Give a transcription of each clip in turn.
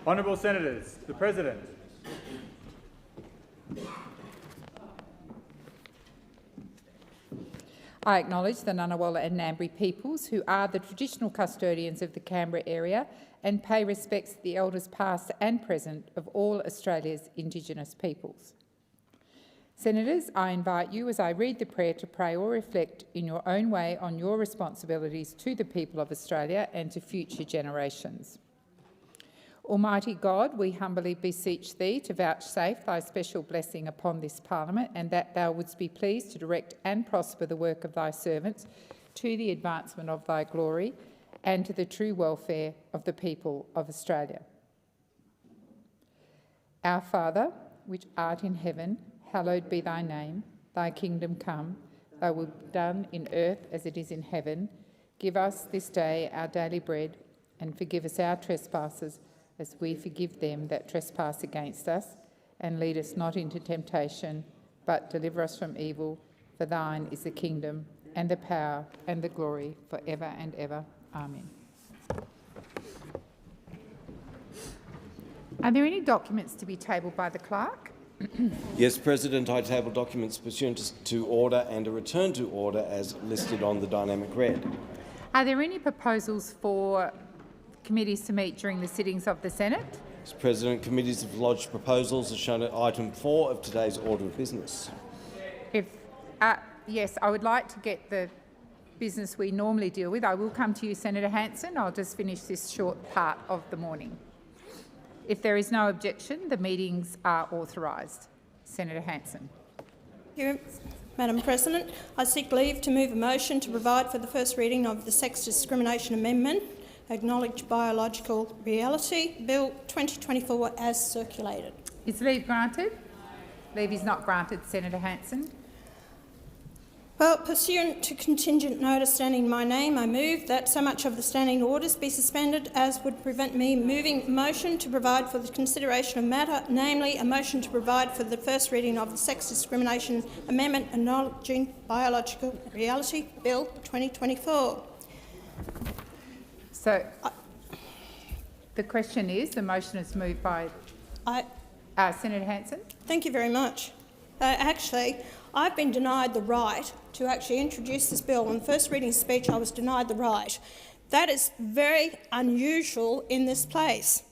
Honourable Senators, the President. I acknowledge the Ngunnawala and Ngambri peoples, who are the traditional custodians of the Canberra area, and pay respects to the elders past and present of all Australia's Indigenous peoples. Senators, I invite you, as I read the prayer, to pray or reflect in your own way on your responsibilities to the people of Australia and to future generations. Almighty God, we humbly beseech thee to vouchsafe thy special blessing upon this Parliament, and that thou wouldst be pleased to direct and prosper the work of thy servants to the advancement of thy glory and to the true welfare of the people of Australia. Our Father, which art in heaven, hallowed be thy name. Thy kingdom come, thy will be done in earth as it is in heaven. Give us this day our daily bread, and forgive us our trespasses, as we forgive them that trespass against us. And lead us not into temptation, but deliver us from evil. For thine is the kingdom, and the power, and the glory, for ever and ever. Amen. Are there any documents to be tabled by the clerk? Yes, President, I table documents pursuant to order and a return to order as listed on the dynamic red. Are there any proposals for committees to meet during the sittings of the Senate? Mr. President, committees have lodged proposals as shown at item 4 of today's order of business. Yes, I would like to get the business we normally deal with. I will come to you, Senator Hanson. I'll just finish this short part of the morning. If there is no objection, the meetings are authorised. Senator Hanson. Thank you, Madam President. I seek leave to move a motion to provide for the first reading of the Sex Discrimination Amendment, Acknowledged Biological Reality, Bill 2024 as circulated. Is leave granted? Leave is not granted. Senator Hanson. Well, pursuant to contingent notice standing in my name, I move that so much of the standing orders be suspended as would prevent me moving a motion to provide for the consideration of matter, namely a motion to provide for the first reading of the Sex Discrimination Amendment Acknowledging Biological Reality, Bill 2024. So the question is, the motion is moved by Senator Hanson. Thank you very much. Actually, I've been denied the right to actually introduce this bill. In the first reading speech, I was denied the right. That is very unusual in this place.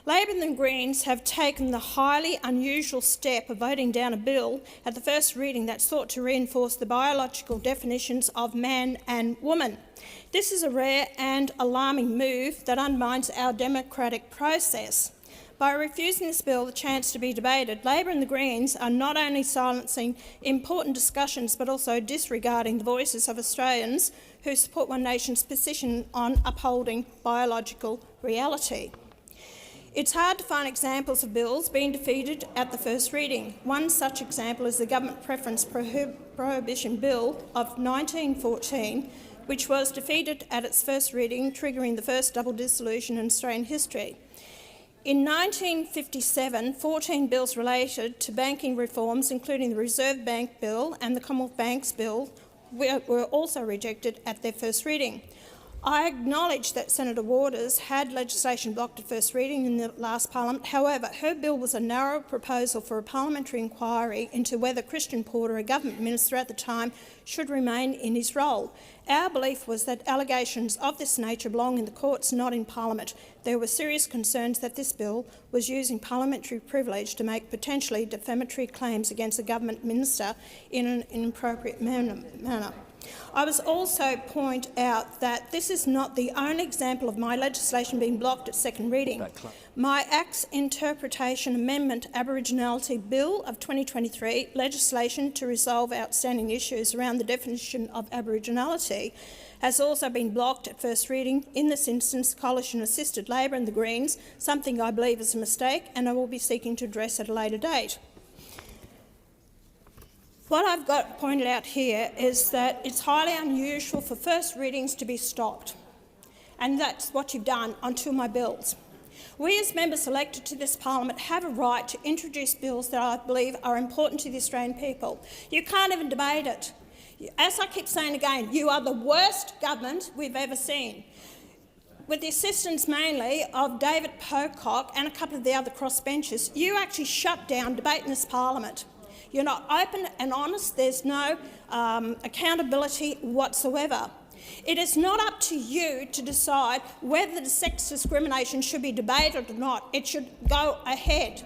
Labor and the Greens have taken the highly unusual step of voting down a bill at the first reading that sought to reinforce the biological definitions of man and woman. This is a rare and alarming move that undermines our democratic process. By refusing this bill the chance to be debated, Labor and the Greens are not only silencing important discussions but also disregarding the voices of Australians who support One Nation's position on upholding biological reality. It's hard to find examples of bills being defeated at the first reading. One such example is the Government Preference Prohibition Bill of 1914, which was defeated at its first reading, triggering the first double dissolution in Australian history. In 1957, 14 bills related to banking reforms, including the Reserve Bank Bill and the Commonwealth Banks Bill, were also rejected at their first reading. I acknowledge that Senator Waters had legislation blocked at first reading in the last Parliament. However, her bill was a narrow proposal for a parliamentary inquiry into whether Christian Porter, a government minister at the time, should remain in his role. Our belief was that allegations of this nature belong in the courts, not in Parliament. There were serious concerns that this bill was using parliamentary privilege to make potentially defamatory claims against a government minister in an inappropriate manner. I was also point out that this is not the only example of my legislation being blocked at second reading. My Act's Interpretation Amendment Aboriginality Bill of 2023, legislation to resolve outstanding issues around the definition of Aboriginality, has also been blocked at first reading. In this instance, Coalition assisted Labor and the Greens, something I believe is a mistake and I will be seeking to address at a later date. What I've got pointed out here is that it's highly unusual for first readings to be stopped, and that's what you've done on two of my bills. We as members elected to this Parliament have a right to introduce bills that I believe are important to the Australian people. You can't even debate it. As I keep saying again, you are the worst government we've ever seen. with the assistance mainly of David Pocock and a couple of the other crossbenchers, you actually shut down debate in this parliament. You're not open and honest. There's no accountability whatsoever. It is not up to you to decide whether the sex discrimination should be debated or not. It should go ahead.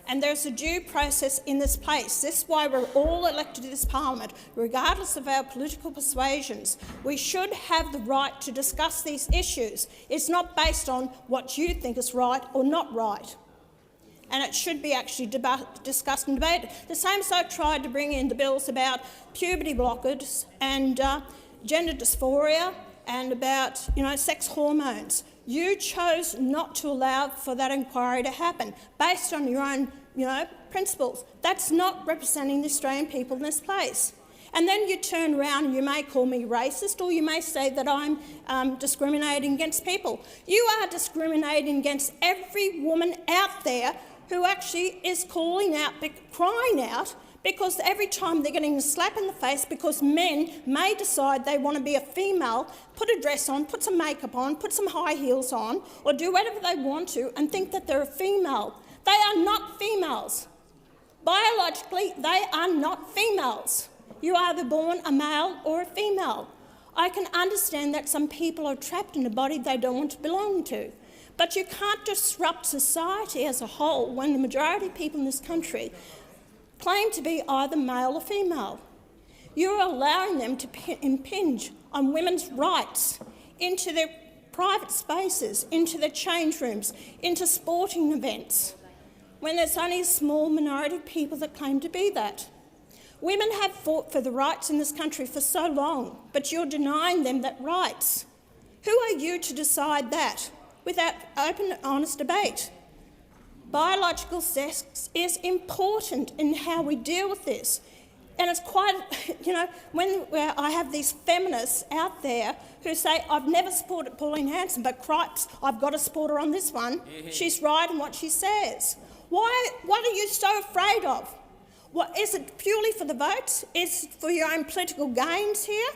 And there's a due process in this place. This is why we're all elected to this parliament, regardless of our political persuasions. We should have the right to discuss these issues. It's not based on what you think is right or not right. And it should be actually discussed and debated. The same as I tried to bring in the bills about puberty blockers and gender dysphoria and about sex hormones. You chose not to allow for that inquiry to happen based on your own principles. That's not representing the Australian people in this place. And then you turn around and you may call me racist, or you may say that I'm discriminating against people. You are discriminating against every woman out there who actually is calling out, crying out, because every time they're getting a slap in the face because men may decide they want to be a female, put a dress on, put some makeup on, put some high heels on, or do whatever they want to and think that they're a female. They are not females. Biologically, they are not females. You're either born a male or a female. I can understand that some people are trapped in a body they don't want to belong to. But you can't disrupt society as a whole when the majority of people in this country claim to be either male or female. You're allowing them to impinge on women's rights into their private spaces, into their change rooms, into sporting events, when there's only a small minority of people that claim to be that. Women have fought for the rights in this country for so long, but you're denying them that rights. Who are you to decide that without open and honest debate? Biological sex is important in how we deal with this. And it's quite, when I have these feminists out there who say, I've never supported Pauline Hanson, but cripes, I've got to support her on this one. She's right in what she says. What are you so afraid of? Is it purely for the votes? Is it for your own political gains here?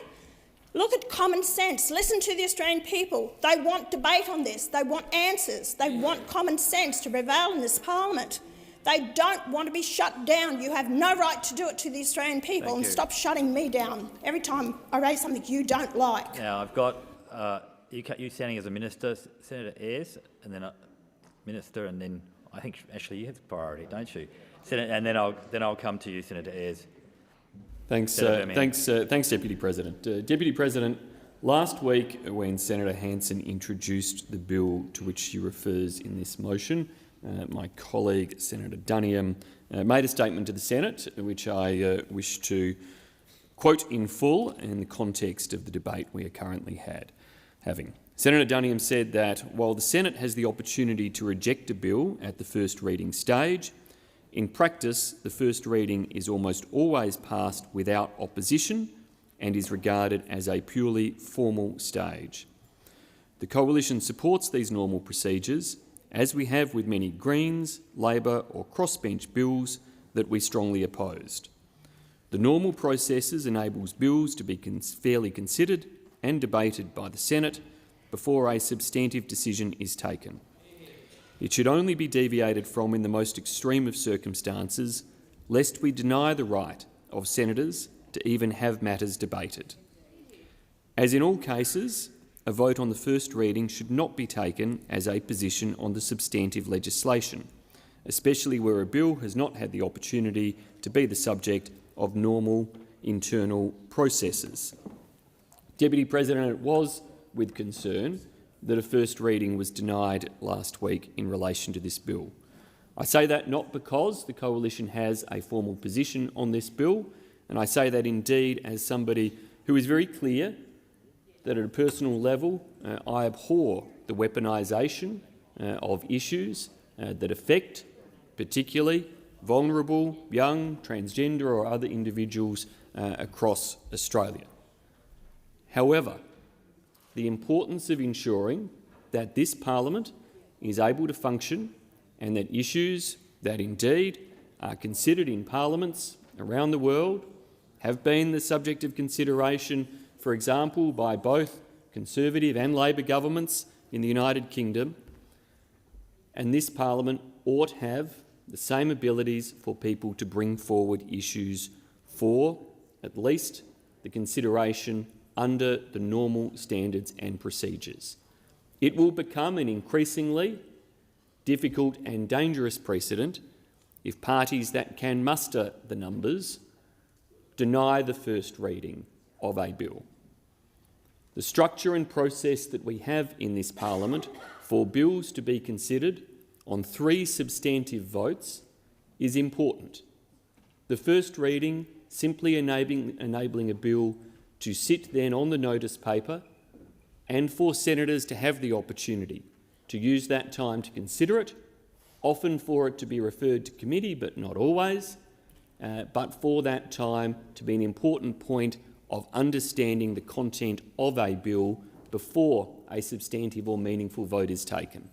Look at common sense. Listen to the Australian people. They want debate on this. They want answers. They want common sense to prevail in this parliament. They don't want to be shut down. You have no right to do it to the Australian people. And stop shutting me down every time I raise something you don't like. Now, I've got you standing as a minister, Senator Ayres, and then a minister, and then I think actually you have priority, don't you? And then I'll come to you, Senator Ayres. Thanks, Deputy President. Deputy President, last week when Senator Hanson introduced the bill to which she refers in this motion, my colleague Senator Duniam made a statement to the Senate which I wish to quote in full in the context of the debate we are currently having. Senator Duniam said that while the Senate has the opportunity to reject a bill at the first reading stage, in practice, the first reading is almost always passed without opposition and is regarded as a purely formal stage. The Coalition supports these normal procedures, as we have with many Greens, Labor or crossbench bills that we strongly opposed. The normal processes enables bills to be fairly considered and debated by the Senate before a substantive decision is taken. It should only be deviated from in the most extreme of circumstances, lest we deny the right of senators to even have matters debated. As in all cases, a vote on the first reading should not be taken as a position on the substantive legislation, especially where a bill has not had the opportunity to be the subject of normal internal processes. Deputy President, it was with concern that a first reading was denied last week in relation to this bill. I say that not because the Coalition has a formal position on this bill, and I say that indeed as somebody who is very clear that at a personal level I abhor the weaponisation of issues that affect particularly vulnerable, young, transgender or other individuals across Australia. However, the importance of ensuring that this parliament is able to function and that issues that indeed are considered in parliaments around the world have been the subject of consideration, for example, by both Conservative and Labor governments in the United Kingdom, and this Parliament ought to have the same abilities for people to bring forward issues for, at least, the consideration under the normal standards and procedures. It will become an increasingly difficult and dangerous precedent if parties that can muster the numbers deny the first reading of a bill. The structure and process that we have in this Parliament for bills to be considered on 3 substantive votes is important. The first reading simply enabling a bill to sit then on the notice paper and for senators to have the opportunity to use that time to consider it, often for it to be referred to committee but not always, but for that time to be an important point of understanding the content of a bill before a substantive or meaningful vote is taken.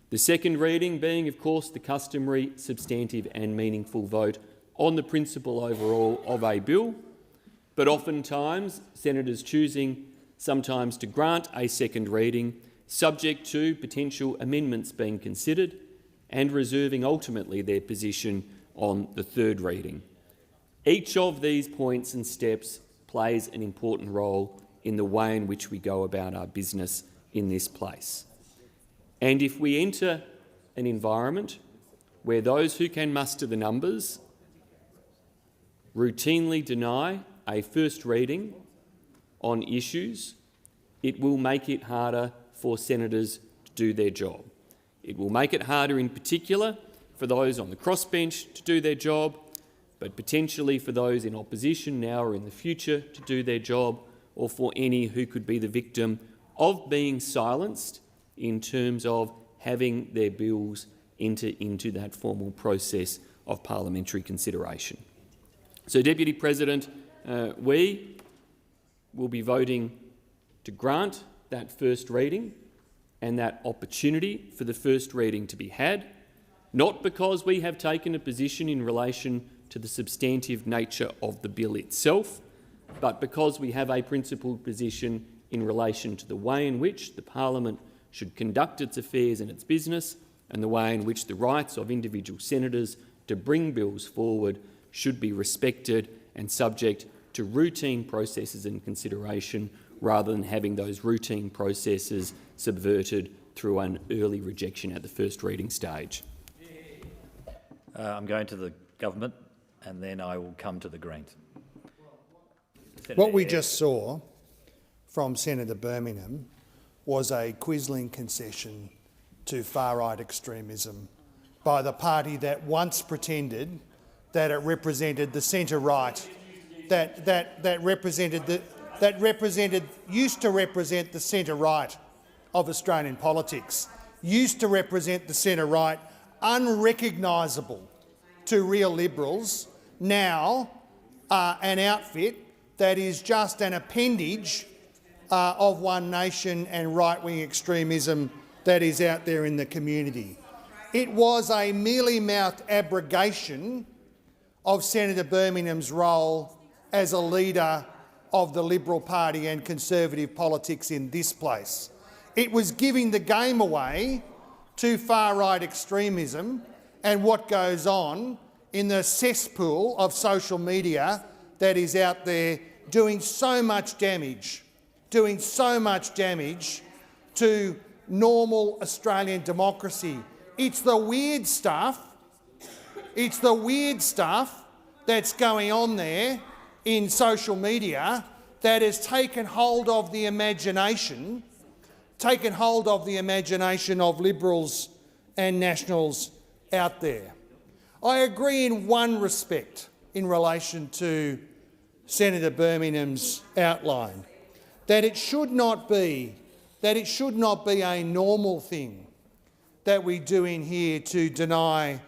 The second reading being, of course, the customary substantive and meaningful vote on the principle overall of a bill, but oftentimes senators choosing sometimes to grant a second reading subject to potential amendments being considered and reserving ultimately their position on the third reading. Each of these points and steps plays an important role in the way in which we go about our business in this place. And if we enter an environment where those who can muster the numbers routinely deny a first reading on issues, it will make it harder for senators to do their job. It will make it harder in particular for those on the crossbench to do their job, but potentially for those in opposition now or in the future to do their job, or for any who could be the victim of being silenced in terms of having their bills enter into that formal process of parliamentary consideration. So, Deputy President, we will be voting to grant that first reading and that opportunity for the first reading to be had, not because we have taken a position in relation to the substantive nature of the bill itself, but because we have a principled position in relation to the way in which the Parliament should conduct its affairs and its business, and the way in which the rights of individual senators to bring bills forward should be respected and subject to routine processes and consideration, rather than having those routine processes subverted through an early rejection at the first reading stage. I'm going to the government and then I will come to the Greens. What we just saw from Senator Birmingham was a quisling concession to far-right extremism by the party that once pretended that it represented the centre-right, used to represent the centre-right of Australian politics, used to represent the centre-right, unrecognisable to real Liberals, now an outfit that is just an appendage of One Nation and right-wing extremism that is out there in the community. It was a mealy-mouthed abrogation of Senator Birmingham's role as a leader of the Liberal Party and Conservative politics in this place. It was giving the game away to far-right extremism and what goes on in the cesspool of social media that is out there doing so much damage to normal Australian democracy. It's the weird stuff that's going on there in social media that has taken hold of the imagination of Liberals and Nationals out there. I agree in one respect in relation to Senator Birmingham's outline, that it should not be a normal thing that we do in here to deny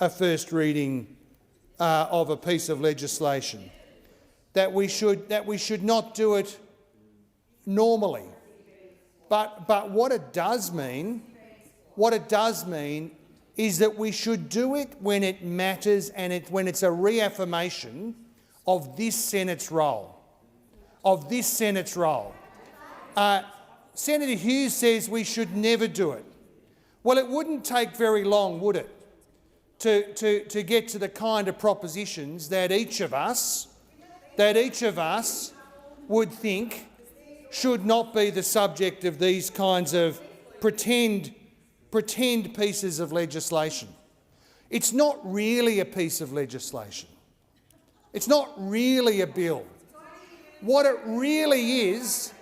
a first reading of a piece of legislation. That we should not do it normally. But what it does mean is that we should do it when it matters and when it's a reaffirmation of this Senate's role. Senator Hughes says we should never do it. Well, it wouldn't take very long, would it, to get to the kind of propositions that each of us would think should not be the subject of these kinds of pretend pieces of legislation. It's not really a piece of legislation. It's not really a bill. What it really is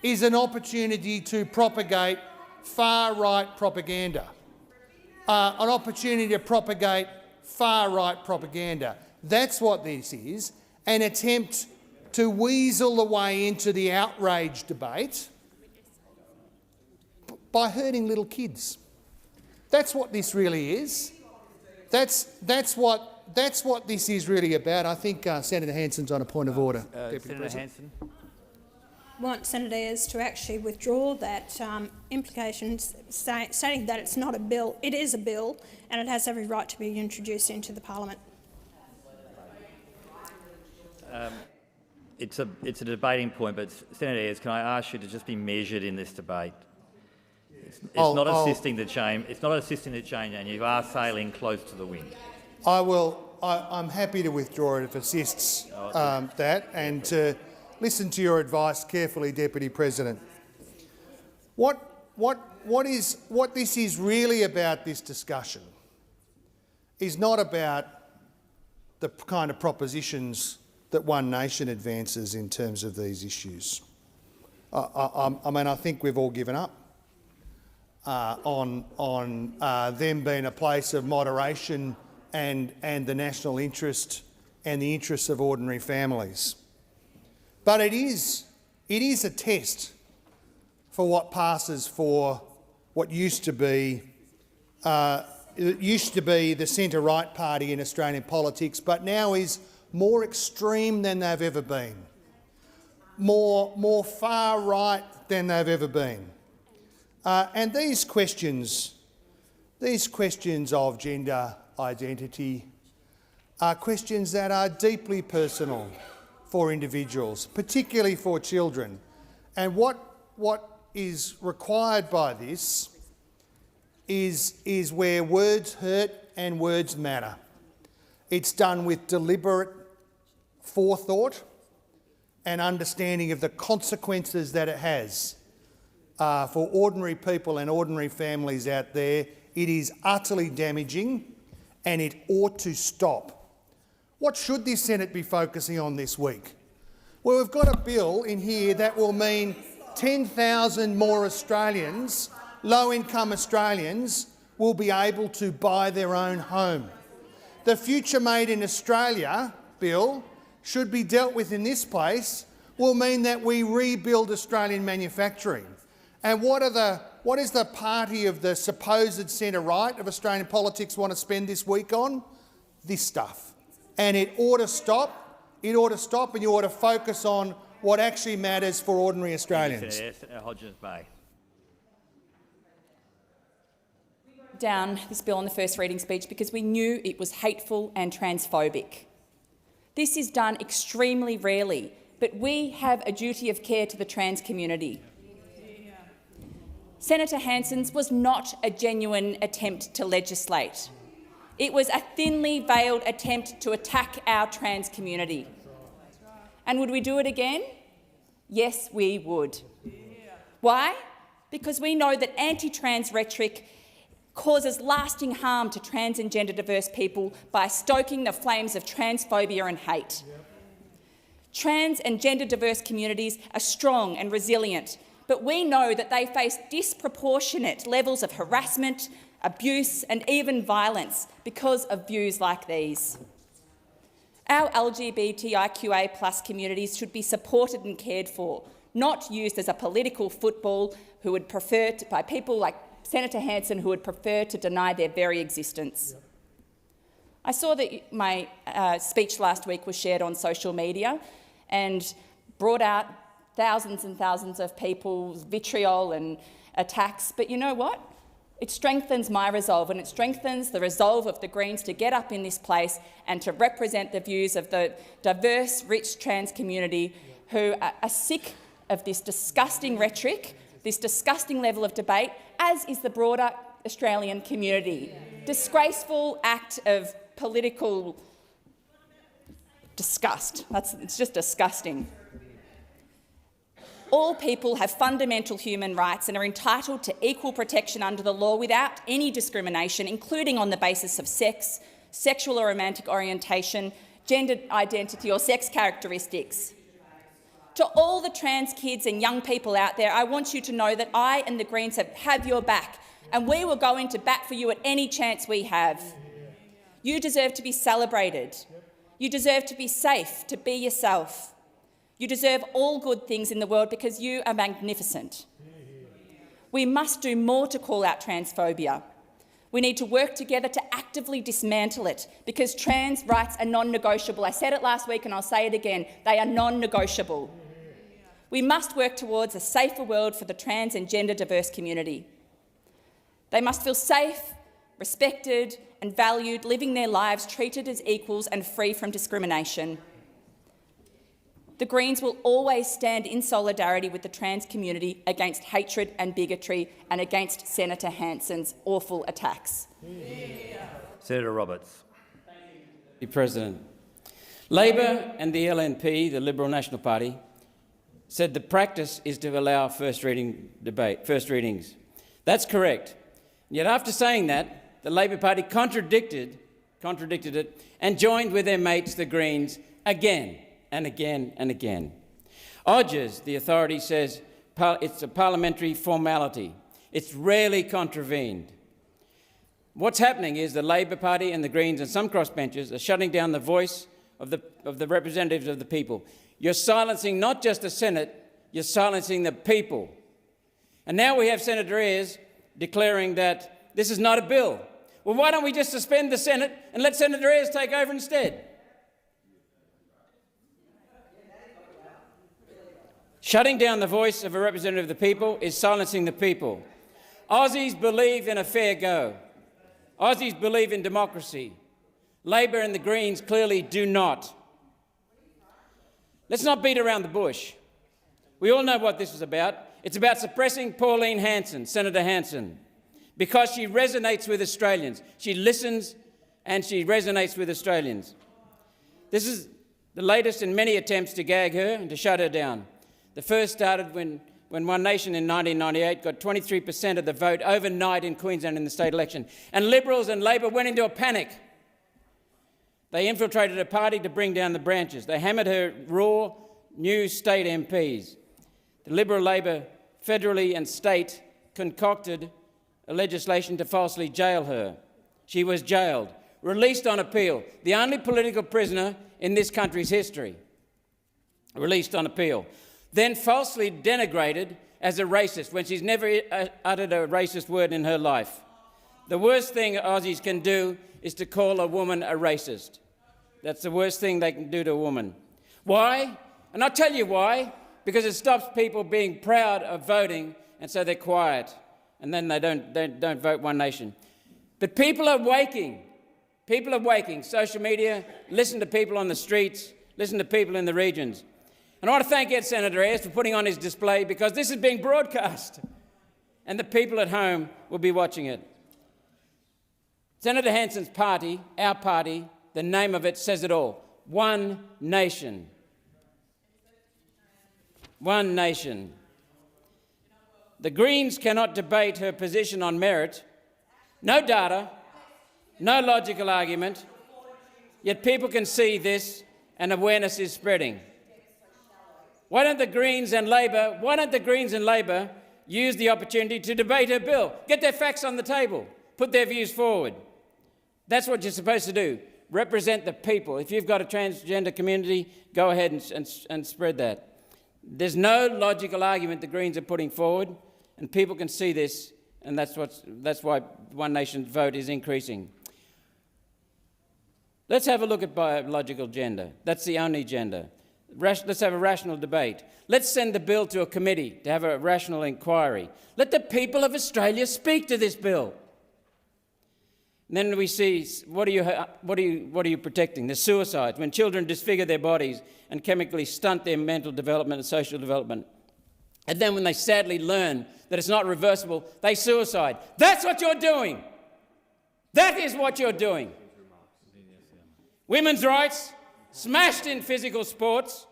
an opportunity to propagate far-right propaganda. An opportunity to propagate far-right propaganda. That's what this is, an attempt to weasel the way into the outrage debate by hurting little kids. That's what this really is. That's what this is really about. I think Senator Hanson's on a point of order. Senator Hanson. I want Senator Ayres to actually withdraw that implication, stating that it's not a bill. It is a bill, and it has every right to be introduced into the parliament. It's a debating point, but Senator Ayres, can I ask you to just be measured in this debate? It's not assisting the change. It's not assisting the change, and you are sailing close to the wind. I'm happy to withdraw it if it assists that, and to listen to your advice carefully, Deputy President. What this is really about, this discussion, is not about the kind of propositions that One Nation advances in terms of these issues. I mean, I think we've all given up on them being a place of moderation and the national interest and the interests of ordinary families. But it is a test for what passes for what used to be the centre-right party in Australian politics, but now is more extreme than they've ever been, more far-right than they've ever been. And these questions of gender identity are questions that are deeply personal for individuals, particularly for children. And what is required by this is where words hurt and words matter. It's done with deliberate forethought and understanding of the consequences that it has for ordinary people and ordinary families out there. It is utterly damaging and it ought to stop. What should this Senate be focusing on this week? Well, we've got a bill in here that will mean 10,000 more Australians, low-income Australians, will be able to buy their own home. The Future Made in Australia bill should be dealt with in this place will mean that we rebuild Australian manufacturing. And what is the party of the supposed centre-right of Australian politics want to spend this week on? This stuff. And it ought to stop. It ought to stop, and you ought to focus on what actually matters for ordinary Australians. Senator Hodgins Bay. Down this bill in the first reading speech because we knew it was hateful and transphobic. This is done extremely rarely, but we have a duty of care to the trans community. Senator Hanson's was not a genuine attempt to legislate. It was a thinly veiled attempt to attack our trans community. And would we do it again? Yes, we would. Why? Because we know that anti-trans rhetoric causes lasting harm to trans and gender diverse people by stoking the flames of transphobia and hate. Trans and gender diverse communities are strong and resilient, but we know that they face disproportionate levels of harassment, abuse and even violence because of views like these. Our LGBTIQA+ communities should be supported and cared for, not used as a political football by people like Senator Hanson who would prefer to deny their very existence. I saw that my speech last week was shared on social media and brought out thousands and thousands of people's vitriol and attacks, but you know what? It strengthens my resolve, and it strengthens the resolve of the Greens to get up in this place and to represent the views of the diverse, rich trans community who are sick of this disgusting rhetoric, this disgusting level of debate, as is the broader Australian community. Disgraceful act of political disgust. It's just disgusting. All people have fundamental human rights and are entitled to equal protection under the law without any discrimination, including on the basis of sex, sexual or romantic orientation, gender identity or sex characteristics. To all the trans kids and young people out there, I want you to know that I and the Greens have your back, and we will go into bat for you at any chance we have. You deserve to be celebrated. You deserve to be safe, to be yourself. You deserve all good things in the world because you are magnificent. We must do more to call out transphobia. We need to work together to actively dismantle it because trans rights are non-negotiable. I said it last week and I'll say it again. They are non-negotiable. We must work towards a safer world for the trans and gender diverse community. They must feel safe, respected and valued, living their lives treated as equals and free from discrimination. The Greens will always stand in solidarity with the trans community against hatred and bigotry and against Senator Hanson's awful attacks. Senator Roberts. Mr. President, Labor and the LNP, the Liberal National Party, said the practice is to allow first readings. That's correct. Yet after saying that, the Labor Party contradicted it and joined with their mates, the Greens, again and again and again. Odgers, the authority, says it's a parliamentary formality. It's rarely contravened. What's happening is the Labor Party and the Greens and some crossbenchers are shutting down the voice of the representatives of the people. You're silencing not just the Senate, you're silencing the people. And now we have Senator Ayres declaring that this is not a bill. Well, why don't we just suspend the Senate and let Senator Ayres take over instead? Shutting down the voice of a representative of the people is silencing the people. Aussies believe in a fair go. Aussies believe in democracy. Labor and the Greens clearly do not. Let's not beat around the bush. We all know what this is about. It's about suppressing Pauline Hanson, Senator Hanson, because she resonates with Australians. She listens and she resonates with Australians. This is the latest in many attempts to gag her and to shut her down. The first started when One Nation in 1998 got 23% of the vote overnight in Queensland in the state election, and Liberals and Labor went into a panic. They infiltrated a party to bring down the branches. They hammered her raw new state MPs. The Liberal Labor federally and state concocted a legislation to falsely jail her. She was jailed, released on appeal, the only political prisoner in this country's history, released on appeal. Then falsely denigrated as a racist when she's never uttered a racist word in her life. The worst thing Aussies can do is to call a woman a racist. That's the worst thing they can do to a woman. Why? And I'll tell you why. Because it stops people being proud of voting, and so they're quiet, and then they don't vote One Nation. But people are waking. People are waking. Social media, listen to people on the streets, listen to people in the regions. And I want to thank Senator Ayres for putting on his display, because this is being broadcast, and the people at home will be watching it. Senator Hanson's party, our party, the name of it says it all. One Nation. One Nation. The Greens cannot debate her position on merit. No data, no logical argument, yet people can see this and awareness is spreading. Why don't the Greens and Labor use the opportunity to debate her bill? Get their facts on the table, put their views forward. That's what you're supposed to do. Represent the people. If you've got a transgender community, go ahead and spread that. There's no logical argument the Greens are putting forward, and people can see this, and that's why One Nation's vote is increasing. Let's have a look at biological gender. That's the only gender. Let's have a rational debate. Let's send the bill to a committee to have a rational inquiry. Let the people of Australia speak to this bill. And then we see, what are you protecting? The suicides, when children disfigure their bodies and chemically stunt their mental development and social development. And then when they sadly learn that it's not reversible, they suicide. That's what you're doing. That is what you're doing. Women's rights, smashed in physical sports,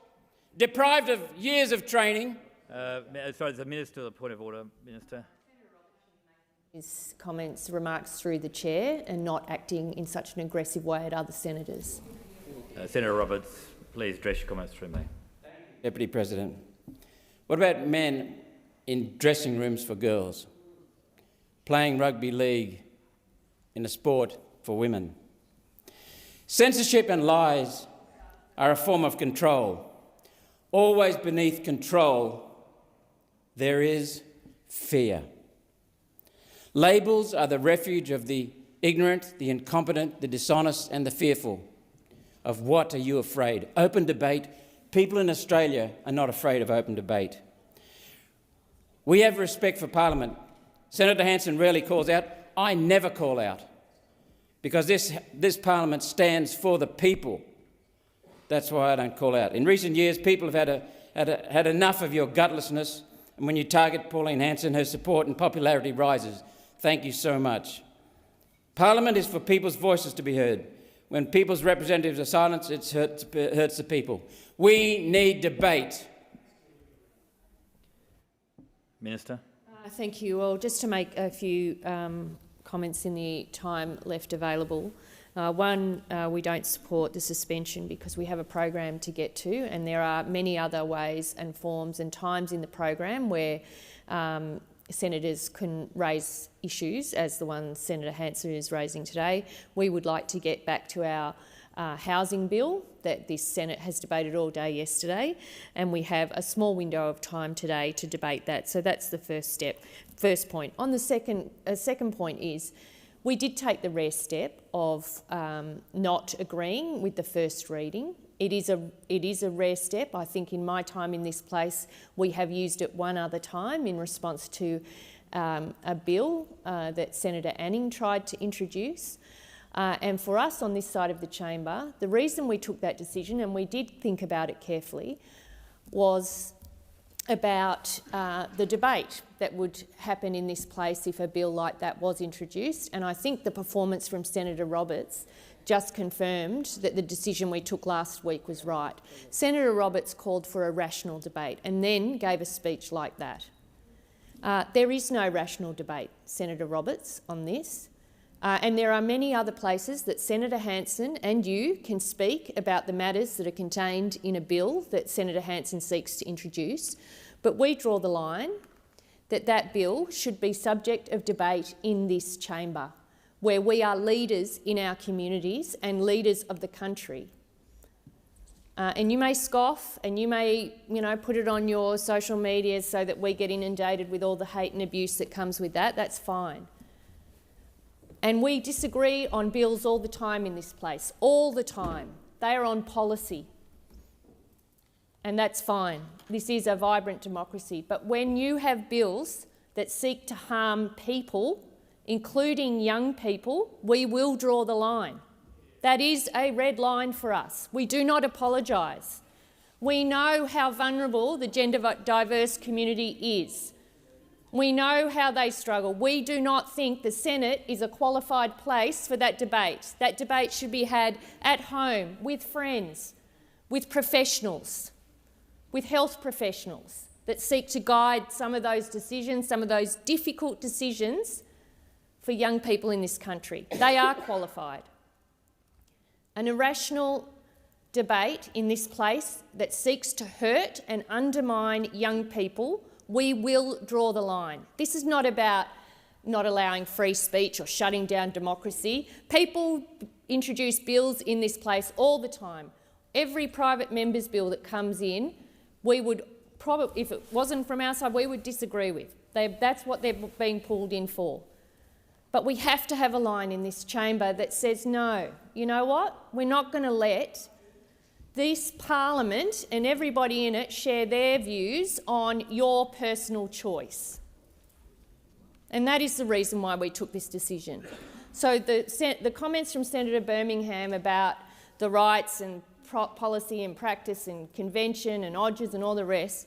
deprived of years of training. Sorry, the Minister, the point of order, Minister. His comments, remarks through the chair and not acting in such an aggressive way at other senators. Senator Roberts, please address your comments through me. Deputy President, what about men in dressing rooms for girls, playing rugby league in a sport for women? Censorship and lies are a form of control. Always beneath control, there is fear. Labels are the refuge of the ignorant, the incompetent, the dishonest and the fearful. Of what are you afraid? Open debate. People in Australia are not afraid of open debate. We have respect for Parliament. Senator Hanson rarely calls out. I never call out, because this Parliament stands for the people. That's why I don't call out. In recent years, people have had enough of your gutlessness, and when you target Pauline Hanson, her support and popularity rises. Thank you so much. Parliament is for people's voices to be heard. When people's representatives are silenced, it hurts the people. We need debate. Minister. Thank you. Well, just to make a few comments in the time left available. One, we don't support the suspension because we have a program to get to, and there are many other ways and forms and times in the program where senators can raise issues, as the one Senator Hanson is raising today. We would like to get back to our housing bill that this Senate has debated all day yesterday, and we have a small window of time today to debate that. So that's the first point. On the second point is, we did take the rare step of not agreeing with the first reading. It is a rare step. I think in my time in this place, we have used it one other time in response to a bill that Senator Anning tried to introduce. And for us on this side of the chamber, the reason we took that decision, and we did think about it carefully, was about the debate that would happen in this place if a bill like that was introduced. And I think the performance from Senator Roberts just confirmed that the decision we took last week was right. Senator Roberts called for a rational debate and then gave a speech like that. There is no rational debate, Senator Roberts, on this. And there are many other places that Senator Hanson and you can speak about the matters that are contained in a bill that Senator Hanson seeks to introduce. But we draw the line that that bill should be subject of debate in this chamber, where we are leaders in our communities and leaders of the country. And you may scoff and you may, put it on your social media so that we get inundated with all the hate and abuse that comes with that. That's fine. And we disagree on bills all the time in this place, all the time. They are on policy. And that's fine. This is a vibrant democracy. But when you have bills that seek to harm people, including young people, we will draw the line. That is a red line for us. We do not apologise. We know how vulnerable the gender diverse community is. We know how they struggle. We do not think the Senate is a qualified place for that debate. That debate should be had at home, with friends, with professionals, with health professionals that seek to guide some of those decisions, some of those difficult decisions for young people in this country. They are qualified. An irrational debate in this place that seeks to hurt and undermine young people, we will draw the line. This is not about not allowing free speech or shutting down democracy. People introduce bills in this place all the time. Every private member's bill that comes in, we would probably, if it wasn't from our side, we would disagree with. That's what they're being pulled in for. But we have to have a line in this chamber that says, no, you know what? We're not going to let this Parliament and everybody in it share their views on your personal choice. And that is the reason why we took this decision. So the comments from Senator Birmingham about the rights and policy and practice and convention and odges and all the rest,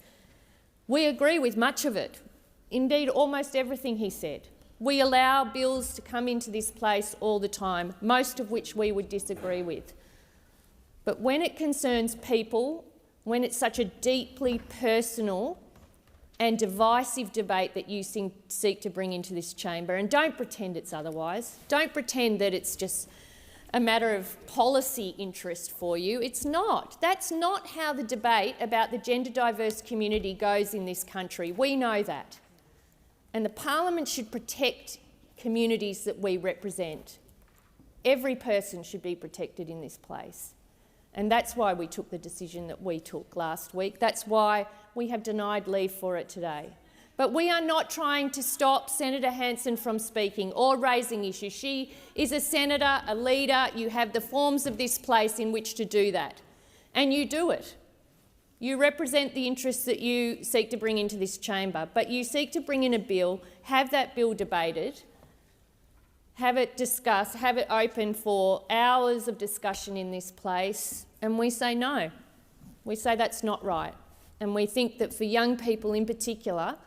We agree with much of it, indeed almost everything he said. We allow bills to come into this place all the time, most of which we would disagree with. But when it concerns people, when it's such a deeply personal and divisive debate that you seek to bring into this chamber, and don't pretend it's otherwise, don't pretend that it's just a matter of policy interest for you. It's not. That's not how the debate about the gender diverse community goes in this country. We know that. And the parliament should protect communities that we represent. Every person should be protected in this place. And that's why we took the decision that we took last week. That's why we have denied leave for it today. But we are not trying to stop Senator Hanson from speaking or raising issues. She is a senator, a leader. You have the forms of this place in which to do that. And you do it. You represent the interests that you seek to bring into this chamber, but you seek to bring in a bill, have that bill debated, have it discussed, have it open for hours of discussion in this place, and we say no. We say that's not right. And we think that for young people in particular,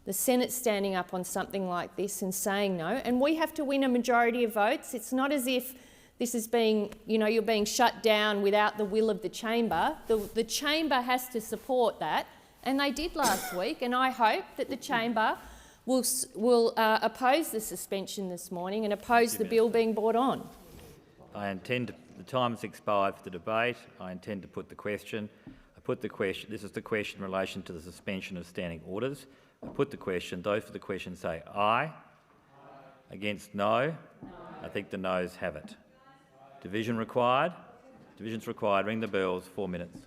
the Senate standing up on something like this and saying no, and we have to win a majority of votes. It's not as if this is being, you're being shut down without the will of the chamber. The chamber has to support that, and they did last week, and I hope that the chamber will oppose the suspension this morning and oppose the bill being brought on. The time has expired for the debate. I intend to put the question. This is the question in relation to the suspension of standing orders. I put the question. Those for the question say aye. Against no. I think the noes have it. Division required. Division's required. Ring the bells. 4 minutes.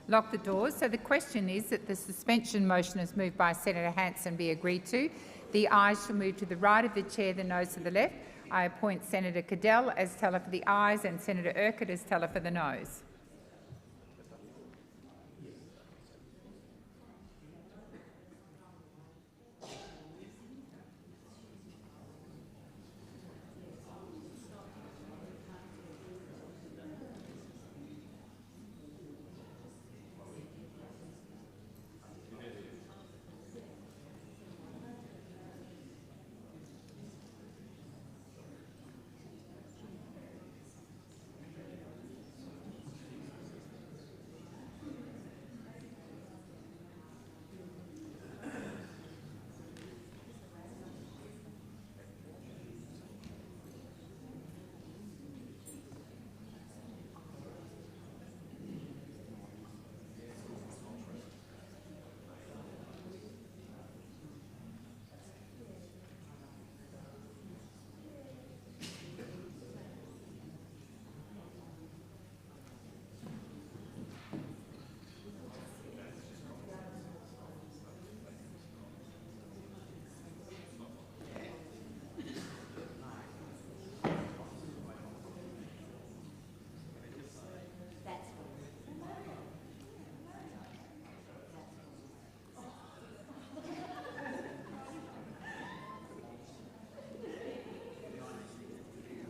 lock the doors. So the question is that the suspension motion is moved by Senator Hanson be agreed to. The ayes shall move to the right of the chair, the noes to the left. I appoint Senator Cadell as teller for the ayes and Senator Urquhart as teller for the noes.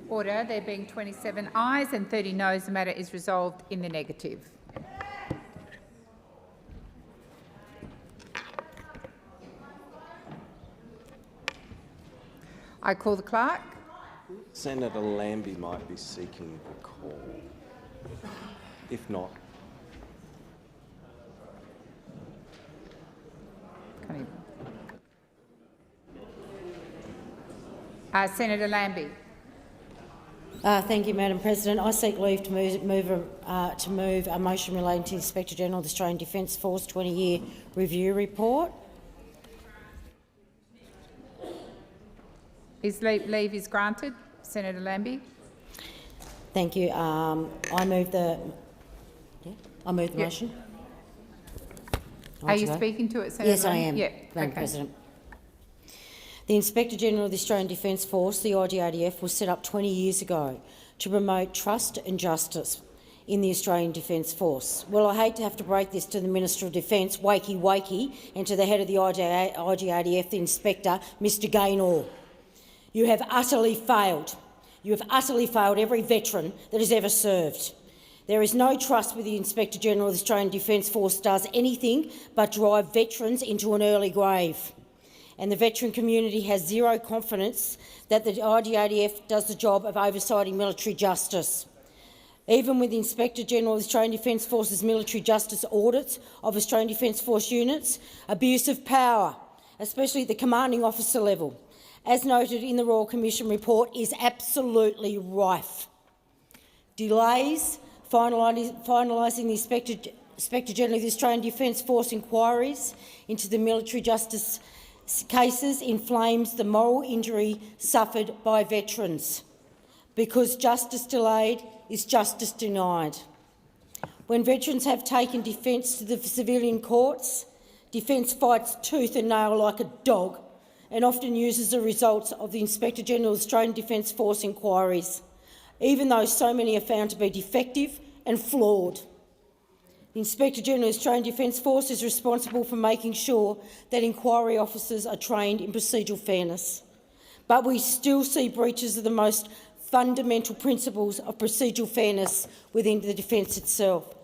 Order. There being 27 ayes and 30 noes, the matter is resolved in the negative. I call the clerk. Senator Lambie might be seeking a call. If not, Senator Lambie. Thank you, Madam President. I seek leave to move a motion relating to the Inspector General of the Australian Defence Force 20-year review report. Leave is granted. Senator Lambie. Thank you. I move the motion. Are you speaking to it, Senator? Yes, I am, Madam Okay. President. The Inspector General of the Australian Defence Force, the IDADF, was set up 20 years ago to promote trust and justice in the Australian Defence Force. Well, I hate to have to break this to the Minister of Defence, wakey wakey, and to the head of the IDADF, the Inspector, Mr Gaynor. You have utterly failed. You have utterly failed every veteran that has ever served. There is no trust with the Inspector General of the Australian Defence Force does anything but drive veterans into an early grave. And the veteran community has zero confidence that the IDADF does the job of oversighting military justice. Even with the Inspector General of the Australian Defence Force's military justice audits of Australian Defence Force units, abuse of power, especially at the commanding officer level, as noted in the Royal Commission report, is absolutely rife. Delays finalising the Inspector General of the Australian Defence Force inquiries into the military justice cases inflames the moral injury suffered by veterans, because justice delayed is justice denied. When veterans have taken defence to the civilian courts, defence fights tooth and nail like a dog and often uses the results of the Inspector General of the Australian Defence Force inquiries, even though so many are found to be defective and flawed. The Inspector General of the Australian Defence Force is responsible for making sure that inquiry officers are trained in procedural fairness. But we still see breaches of the most fundamental principles of procedural fairness within the defence itself.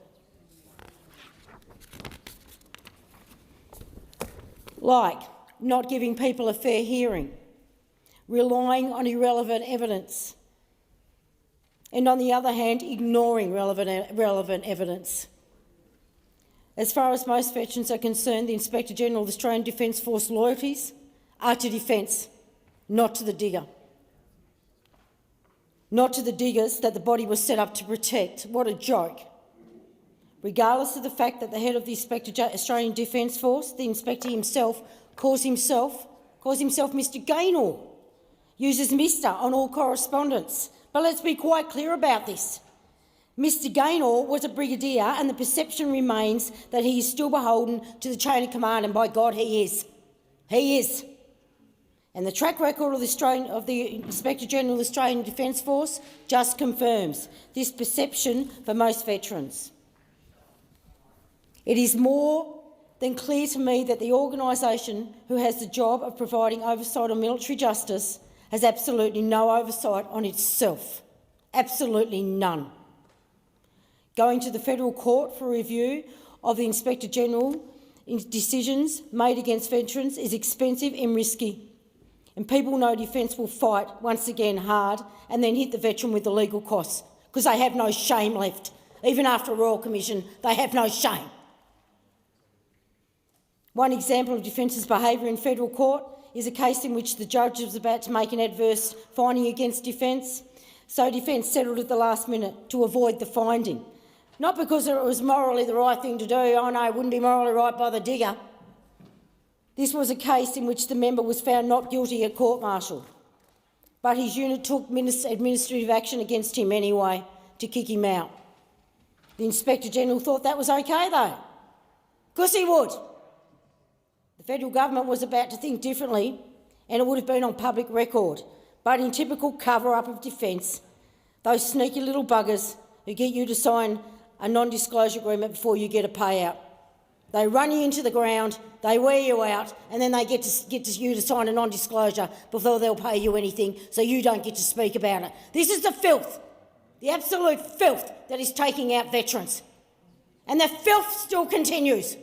Like not giving people a fair hearing, relying on irrelevant evidence, and on the other hand, ignoring relevant evidence. As far as most veterans are concerned, the Inspector General of the Australian Defence Force loyalties are to defence, not to the digger. Not to the diggers that the body was set up to protect. What a joke. Regardless of the fact that the head of the Australian Defence Force, the Inspector himself, calls himself Mr Gaynor, uses Mr on all correspondence. But let's be quite clear about this. Mr Gaynor was a brigadier, and the perception remains that he is still beholden to the chain of command, and by God he is. He is. And the track record of the Inspector-General of the Australian Defence Force just confirms this perception for most veterans. It is more than clear to me that the organisation who has the job of providing oversight on military justice has absolutely no oversight on itself. Absolutely none. Going to the federal court for review of the Inspector-General decisions made against veterans is expensive and risky. And people know Defence will fight once again hard and then hit the veteran with the legal costs because they have no shame left. Even after a Royal Commission, they have no shame. One example of Defence's behaviour in federal court is a case in which the judge was about to make an adverse finding against Defence, so Defence settled at the last minute to avoid the finding. Not because it was morally the right thing to do. Oh no, it wouldn't be morally right by the digger. This was a case in which the member was found not guilty at court-martial, but his unit took administrative action against him anyway to kick him out. The Inspector-General thought that was okay though. Of course he would. The federal government was about to think differently and it would have been on public record, but in typical cover-up of Defence, those sneaky little buggers who get you to sign a non-disclosure agreement before you get a payout. They run you into the ground, they wear you out, and then they get you to sign a non-disclosure before they'll pay you anything, so you don't get to speak about it. This is the filth, the absolute filth that is taking out veterans. And the filth still continues.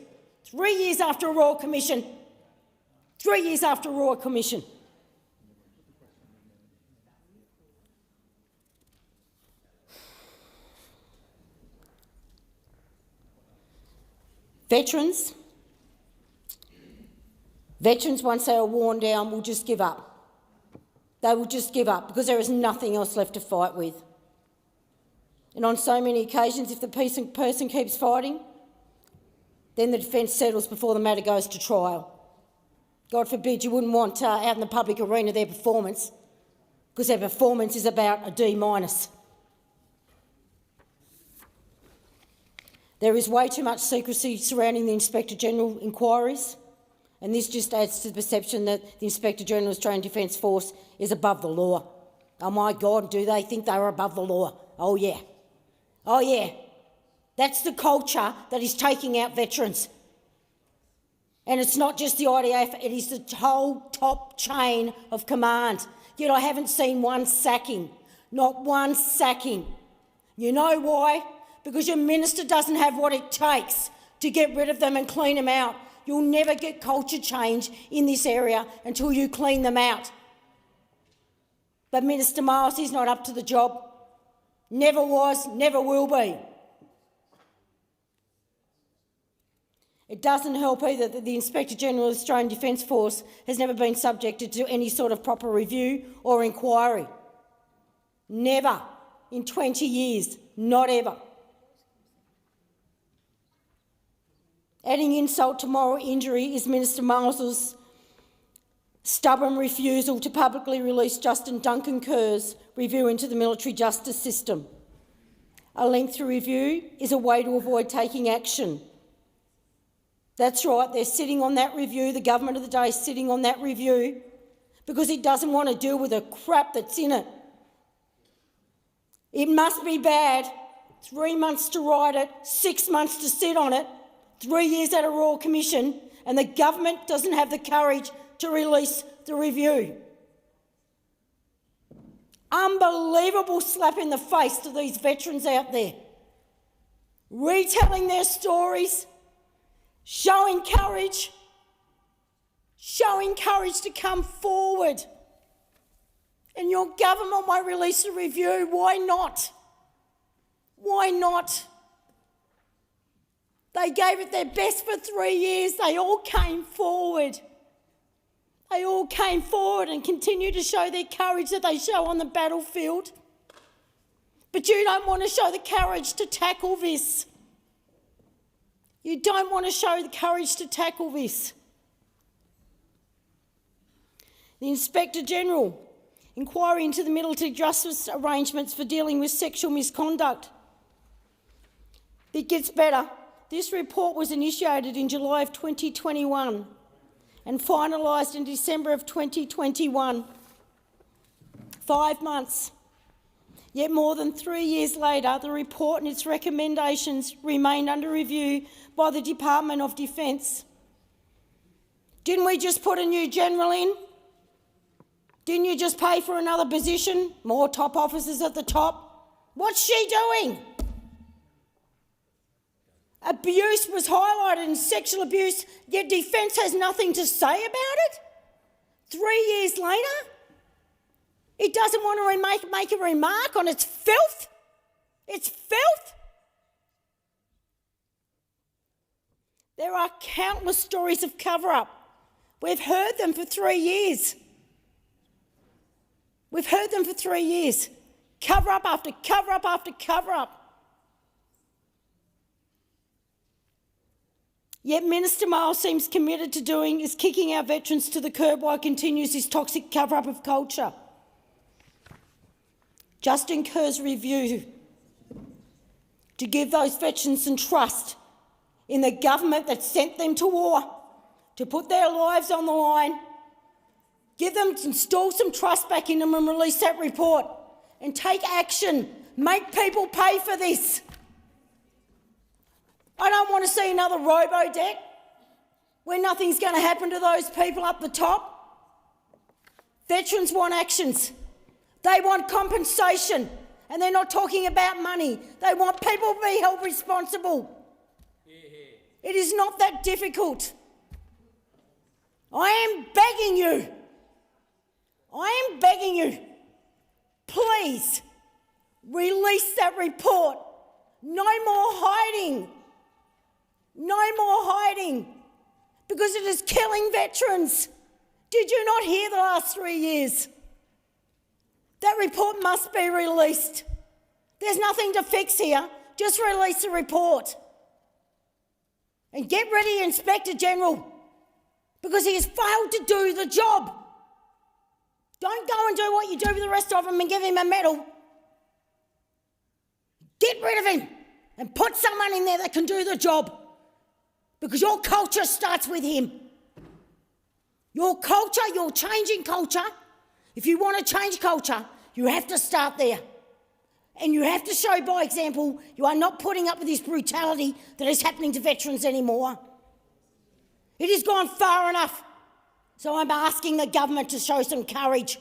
3 years after a Royal Commission. 3 years after a Royal Commission. Veterans, once they are worn down, will just give up. They will just give up because there is nothing else left to fight with. And on so many occasions, if the person keeps fighting, then the defence settles before the matter goes to trial. God forbid you wouldn't want out in the public arena their performance, because their performance is about a D-. There is way too much secrecy surrounding the Inspector-General inquiries, and this just adds to the perception that the Inspector-General of the Australian Defence Force is above the law. Oh my God, do they think they are above the law? Oh yeah. Oh yeah. That's the culture that is taking out veterans. And it's not just the IDF, it is the whole top chain of command. Yet I haven't seen one sacking, not one sacking. You know why? Because your minister doesn't have what it takes to get rid of them and clean them out. You'll never get culture change in this area until you clean them out. But Minister Miles is not up to the job. Never was, never will be. It doesn't help either that the Inspector-General of the Australian Defence Force has never been subjected to any sort of proper review or inquiry. Never. In 20 years. Not ever. Adding insult to moral injury is Minister Miles's stubborn refusal to publicly release Justin Duncan Kerr's review into the military justice system. A lengthy review is a way to avoid taking action. That's right, they're sitting on that review, the government of the day is sitting on that review because it doesn't want to deal with the crap that's in it. It must be bad. 3 months to write it, 6 months to sit on it, 3 years at a Royal Commission, and the government doesn't have the courage to release the review. Unbelievable slap in the face to these veterans out there. Retelling their stories, showing courage to come forward. And your government won't release a review. Why not? Why not? They gave it their best for 3 years. They all came forward. They all came forward and continue to show their courage that they show on the battlefield. But you don't want to show the courage to tackle this. You don't want to show the courage to tackle this. The Inspector-General, inquiry into the military justice arrangements for dealing with sexual misconduct. It gets better. This report was initiated in July of 2021 and finalised in December of 2021. 5 months. Yet more than 3 years later, the report and its recommendations remain under review by the Department of Defence. Didn't we just put a new general in? Didn't you just pay for another position? More top officers at the top? What's she doing? Abuse was highlighted in sexual abuse, yet Defence has nothing to say about it? 3 years later? It doesn't want to make a remark on its filth? It's filth? There are countless stories of cover-up. We've heard them for 3 years. We've heard them for 3 years. Cover-up after cover-up after cover-up. Yet Minister Miles seems committed to doing is kicking our veterans to the curb while continues this toxic cover-up of culture. Justin Kerr's review to give those veterans some trust in the government that sent them to war, to put their lives on the line, install some trust back in them and release that report and take action. Make people pay for this. I don't want to see another robo-debt where nothing's going to happen to those people up the top. Veterans want actions. They want compensation, and they're not talking about money. They want people to be held responsible. It is not that difficult. I am begging you, please release that report. No more hiding. No more hiding, because it is killing veterans. Did you not hear the last 3 years? That report must be released. There's nothing to fix here. Just release the report. And get ready, Inspector General, because he has failed to do the job. Don't go and do what you do with the rest of them and give him a medal. Get rid of him and put someone in there that can do the job, because your culture starts with him. Your culture, you're changing culture. If you want to change culture, you have to start there. And you have to show by example you are not putting up with this brutality that is happening to veterans anymore. It has gone far enough. So I'm asking the government to show some courage.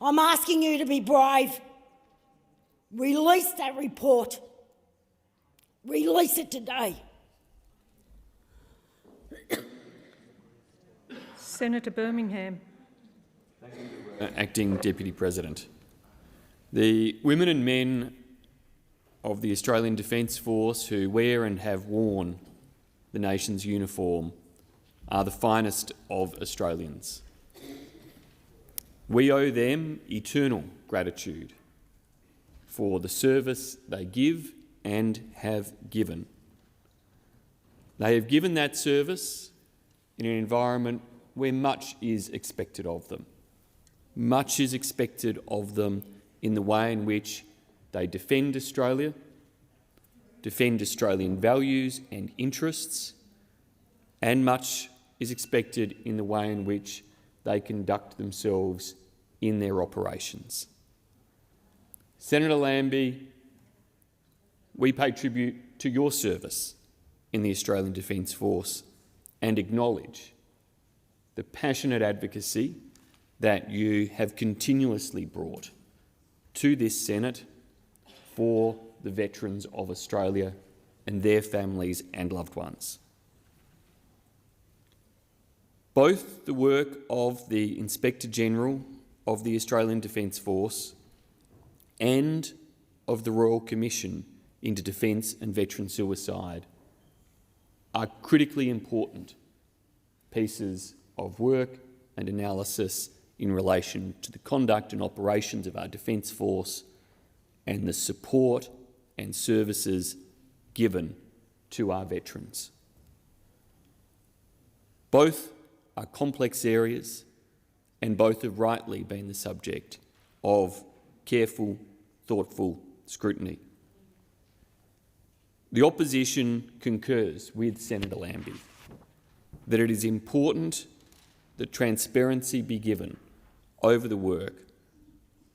I'm asking you to be brave. Release that report. Release it today. Senator Birmingham. Acting Deputy President. The women and men of the Australian Defence Force who wear and have worn the nation's uniform are the finest of Australians. We owe them eternal gratitude for the service they give and have given. They have given that service in an environment where much is expected of them. Much is expected of them in the way in which they defend Australia, defend Australian values and interests, and much is expected in the way in which they conduct themselves in their operations. Senator Lambie, we pay tribute to your service in the Australian Defence Force and acknowledge the passionate advocacy that you have continuously brought to this Senate for the veterans of Australia and their families and loved ones. Both the work of the Inspector General of the Australian Defence Force and of the Royal Commission into Defence and Veteran Suicide are critically important pieces of work and analysis in relation to the conduct and operations of our Defence Force and the support and services given to our veterans. Both are complex areas and both have rightly been the subject of careful, thoughtful scrutiny. The opposition concurs with Senator Lambie that it is important that transparency be given over the work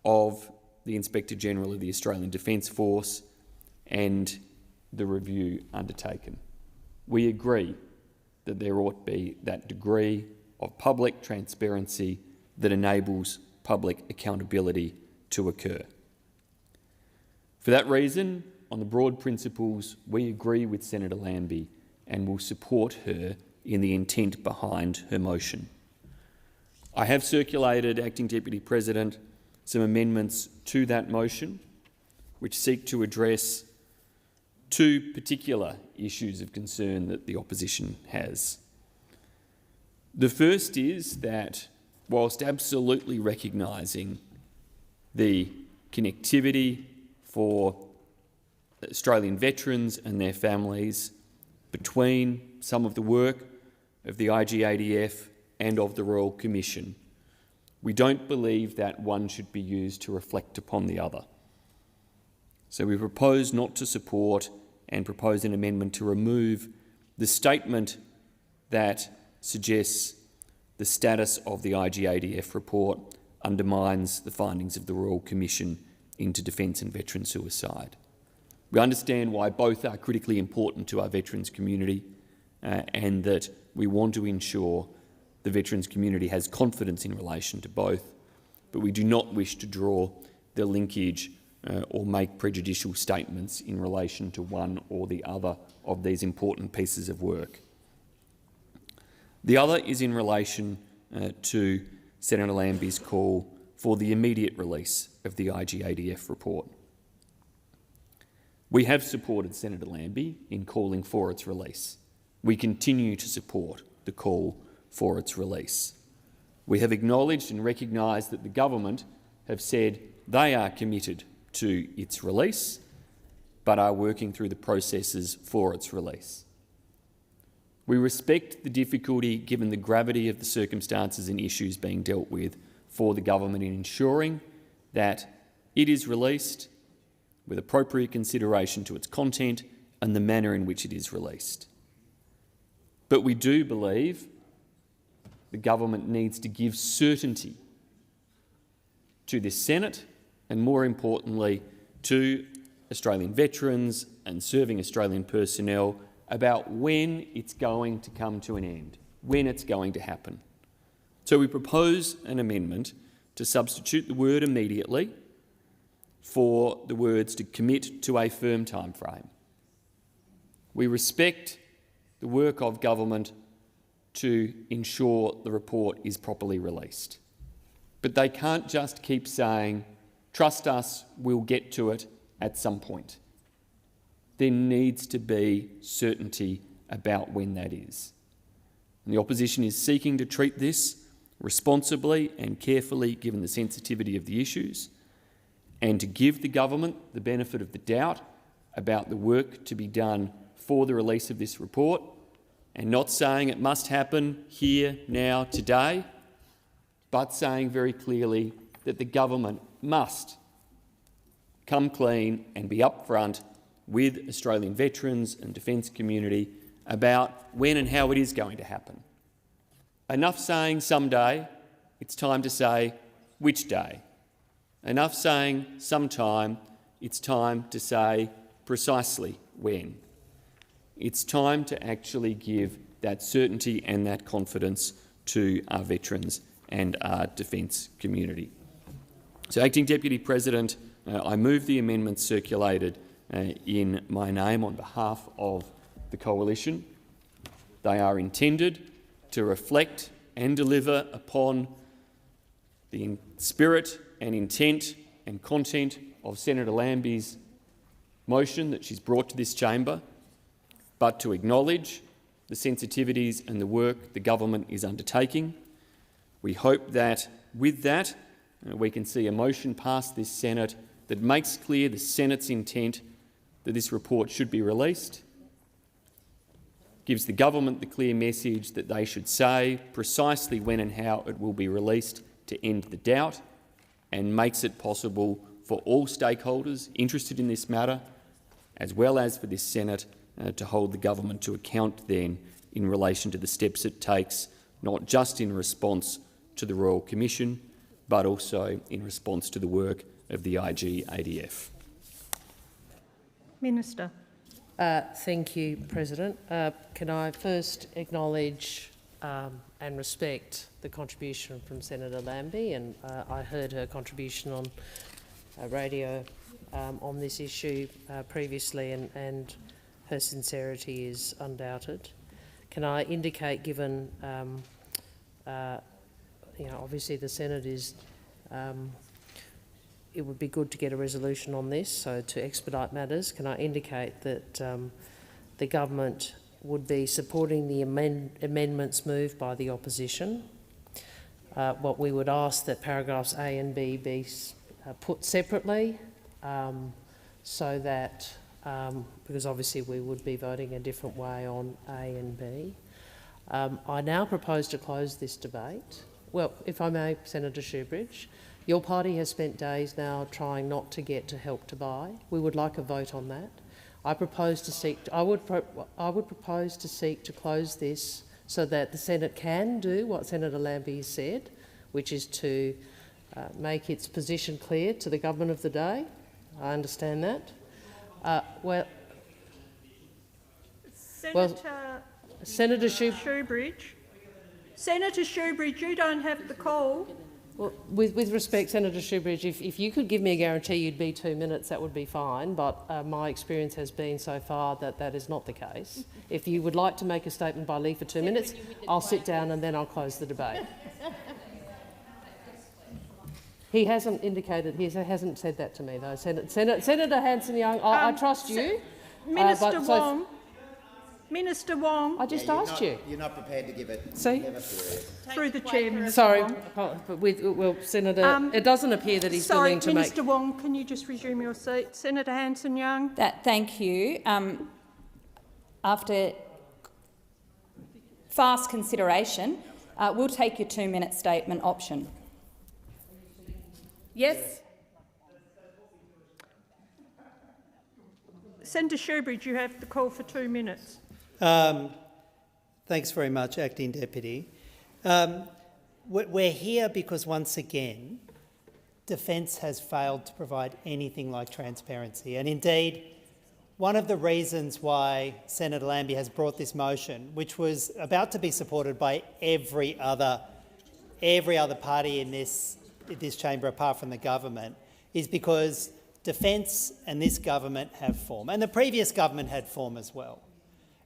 of the Inspector-General of the Australian Defence Force and the review undertaken. We agree that there ought to be that degree of public transparency that enables public accountability to occur. For that reason, on the broad principles, we agree with Senator Lambie and will support her in the intent behind her motion. I have circulated, Acting Deputy President, some amendments to that motion which seek to address two particular issues of concern that the opposition has. The first is that, whilst absolutely recognising the connectivity for Australian veterans and their families between some of the work of the IGADF and of the Royal Commission, we don't believe that one should be used to reflect upon the other. So we propose not to support and propose an amendment to remove the statement that suggests the status of the IGADF report undermines the findings of the Royal Commission into defence and veteran suicide. We understand why both are critically important to our veterans community and that we want to ensure the veterans community has confidence in relation to both, but we do not wish to draw the linkage or make prejudicial statements in relation to one or the other of these important pieces of work. The other is in relation to Senator Lambie's call for the immediate release of the IGADF report. We have supported Senator Lambie in calling for its release. We continue to support the call for its release. We have acknowledged and recognised that the government have said they are committed to its release, but are working through the processes for its release. We respect the difficulty, given the gravity of the circumstances and issues being dealt with, for the government in ensuring that it is released with appropriate consideration to its content and the manner in which it is released. But we do believe the government needs to give certainty to this Senate and, more importantly, to Australian veterans and serving Australian personnel about when it's going to come to an end, when it's going to happen. So we propose an amendment to substitute the word immediately for the words to commit to a firm time frame. We respect the work of government to ensure the report is properly released. But they can't just keep saying, trust us, we'll get to it at some point. There needs to be certainty about when that is. And the opposition is seeking to treat this responsibly and carefully, given the sensitivity of the issues, and to give the government the benefit of the doubt about the work to be done for the release of this report, and not saying it must happen here, now, today, but saying very clearly that the government must come clean and be upfront with Australian veterans and defence community about when and how it is going to happen. Enough saying someday, it's time to say which day. Enough saying sometime, it's time to say precisely when. It's time to actually give that certainty and that confidence to our veterans and our defence community. So, Acting Deputy President, I move the amendments circulated in my name on behalf of the Coalition. They are intended to reflect and deliver upon the spirit and intent and content of Senator Lambie's motion that she's brought to this chamber, but to acknowledge the sensitivities and the work the government is undertaking. We hope that with that we can see a motion pass this Senate that makes clear the Senate's intent that this report should be released, gives the government the clear message that they should say precisely when and how it will be released to end the doubt, and makes it possible for all stakeholders interested in this matter as well as for this Senate to hold the government to account then in relation to the steps it takes, not just in response to the Royal Commission, but also in response to the work of the IG-ADF. Minister. Thank you, President. Can I first acknowledge and respect the contribution from Senator Lambie, and I heard her contribution on radio on this issue previously, and her sincerity is undoubted. Can I indicate, given obviously the Senate is, it would be good to get a resolution on this, so to expedite matters, can I indicate that the government would be supporting the amendments moved by the opposition? What we would ask that paragraphs A and B be put separately, so that, because obviously we would be voting a different way on A and B. I now propose to close this debate. Well, if I may, Senator Shoebridge, your party has spent days now trying not to get to Help to Buy. We would like a vote on that. I would propose to seek to close this so that the Senate can do what Senator Lambie said, which is to make its position clear to the government of the day. I understand that. Senator Shoebridge. Senator Shoebridge, you don't have the call. Well, with respect, Senator Shoebridge, if you could give me a guarantee you'd be 2 minutes, that would be fine, but my experience has been so far that that is not the case. If you would like to make a statement by leave for 2 minutes, I'll sit down and then I'll close the debate. He hasn't indicated, he hasn't said that to me though. Senator Hanson-Young, I trust you. Minister Wong. Minister Wong. I just asked you. You're not prepared to give it. See? Through the chair, Minister Sorry, Wong. but Senator, it doesn't appear that he's willing to Minister Wong, can you just resume your seat? Senator Hanson-Young. Thank you. After fast consideration, we'll take your 2-minute statement option. Yes? Senator Shoebridge, you have the call for 2 minutes. Thanks very much, Acting Deputy. We're here because, once again, Defence has failed to provide anything like transparency. And indeed, one of the reasons why Senator Lambie has brought this motion, which was about to be supported by every other party in this chamber apart from the government, is because Defence and this government have form, and the previous government had form as well.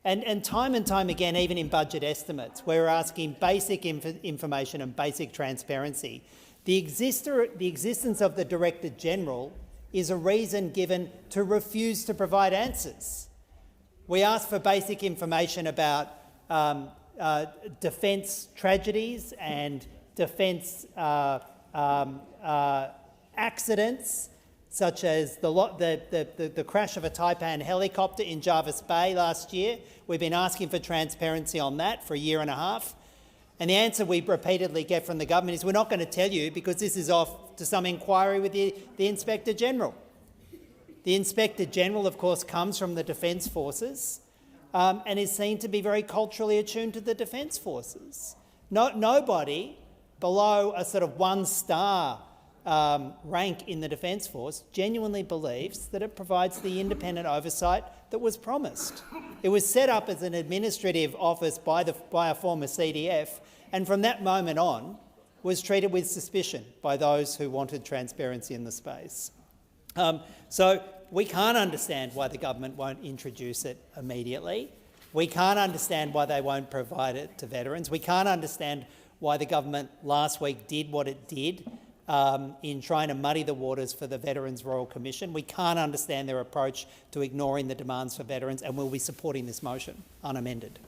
And time again, even in budget estimates, we're asking basic information and basic transparency. The existence of the Director-General is a reason given to refuse to provide answers. We ask for basic information about Defence tragedies and Defence accidents, such as the crash of a Taipan helicopter in Jervis Bay last year. We've been asking for transparency on that for 1.5 years. And the answer we repeatedly get from the government is, we're not going to tell you because this is off to some inquiry with the Inspector-General. The Inspector-General, of course, comes from the Defence Forces and is seen to be very culturally attuned to the Defence Forces. Nobody below a sort of 1-star rank in the Defence Force genuinely believes that it provides the independent oversight that was promised. It was set up as an administrative office by a former CDF, and from that moment on was treated with suspicion by those who wanted transparency in the space. So we can't understand why the government won't introduce it immediately. We can't understand why they won't provide it to veterans. We can't understand why the government last week did what it did in trying to muddy the waters for the Veterans Royal Commission. We can't understand their approach to ignoring the demands for veterans, and we'll be supporting this motion unamended.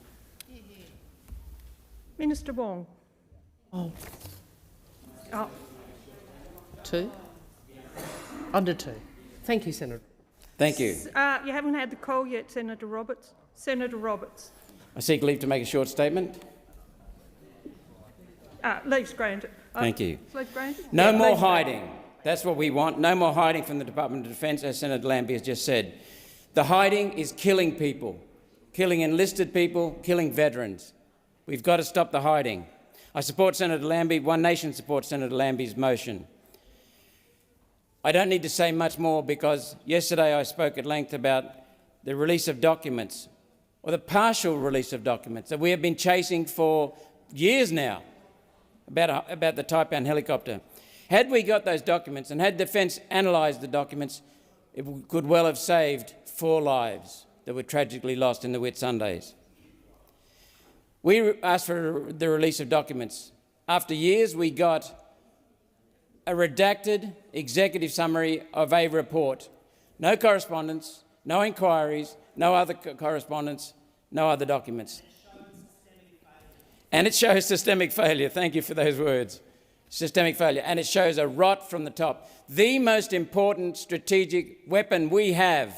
Minister Wong. Two? Under 2. Thank you, Senator. Thank you. You haven't had the call yet, Senator Roberts. Senator Roberts. I seek leave to make a short statement. Leave's granted. Thank you. Leave granted? No more hiding. That's what we want. No more hiding from the Department of Defence, as Senator Lambie has just said. The hiding is killing people, killing enlisted people, killing veterans. We've got to stop the hiding. I support Senator Lambie. One Nation supports Senator Lambie's motion. I don't need to say much more because yesterday I spoke at length about the release of documents, or the partial release of documents that we have been chasing for years now about the Taipan helicopter. Had we got those documents and had Defence analysed the documents, it could well have saved 4 lives that were tragically lost in the Whitsundays. We asked for the release of documents. After years, we got a redacted executive summary of a report. No correspondence, no inquiries, no other correspondence, no other documents. And it shows systemic failure. Thank you for those words. Systemic failure. And it shows a rot from the top. The most important strategic weapon we have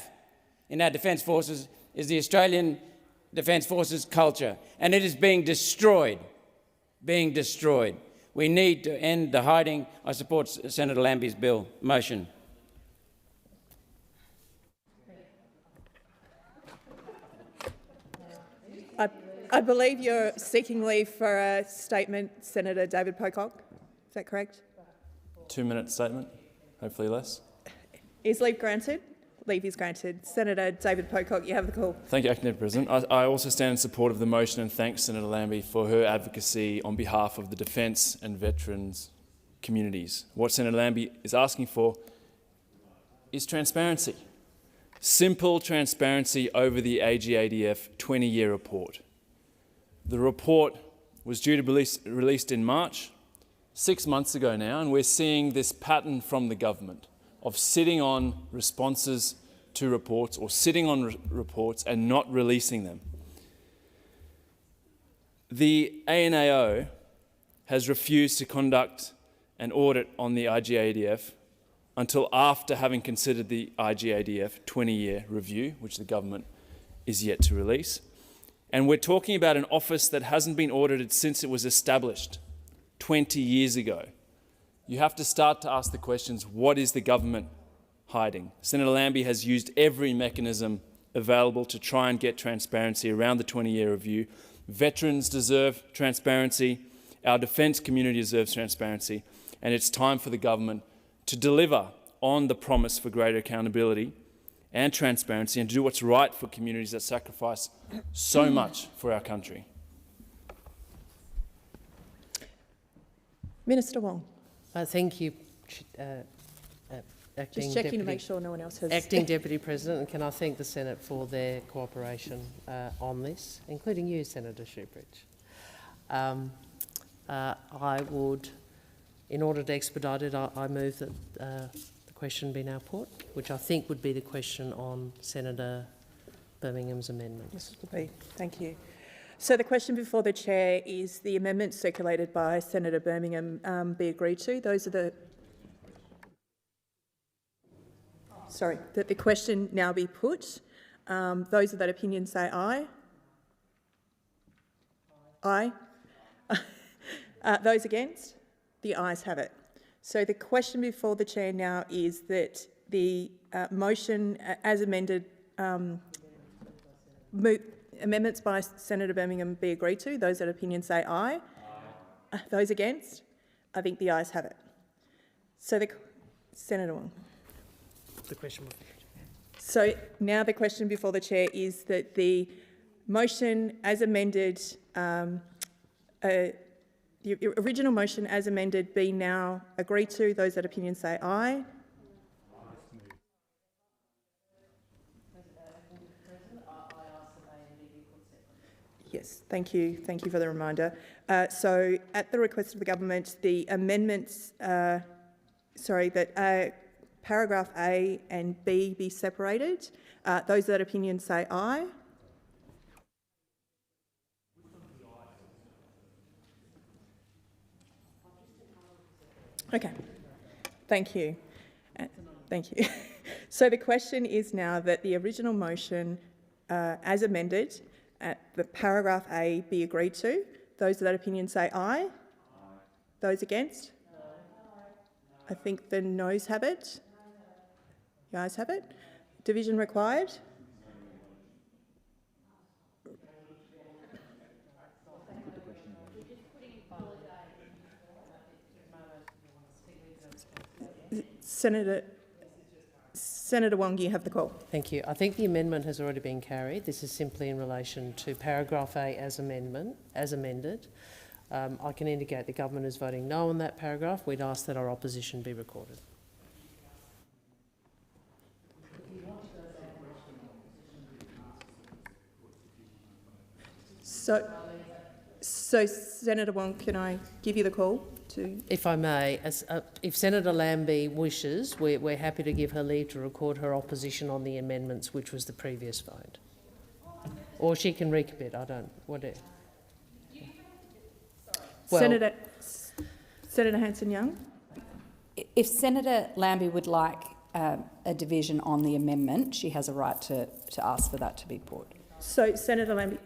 in our Defence Forces is the Australian Defence Forces culture, and it is being destroyed. We need to end the hiding. I support Senator Lambie's bill motion. I believe you're seeking leave for a statement, Senator David Pocock. Is that correct? 2-minute statement, hopefully less. Is leave granted? Leave is granted. Senator David Pocock, you have the call. Thank you, Acting Deputy President. I also stand in support of the motion and thank Senator Lambie for her advocacy on behalf of the defence and veterans communities. What Senator Lambie is asking for is transparency. Simple transparency over the AGADF 20-year report. The report was due to be released in March, 6 months ago now, and we're seeing this pattern from the government of sitting on responses to reports or sitting on reports and not releasing them. The ANAO has refused to conduct an audit on the IGADF until after having considered the IGADF 20-year review, which the government is yet to release. And we're talking about an office that hasn't been audited since it was established 20 years ago. You have to start to ask the questions, what is the government hiding? Senator Lambie has used every mechanism available to try and get transparency around the 20-year review. Veterans deserve transparency, our defence community deserves transparency, and it's time for the government to deliver on the promise for greater accountability and transparency and to do what's right for communities that sacrifice so much for our country. Minister Wong. Thank you, Just checking to make sure no one else has... Acting Deputy President, and can I thank the Senate for their cooperation on this, including you, Senator Shoebridge. I would, in order to expedite it, I move that the question be now put, which I think would be the question on Senator Birmingham's amendment. Yes, it will be. Thank you. So the question before the chair is the amendments circulated by Senator Birmingham be agreed to. Those are the... Sorry, that the question now be put. Those of that opinion say aye. Aye. Those against? The ayes have it. So the question before the chair now is that the motion as amended, amendments by Senator Birmingham be agreed to. Those that opinion say aye. Those against? I think the ayes have it. So the Senator Wong. The question. So now the question before the chair is that the motion as amended, the original motion as amended be now agreed to. Those that opinion say aye. Yes, thank you. Thank you for the reminder. So at the request of the government, the amendments, paragraph A and B be separated. Those that opinion say aye. Okay, thank you. Thank you. So the question is now that the original motion as amended at the paragraph A be agreed to. Those of that opinion say aye. Those against? I think the noes have it. The ayes have it. Division required? Senator Wong, you have the call. Thank you. I think the amendment has already been carried. This is simply in relation to paragraph A as amended. I can indicate the government is voting no on that paragraph. We'd ask that our opposition be recorded. So Senator Wong, can I give you the call? If I may, if Senator Lambie wishes, we're happy to give her leave to record her opposition on the amendments, which was the previous vote. Or she can recommit, whatever. Well, Senator Hanson-Young? If Senator Lambie would like a division on the amendment, she has a right to ask for that to be put. So, Senator Lambie.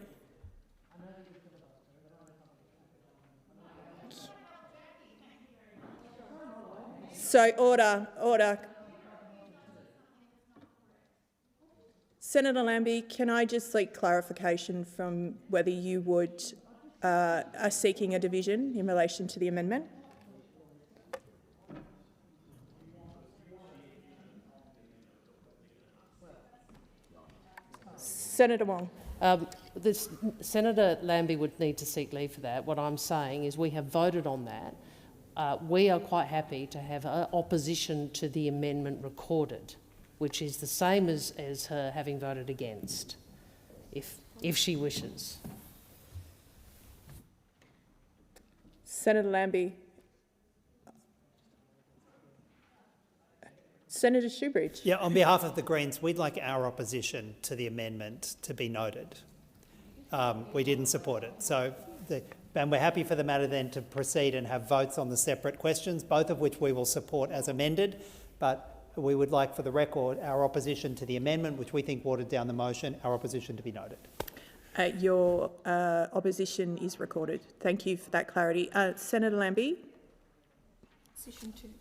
So, order. Senator Lambie, can I just seek clarification from whether you would are seeking a division in relation to the amendment? Senator Wong. Senator Lambie would need to seek leave for that. What I'm saying is we have voted on that. We are quite happy to have opposition to the amendment recorded, which is the same as her having voted against, if she wishes. Senator Lambie. Senator Shoebridge. Yeah, on behalf of the Greens, we'd like our opposition to the amendment to be noted. We didn't support it. And we're happy for the matter then to proceed and have votes on the separate questions, both of which we will support as amended. But we would like, for the record, our opposition to the amendment, which we think watered down the motion, our opposition to be noted. Your opposition is recorded. Thank you for that clarity. Senator Lambie.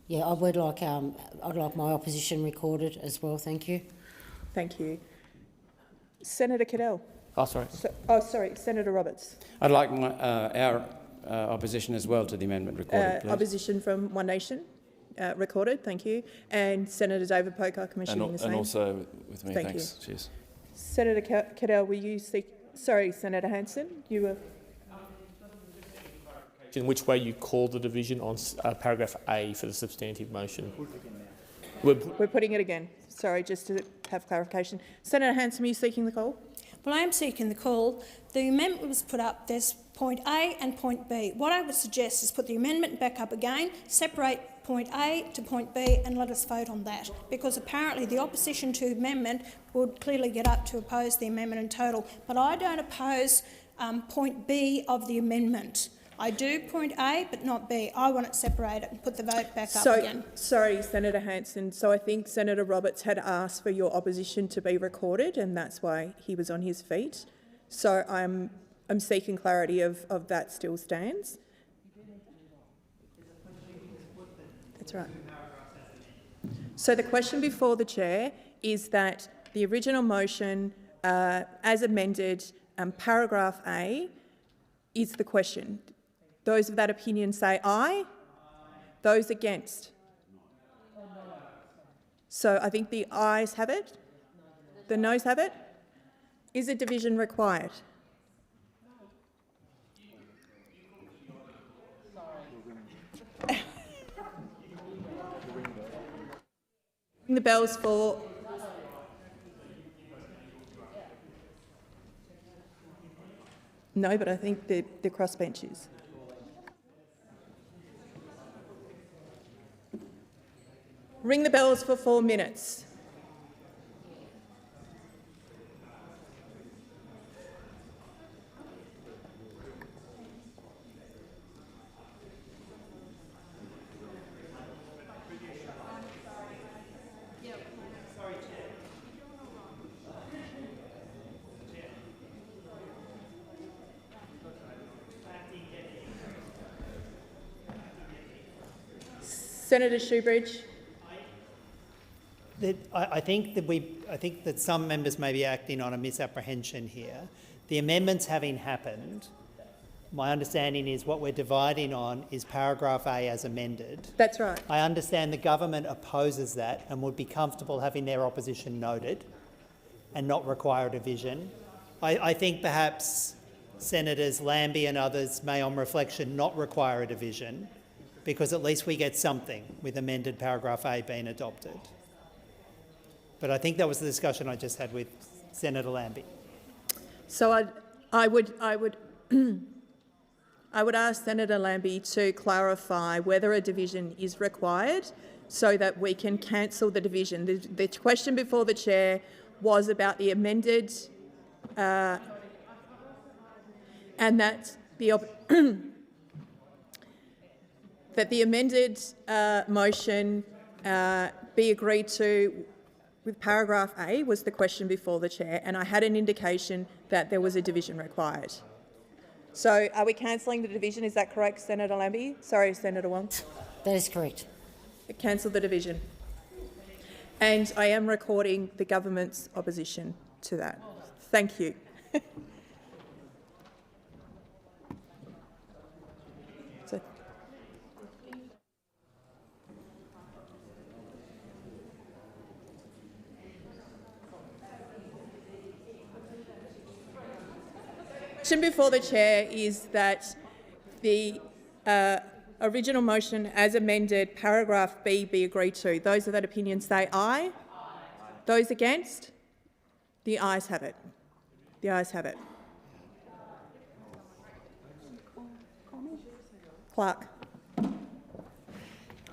Yeah, I would like I'd like my opposition recorded as well. Thank you. Thank you. Senator Cadell. Oh, sorry. Sorry, Senator Roberts. I'd like our opposition as well to the amendment recorded, please. Opposition from One Nation recorded. Thank you. And Senator David Pocock, commissioning the same. And also with me. Thank Thanks. you. Cheers. Senator Cadell, will you seek? Sorry, Senator Hanson, you were. In which way you call the division on paragraph A for the substantive motion? We're putting it again. Sorry, just to have clarification. Senator Hanson, are you seeking the call? Well, I am seeking the call. The amendment was put up. There's point A and point B. What I would suggest is put the amendment back up again, separate point A to point B and let us vote on that, because apparently the opposition to amendment would clearly get up to oppose the amendment in total. But I don't oppose point B of the amendment. I do point A, but not B. I want it separated and put the vote back up again. Sorry, Senator Hanson. So I think Senator Roberts had asked for your opposition to be recorded, and that's why he was on his feet. So I'm seeking clarity of that still stands. That's right. So the question before the chair is that the original motion, as amended, paragraph A, is the question. Those of that opinion say aye. Those against? So I think the ayes have it. The noes have it. Is a division required? The bells for... No, but I think the crossbenchers. Ring the bells for 4 minutes. Senator Shoebridge. I think that some members may be acting on a misapprehension here. The amendments having happened, my understanding is what we're dividing on is paragraph A as amended. That's right. I understand the government opposes that and would be comfortable having their opposition noted and not require a division. I think perhaps Senators Lambie and others may, on reflection, not require a division, because at least we get something with amended paragraph A being adopted. But I think that was the discussion I just had with Senator Lambie. So I would ask Senator Lambie to clarify whether a division is required so that we can cancel the division. The question before the chair was about the amended and that the that the amended motion be agreed to with paragraph A was the question before the chair, and I had an indication that there was a division required. So are we cancelling the division? Is that correct, Senator Lambie? Sorry, Senator Wong. That is correct. Cancel the division. And I am recording the government's opposition to that. Thank you. The question before the chair is that the original motion as amended, paragraph B, be agreed to. Those of that opinion say aye. Those against? The ayes have it. The ayes have it. Clerk.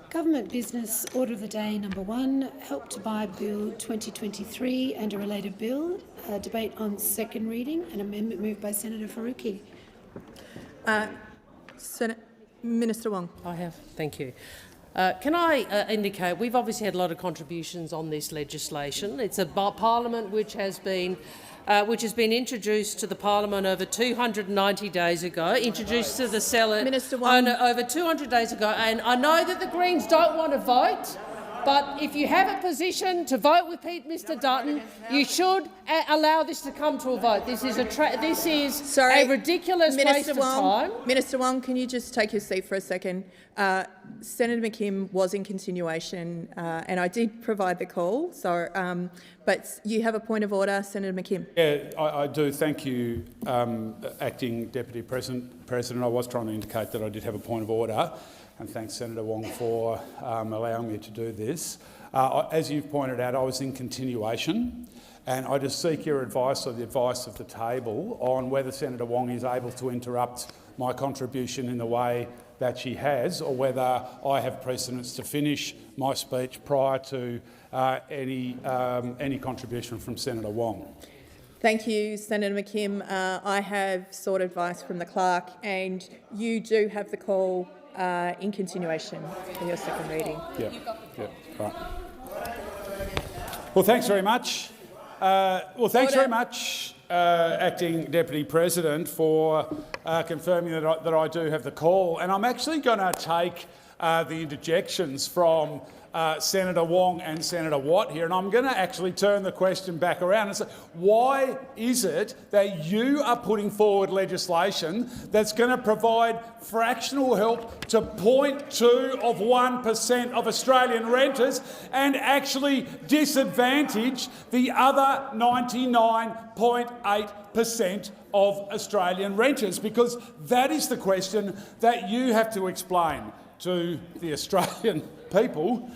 Government Business Order of the Day number 1, Help to Buy Bill 2023 and a related bill. Debate on second reading. An amendment moved by Senator Faruqi. Minister Wong. I have. Thank you. Can I indicate we've obviously had a lot of contributions on this legislation. It's a parliament which has been introduced to the parliament over 290 days ago, introduced to the Senate over 200 days ago, and I know that the Greens don't want to vote, but if you have a position to vote with Mr Dutton, you should allow this to come to a vote. This is a ridiculous waste of time. Minister Wong, can you just take your seat for a second? Senator McKim was in continuation, and I did provide the call. So, but you have a point of order, Senator McKim. Yeah, I do. Thank you, Acting Deputy President. I was trying to indicate that I did have a point of order, and thanks, Senator Wong, for allowing me to do this. As you've pointed out, I was in continuation, and I just seek your advice or the advice of the table on whether Senator Wong is able to interrupt my contribution in the way that she has, or whether I have precedence to finish my speech prior to any contribution from Senator Wong. Thank you, Senator McKim. I have sought advice from the clerk, and you do have the call in continuation for your second reading. Yeah, right. Well, thanks very much. Acting Deputy President, for confirming that I do have the call. And I'm actually going to take the interjections from Senator Wong and Senator Watt here, and I'm going to actually turn the question back around and say, why is it that you are putting forward legislation that's going to provide fractional help to 0.2% of Australian renters and actually disadvantage the other 99.8% of Australian renters? Because that is the question that you have to explain to the Australian people,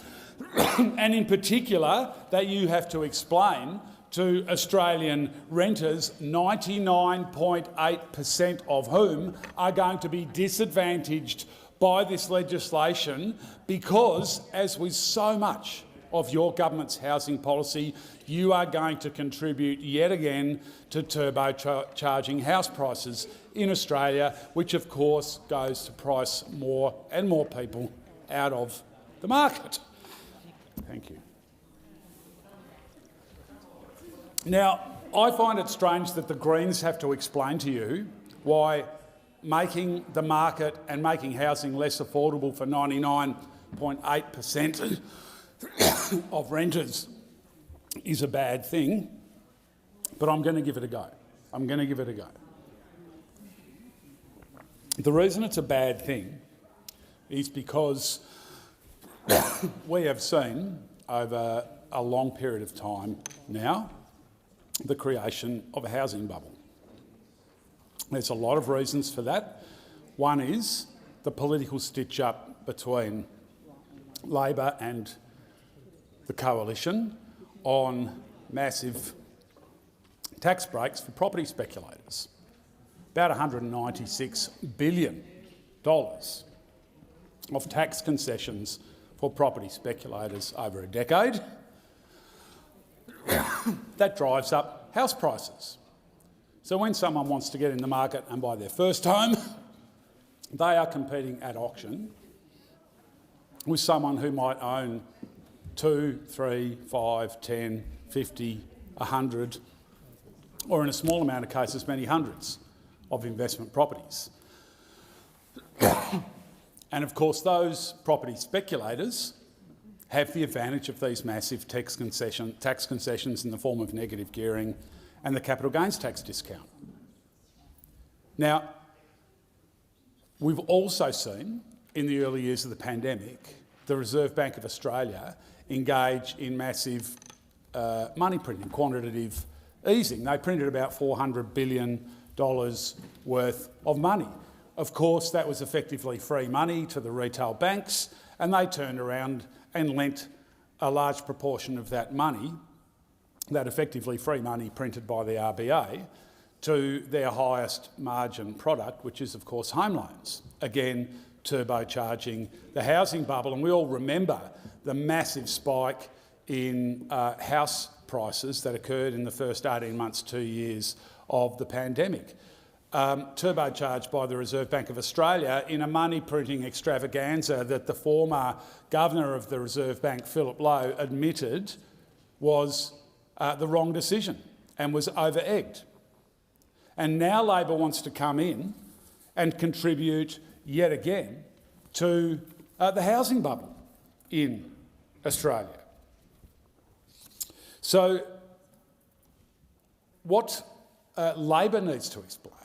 and in particular that you have to explain to Australian renters, 99.8% of whom are going to be disadvantaged by this legislation because, as with so much of your government's housing policy, you are going to contribute yet again to turbocharging house prices in Australia, which of course goes to price more and more people out of the market. Thank you. Now, I find it strange that the Greens have to explain to you why making the market and making housing less affordable for 99.8% of renters is a bad thing, but I'm going to give it a go. I'm going to give it a go. The reason it's a bad thing is because we have seen over a long period of time now the creation of a housing bubble. There's a lot of reasons for that. One is the political stitch-up between Labor and the coalition on massive tax breaks for property speculators. About $196 billion of tax concessions for property speculators over a decade. That drives up house prices. So when someone wants to get in the market and buy their first home, they are competing at auction with someone who might own 2, 3, 5, 10, 50, 100, or in a small amount of cases, many hundreds of investment properties. And of course, those property speculators have the advantage of these massive tax concessions in the form of negative gearing and the capital gains tax discount. Now, we've also seen in the early years of the pandemic the Reserve Bank of Australia engage in massive money printing, quantitative easing. They printed about $400 billion worth of money. Of course, that was effectively free money to the retail banks, and they turned around and lent a large proportion of that money, that effectively free money printed by the RBA, to their highest margin product, which is, of course, home loans. Again, turbocharging the housing bubble. And we all remember the massive spike in house prices that occurred in the first 18 months, 2 years of the pandemic. Turbocharged by the Reserve Bank of Australia in a money-printing extravaganza that the former Governor of the Reserve Bank, Philip Lowe, admitted was the wrong decision and was over-egged. And now Labor wants to come in and contribute yet again to the housing bubble in Australia. So what Labor needs to explain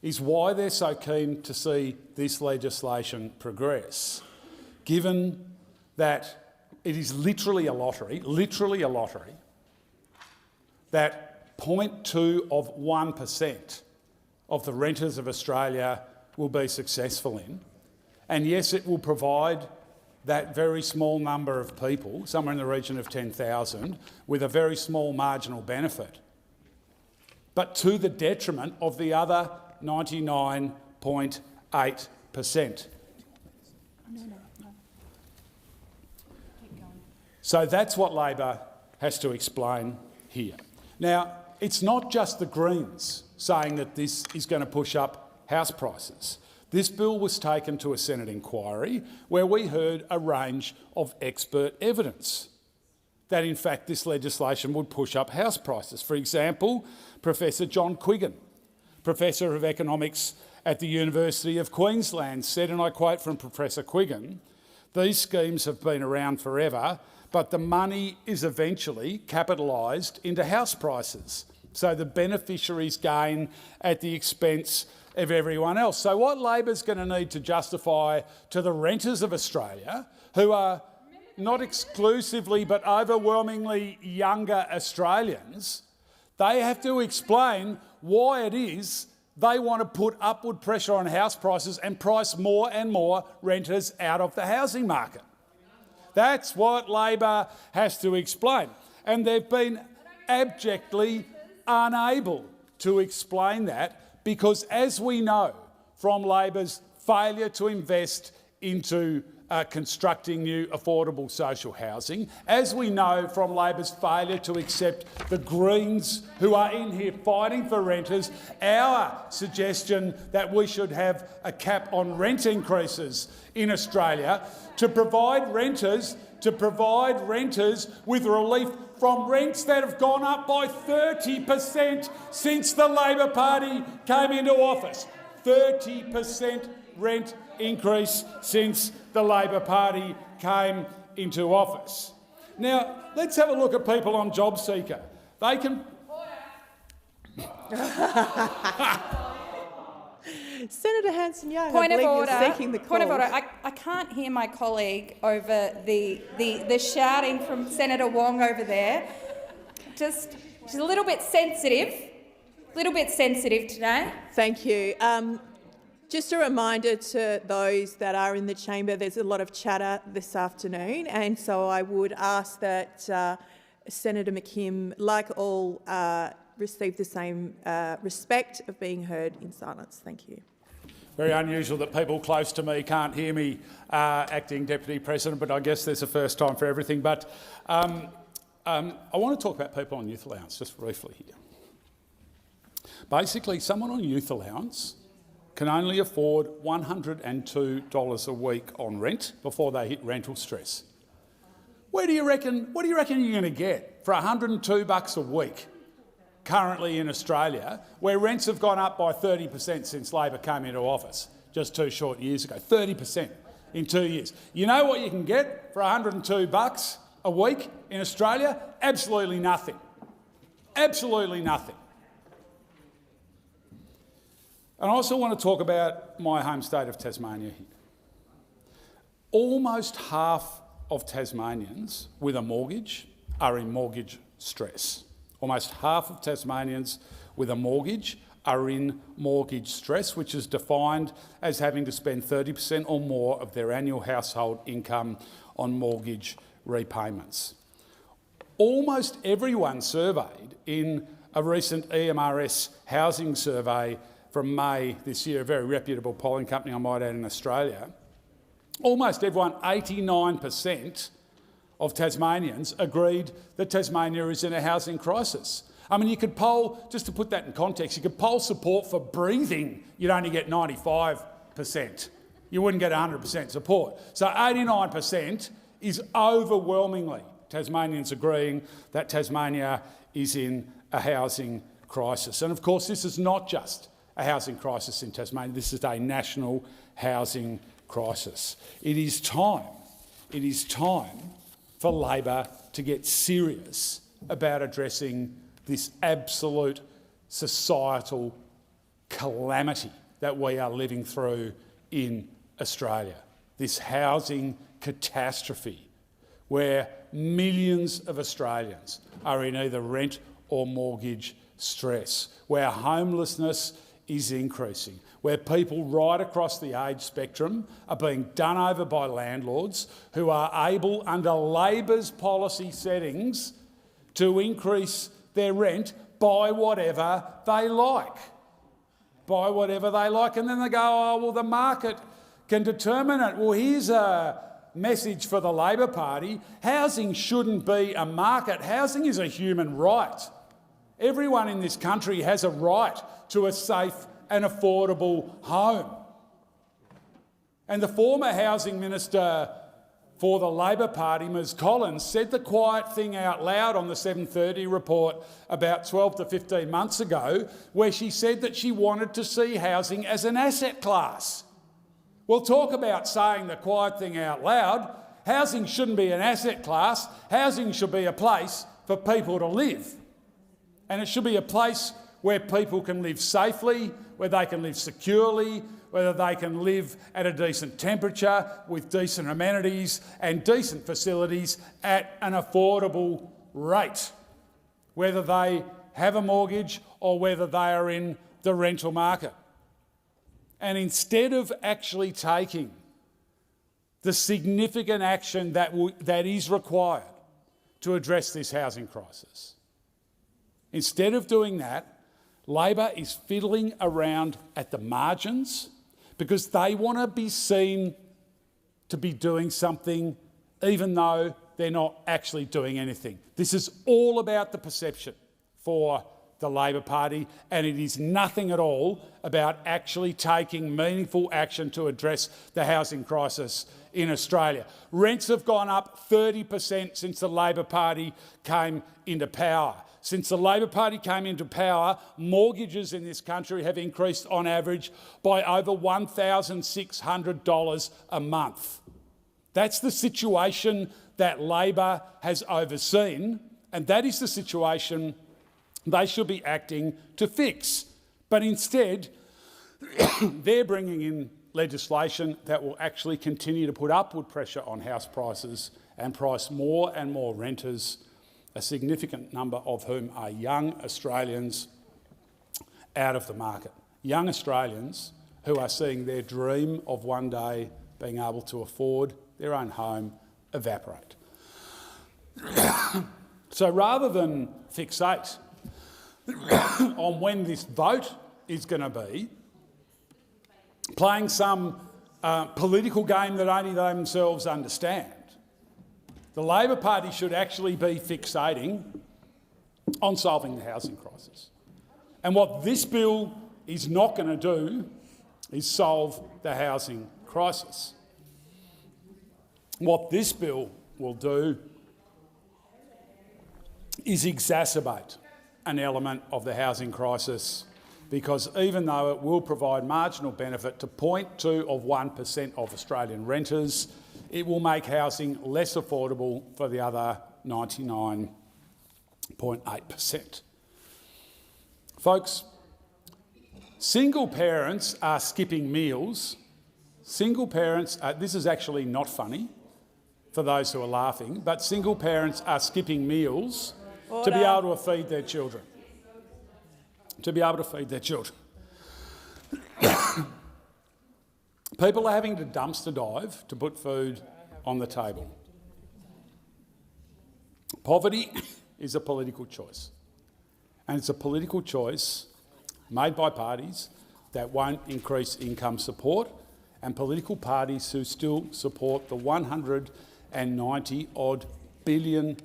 is why they're so keen to see this legislation progress, given that it is literally a lottery, that 0.2% of the renters of Australia will be successful in. And yes, it will provide that very small number of people, somewhere in the region of 10,000, with a very small marginal benefit, but to the detriment of the other 99.8%. So that's what Labor has to explain here. Now, it's not just the Greens saying that this is going to push up house prices. This bill was taken to a Senate inquiry where we heard a range of expert evidence that, in fact, this legislation would push up house prices. For example, Professor John Quiggin, Professor of Economics at the University of Queensland, said, and I quote from Professor Quiggin, "These schemes have been around forever, but the money is eventually capitalised into house prices. So the beneficiaries gain at the expense of everyone else." So what Labor's going to need to justify to the renters of Australia, who are not exclusively but overwhelmingly younger Australians, they have to explain why it is they want to put upward pressure on house prices and price more and more renters out of the housing market. That's what Labor has to explain. And they've been abjectly unable to explain that because, as we know from Labor's failure to invest into constructing new affordable social housing, as we know from Labor's failure to accept the Greens who are in here fighting for renters, our suggestion that we should have a cap on rent increases in Australia to provide renters with relief from rents that have gone up by 30% since the Labor Party came into office. 30% rent increase since the Labor Party came into office. Now, let's have a look at people on JobSeeker. They can... Senator Hanson-Young, Point I of believe order. you're seeking the Point of call. order. I can't hear my colleague over the shouting from Senator Wong over there. She's a little bit sensitive. Today. Thank you. Just a reminder to those that are in the chamber, there's a lot of chatter this afternoon, and so I would ask that Senator McKim, like all, receive the same respect of being heard in silence. Thank you. Very unusual that people close to me can't hear me, Acting Deputy President, but I guess there's a first time for everything. But I want to talk about people on youth allowance just briefly here. Basically, someone on youth allowance can only afford $102 a week on rent before they hit rental stress. What do you reckon you're going to get for $102 a week currently in Australia, where rents have gone up by 30% since Labor came into office just 2 short years ago? 30% in 2 years. You know what you can get for $102 a week in Australia? Absolutely nothing. Absolutely nothing. And I also want to talk about my home state of Tasmania here. Almost half of Tasmanians with a mortgage are in mortgage stress. Almost half of Tasmanians with a mortgage are in mortgage stress, which is defined as having to spend 30% or more of their annual household income on mortgage repayments. Almost everyone surveyed in a recent EMRS housing survey from May this year, a very reputable polling company I might add in Australia, almost everyone, 89% of Tasmanians, agreed that Tasmania is in a housing crisis. I mean, you could poll, just to put that in context, you could poll support for breathing, you'd only get 95%. You wouldn't get 100% support. So 89% is overwhelmingly Tasmanians agreeing that Tasmania is in a housing crisis. And of course, this is not just a housing crisis in Tasmania, this is a national housing crisis. It is time for Labor to get serious about addressing this absolute societal calamity that we are living through in Australia, this housing catastrophe where millions of Australians are in either rent or mortgage stress, where homelessness is increasing, where people right across the age spectrum are being done over by landlords who are able, under Labor's policy settings, to increase their rent by whatever they like. By whatever they like. And then they go, oh, well, the market can determine it. Well, here's a message for the Labor Party. Housing shouldn't be a market. Housing is a human right. Everyone in this country has a right to a safe and affordable home. And the former Housing Minister for the Labor Party, Ms Collins, said the quiet thing out loud on the 7:30 report about 12 to 15 months ago, where she said that she wanted to see housing as an asset class. Well, talk about saying the quiet thing out loud. Housing shouldn't be an asset class. Housing should be a place for people to live. And it should be a place where people can live safely, where they can live securely, whether they can live at a decent temperature with decent amenities and decent facilities at an affordable rate, whether they have a mortgage or whether they are in the rental market. And instead of actually taking the significant action that is required to address this housing crisis, instead of doing that, Labor is fiddling around at the margins because they want to be seen to be doing something even though they're not actually doing anything. This is all about the perception for the Labor Party, and it is nothing at all about actually taking meaningful action to address the housing crisis in Australia. Rents have gone up 30% since the Labor Party came into power. Since the Labor Party came into power, mortgages in this country have increased on average by over $1,600 a month. That's the situation that Labor has overseen, and that is the situation they should be acting to fix. But instead, They're bringing in legislation that will actually continue to put upward pressure on house prices and price more and more renters, a significant number of whom are young Australians, out of the market. Young Australians who are seeing their dream of one day being able to afford their own home evaporate. So rather than fixate on when this vote is going to be, playing some political game that only they themselves understand, the Labor Party should actually be fixating on solving the housing crisis. And what this bill is not going to do is solve the housing crisis. What this bill will do is exacerbate an element of the housing crisis, because even though it will provide marginal benefit to 0.2% of Australian renters, it will make housing less affordable for the other 99.8%. Folks, single parents are skipping meals. Single parents, this is actually not funny for those who are laughing, but single parents are skipping meals to be able to feed their children. People are having to dumpster dive to put food on the table. Poverty is a political choice, and it's a political choice made by parties that won't increase income support, and political parties who still support the $190-odd billion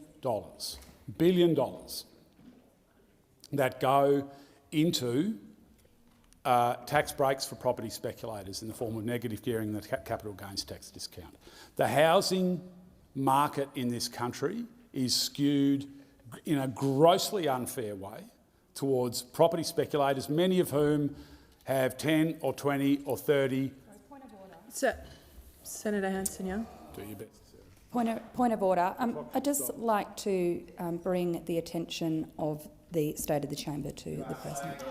that go into tax breaks for property speculators in the form of negative gearing and the capital gains tax discount. The housing market in this country is skewed in a grossly unfair way towards property speculators, many of whom have 10 or 20 or 30. Senator Hanson-Young. Do your best. Point of order. I'd just like to bring the attention of the State of the Chamber to the President.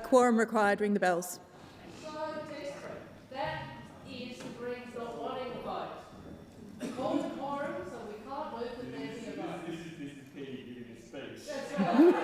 Quorum required. Ring the bells. That is the Greens not wanting a vote. Call the quorum so we can't move that there be a vote. This is Katie giving a speech. That's right.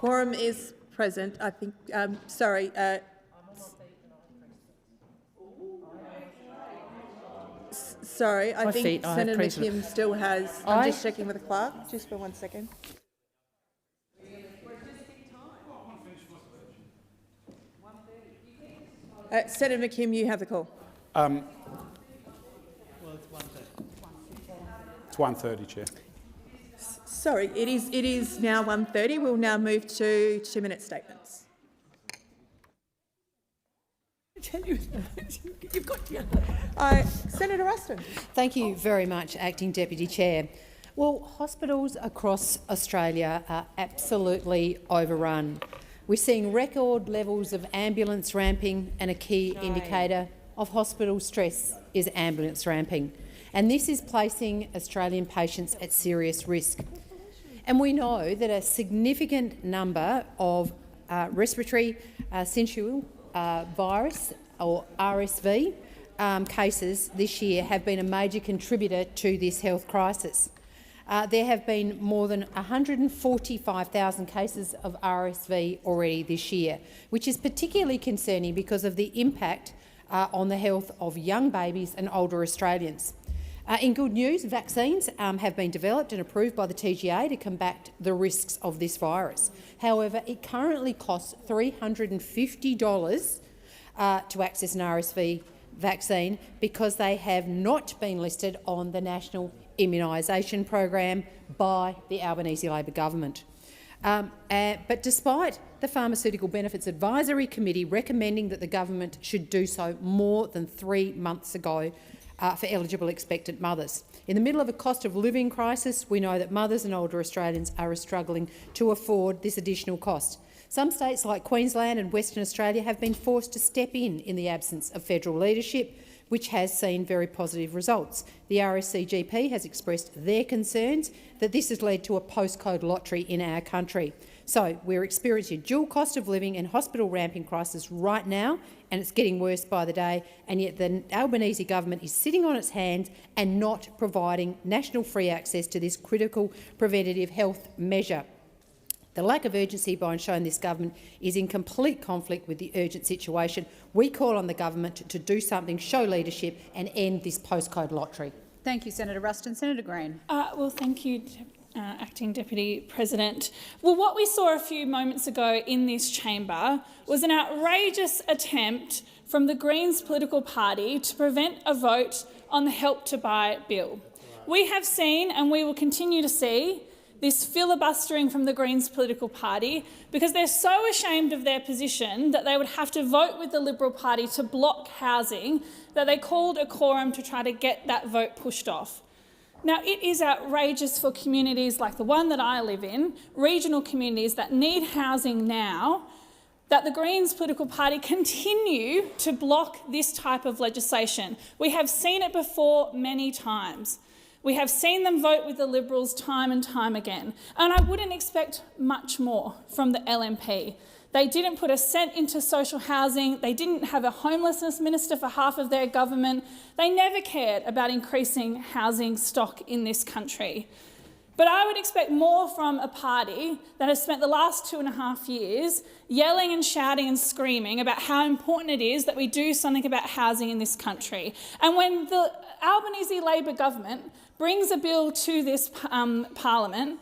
Quorum is present. I think. Sorry. Sorry. I think Senator McKim still has. I'm just checking with the clerk. Just for 1 second. Senator McKim, you have the call. It's 1:30, Chair. Sorry, it is now 1:30. We'll now move to 2-minute statements. You've got Senator Ruston. Thank you very much, Acting Deputy Chair. Well, hospitals across Australia are absolutely overrun. We're seeing record levels of ambulance ramping, and a key indicator of hospital stress is ambulance ramping. And this is placing Australian patients at serious risk. And we know that a significant number of respiratory syncytial virus, or RSV, cases this year have been a major contributor to this health crisis. There have been more than 145,000 cases of RSV already this year, which is particularly concerning because of the impact on the health of young babies and older Australians. In good news, vaccines have been developed and approved by the TGA to combat the risks of this virus. However, it currently costs $350 to access an RSV vaccine because they have not been listed on the National Immunisation Program by the Albanese Labor government. But despite the Pharmaceutical Benefits Advisory Committee recommending that the government should do so more than 3 months ago for eligible expectant mothers. In the middle of a cost of living crisis, we know that mothers and older Australians are struggling to afford this additional cost. Some states like Queensland and Western Australia have been forced to step in the absence of federal leadership, which has seen very positive results. The RSCGP has expressed their concerns that this has led to a postcode lottery in our country. So we're experiencing a dual cost of living and hospital ramping crisis right now, and it's getting worse by the day, and yet the Albanese government is sitting on its hands and not providing national free access to this critical preventative health measure. The lack of urgency by showing this government is in complete conflict with the urgent situation. We call on the government to do something, show leadership and end this postcode lottery. Thank you, Senator Ruston. Senator Green. Well, thank you, Acting Deputy President. Well, what we saw a few moments ago in this chamber was an outrageous attempt from the Greens political party to prevent a vote on the Help to Buy bill. We have seen, and we will continue to see, this filibustering from the Greens political party because they're so ashamed of their position that they would have to vote with the Liberal Party to block housing that they called a quorum to try to get that vote pushed off. Now, it is outrageous for communities like the one that I live in, regional communities that need housing now, that the Greens political party continue to block this type of legislation. We have seen it before many times. We have seen them vote with the Liberals time and time again, and I wouldn't expect much more from the LNP. They didn't put a cent into social housing. They didn't have a homelessness minister for half of their government. They never cared about increasing housing stock in this country. But I would expect more from a party that has spent the last 2.5 years yelling and shouting and screaming about how important it is that we do something about housing in this country. And when the Albanese Labor government brings a bill to this parliament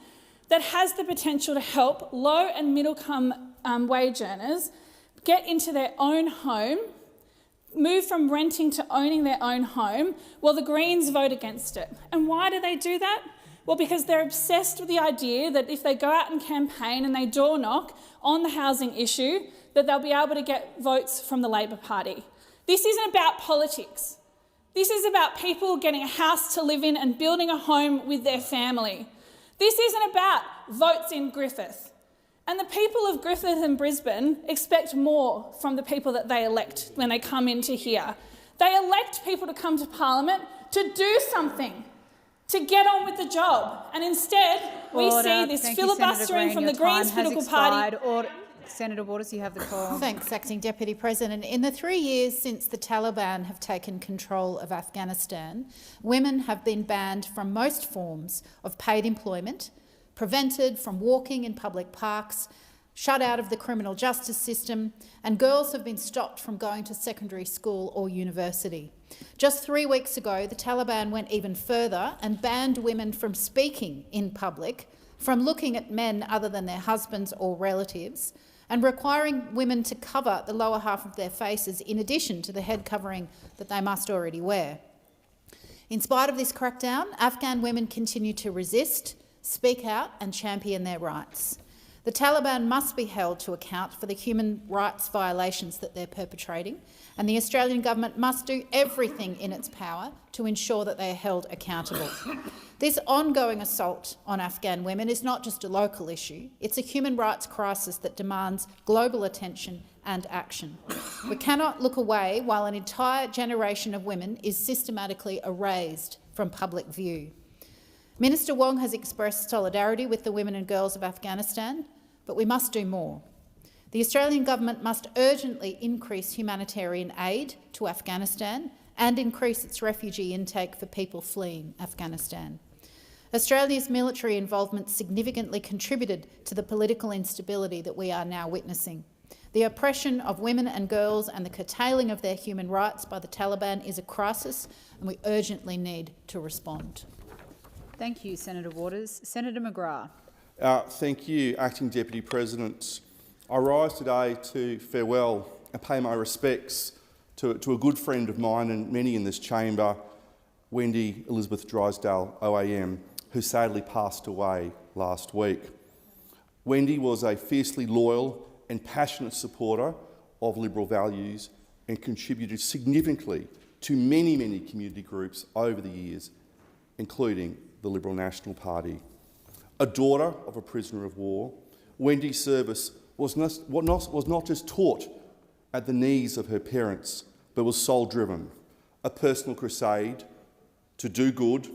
that has the potential to help low and middle-income wage earners get into their own home, move from renting to owning their own home, well, the Greens vote against it. And why do they do that? Well, because they're obsessed with the idea that if they go out and campaign and they door knock on the housing issue, that they'll be able to get votes from the Labor Party. This isn't about politics. This is about people getting a house to live in and building a home with their family. This isn't about votes in Griffith. And the people of Griffith and Brisbane expect more from the people that they elect when they come into here. They elect people to come to Parliament to do something, to get on with the job. And instead, we see this filibustering from the Greens political party. Senator Waters, you have the call. Thanks, Acting Deputy President. In the 3 years since the Taliban have taken control of Afghanistan, women have been banned from most forms of paid employment, prevented from walking in public parks, shut out of the criminal justice system, and girls have been stopped from going to secondary school or university. Just 3 weeks ago, the Taliban went even further and banned women from speaking in public, from looking at men other than their husbands or relatives, and requiring women to cover the lower half of their faces in addition to the head covering that they must already wear. In spite of this crackdown, Afghan women continue to resist, speak out and champion their rights. The Taliban must be held to account for the human rights violations that they're perpetrating, and the Australian government must do everything in its power to ensure that they are held accountable. This ongoing assault on Afghan women is not just a local issue, it's a human rights crisis that demands global attention and action. We cannot look away while an entire generation of women is systematically erased from public view. Minister Wong has expressed solidarity with the women and girls of Afghanistan, but we must do more. The Australian government must urgently increase humanitarian aid to Afghanistan and increase its refugee intake for people fleeing Afghanistan. Australia's military involvement significantly contributed to the political instability that we are now witnessing. The oppression of women and girls and the curtailing of their human rights by the Taliban is a crisis, and we urgently need to respond. Thank you, Senator Waters. Senator McGrath. Thank you, Acting Deputy President. I rise today to farewell and pay my respects to a good friend of mine and many in this chamber, Wendy Elizabeth Drysdale, OAM, who sadly passed away last week. Wendy was a fiercely loyal and passionate supporter of Liberal values and contributed significantly to many, many community groups over the years, including the Liberal National Party. A daughter of a prisoner of war, Wendy's service was not just taught at the knees of her parents, but was soul-driven, a personal crusade to do good,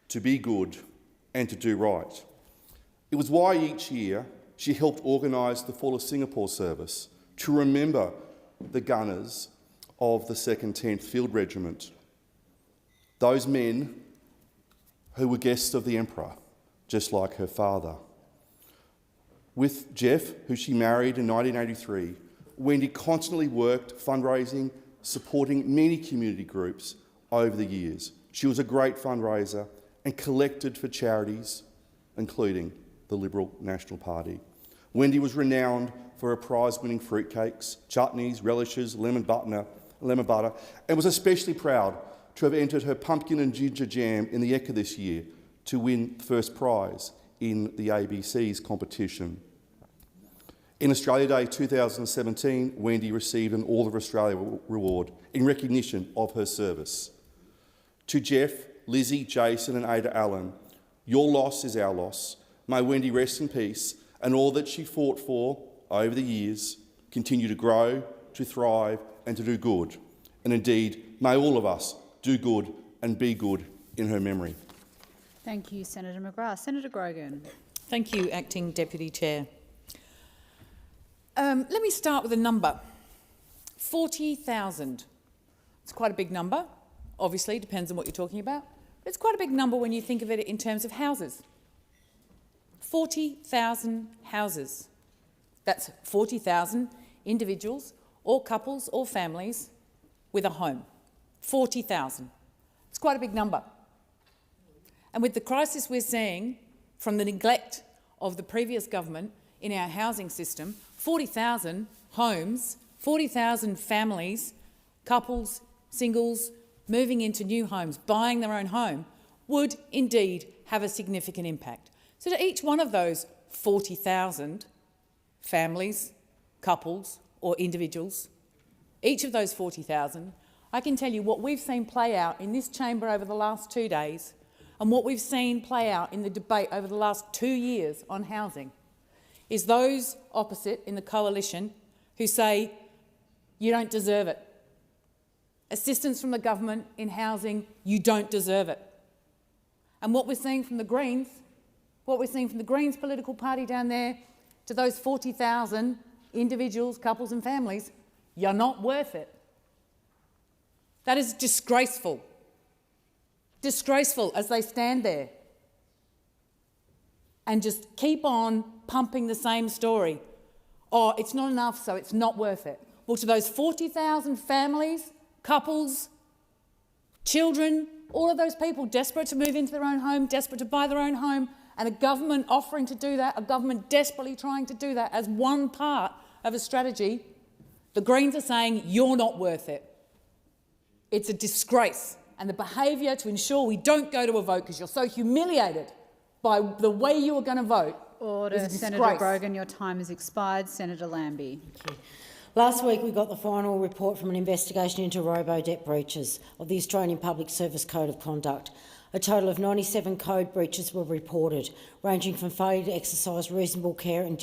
to be good, and to do right. It was why each year she helped organise the Fall of Singapore service to remember the gunners of the 2nd 10th Field Regiment, those men who were guests of the Emperor, just like her father. With Jeff, who she married in 1983, Wendy constantly worked fundraising, supporting many community groups over the years. She was a great fundraiser and collected for charities, including the Liberal National Party. Wendy was renowned for her prize-winning fruitcakes, chutneys, relishes, lemon butter, and was especially proud to have entered her pumpkin and ginger jam in the Ekka this year to win the first prize in the ABC's competition. In Australia Day 2017, Wendy received an All of Australia reward in recognition of her service. To Jeff, Lizzie, Jason and Ada Allen, your loss is our loss. May Wendy rest in peace, and all that she fought for over the years continue to grow, to thrive and to do good. And indeed, may all of us do good and be good in her memory. Thank you, Senator McGrath. Senator Grogan. Thank you, Acting Deputy Chair. Let me start with a number. 40,000. It's quite a big number. Obviously, depends on what you're talking about. But it's quite a big number when you think of it in terms of houses. 40,000 houses. That's 40,000 individuals or couples or families with a home. 40,000. It's quite a big number. And with the crisis we're seeing from the neglect of the previous government in our housing system, 40,000 homes, 40,000 families, couples, singles, moving into new homes, buying their own home, would indeed have a significant impact. So to each one of those 40,000 families, couples or individuals, each of those 40,000, I can tell you what we've seen play out in this chamber over the last 2 days and what we've seen play out in the debate over the last 2 years on housing is those opposite in the coalition who say, you don't deserve it. Assistance from the government in housing, you don't deserve it. And what we're seeing from the Greens, political party down there, to those 40,000 individuals, couples and families, you're not worth it. That is disgraceful. Disgraceful as they stand there and just keep on pumping the same story. Oh, it's not enough, so it's not worth it. Well, to those 40,000 families, couples, children, all of those people desperate to move into their own home, desperate to buy their own home, and a government offering to do that, a government desperately trying to do that as one part of a strategy, the Greens are saying, you're not worth it. It's a disgrace. And the behaviour to ensure we don't go to a vote because you're so humiliated by the way you are going to vote. Order. Senator Grogan, your time has expired. Senator Lambie. Thank you. Last week we got the final report from an investigation into robo-debt breaches of the Australian Public Service Code of Conduct. A total of 97 code breaches were reported, ranging from failure to exercise reasonable care and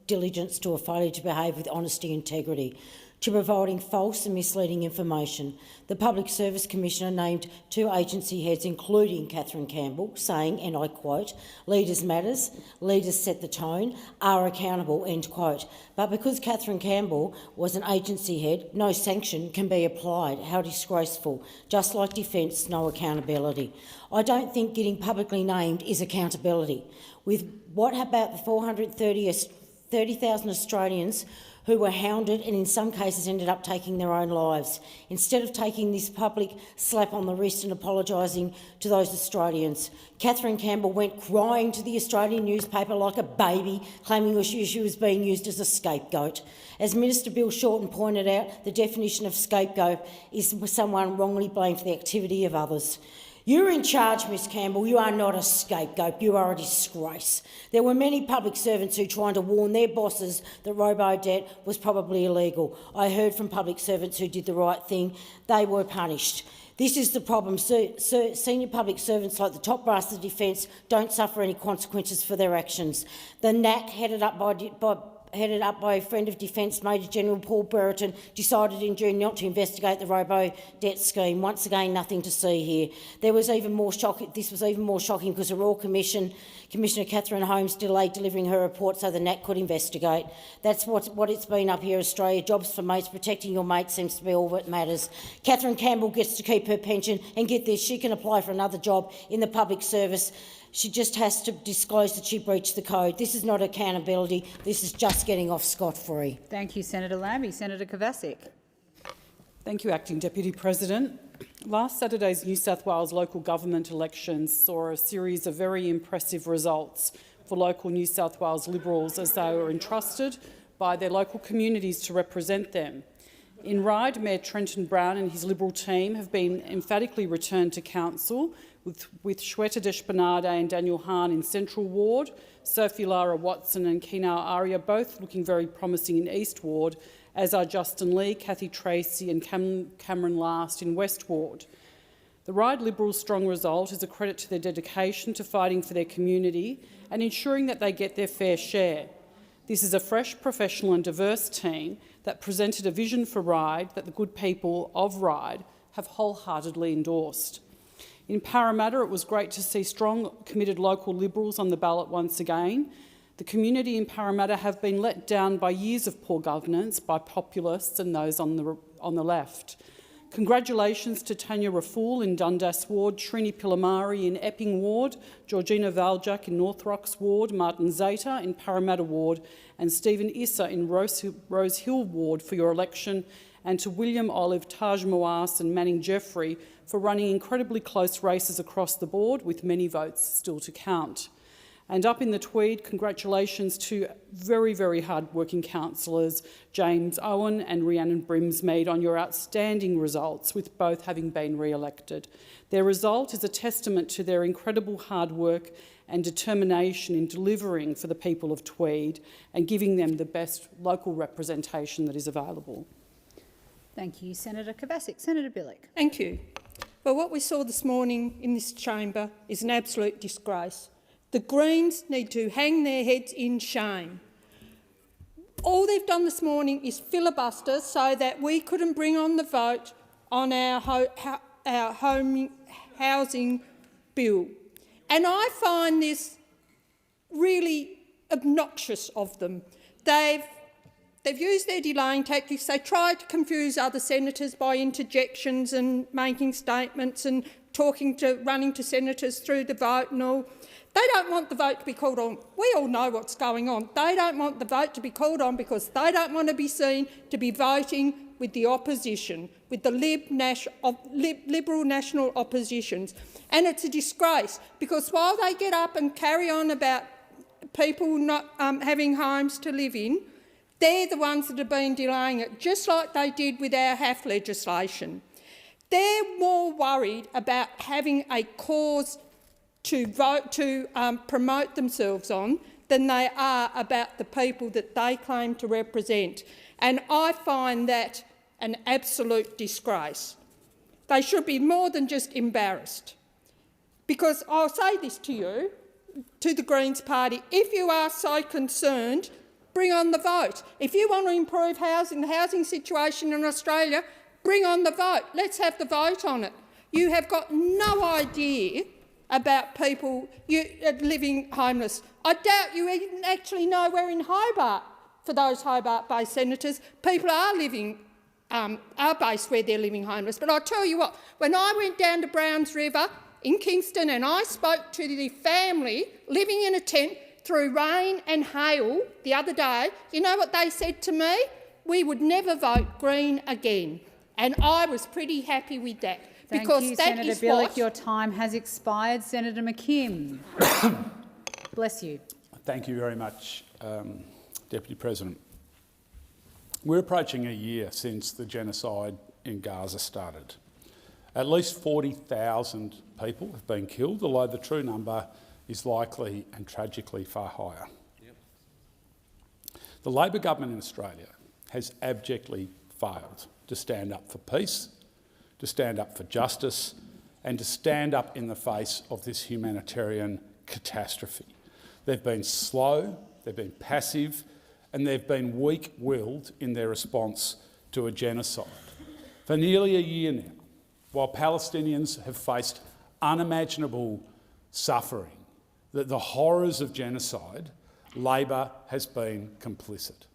diligence to a failure to behave with honesty and integrity, to providing false and misleading information. The Public Service Commissioner named 2 agency heads, including Catherine Campbell, saying, and I quote, "Leaders matters, leaders set the tone, are accountable," end quote. But because Catherine Campbell was an agency head, no sanction can be applied. How disgraceful. Just like defence, no accountability. I don't think getting publicly named is accountability. With what about the 430,000 Australians who were hounded and in some cases ended up taking their own lives. Instead of taking this public slap on the wrist and apologising to those Australians, Catherine Campbell went crying to the Australian newspaper like a baby, claiming she was being used as a scapegoat. As Minister Bill Shorten pointed out, the definition of scapegoat is someone wrongly blamed for the activity of others. You're in charge, Ms Campbell. You are not a scapegoat. You are a disgrace. There were many public servants who tried to warn their bosses that robo-debt was probably illegal. I heard from public servants who did the right thing. They were punished. This is the problem. Senior public servants like the top brass of the defence don't suffer any consequences for their actions. The NAC, headed up by a friend of Defence, Major General Paul Brereton, decided in June not to investigate the robo-debt scheme. Once again, nothing to see here. This was even more shocking because the Royal Commissioner Catherine Holmes delayed delivering her report so the NAC could investigate. That's what it's been up here in Australia. Jobs for mates, protecting your mates seems to be all that matters. Catherine Campbell gets to keep her pension, and get this, she can apply for another job in the public service. She just has to disclose that she breached the code. This is not accountability. This is just getting off scot-free. Thank you, Senator Lambie. Senator Kovacic. Thank you, Acting Deputy President. Last Saturday's New South Wales local government elections saw a series of very impressive results for local New South Wales Liberals as they were entrusted by their local communities to represent them. In Ryde, Mayor Trenton Brown and his Liberal team have been emphatically returned to council, with Shweta Deshpanade and Daniel Hahn in Central Ward, Sophie Lara Watson and Kinau Aria both looking very promising in East Ward, as are Justin Lee, Kathy Tracy and Cameron Last in West Ward. The Ryde Liberals' strong result is a credit to their dedication to fighting for their community and ensuring that they get their fair share. This is a fresh, professional and diverse team that presented a vision for Ryde that the good people of Ryde have wholeheartedly endorsed. In Parramatta, it was great to see strong, committed local Liberals on the ballot once again. The community in Parramatta have been let down by years of poor governance by populists and those on the left. Congratulations to Tanya Raful in Dundas Ward, Trini Pilamari in Epping Ward, Georgina Valjak in North Rocks Ward, Martin Zeta in Parramatta Ward and Stephen Issa in Rose Hill Ward for your election, and to William Olive, Taj Moas and Manning Jeffrey for running incredibly close races across the board with many votes still to count. And up in the Tweed, congratulations to very, very hard-working councillors James Owen and Rhiannon Brimsmead on your outstanding results, with both having been re-elected. Their result is a testament to their incredible hard work and determination in delivering for the people of Tweed and giving them the best local representation that is available. Thank you, Senator Kovacic. Senator Bilyk. Thank you. Well, what we saw this morning in this chamber is an absolute disgrace. The Greens need to hang their heads in shame. All they've done this morning is filibuster so that we couldn't bring on the vote on our home housing bill. And I find this really obnoxious of them. They've used their delaying tactics. They tried to confuse other senators by interjections and making statements and running to senators through the vote and all. They don't want the vote to be called on. We all know what's going on. They don't want the vote to be called on because they don't want to be seen to be voting with the opposition, with the Liberal national oppositions. And it's a disgrace because while they get up and carry on about people not having homes to live in, they're the ones that have been delaying it, just like they did with our HAF legislation. They're more worried about having a cause to promote themselves on than they are about the people that they claim to represent. And I find that an absolute disgrace. They should be more than just embarrassed. Because I'll say this to you, to the Greens Party, if you are so concerned, bring on the vote. If you want to improve the housing situation in Australia, bring on the vote. Let's have the vote on it. You have got no idea about people living homeless. I doubt you even actually know where in Hobart, for those Hobart-based senators, people are based where they're living homeless. But I'll tell you what, when I went down to Browns River in Kingston and I spoke to the family living in a tent, through rain and hail the other day, you know what they said to me? We would never vote Green again. And I was pretty happy with that. Thank you, Senator Bilyk. Your time has expired. Senator McKim. Bless you. Thank you very much, Deputy President. We're approaching a year since the genocide in Gaza started. At least 40,000 people have been killed, although the true number is likely and tragically far higher. The Labor government in Australia has abjectly failed to stand up for peace, to stand up for justice, and to stand up in the face of this humanitarian catastrophe. They've been slow, they've been passive, and they've been weak-willed in their response to a genocide. For nearly a year now, while Palestinians have faced unimaginable suffering, the horrors of genocide, Labor has been complicit.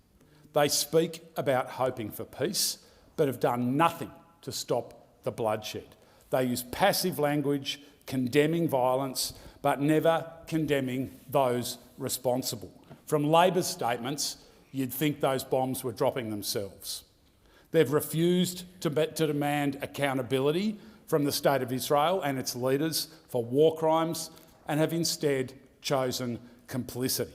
They speak about hoping for peace, but have done nothing to stop the bloodshed. They use passive language, condemning violence, but never condemning those responsible. From Labor's statements, you'd think those bombs were dropping themselves. They've refused to demand accountability from the State of Israel and its leaders for war crimes and have instead chosen complicity.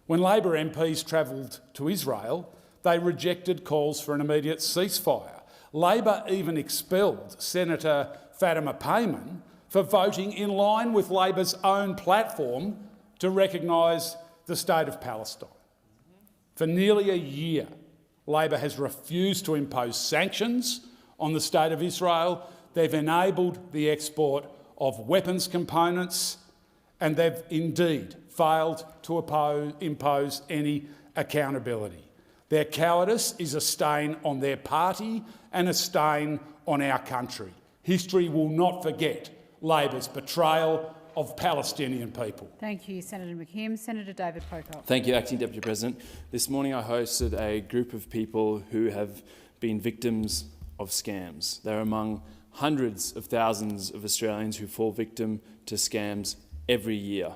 When Labor MPs travelled to Israel, they rejected calls for an immediate ceasefire. Labor even expelled Senator Fatima Payman for voting in line with Labor's own platform to recognise the State of Palestine. For nearly a year, Labor has refused to impose sanctions on the State of Israel. They've enabled the export of weapons components, and they've indeed failed to impose any accountability. Their cowardice is a stain on their party and a stain on our country. History will not forget Labor's betrayal of Palestinian people. Thank you, Senator McKim. Senator David Pocock. Thank you, Acting Deputy President. This morning I hosted a group of people who have been victims of scams. They're among hundreds of thousands of Australians who fall victim to scams every year.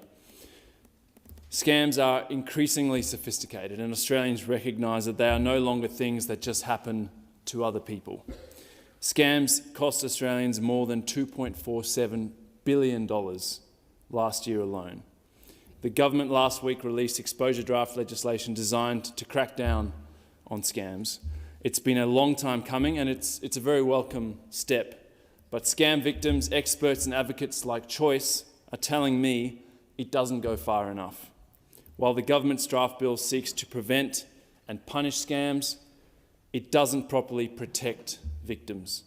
Scams are increasingly sophisticated, and Australians recognise that they are no longer things that just happen to other people. Scams cost Australians more than $2.47 billion last year alone. The government last week released exposure draft legislation designed to crack down on scams. It's been a long time coming, and it's a very welcome step. But scam victims, experts and advocates like Choice are telling me it doesn't go far enough. While the government's draft bill seeks to prevent and punish scams, it doesn't properly protect victims.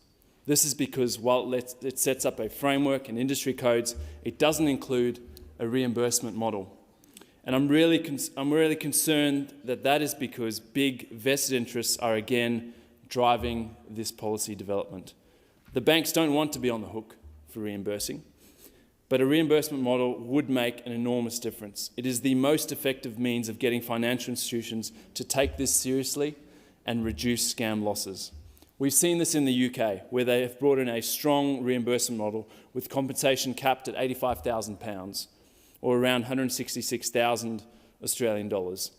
This is because while it sets up a framework and industry codes, it doesn't include a reimbursement model. And I'm really concerned that is because big vested interests are again driving this policy development. The banks don't want to be on the hook for reimbursing, but a reimbursement model would make an enormous difference. It is the most effective means of getting financial institutions to take this seriously and reduce scam losses. We've seen this in the UK, where they have brought in a strong reimbursement model with compensation capped at £85,000, or around 166,000 Australian dollars.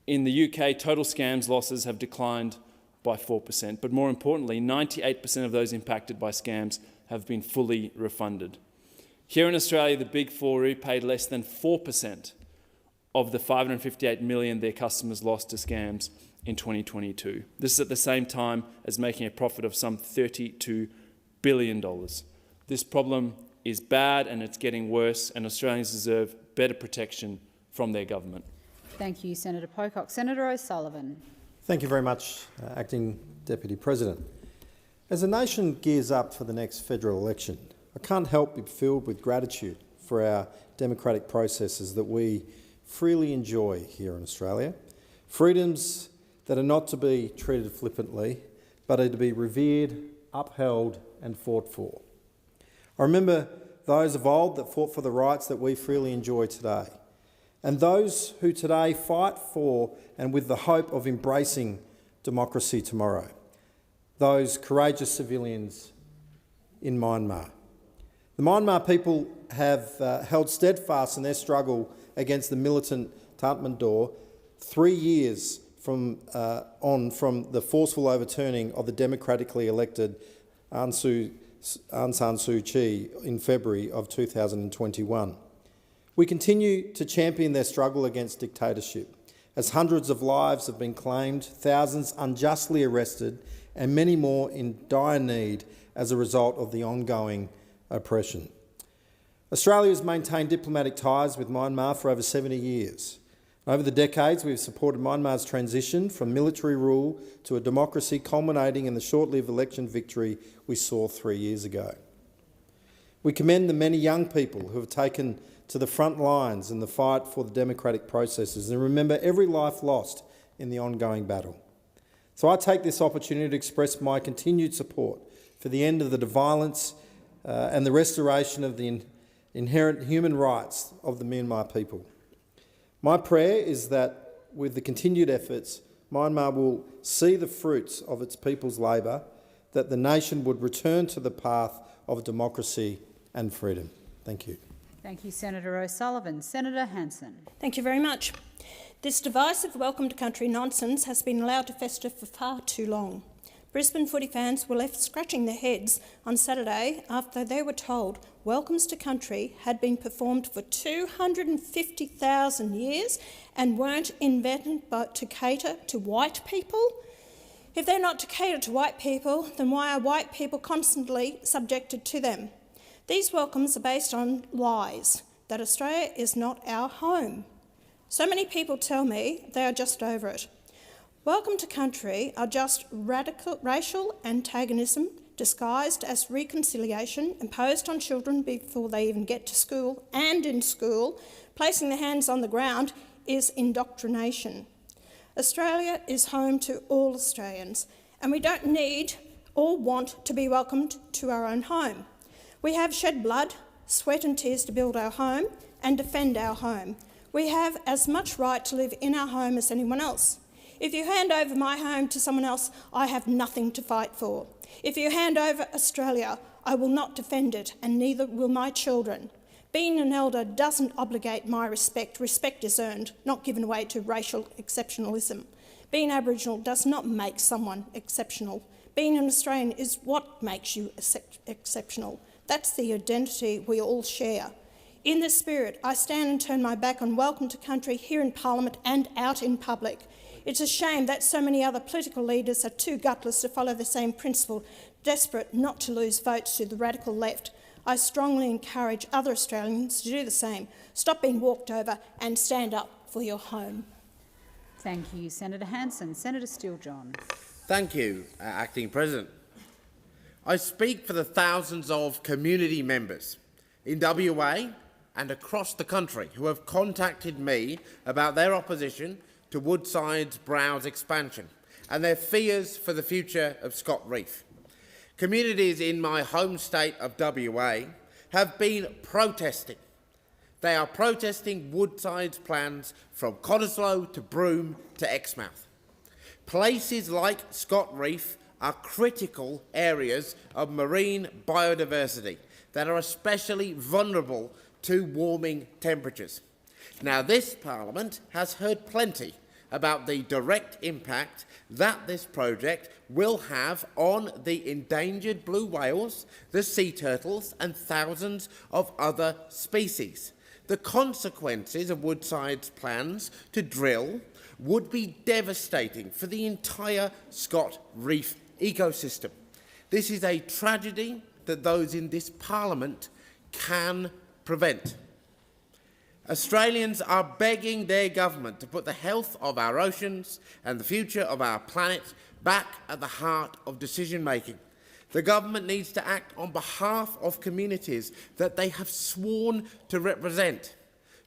In the UK, total scams losses have declined by 4%, but more importantly, 98% of those impacted by scams have been fully refunded. Here in Australia, the Big Four repaid less than 4% of the $558 million their customers lost to scams in 2022. This is at the same time as making a profit of some $32 billion. This problem is bad and it's getting worse, and Australians deserve better protection from their government. Thank you, Senator Pocock. Senator O'Sullivan. Thank you very much, Acting Deputy President. As the nation gears up for the next federal election, I can't help but be filled with gratitude for our democratic processes that we freely enjoy here in Australia. Freedoms that are not to be treated flippantly, but are to be revered, upheld and fought for. I remember those of old that fought for the rights that we freely enjoy today, and those who today fight for and with the hope of embracing democracy tomorrow. Those courageous civilians in Myanmar. The Myanmar people have held steadfast in their struggle against the militant Tatmadaw 3 years from the forceful overturning of the democratically elected Aung San Suu Kyi in February of 2021. We continue to champion their struggle against dictatorship, as hundreds of lives have been claimed, thousands unjustly arrested, and many more in dire need as a result of the ongoing oppression. Australia has maintained diplomatic ties with Myanmar for over 70 years. Over the decades, we have supported Myanmar's transition from military rule to a democracy, culminating in the short-lived election victory we saw 3 years ago. We commend the many young people who have taken to the front lines in the fight for the democratic processes and remember every life lost in the ongoing battle. So I take this opportunity to express my continued support for the end of the violence and the restoration of the inherent human rights of the Myanmar people. My prayer is that with the continued efforts, Myanmar will see the fruits of its people's labour, that the nation would return to the path of democracy and freedom. Thank you. Thank you, Senator O'Sullivan. Senator Hanson. Thank you very much. This divisive welcome to country nonsense has been allowed to fester for far too long. Brisbane footy fans were left scratching their heads on Saturday after they were told welcomes to country had been performed for 250,000 years and weren't invented to cater to white people. If they're not to cater to white people, then why are white people constantly subjected to them? These welcomes are based on lies, that Australia is not our home. So many people tell me they are just over it. Welcome to country are just racial antagonism disguised as reconciliation imposed on children before they even get to school, and in school, placing their hands on the ground is indoctrination. Australia is home to all Australians, and we don't need or want to be welcomed to our own home. We have shed blood, sweat and tears to build our home and defend our home. We have as much right to live in our home as anyone else. If you hand over my home to someone else, I have nothing to fight for. If you hand over Australia, I will not defend it, and neither will my children. Being an elder doesn't obligate my respect. Respect is earned, not given away to racial exceptionalism. Being Aboriginal does not make someone exceptional. Being an Australian is what makes you exceptional. That's the identity we all share. In this spirit, I stand and turn my back on welcome to country here in Parliament and out in public. It's a shame that so many other political leaders are too gutless to follow the same principle, desperate not to lose votes to the radical left. I strongly encourage other Australians to do the same. Stop being walked over and stand up for your home. Thank you, Senator Hanson. Senator Steele-John. Thank you, Acting President. I speak for the thousands of community members in WA and across the country who have contacted me about their opposition to Woodside's Browse expansion and their fears for the future of Scott Reef. Communities in my home state of WA have been protesting. They are protesting Woodside's plans from Cottesloe to Broome to Exmouth. Places like Scott Reef are critical areas of marine biodiversity that are especially vulnerable to warming temperatures. Now, this Parliament has heard plenty about the direct impact that this project will have on the endangered blue whales, the sea turtles and thousands of other species. The consequences of Woodside's plans to drill would be devastating for the entire Scott Reef ecosystem. This is a tragedy that those in this Parliament can prevent. Australians are begging their government to put the health of our oceans and the future of our planet back at the heart of decision-making. The government needs to act on behalf of communities that they have sworn to represent,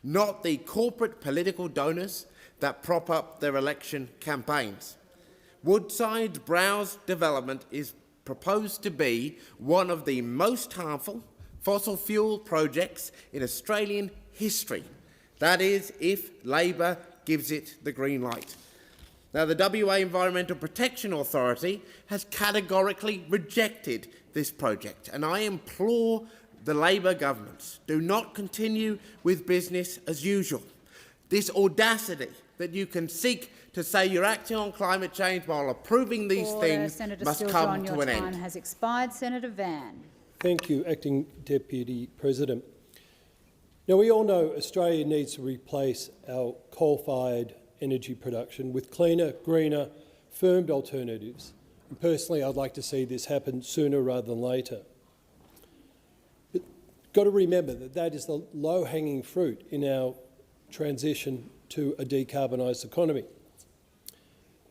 not the corporate political donors that prop up their election campaigns. Woodside's Browse development is proposed to be one of the most harmful fossil fuel projects in Australian history. That is, if Labor gives it the green light. Now, the WA Environmental Protection Authority has categorically rejected this project, and I implore the Labor governments, do not continue with business as usual. This audacity that you can seek to say you're acting on climate change while approving these things Senator must Stilton, come to your an time end. has expired. Senator Van. Thank you, Acting Deputy President. Now, we all know Australia needs to replace our coal-fired energy production with cleaner, greener, firmed alternatives. And personally, I'd like to see this happen sooner rather than later. But got to remember that that is the low-hanging fruit in our transition to a decarbonised economy.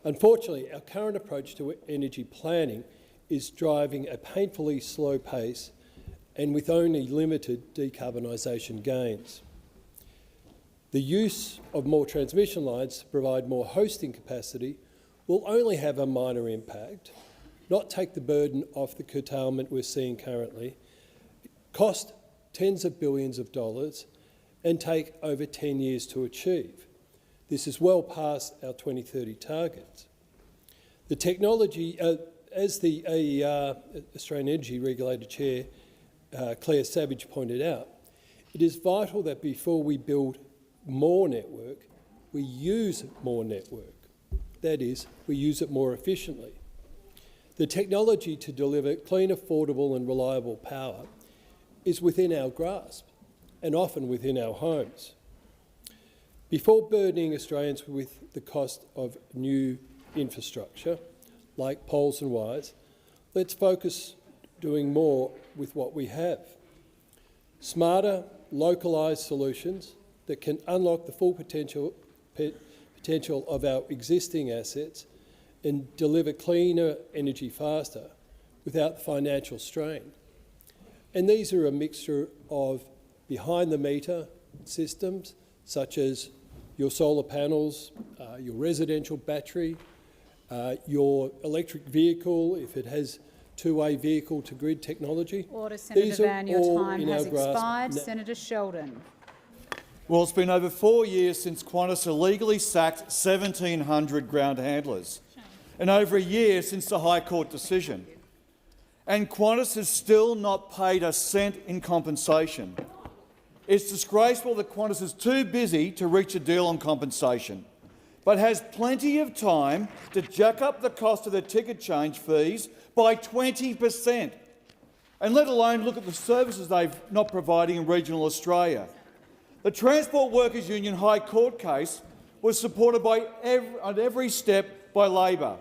Unfortunately, our current approach to energy planning is driving a painfully slow pace and with only limited decarbonisation gains. The use of more transmission lines to provide more hosting capacity will only have a minor impact, not take the burden off the curtailment we're seeing currently, cost tens of billions of dollars and take over 10 years to achieve. This is well past our 2030 targets. The technology, as the AER, Australian Energy Regulator Chair, Claire Savage pointed out, it is vital that before we build more network, we use more network. That is, we use it more efficiently. The technology to deliver clean, affordable and reliable power is within our grasp and often within our homes. Before burdening Australians with the cost of new infrastructure, like poles and wires, let's focus doing more with what we have. Smarter, localised solutions that can unlock the full potential of our existing assets and deliver cleaner energy faster without the financial strain. And these are a mixture of behind-the-meter systems, such as your solar panels, your residential battery, your electric vehicle, if it has two-way vehicle-to-grid technology. Order, Senator These Van, are your all time in has our grasp. expired. Senator Sheldon. Well, it's been over 4 years since Qantas illegally sacked 1,700 ground handlers, and over a year since the High Court decision. And Qantas has still not paid a cent in compensation. It's disgraceful that Qantas is too busy to reach a deal on compensation, but has plenty of time to jack up the cost of their ticket change fees by 20%, and let alone look at the services they're not providing in regional Australia. The Transport Workers Union High Court case was supported on every step by Labor.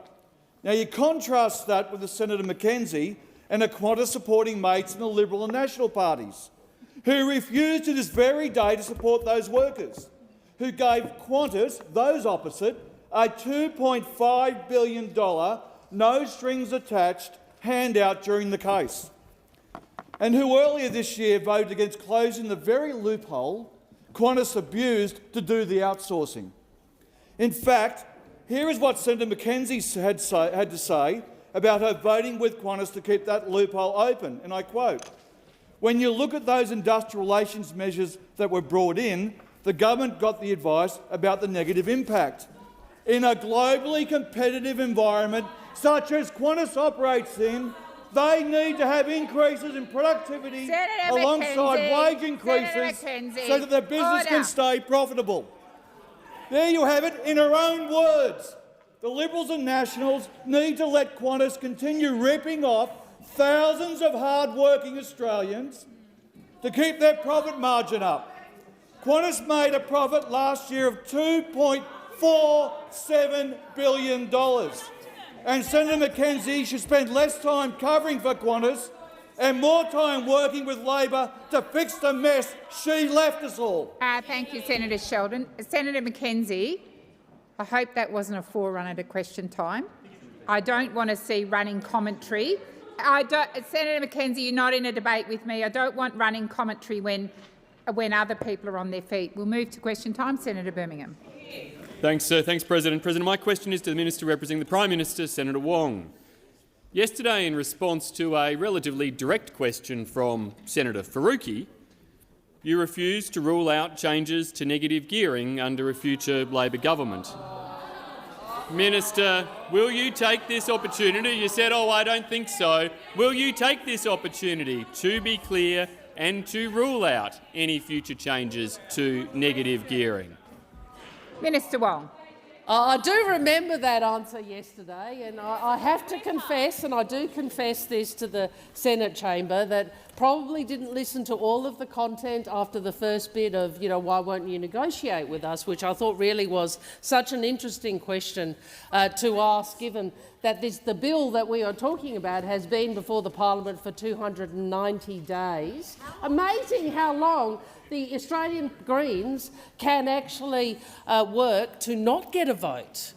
Now you contrast that with the Senator Mackenzie and the Qantas supporting mates in the Liberal and National parties, who refused to this very day to support those workers, who gave Qantas, those opposite, a $2.5 billion no-strings-attached handout during the case, and who earlier this year voted against closing the very loophole Qantas abused to do the outsourcing. In fact, here is what Senator Mackenzie had to say about her voting with Qantas to keep that loophole open, and I quote, "When you look at those industrial relations measures that were brought in, the government got the advice about the negative impact. In a globally competitive environment such as Qantas operates in, they need to have increases in productivity alongside wage increases so that their business can stay profitable." There you have it in her own words. The Liberals and Nationals need to let Qantas continue ripping off thousands of hard-working Australians to keep their profit margin up. Qantas made a profit last year of $2.47 billion. And Senator Mackenzie should spend less time covering for Qantas and more time working with Labor to fix the mess she left us all. Thank you, Senator Sheldon. Senator Mackenzie, I hope that wasn't a forerunner to question time. I don't want to see running commentary. Senator Mackenzie, you're not in a debate with me. I don't want running commentary when other people are on their feet. We'll move to question time. Senator Birmingham. Thanks, sir. Thanks, President. My question is to the Minister representing the Prime Minister, Senator Wong. Yesterday, in response to a relatively direct question from Senator Faruqi, you refused to rule out changes to negative gearing under a future Labor government. Minister, will you take this opportunity? You said, "Oh, I don't think so." Will you take this opportunity to be clear and to rule out any future changes to negative gearing? Minister Wong. I do remember that answer yesterday, and I have to confess, and I do confess this to the Senate chamber, that probably didn't listen to all of the content after the first bit of, why won't you negotiate with us, which I thought really was such an interesting question to ask, given that the bill that we are talking about has been before the parliament for 290 days. Amazing how long the Australian Greens can actually work to not get a vote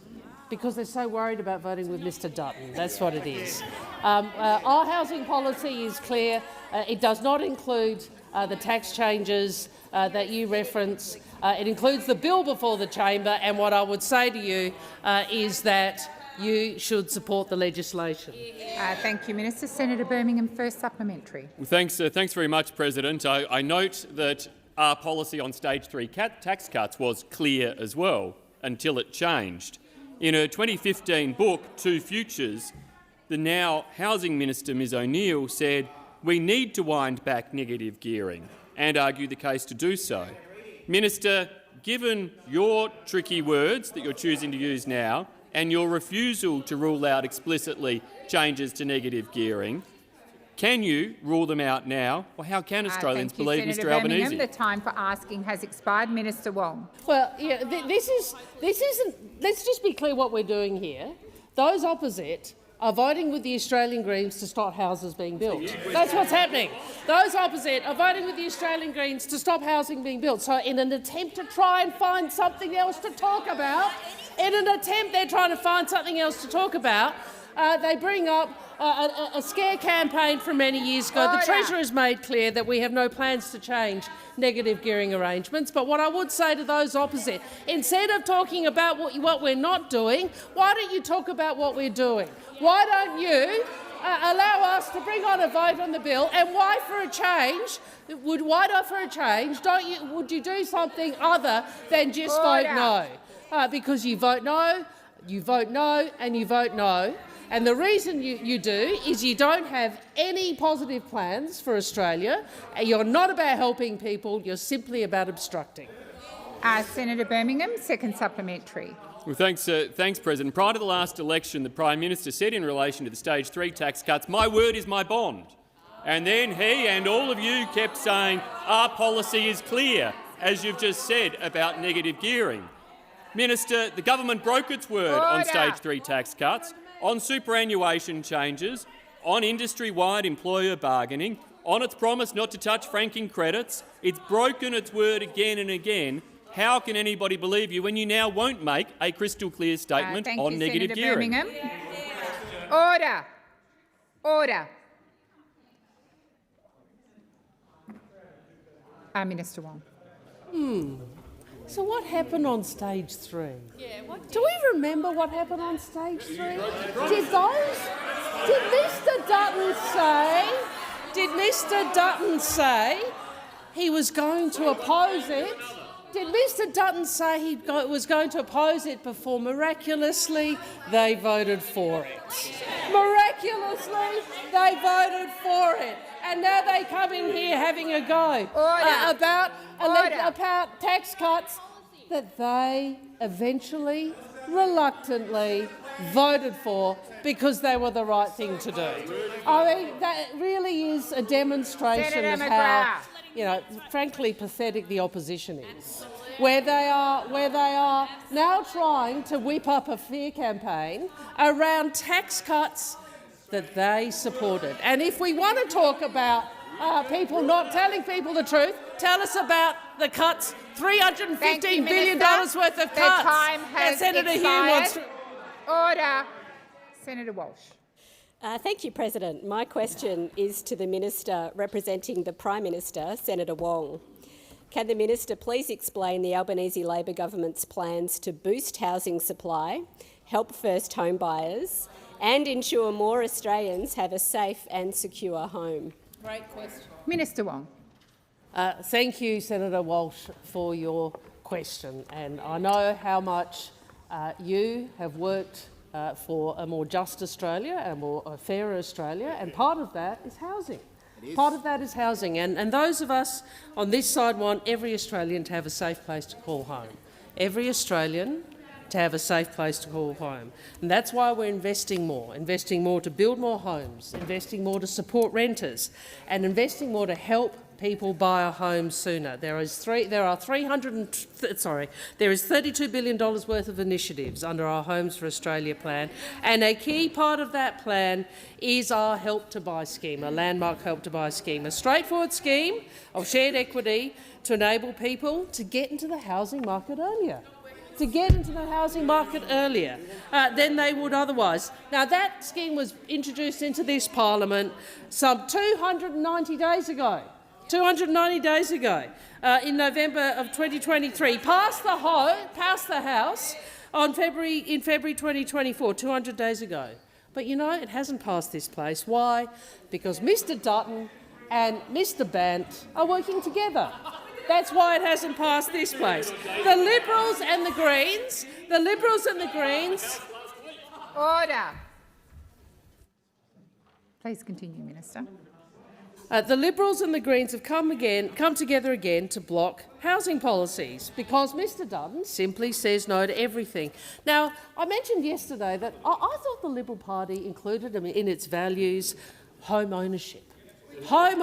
because they're so worried about voting with Mr Dutton. That's what it is. Our housing policy is clear. It does not include the tax changes that you reference. It includes the bill before the chamber, and what I would say to you is that you should support the legislation. Thank you, Minister. Senator Birmingham, first supplementary. Well, thanks very much, President. I note that our policy on stage 3 tax cuts was clear as well until it changed. In her 2015 book, Two Futures, the now Housing Minister, Ms O'Neill, said, "We need to wind back negative gearing," and argued the case to do so. Minister, given your tricky words that you're choosing to use now and your refusal to rule out explicitly changes to negative gearing, can you rule them out now, or how can Australians believe Senator Mr Albanese? Birmingham, the time for asking has expired. Minister Wong. Well, yeah, this isn't. Let's just be clear what we're doing here. Those opposite are voting with the Australian Greens to stop houses being built. That's what's happening. Those opposite are voting with the Australian Greens to stop housing being built. So in an attempt to try and find something else to talk about, they bring up a scare campaign from many years ago. The Treasurer has made clear that we have no plans to change negative gearing arrangements. But what I would say to those opposite, instead of talking about what we're not doing, why don't you talk about what we're doing? Why don't you allow us to bring on a vote on the bill? And why for a change? Would you do something other than just vote no? Because you vote no, and you vote no. And the reason you do is you don't have any positive plans for Australia. You're not about helping people, you're simply about obstructing. Senator Birmingham, second supplementary. Well, thanks, President. Prior to the last election, the Prime Minister said in relation to the stage 3 tax cuts, "My word is my bond." And then he and all of you kept saying, "Our policy is clear," as you've just said about negative gearing. Minister, the government broke its word on stage 3 tax cuts, on superannuation changes, on industry-wide employer bargaining, on its promise not to touch franking credits. It's broken its word again and again. How can anybody believe you when you now won't make a crystal clear statement on negative gearing? Senator Birmingham. Order. Minister Wong. So what happened on stage 3? Do we remember what happened on stage 3? Did Mr Dutton say he was going to oppose it? Did Mr Dutton say he was going to oppose it before miraculously they voted for it? Miraculously they voted for it. And now they come in here having a go about tax cuts that they eventually, reluctantly voted for because they were the right thing to do. I mean, that really is a demonstration of how, frankly, pathetic the opposition is. Where they are now trying to whip up a fear campaign around tax cuts that they supported. And if we want to talk about people not telling people the truth, tell us about the cuts, $315 billion worth of cuts. Time has Senator Hume wants to... Order. Senator Walsh. Thank you, President. My question is to the Minister representing the Prime Minister, Senator Wong. Can the Minister please explain the Albanese Labor government's plans to boost housing supply, help first home buyers and ensure more Australians have a safe and secure home? Great question. Minister Wong. Thank you, Senator Walsh, for your question. And I know how much you have worked for a more just Australia, a fairer Australia, and part of that is housing. And those of us on this side want every Australian to have a safe place to call home. every Australian to have a safe place to call home. And that's why we're investing more to build more homes, investing more to support renters, and investing more to help people buy a home sooner. There is $32 billion worth of initiatives under our Homes for Australia plan, and a key part of that plan is our Help to Buy scheme, a landmark Help to Buy scheme, a straightforward scheme of shared equity to enable people to get into the housing market earlier. Than they would otherwise. Now, that scheme was introduced into this parliament some 290 days ago. In November of 2023, passed the House in February 2024, 200 days ago. But you know, it hasn't passed this place. Why? Because Mr Dutton and Mr Bant are working together. That's why it hasn't passed this place. The Liberals and the Greens. Order. Please continue, Minister. The Liberals and the Greens have come together again to block housing policies because Mr Dutton simply says no to everything. Now, I mentioned yesterday that I thought the Liberal Party included in its values home ownership. But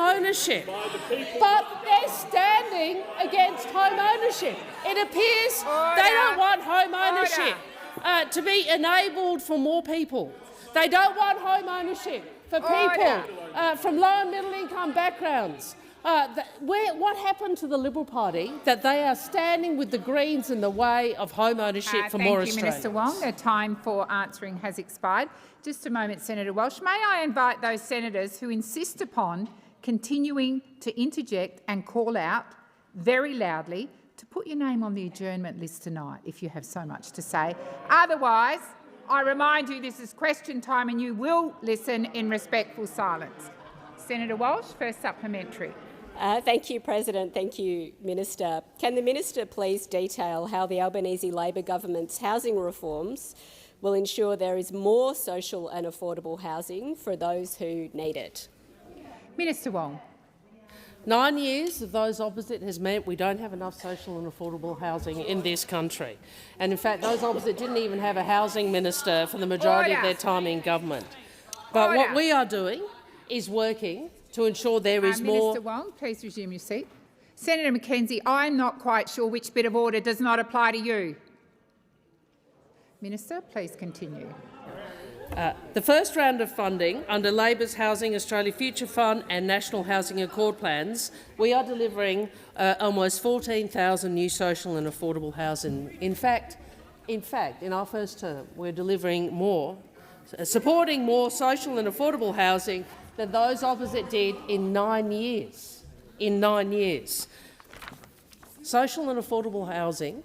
they're standing against home ownership. It appears they don't want home ownership to be enabled for more people. They don't want home ownership for people from low and middle income backgrounds. What happened to the Liberal Party that they are standing with the Greens in the way of home ownership for more Australians? Thank you, Minister Wong. The time for answering has expired. Just a moment, Senator Walsh. May I invite those senators who insist upon continuing to interject and call out very loudly to put your name on the adjournment list tonight if you have so much to say. Otherwise, I remind you this is question time and you will listen in respectful silence. Senator Walsh, first supplementary. Thank you, President. Thank you, Minister. Can the Minister please detail how the Albanese Labor government's housing reforms will ensure there is more social and affordable housing for those who need it? Minister Wong. 9 years of those opposite has meant we don't have enough social and affordable housing in this country. And in fact, those opposite didn't even have a housing minister for the majority of their time in government. But what we are doing is working to ensure there is more— Minister Wong, please resume your seat. Senator McKenzie, I'm not quite sure which bit of order does not apply to you. Minister, please continue. The first round of funding under Labor's Housing Australia Future Fund and National Housing Accord plans, we are delivering almost 14,000 new social and affordable housing. In fact, in our first term, we're delivering more, supporting more social and affordable housing than those opposite did in 9 years. Social and affordable housing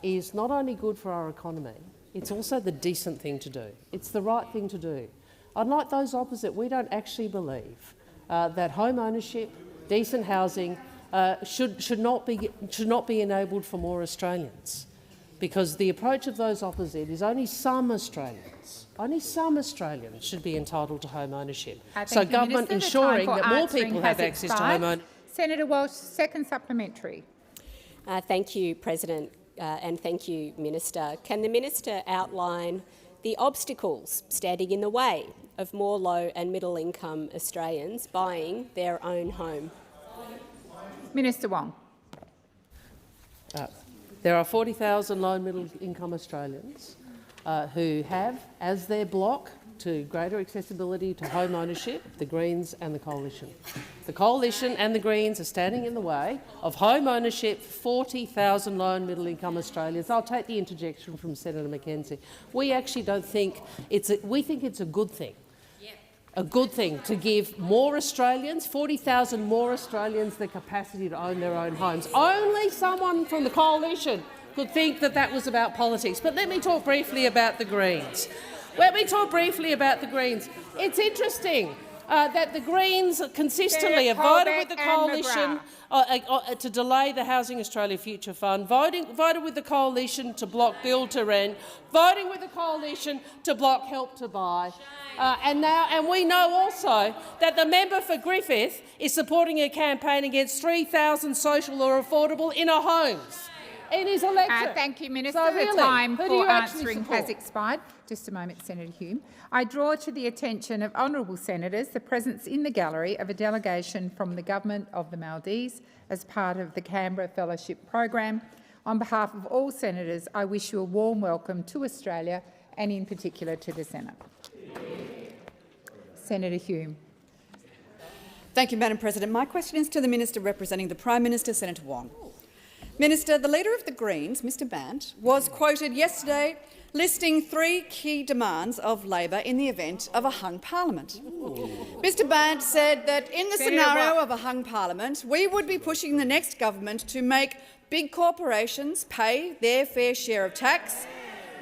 is not only good for our economy, it's also the decent thing to do. It's the right thing to do. Unlike those opposite, we don't actually believe that home ownership, decent housing should not be enabled for more Australians, because the approach of those opposite is only some Australians should be entitled to home ownership. So government ensuring that more people have access to home ownership. Senator Walsh, second supplementary. Thank you, President. And thank you, Minister. Can the Minister outline the obstacles standing in the way of more low and middle income Australians buying their own home? Minister Wong. There are 40,000 low and middle income Australians who have as their block to greater accessibility to home ownership the Greens and the Coalition. The Coalition and the Greens are standing in the way of home ownership for 40,000 low and middle income Australians. I'll take the interjection from Senator McKenzie. We actually don't think we think it's a good thing. A good thing to give more Australians, 40,000 more Australians, the capacity to own their own homes. Only someone from the Coalition could think that that was about politics. But let me talk briefly about the Greens. It's interesting that the Greens consistently have voted with the Coalition to delay the Housing Australia Future Fund, voted with the Coalition to block Build to Rent, voting with the Coalition to block Help to Buy. And we know also that the member for Griffith is supporting a campaign against 3,000 social or affordable inner homes. in his election. Thank you, Minister. So really, the time who do you for actually answering support? has expired. Just a moment, Senator Hume. I draw to the attention of honourable senators the presence in the gallery of a delegation from the Government of the Maldives as part of the Canberra Fellowship Program. On behalf of all senators, I wish you a warm welcome to Australia and in particular to the Senate. Senator Hume. Thank you, Madam President. My question is to the Minister representing the Prime Minister, Senator Wong. Minister, the Leader of the Greens, Mr Bant, was quoted yesterday listing 3 key demands of Labor in the event of a hung parliament. Mr Bant said that in the scenario of a hung parliament, we would be pushing the next government to make big corporations pay their fair share of tax,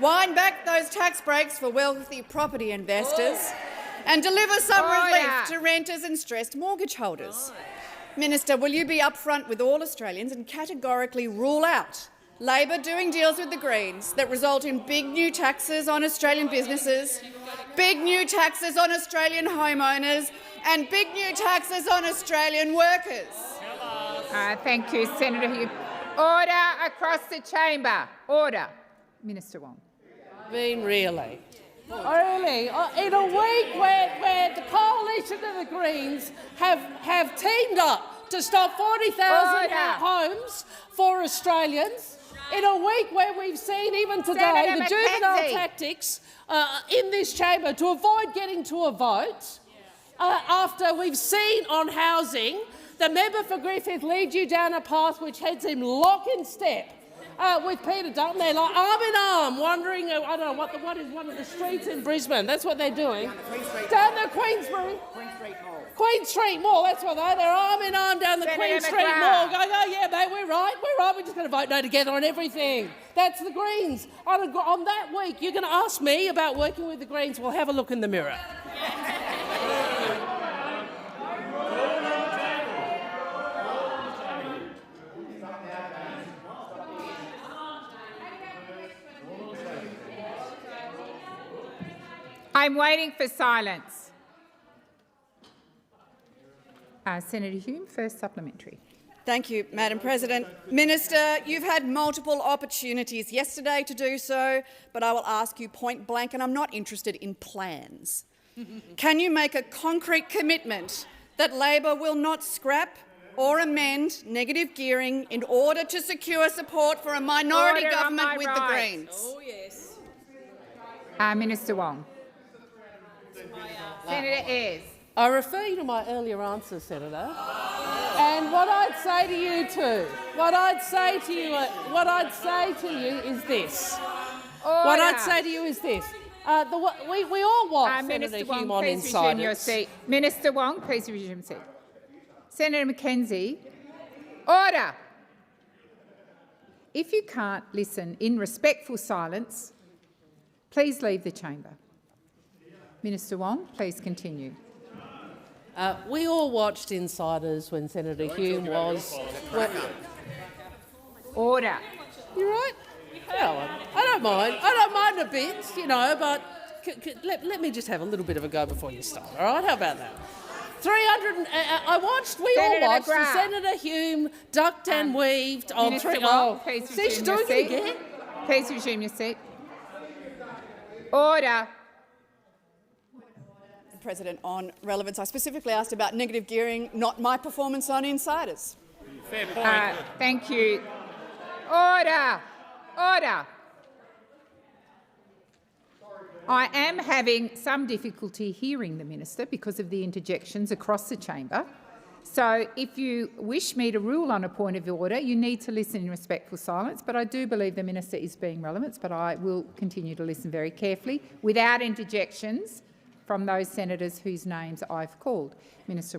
wind back those tax breaks for wealthy property investors, and deliver some relief to renters and stressed mortgage holders. Minister, will you be upfront with all Australians and categorically rule out Labor doing deals with the Greens that result in big new taxes on Australian businesses, big new taxes on Australian homeowners and big new taxes on Australian workers? Thank you, Senator Hume. Order across the chamber. Order. Minister Wong. Really? Really? In a week where the coalition of the Greens have teamed up to stop 40,000 homes for Australians, in a week where we've seen even today Senator the juvenile McKenzie. tactics in this chamber to avoid getting to a vote, after we've seen on housing the member for Griffith lead you down a path which heads him lock in step with Peter Dutton. They're like arm in arm, wandering, I don't know, what is one of the streets in Brisbane. That's what they're doing. Down the Queen Street Mall, that's what they're arm in arm down the Queen Street Mall, going, oh yeah, mate, we're right, we're just going to vote no together on everything. That's the Greens. On that week, you're going to ask me about working with the Greens. Well, have a look in the mirror. I'm waiting for silence. Senator Hume, first supplementary. Thank you, Madam President. Minister, you've had multiple opportunities yesterday to do so, but I will ask you point blank, and I'm not interested in plans. Can you make a concrete commitment that Labor will not scrap or amend negative gearing in order to secure support for a minority Order government with the right. Greens? Oh, yes. Minister Wong. Senator Ayres. I refer you to my earlier answer, Senator. And what I'd say to you too, what I'd say to you is this. What I'd say to you is this. We all want Senator Hume on insiders. Minister Wong, please resume your seat. Senator McKenzie, order. If you can't listen in respectful silence, please leave the chamber. Minister Wong, please continue. We all watched Insiders when Senator Hume was... Order. You're right. Well, I don't mind a bit, you know, but let me just have a little bit of a go before you start, all right? How about that? We all watched Senator Hume ducked and weaved on Minister Wong, please see, she's doing it again. Please resume your seat. Order. President, on relevance, I specifically asked about negative gearing, not my performance on Insiders. Fair point. Thank you. Order. Order. I am having some difficulty hearing the minister because of the interjections across the chamber. So if you wish me to rule on a point of order, you need to listen in respectful silence. But I do believe the minister is being relevant, but I will continue to listen very carefully without interjections from those senators whose names I've called. Minister.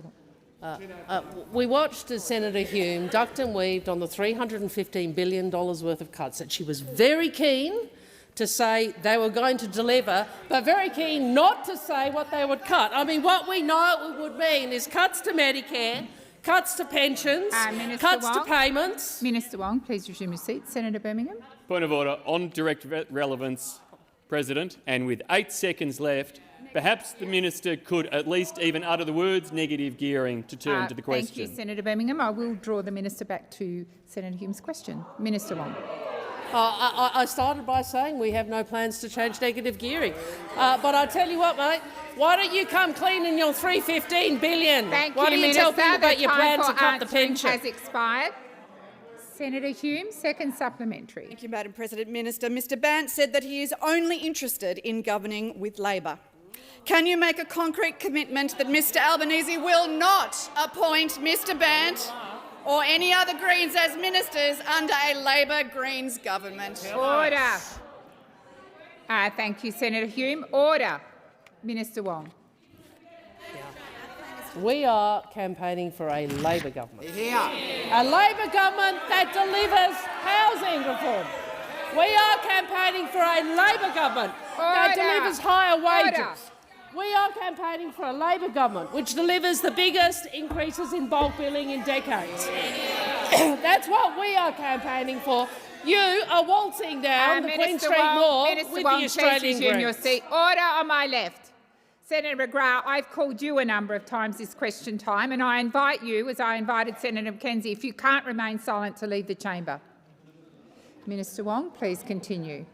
We watched as Senator Hume ducked and weaved on the $315 billion worth of cuts that she was very keen to say they were going to deliver, but very keen not to say what they would cut. I mean, what we know it would mean is cuts to Medicare, cuts to pensions, cuts to payments. Minister Wong, please resume your seat. Senator Birmingham. Point of order. On direct relevance, President, and with 8 seconds left, Perhaps the minister could at least even utter the words negative gearing to turn to the question. Thank you, Senator Birmingham. I will draw the minister back to Senator Hume's question. Minister Wong. I started by saying we have no plans to change negative gearing. But I tell you what, mate, why don't you come clean in your $315 billion? Thank why you, don't you Minister. tell people about your plan to cut the pension? Has expired. Senator Hume, second supplementary. Thank you, Madam President. Minister, Mr Bant said that he is only interested in governing with Labor. Can you make a concrete commitment that Mr Albanese will not appoint Mr Bant or any other Greens as ministers under a Labor Greens government? Order. Thank you, Senator Hume. Order. Minister Wong. We are campaigning for a Labor government. A Labor government that delivers housing reform. We are campaigning for a Labor government that delivers higher wages. We are campaigning for a Labor government which delivers the biggest increases in bulk billing in decades. That's what we are campaigning for. You are waltzing down the Queen Street Mall with the Australian Greens. Your Greens. seat. Order on my left. Senator McGrath, I've called you a number of times this question time, and I invite you, as I invited Senator McKenzie, if you can't remain silent, to leave the chamber. Minister Wong, please continue.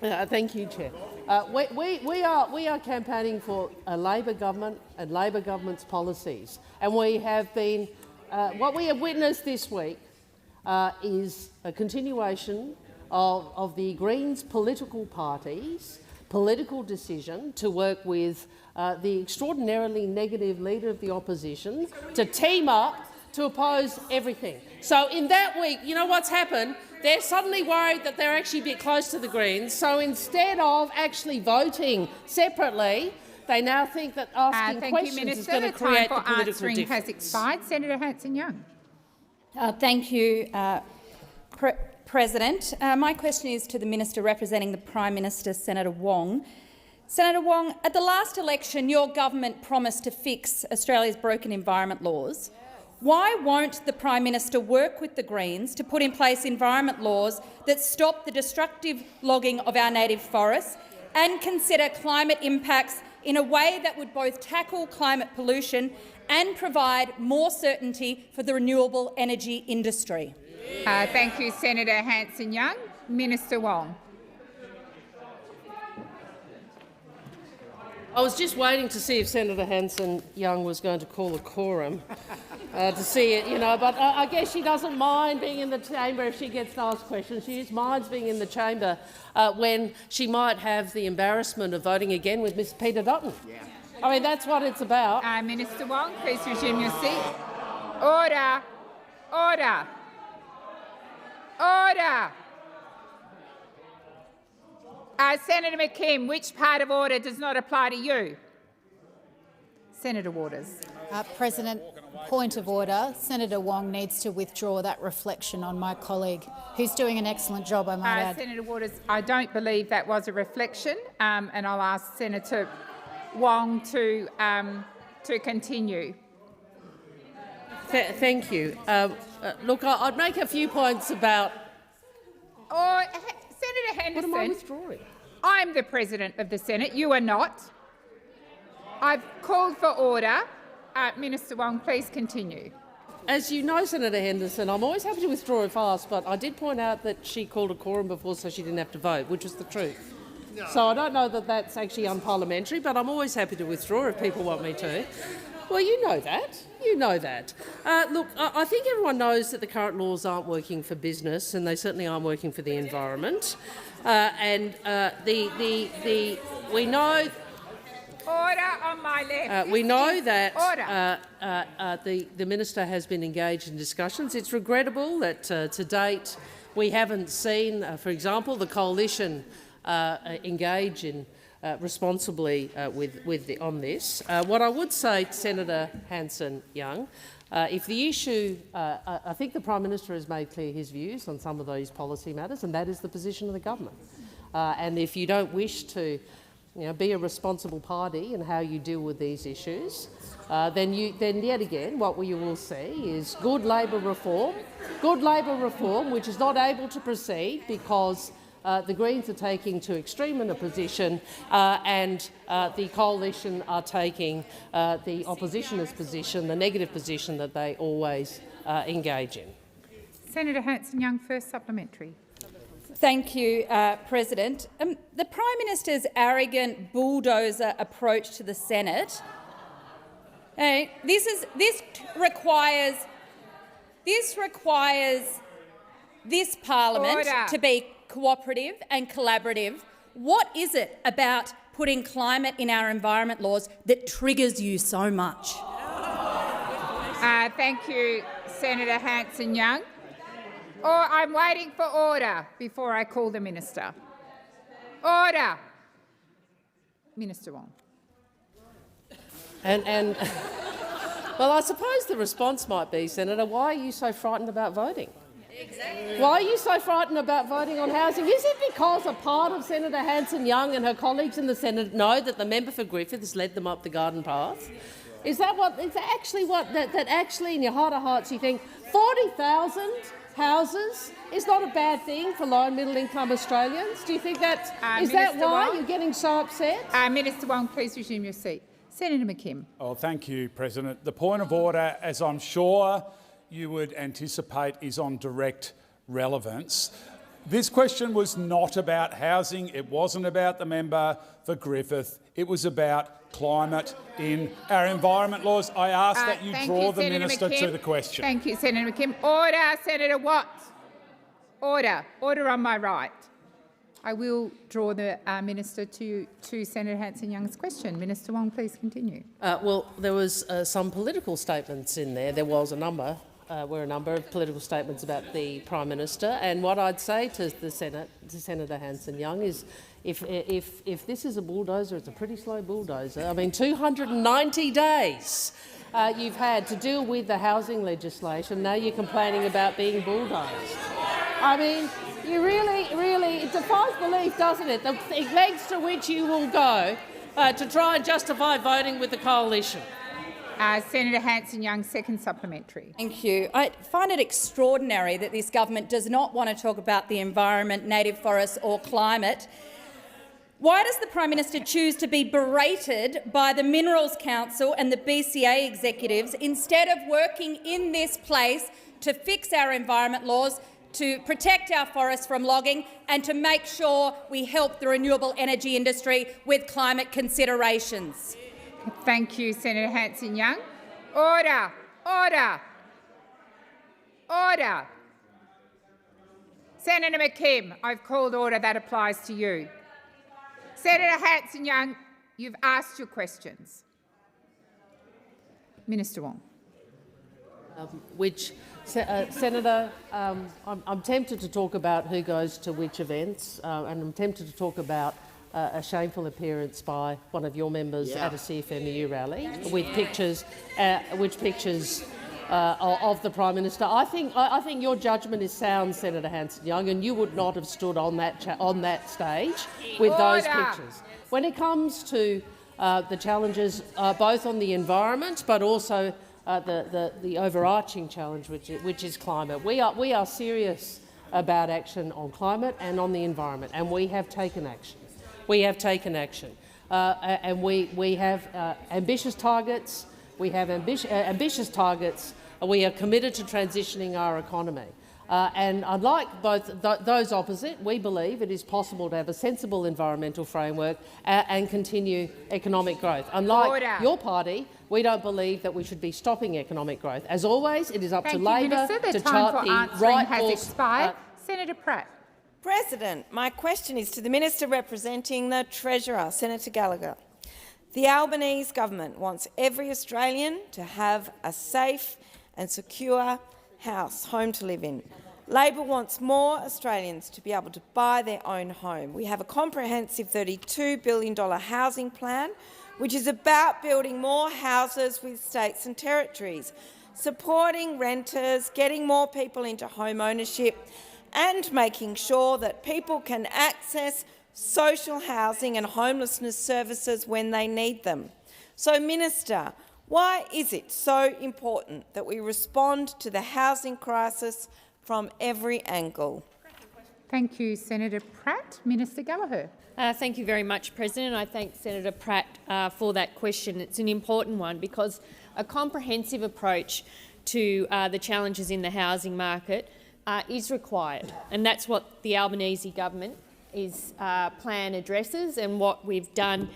Thank you, Chair. We are campaigning for a Labor government and Labor government's policies, and we have been. What we have witnessed this week is a continuation of the Greens political parties' political decision to work with the extraordinarily negative Leader of the Opposition to team up to oppose everything. So in that week, you know what's happened? They're suddenly worried that they're actually a bit close to the Greens, so instead of actually voting separately, they now think that asking questions is going to create the political difference. Has expired. Senator Hanson-Young. Thank you, President. My question is to the Minister representing the Prime Minister, Senator Wong. Senator Wong, at the last election, your government promised to fix Australia's broken environment laws. Why won't the Prime Minister work with the Greens to put in place environment laws that stop the destructive logging of our native forests and consider climate impacts in a way that would both tackle climate pollution and provide more certainty for the renewable energy industry? Thank you, Senator Hanson-Young. Minister Wong. I was just waiting to see if Senator Hanson-Young was going to call a quorum to see it, but I guess she doesn't mind being in the chamber if she gets to ask questions. She just minds being in the chamber when she might have the embarrassment of voting again with Mr Peter Dutton. Yeah. I mean, that's what it's about. Minister Wong, please resume your seat. Order. Order. Order. Senator McKim, which part of order does not apply to you? Senator Waters. President, point of order. Senator Wong needs to withdraw that reflection on my colleague, who's doing an excellent job, I might add. Senator Waters, I don't believe that was a reflection, and I'll ask Senator Wong to continue. Thank you. Look, I'd make a few points about... Senator Henderson, what am I withdrawing? I'm the President of the Senate. You are not. I've called for order. Minister Wong, please continue. As you know, Senator Henderson, I'm always happy to withdraw if asked, but I did point out that she called a quorum before so she didn't have to vote, which is the truth. No. So I don't know that that's actually unparliamentary, but I'm always happy to withdraw if people want me to. Well, you know that. You know that. Look, I think everyone knows that the current laws aren't working for business, and they certainly aren't working for the environment. We know. Order on my left. We know that the minister has been engaged in discussions. It's regrettable that to date we haven't seen, for example, the coalition engage in responsibly on this. What I would say to Senator Hanson-Young, if the issue, I think the Prime Minister has made clear his views on some of these policy matters, and that is the position of the government. And if you don't wish to be a responsible party in how you deal with these issues, then yet again what you will see is good Labor reform which is not able to proceed because the Greens are taking to extreme in a position and the coalition are taking the oppositionist position, the negative position that they always engage in. Senator Hanson-Young, first supplementary. Thank you, President. The Prime Minister's arrogant bulldozer approach to the Senate, this requires this parliament to be cooperative and collaborative. What is it about putting climate in our environment laws that triggers you so much? Thank you, Senator Hanson-Young. I'm waiting for order before I call the minister. Order. Minister Wong. And well, I suppose the response might be, Senator, why are you so frightened about voting? Exactly. Why are you so frightened about voting on housing? Is it because a part of Senator Hanson-Young and her colleagues in the Senate know that the member for Griffith has led them up the garden path? Is that actually in your heart of hearts you think 40,000 houses is not a bad thing for low and middle income Australians? Do you think that is that why you're getting so upset? Minister Wong, please resume your seat. Senator McKim. Oh, thank you, President. The point of order, as I'm sure you would anticipate, is on direct relevance. This question was not about housing. It wasn't about the member for Griffith. It was about climate in our environment laws. I ask that you draw the minister to the question. Thank you, Senator McKim. Order, Senator Watts. Order. Order on my right. I will draw the minister to Senator Hanson-Young's question. Minister Wong, please continue. Well, there was some political statements in there. There was a number of political statements about the Prime Minister. And what I'd say to the Senate, to Senator Hanson-Young, is if this is a bulldozer, it's a pretty slow bulldozer. I mean, 290 days you've had to deal with the housing legislation. Now you're complaining about being bulldozed. I mean, you really, it defies belief, doesn't it? The lengths to which you will go to try and justify voting with the coalition. Senator Hanson-Young, second supplementary. Thank you. I find it extraordinary that this government does not want to talk about the environment, native forests or climate. Why does the Prime Minister choose to be berated by the Minerals Council and the BCA executives instead of working in this place to fix our environment laws, to protect our forests from logging and to make sure we help the renewable energy industry with climate considerations? Thank you, Senator Hanson-Young. Order. Order. Order. Senator McKim, I've called order. That applies to you. Senator Hanson-Young, you've asked your questions. Minister Wong. Senator, I'm tempted to talk about who goes to which events, and I'm tempted to talk about a shameful appearance by one of your members at a CFMEU rally with pictures, of the Prime Minister. I think your judgment is sound, Senator Hanson-Young, and you would not have stood on that stage with those pictures. When it comes to the challenges both on the environment but also the overarching challenge, which is climate, we are serious about action on climate and on the environment, and we have taken action. We have taken action, and we have ambitious targets. We have ambitious targets. We are committed to transitioning our economy. And unlike both those opposite, we believe it is possible to have a sensible environmental framework and continue economic growth. Unlike your party, we don't believe that we should be stopping economic growth. As always, it is up to Labor to chart the right course. Senator Pratt. President, my question is to the Minister representing the Treasurer, Senator Gallagher. The Albanese government wants every Australian to have a safe and secure home to live in. Labor wants more Australians to be able to buy their own home. We have a comprehensive $32 billion housing plan, which is about building more houses with states and territories, supporting renters, getting more people into home ownership, and making sure that people can access social housing and homelessness services when they need them. So, Minister, why is it so important that we respond to the housing crisis from every angle? Thank you, Senator Pratt. Minister Gallagher. Thank you very much, President. I thank Senator Pratt for that question. It's an important one because a comprehensive approach to the challenges in the housing market is required, and that's what the Albanese government plan addresses, and what we've done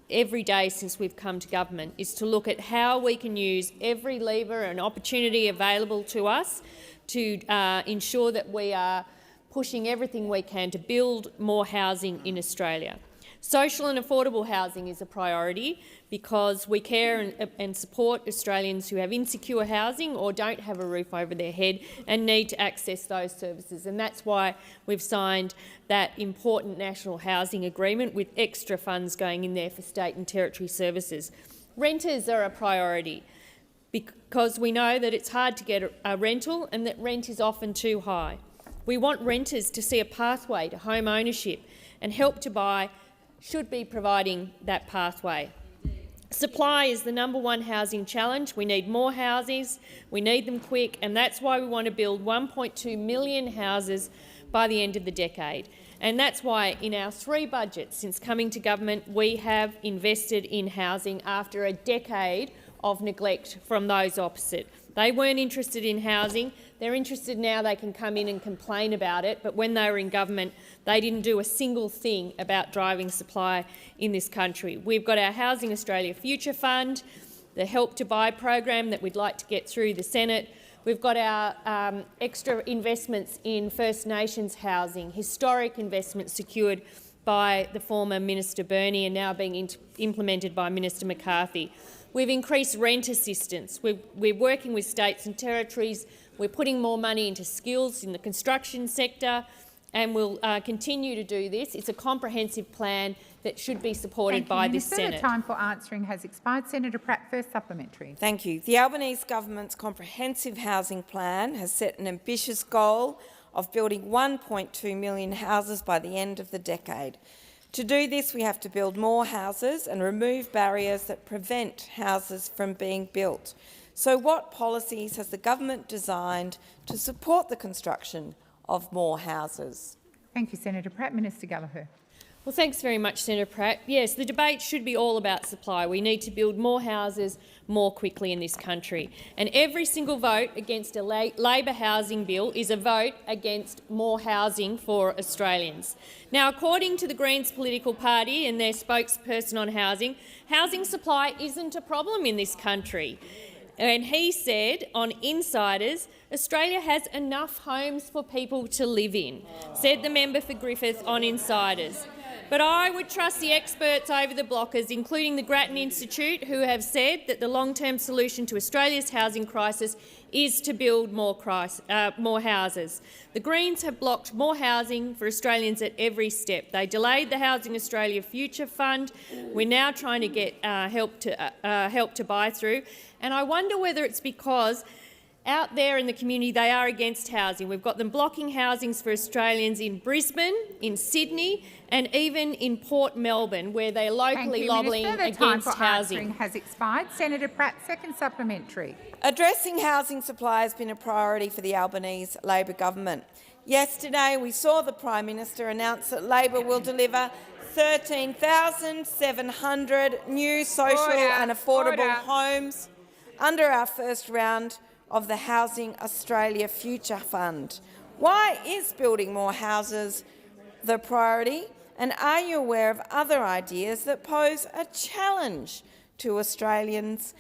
every day since we've come to government is to look at how we can use every lever and opportunity available to us to ensure that we are pushing everything we can to build more housing in Australia. Social and affordable housing is a priority because we care and support Australians who have insecure housing or don't have a roof over their head and need to access those services. And that's why we've signed that important national housing agreement with extra funds going in there for state and territory services. Renters are a priority because we know that it's hard to get a rental and that rent is often too high. We want renters to see a pathway to home ownership, and Help to Buy should be providing that pathway. Supply is the #1 housing challenge. We need more houses, we need them quick, and that's why we want to build 1.2 million houses by the end of the decade. And that's why in our 3 budgets since coming to government we have invested in housing after a decade of neglect from those opposite. They weren't interested in housing. They're interested now they can come in and complain about it, but when they were in government they didn't do a single thing about driving supply in this country. We've got our Housing Australia Future Fund, the Help to Buy program that we'd like to get through the Senate. We've got our extra investments in First Nations housing, historic investments secured by the former Minister Burney and now being implemented by Minister McCarthy. We've increased rent assistance. We're working with states and territories. We're putting more money into skills in the construction sector, and we'll continue to do this. It's a comprehensive plan that should be supported by this Senate. The time for answering has expired. Senator Pratt, first supplementary. Thank you. The Albanese government's comprehensive housing plan has set an ambitious goal of building 1.2 million houses by the end of the decade. To do this, we have to build more houses and remove barriers that prevent houses from being built. So what policies has the government designed to support the construction of more houses? Thank you, Senator Pratt. Minister Gallagher. Well, thanks very much, Senator Pratt. Yes, the debate should be all about supply. We need to build more houses more quickly in this country. And every single vote against a Labor housing bill is a vote against more housing for Australians. Now, according to the Greens political party and their spokesperson on housing, housing supply isn't a problem in this country. And he said on Insiders, Australia has enough homes for people to live in, said the member for Griffith on Insiders. But I would trust the experts over the blockers, including the Grattan Institute, who have said that the long-term solution to Australia's housing crisis is to build more houses. The Greens have blocked more housing for Australians at every step. They delayed the Housing Australia Future Fund. We're now trying to get help to buy through. And I wonder whether it's because out there in the community they are against housing. We've got them blocking housings for Australians in Brisbane, in Sydney and even in Port Melbourne, where they're locally lobbying against time for housing. Answering has expired. Senator Pratt, second supplementary. Addressing housing supply has been a priority for the Albanese Labor government. Yesterday we saw the Prime Minister announce that Labor will deliver 13,700 new social and affordable homes under our first round of the Housing Australia Future Fund. Why is building more houses the priority? And are you aware of other ideas that pose a challenge to Australians,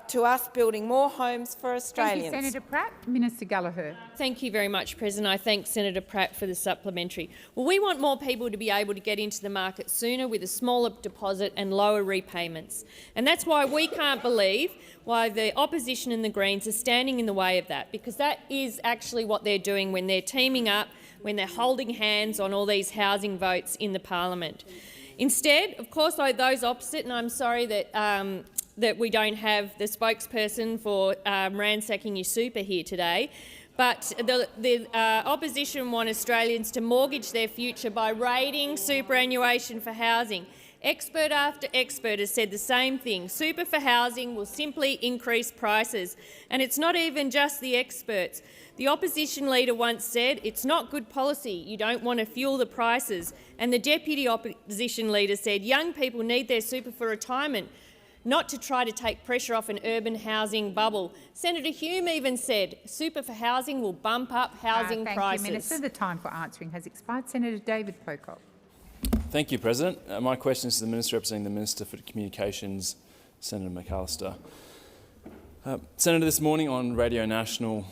to us building more homes for Australians? Thank you, Senator Pratt. Minister Gallagher. Thank you very much, President. I thank Senator Pratt for the supplementary. Well, we want more people to be able to get into the market sooner with a smaller deposit and lower repayments. And that's why we can't believe why the opposition and the Greens are standing in the way of that, because that is actually what they're doing when they're teaming up, when they're holding hands on all these housing votes in the parliament. Instead, of course, those opposite, and I'm sorry that that we don't have the spokesperson for ransacking your super here today, but the opposition want Australians to mortgage their future by raiding superannuation for housing. Expert after expert has said the same thing. Super for housing will simply increase prices. And it's not even just the experts. The opposition leader once said, it's not good policy, you don't want to fuel the prices. And the deputy opposition leader said, young people need their super for retirement, not to try to take pressure off an urban housing bubble. Senator Hume even said, super for housing will bump up housing prices. Thank you, Minister. The time for answering has expired. Senator David Pocock. Thank you, President. My question is to the Minister representing the Minister for Communications, Senator McAllister. Senator, this morning on Radio National,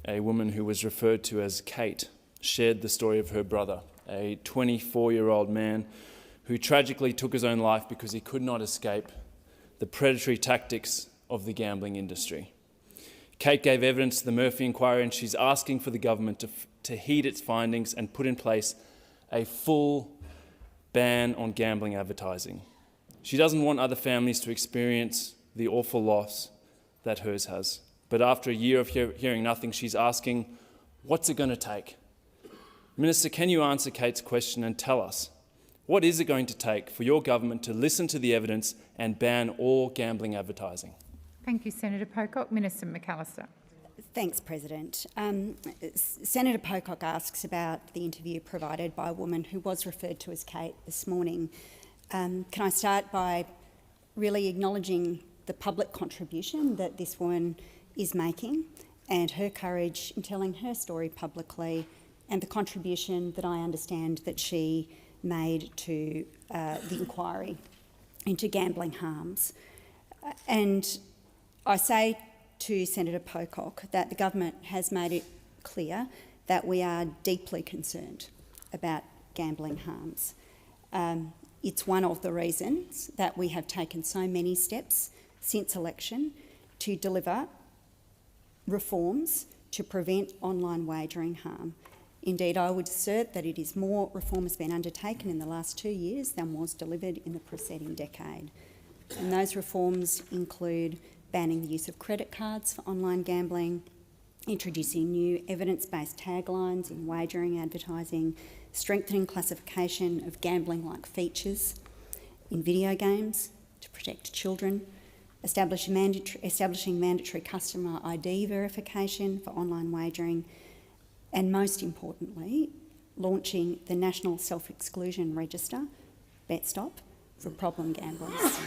a woman who was referred to as Kate shared the story of her brother, a 24-year-old man who tragically took his own life because he could not escape the predatory tactics of the gambling industry. Kate gave evidence to the Murphy inquiry, and she's asking for the government to heed its findings and put in place a full ban on gambling advertising. She doesn't want other families to experience the awful loss that hers has. But after a year of hearing nothing, she's asking, what's it going to take? Minister, can you answer Kate's question and tell us, what is it going to take for your government to listen to the evidence and ban all gambling advertising? Thank you, Senator Pocock. Minister McAllister. Thanks, President. Senator Pocock asks about the interview provided by a woman who was referred to as Kate this morning. Can I start by really acknowledging the public contribution that this woman is making and her courage in telling her story publicly, and the contribution that I understand that she made to the inquiry into gambling harms. And I say to Senator Pocock that the government has made it clear that we are deeply concerned about gambling harms. It's one of the reasons that we have taken so many steps since election to deliver reforms to prevent online wagering harm. Indeed, I would assert that it is more reform has been undertaken in the last 2 years than was delivered in the preceding decade. And those reforms include banning the use of credit cards for online gambling, introducing new evidence-based taglines in wagering advertising, strengthening classification of gambling-like features in video games to protect children, establishing mandatory customer ID verification for online wagering, and most importantly, launching the National Self-Exclusion Register, BetStop, for problem gamblers.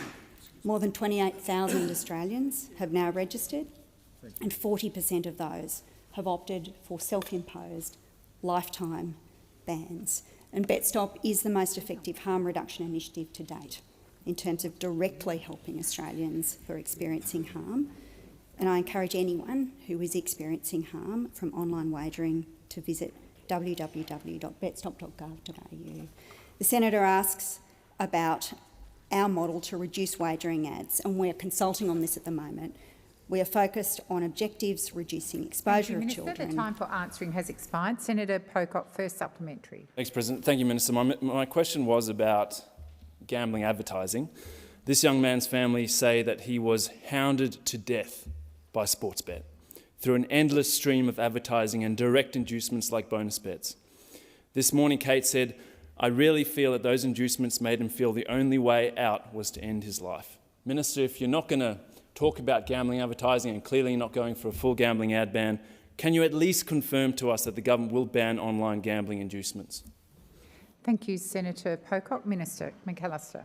More than 28,000 Australians have now registered, and 40% of those have opted for self-imposed lifetime bans. And BetStop is the most effective harm reduction initiative to date in terms of directly helping Australians who are experiencing harm. And I encourage anyone who is experiencing harm from online wagering to visit www.betstop.gov.au. The Senator asks about our model to reduce wagering ads, and we're consulting on this at the moment. We are focused on objectives reducing exposure of children. The time for answering has expired. Senator Pocock, first supplementary. Thanks, President. Thank you, Minister. My question was about gambling advertising. This young man's family say that he was hounded to death by Sportsbet through an endless stream of advertising and direct inducements like bonus bets. This morning, Kate said, I really feel that those inducements made him feel the only way out was to end his life. Minister, if you're not going to talk about gambling advertising and clearly not going for a full gambling ad ban, can you at least confirm to us that the government will ban online gambling inducements? Thank you, Senator Pocock. Minister McAllister.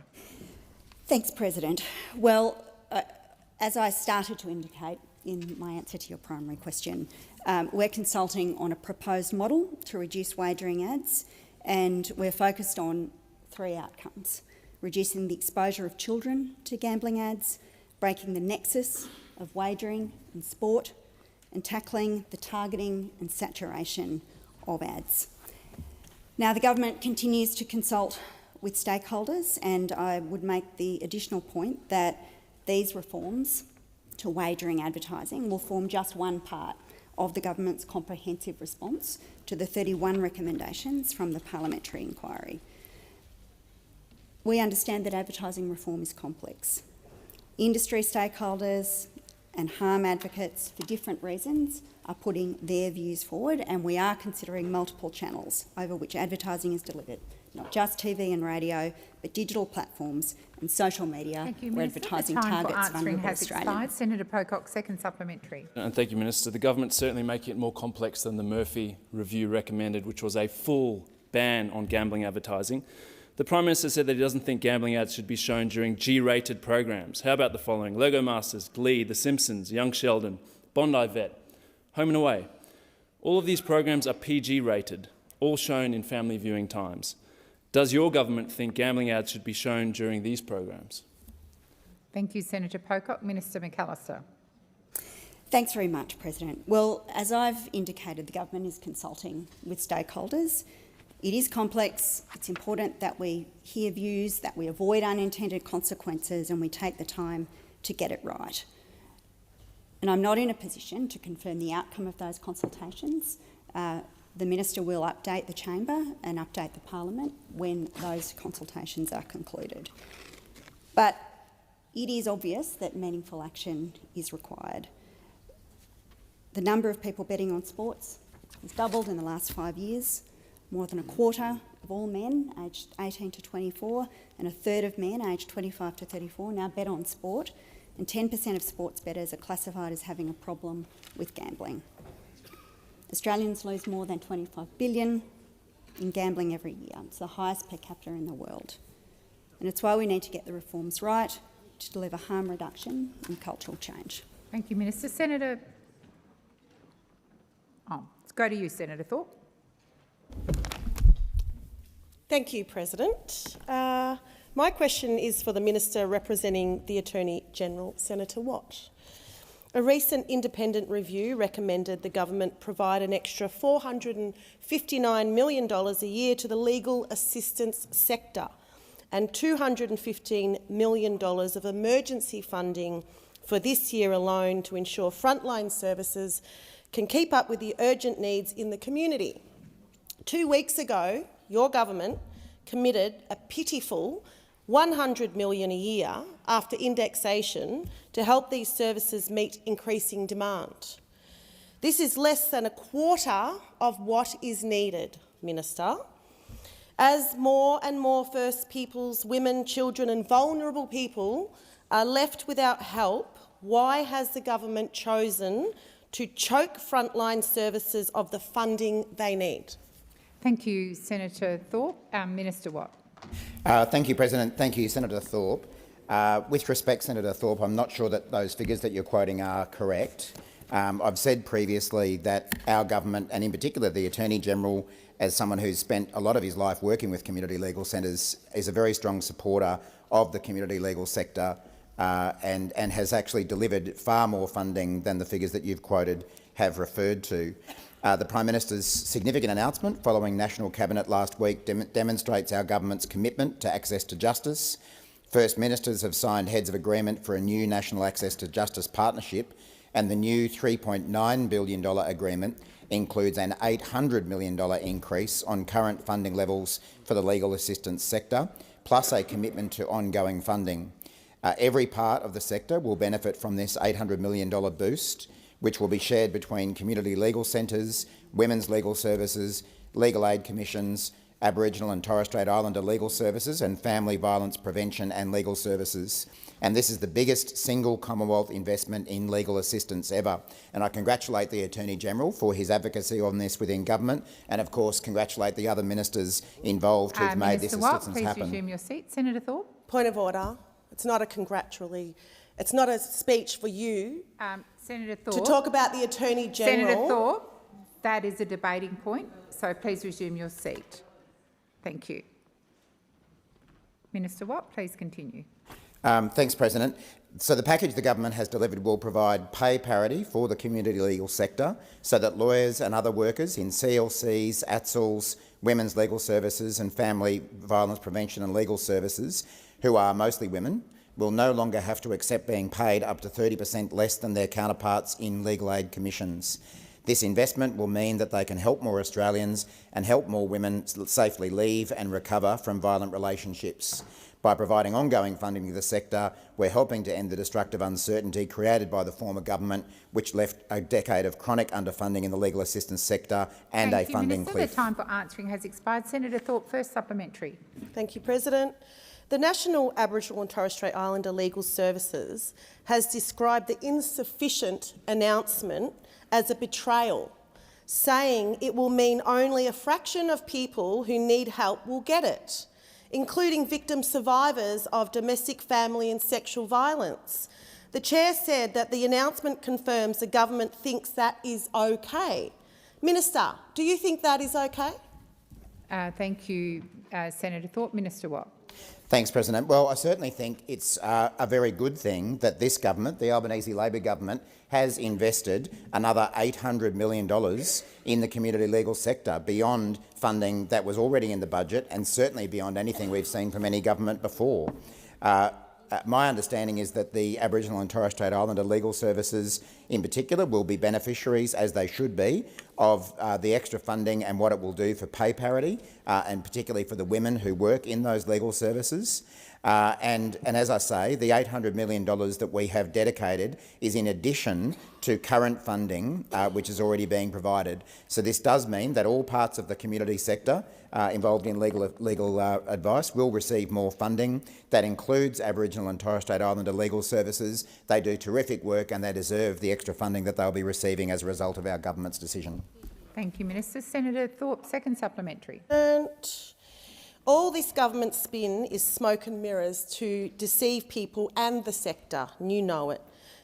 Thanks, President. Well, as I started to indicate in my answer to your primary question, we're consulting on a proposed model to reduce wagering ads, and we're focused on 3 outcomes: reducing the exposure of children to gambling ads, breaking the nexus of wagering and sport, and tackling the targeting and saturation of ads. Now, the government continues to consult with stakeholders, and I would make the additional point that these reforms to wagering advertising will form just one part of the government's comprehensive response to the 31 recommendations from the parliamentary inquiry. We understand that advertising reform is complex. Industry stakeholders and harm advocates, for different reasons, are putting their views forward, and we are considering multiple channels over which advertising is delivered not just TV and radio, but digital platforms and social media Thank you, where Minister. advertising The time targets for answering vulnerable has Australians. expired. Senator Pocock, second supplementary. And thank you, Minister. The government certainly making it more complex than the Murphy review recommended, which was a full ban on gambling advertising. The Prime Minister said that he doesn't think gambling ads should be shown during G-rated programs. How about the following? Lego Masters, Glee, The Simpsons, Young Sheldon, Bondi Vet, Home and Away. All of these programs are PG-rated, all shown in family viewing times. Does your government think gambling ads should be shown during these programs? Thank you, Senator Pocock. Minister McAllister. Thanks very much, President. Well, as I've indicated, the government is consulting with stakeholders. It is complex. It's important that we hear views, that we avoid unintended consequences, and we take the time to get it right. And I'm not in a position to confirm the outcome of those consultations. The Minister will update the Chamber and update the Parliament when those consultations are concluded. But it is obvious that meaningful action is required. The number of people betting on sports has doubled in the last 5 years. More than a quarter of all men aged 18 to 24 and a third of men aged 25 to 34 now bet on sport, and 10% of sports bettors are classified as having a problem with gambling. Australians lose more than $25 billion in gambling every year. It's the highest per capita in the world. And it's why we need to get the reforms right to deliver harm reduction and cultural change. Thank you, Minister. Senator... let's go to you, Senator Thorpe. Thank you, President. My question is for the Minister representing the Attorney-General, Senator Watt. A recent independent review recommended the government provide an extra $459 million a year to the legal assistance sector and $215 million of emergency funding for this year alone to ensure frontline services can keep up with the urgent needs in the community. 2 weeks ago, your government committed a pitiful $100 million a year after indexation to help these services meet increasing demand. This is less than a quarter of what is needed, Minister. As more and more First Peoples, women, children and vulnerable people are left without help, why has the government chosen to choke frontline services of the funding they need? Thank you, Senator Thorpe. Minister Watt. Thank you, President. Thank you, Senator Thorpe. With respect, Senator Thorpe, I'm not sure that those figures that you're quoting are correct. I've said previously that our government, and in particular the Attorney-General, as someone who's spent a lot of his life working with community legal centres, is a very strong supporter of the community legal sector and has actually delivered far more funding than the figures that you've quoted have referred to. The Prime Minister's significant announcement following National Cabinet last week demonstrates our government's commitment to access to justice. First Ministers have signed heads of agreement for a new National Access to Justice partnership, and the new $3.9 billion agreement includes an $800 million increase on current funding levels for the legal assistance sector, plus a commitment to ongoing funding. Every part of the sector will benefit from this $800 million boost, which will be shared between community legal centres, women's legal services, legal aid commissions, Aboriginal and Torres Strait Islander legal services and family violence prevention and legal services. And this is the biggest single Commonwealth investment in legal assistance ever. And I congratulate the Attorney-General for his advocacy on this within government, and of course congratulate the other ministers involved who've made this assistance please happen. resume your seat. Senator Thorpe. Point of order. It's not a congratulatory. It's not a speech for you. Senator Thorpe. To talk about the Attorney-General. Senator Thorpe, that is a debating point, so please resume your seat. Thank you. Minister Watt, please continue. Thanks, President. So the package the government has delivered will provide pay parity for the community legal sector so that lawyers and other workers in CLCs, ATSLs, women's legal services and family violence prevention and legal services, who are mostly women, will no longer have to accept being paid up to 30% less than their counterparts in legal aid commissions. This investment will mean that they can help more Australians and help more women safely leave and recover from violent relationships. By providing ongoing funding to the sector, we're helping to end the destructive uncertainty created by the former government, which left a decade of chronic underfunding in the legal assistance sector and a funding cliff. The time for answering has expired. Senator Thorpe, first supplementary. Thank you, President. The National Aboriginal and Torres Strait Islander Legal Services has described the insufficient announcement as a betrayal, saying it will mean only a fraction of people who need help will get it, including victim survivors of domestic, family and sexual violence. The Chair said that the announcement confirms the government thinks that is okay. Minister, do you think that is okay? Thank you, Senator Thorpe. Minister Watt. Thanks, President. Well, I certainly think it's a very good thing that this government, the Albanese Labor government, has invested another $800 million in the community legal sector, beyond funding that was already in the budget and certainly beyond anything we've seen from any government before. My understanding is that the Aboriginal and Torres Strait Islander legal services in particular will be beneficiaries, as they should be, of the extra funding and what it will do for pay parity, and particularly for the women who work in those legal services. And as I say, the $800 million that we have dedicated is in addition to current funding which is already being provided. So this does mean that all parts of the community sector involved in legal advice will receive more funding. That includes Aboriginal and Torres Strait Islander legal services. They do terrific work and they deserve the extra funding that they'll be receiving as a result of our government's decision. Thank you, Minister. Senator Thorpe, second supplementary. All this government spin is smoke and mirrors to deceive people and the sector, and you know it.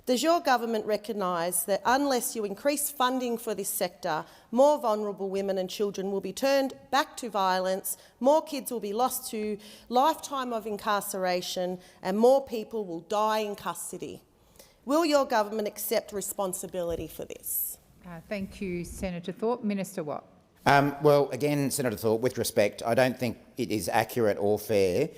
Does your government recognise that unless you increase funding for this sector, more vulnerable women and children will be turned back to violence, more kids will be lost to lifetime of incarceration, and more people will die in custody? Will your government accept responsibility for this? Thank you, Senator Thorpe. Minister Watt. Well, again, Senator Thorpe, with respect, I don't think it is accurate or fair,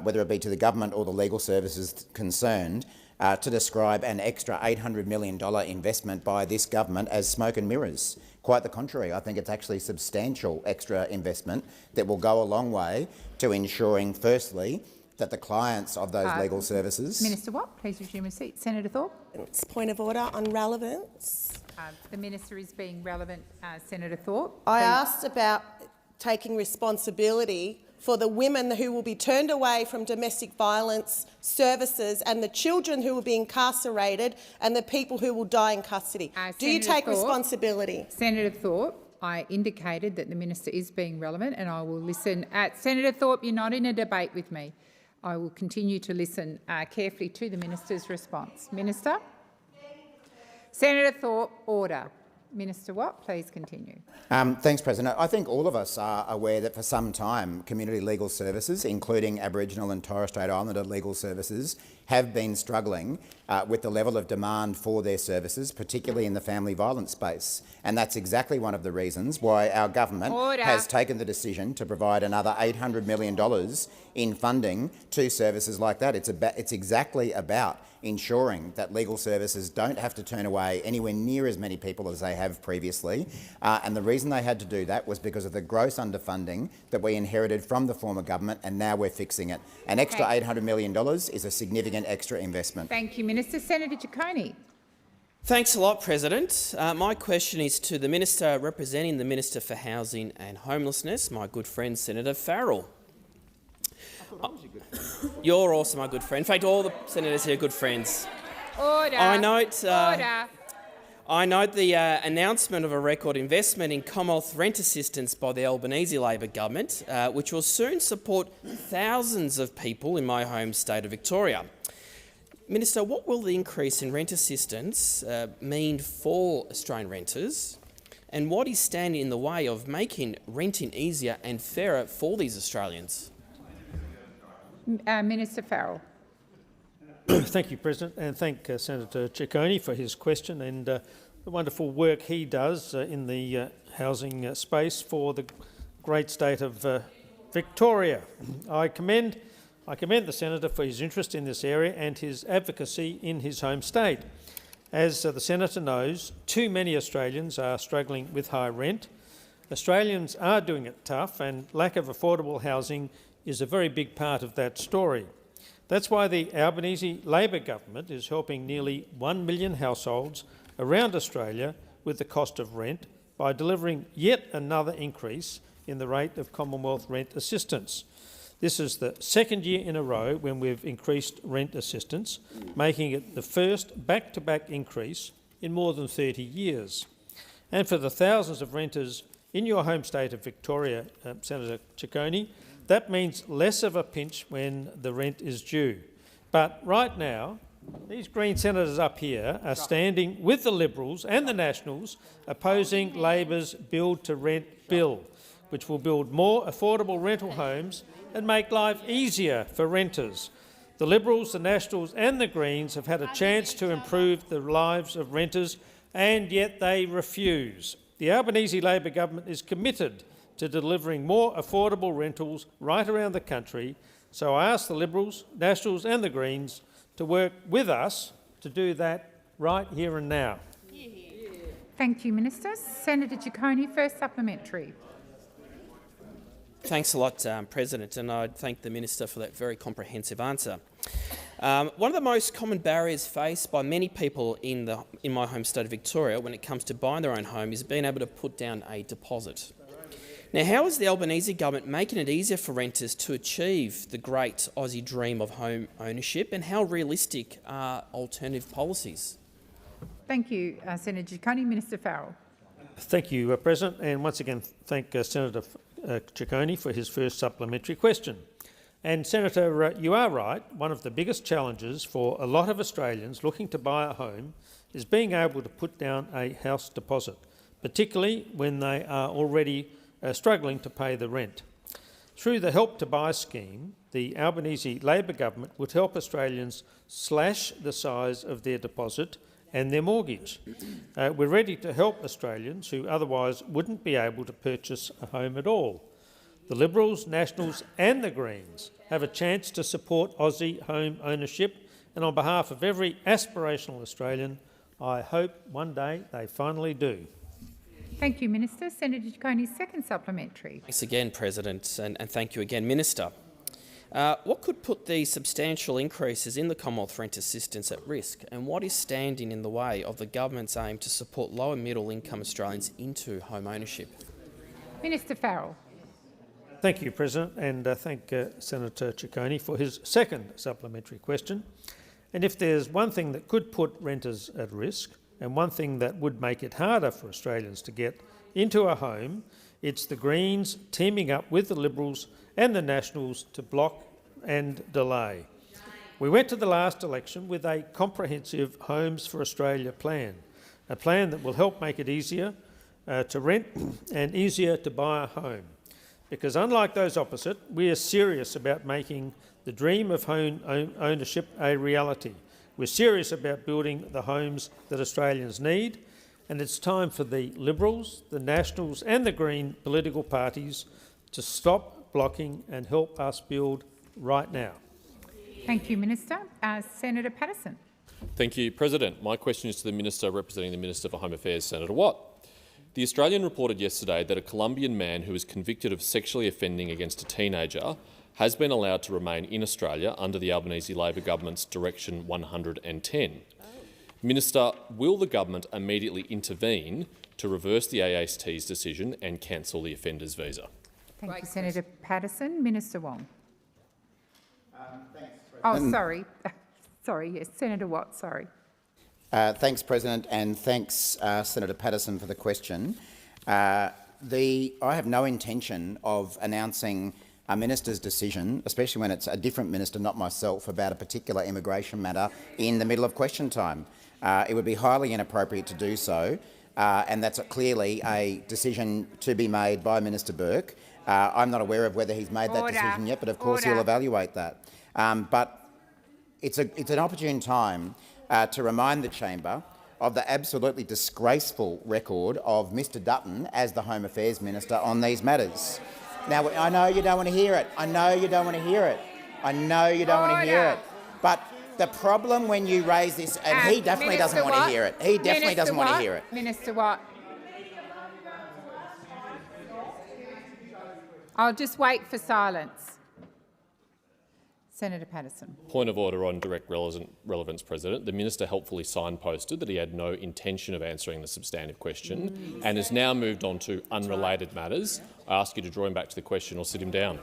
whether it be to the government or the legal services concerned, to describe an extra $800 million investment by this government as smoke and mirrors. Quite the contrary. I think it's actually substantial extra investment that will go a long way to ensuring, firstly, that the clients of those legal services— Minister Watt, please resume your seat. Senator Thorpe. It's point of order on relevance. The minister is being relevant. Senator Thorpe. I asked about taking responsibility for the women who will be turned away from domestic violence services and the children who will be incarcerated and the people who will die in custody. Do you take responsibility? Senator Thorpe, I indicated that the minister is being relevant and I will listen. Senator Thorpe, you're not in a debate with me. I will continue to listen carefully to the minister's response. Minister? Senator Thorpe, order. Minister Watt, please continue. Thanks, President. I think all of us are aware that for some time community legal services, including Aboriginal and Torres Strait Islander legal services, have been struggling with the level of demand for their services, particularly in the family violence space. And that's exactly one of the reasons why our government has taken the decision to provide another $800 million in funding to services like that. It's exactly about ensuring that legal services don't have to turn away anywhere near as many people as they have previously. And the reason they had to do that was because of the gross underfunding that we inherited from the former government, and now we're fixing it. An extra $800 million is a significant extra investment. Thank you, Minister. Senator Ciccone. Thanks a lot, President. My question is to the Minister representing the Minister for Housing and Homelessness, my good friend Senator Farrell. You're also my good friend. In fact, all the senators here are good friends. Order. I note the announcement of a record investment in Commonwealth rent assistance by the Albanese Labor government, which will soon support thousands of people in my home state of Victoria. Minister, what will the increase in rent assistance mean for Australian renters, and what is standing in the way of making renting easier and fairer for these Australians? Minister Farrell. Thank you, President, and thank Senator Ciccone for his question and the wonderful work he does in the housing space for the great state of Victoria. I commend the Senator for his interest in this area and his advocacy in his home state. As the Senator knows, too many Australians are struggling with high rent. Australians are doing it tough, and lack of affordable housing is a very big part of that story. That's why the Albanese Labor government is helping nearly 1 million households around Australia with the cost of rent by delivering yet another increase in the rate of Commonwealth rent assistance. This is the second year in a row when we've increased rent assistance, making it the first back-to-back increase in more than 30 years. And for the thousands of renters in your home state of Victoria, Senator Ciccone, that means less of a pinch when the rent is due. But right now, these Green senators up here are standing with the Liberals and the Nationals opposing Labor's build-to-rent bill, which will build more affordable rental homes and make life easier for renters. The Liberals, the Nationals and the Greens have had a chance to improve the lives of renters, and yet they refuse. The Albanese Labor government is committed to delivering more affordable rentals right around the country, so I ask the Liberals, Nationals and the Greens to work with us to do that right here and now. Thank you, Minister. Senator Ciccone, first supplementary. Thanks a lot, President, and I thank the Minister for that very comprehensive answer. One of the most common barriers faced by many people in my home state of Victoria when it comes to buying their own home is being able to put down a deposit. Now, how is the Albanese government making it easier for renters to achieve the great Aussie dream of home ownership, and how realistic are alternative policies? Thank you, Senator Ciccone. Minister Farrell. Thank you, President, and once again thank Senator Ciccone for his first supplementary question. And Senator, you are right, one of the biggest challenges for a lot of Australians looking to buy a home is being able to put down a house deposit, particularly when they are already struggling to pay the rent. Through the Help to Buy scheme, the Albanese Labor government would help Australians slash the size of their deposit and their mortgage. We're ready to help Australians who otherwise wouldn't be able to purchase a home at all. The Liberals, Nationals and the Greens have a chance to support Aussie home ownership, and on behalf of every aspirational Australian, I hope one day they finally do. Thank you, Minister. Senator Ciccone, second supplementary. Thanks again, President, and thank you again, Minister. What could put these substantial increases in the Commonwealth rent assistance at risk, and what is standing in the way of the government's aim to support low and middle income Australians into home ownership? Minister Farrell. Thank you, President, and thank Senator Ciccone for his second supplementary question. And if there's one thing that could put renters at risk, and one thing that would make it harder for Australians to get into a home, it's the Greens teaming up with the Liberals and the Nationals to block and delay. We went to the last election with a comprehensive Homes for Australia plan, a plan that will help make it easier to rent and easier to buy a home. Because unlike those opposite, we are serious about making the dream of home ownership a reality. We're serious about building the homes that Australians need, and it's time for the Liberals, the Nationals and the Green political parties to stop blocking and help us build right now. Thank you, Minister. Senator Patterson. Thank you, President. My question is to the Minister representing the Minister for Home Affairs, Senator Watt. The Australian reported yesterday that a Colombian man who was convicted of sexually offending against a teenager has been allowed to remain in Australia under the Albanese Labor government's Direction 110. Minister, will the government immediately intervene to reverse the AAST's decision and cancel the offender's visa? Thank you, Senator Patterson. Minister Wong. Thanks, sorry. Sorry, yes, Senator Watt, sorry. Thanks, President, and thanks, Senator Patterson, for the question. I have no intention of announcing a minister's decision, especially when it's a different minister, not myself, about a particular immigration matter in the middle of question time. It would be highly inappropriate to do so, and that's clearly a decision to be made by Minister Burke. I'm not aware of whether he's made that decision yet, but of course he'll evaluate that. But it's an opportune time to remind the chamber of the absolutely disgraceful record of Mr Dutton as the Home Affairs Minister on these matters. Now, I know you don't want to hear it. I know you don't want to hear it. I know you don't want to hear it. But the problem when you raise this, and he definitely doesn't want to hear it. He definitely doesn't want to hear it. Minister Watt. I'll just wait for silence. Senator Patterson. Point of order on direct relevance, President. The minister helpfully signposted that he had no intention of answering the substantive question and has now moved on to unrelated matters. I ask you to draw him back to the question or sit him down.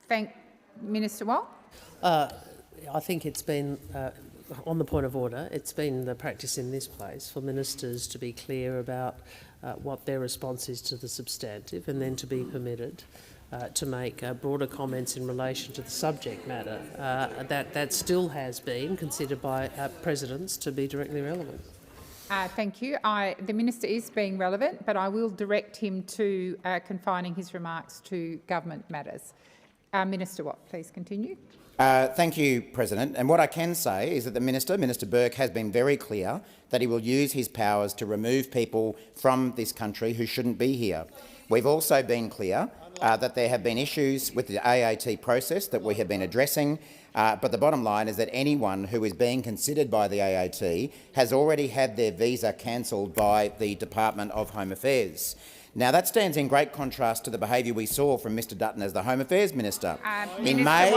Thank Minister Watt. I think it's been, on the point of order, it's been the practice in this place for ministers to be clear about what their response is to the substantive and then to be permitted to make broader comments in relation to the subject matter. That still has been considered by presidents to be directly relevant. Thank you. The minister is being relevant, but I will direct him to confining his remarks to government matters. Minister Watt, please continue. Thank you, President. And what I can say is that the Minister Burke, has been very clear that he will use his powers to remove people from this country who shouldn't be here. We've also been clear that there have been issues with the AAT process that we have been addressing, but the bottom line is that anyone who is being considered by the AAT has already had their visa cancelled by the Department of Home Affairs. Now, that stands in great contrast to the behaviour we saw from Mr Dutton as the Home Affairs Minister. In May,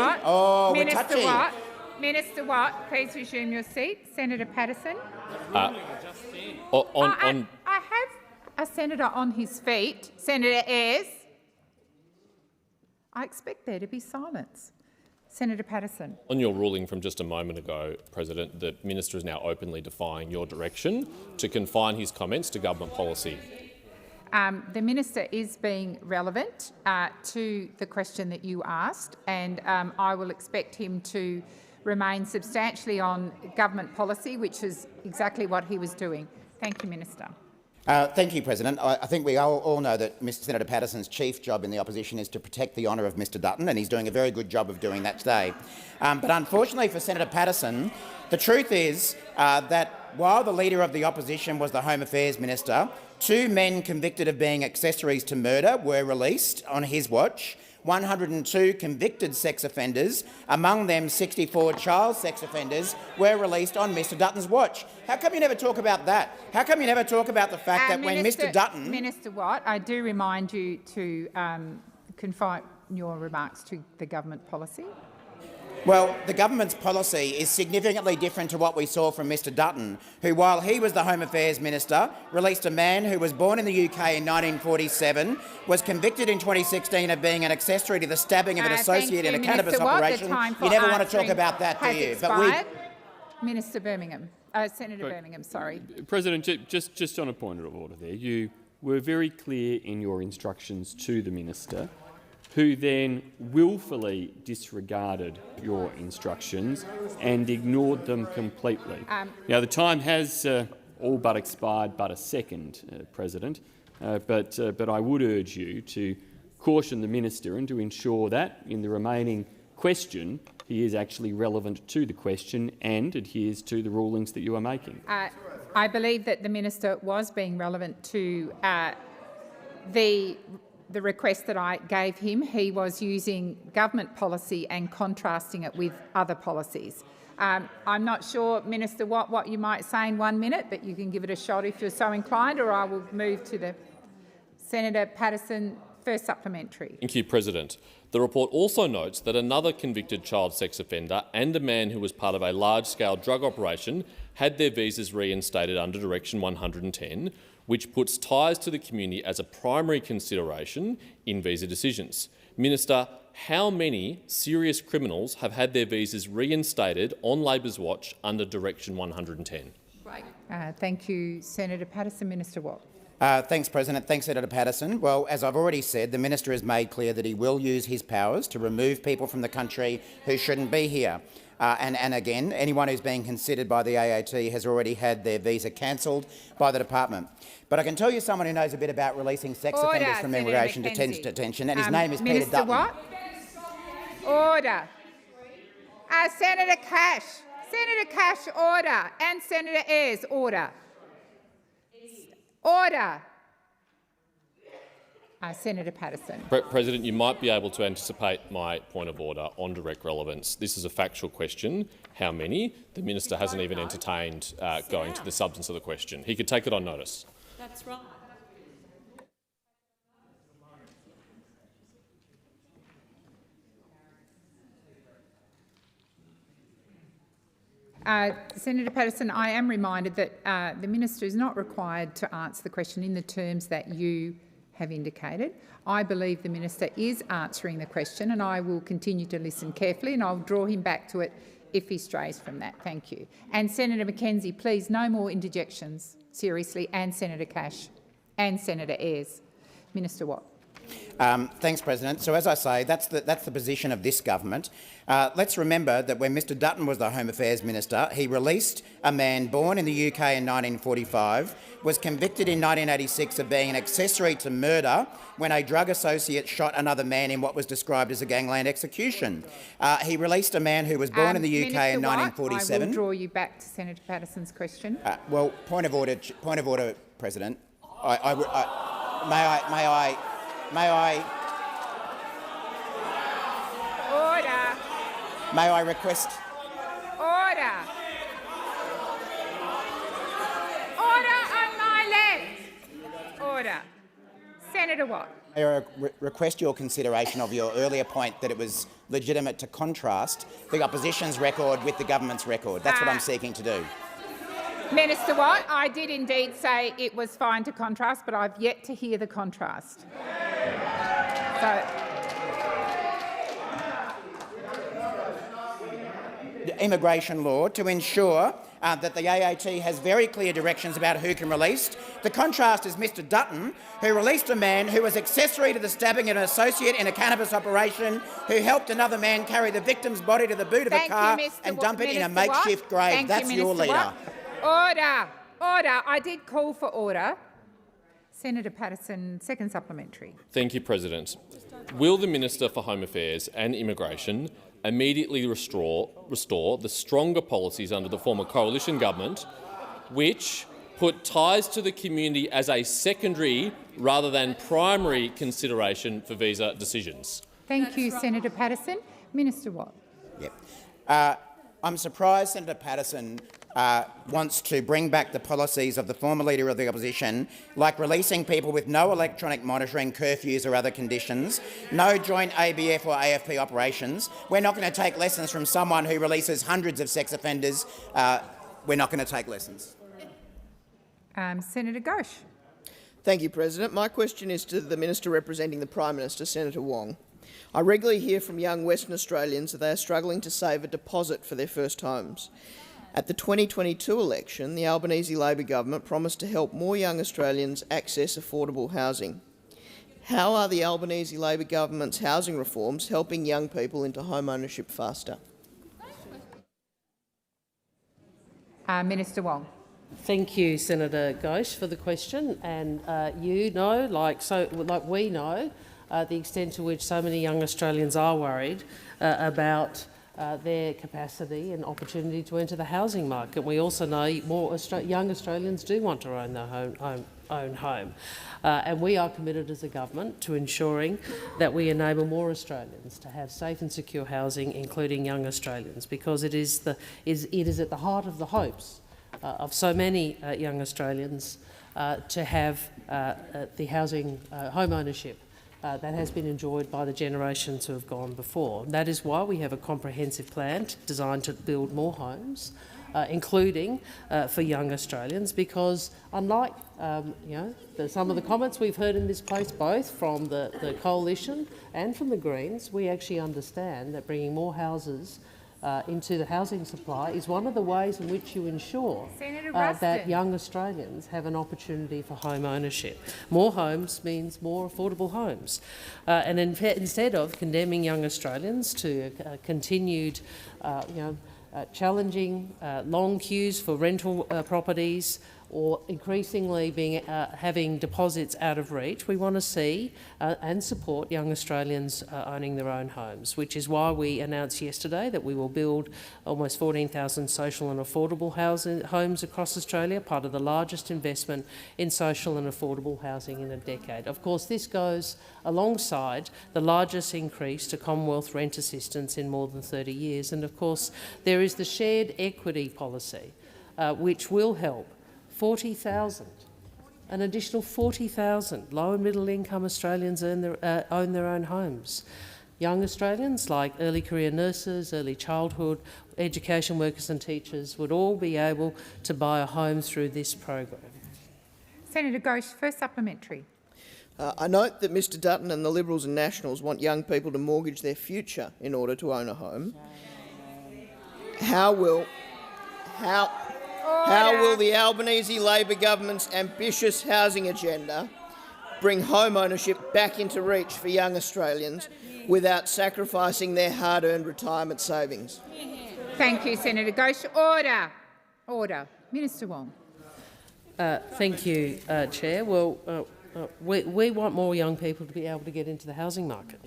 Minister Watt, please resume your seat. Senator Patterson. I have a senator on his feet. Senator Ayres. I expect there to be silence. Senator Patterson. On your ruling from just a moment ago, President, the minister is now openly defying your direction to confine his comments to government policy. The minister is being relevant to the question that you asked, and I will expect him to remain substantially on government policy, which is exactly what he was doing. Thank you, Minister. Thank you, President. I think we all know that Senator Patterson's chief job in the opposition is to protect the honour of Mr Dutton, and he's doing a very good job of doing that today. But unfortunately for Senator Patterson, the truth is that while the Leader of the Opposition was the Home Affairs Minister, 2 men convicted of being accessories to murder were released on his watch. 102 convicted sex offenders, among them 64 child sex offenders, were released on Mr Dutton's watch. How come you never talk about that? How come you never talk about the fact that when Mr Dutton— Minister Watt, I do remind you to confine your remarks to the government policy. Well, the government's policy is significantly different to what we saw from Mr Dutton, who, while he was the Home Affairs Minister, released a man who was born in the UK in 1947, was convicted in 2016 of being an accessory to the stabbing of an associate in a cannabis operation. You never want to talk about that, do you? Minister Birmingham. Senator Birmingham, sorry. President, just on a point of order there, you were very clear in your instructions to the minister, who then willfully disregarded your instructions and ignored them completely. Now, the time has all but expired but a second, President, but I would urge you to caution the minister and to ensure that in the remaining question he is actually relevant to the question and adheres to the rulings that you are making. I believe that the minister was being relevant to the request that I gave him. He was using government policy and contrasting it with other policies. I'm not sure, Minister Watt, what you might say in 1 minute, but you can give it a shot if you're so inclined, or I will move to the Senator Patterson first supplementary. Thank you, President. The report also notes that another convicted child sex offender and a man who was part of a large-scale drug operation had their visas reinstated under Direction 110, which puts ties to the community as a primary consideration in visa decisions. Minister, how many serious criminals have had their visas reinstated on Labor's watch under Direction 110? Thank you, Senator Patterson. Minister Watt. Thanks, President. Thanks, Senator Patterson. Well, as I've already said, the minister has made clear that he will use his powers to remove people from the country who shouldn't be here. And again, anyone who's being considered by the AAT has already had their visa cancelled by the department. But I can tell you someone who knows a bit about releasing sex offenders from immigration detention, and his name is Peter Dutton. Watt? Order. Senator Cash, order. And Senator Ayres, order. Order. Senator Patterson. President, you might be able to anticipate my point of order on direct relevance. This is a factual question. How many? The minister hasn't even entertained going to the substance of the question. He could take it on notice. That's right. Senator Patterson, I am reminded that the minister is not required to answer the question in the terms that you have indicated. I believe the minister is answering the question, and I will continue to listen carefully, and I'll draw him back to it if he strays from that. Thank you. And Senator McKenzie, please, no more interjections, seriously, and Senator Cash and Senator Ayres. Minister Watt. Thanks, President. So, as I say, that's the position of this government. Let's remember that when Mr Dutton was the Home Affairs Minister, he released a man born in the UK in 1945, was convicted in 1986 of being an accessory to murder when a drug associate shot another man in what was described as a gangland execution. He released a man who was born in the UK in 1947. I will draw you back to Senator Patterson's question. Well, point of order, President. May I request... Order. Order on my left. Order. Senator Watt. May I request your consideration of your earlier point that it was legitimate to contrast the opposition's record with the government's record. That's what I'm seeking to do. Minister Watt, I did indeed say it was fine to contrast, but I've yet to hear the contrast. The immigration law to ensure that the AAT has very clear directions about who can release. The contrast is Mr Dutton, who released a man who was accessory to the stabbing of an associate in a cannabis operation, who helped another man carry the victim's body to the boot of a car and dump it in a makeshift grave. That's your leader. Order. Order. I did call for order. Senator Patterson, second supplementary. Thank you, President. Will the Minister for Home Affairs and Immigration immediately restore the stronger policies under the former coalition government, which put ties to the community as a secondary rather than primary consideration for visa decisions? Thank you, Senator Patterson. Minister Watt. Yep. I'm surprised Senator Patterson wants to bring back the policies of the former Leader of the Opposition, like releasing people with no electronic monitoring, curfews or other conditions, no joint ABF or AFP operations. We're not going to take lessons from someone who releases hundreds of sex offenders. We're not going to take lessons. Senator Ghosh. Thank you, President. My question is to the Minister representing the Prime Minister, Senator Wong. I regularly hear from young Western Australians that they are struggling to save a deposit for their first homes. At the 2022 election, the Albanese Labor government promised to help more young Australians access affordable housing. How are the Albanese Labor government's housing reforms helping young people into home ownership faster? Minister Wong. Thank you, Senator Ghosh, for the question. And you know, like we know, the extent to which so many young Australians are worried about their capacity and opportunity to enter the housing market. We also know more young Australians do want to own their own home. And we are committed as a government to ensuring that we enable more Australians to have safe and secure housing, including young Australians, because it is at the heart of the hopes of so many young Australians to have the housing home ownership that has been enjoyed by the generations who have gone before. That is why we have a comprehensive plan designed to build more homes, including for young Australians, because unlike some of the comments we've heard in this place, both from the Coalition and from the Greens, we actually understand that bringing more houses into the housing supply is one of the ways in which you ensure that young Australians have an opportunity for home ownership. More homes means more affordable homes. And instead of condemning young Australians to continued challenging long queues for rental properties, or increasingly having deposits out of reach, we want to see and support young Australians owning their own homes, which is why we announced yesterday that we will build almost 14,000 social and affordable homes across Australia, part of the largest investment in social and affordable housing in a decade. Of course, this goes alongside the largest increase to Commonwealth rent assistance in more than 30 years. And of course, there is the shared equity policy, which will help 40,000, an additional 40,000 low and middle income Australians own their own homes. young Australians, like early career nurses, early childhood, education workers and teachers, would all be able to buy a home through this program. Senator Ghosh, first supplementary. I note that Mr Dutton and the Liberals and Nationals want young people to mortgage their future in order to own a home. How will the Albanese Labor government's ambitious housing agenda bring home ownership back into reach for young Australians without sacrificing their hard-earned retirement savings? Thank you, Senator Ghosh. Order. Order. Minister Wong. Thank you, Chair. Well, we want more young people to be able to get into the housing market.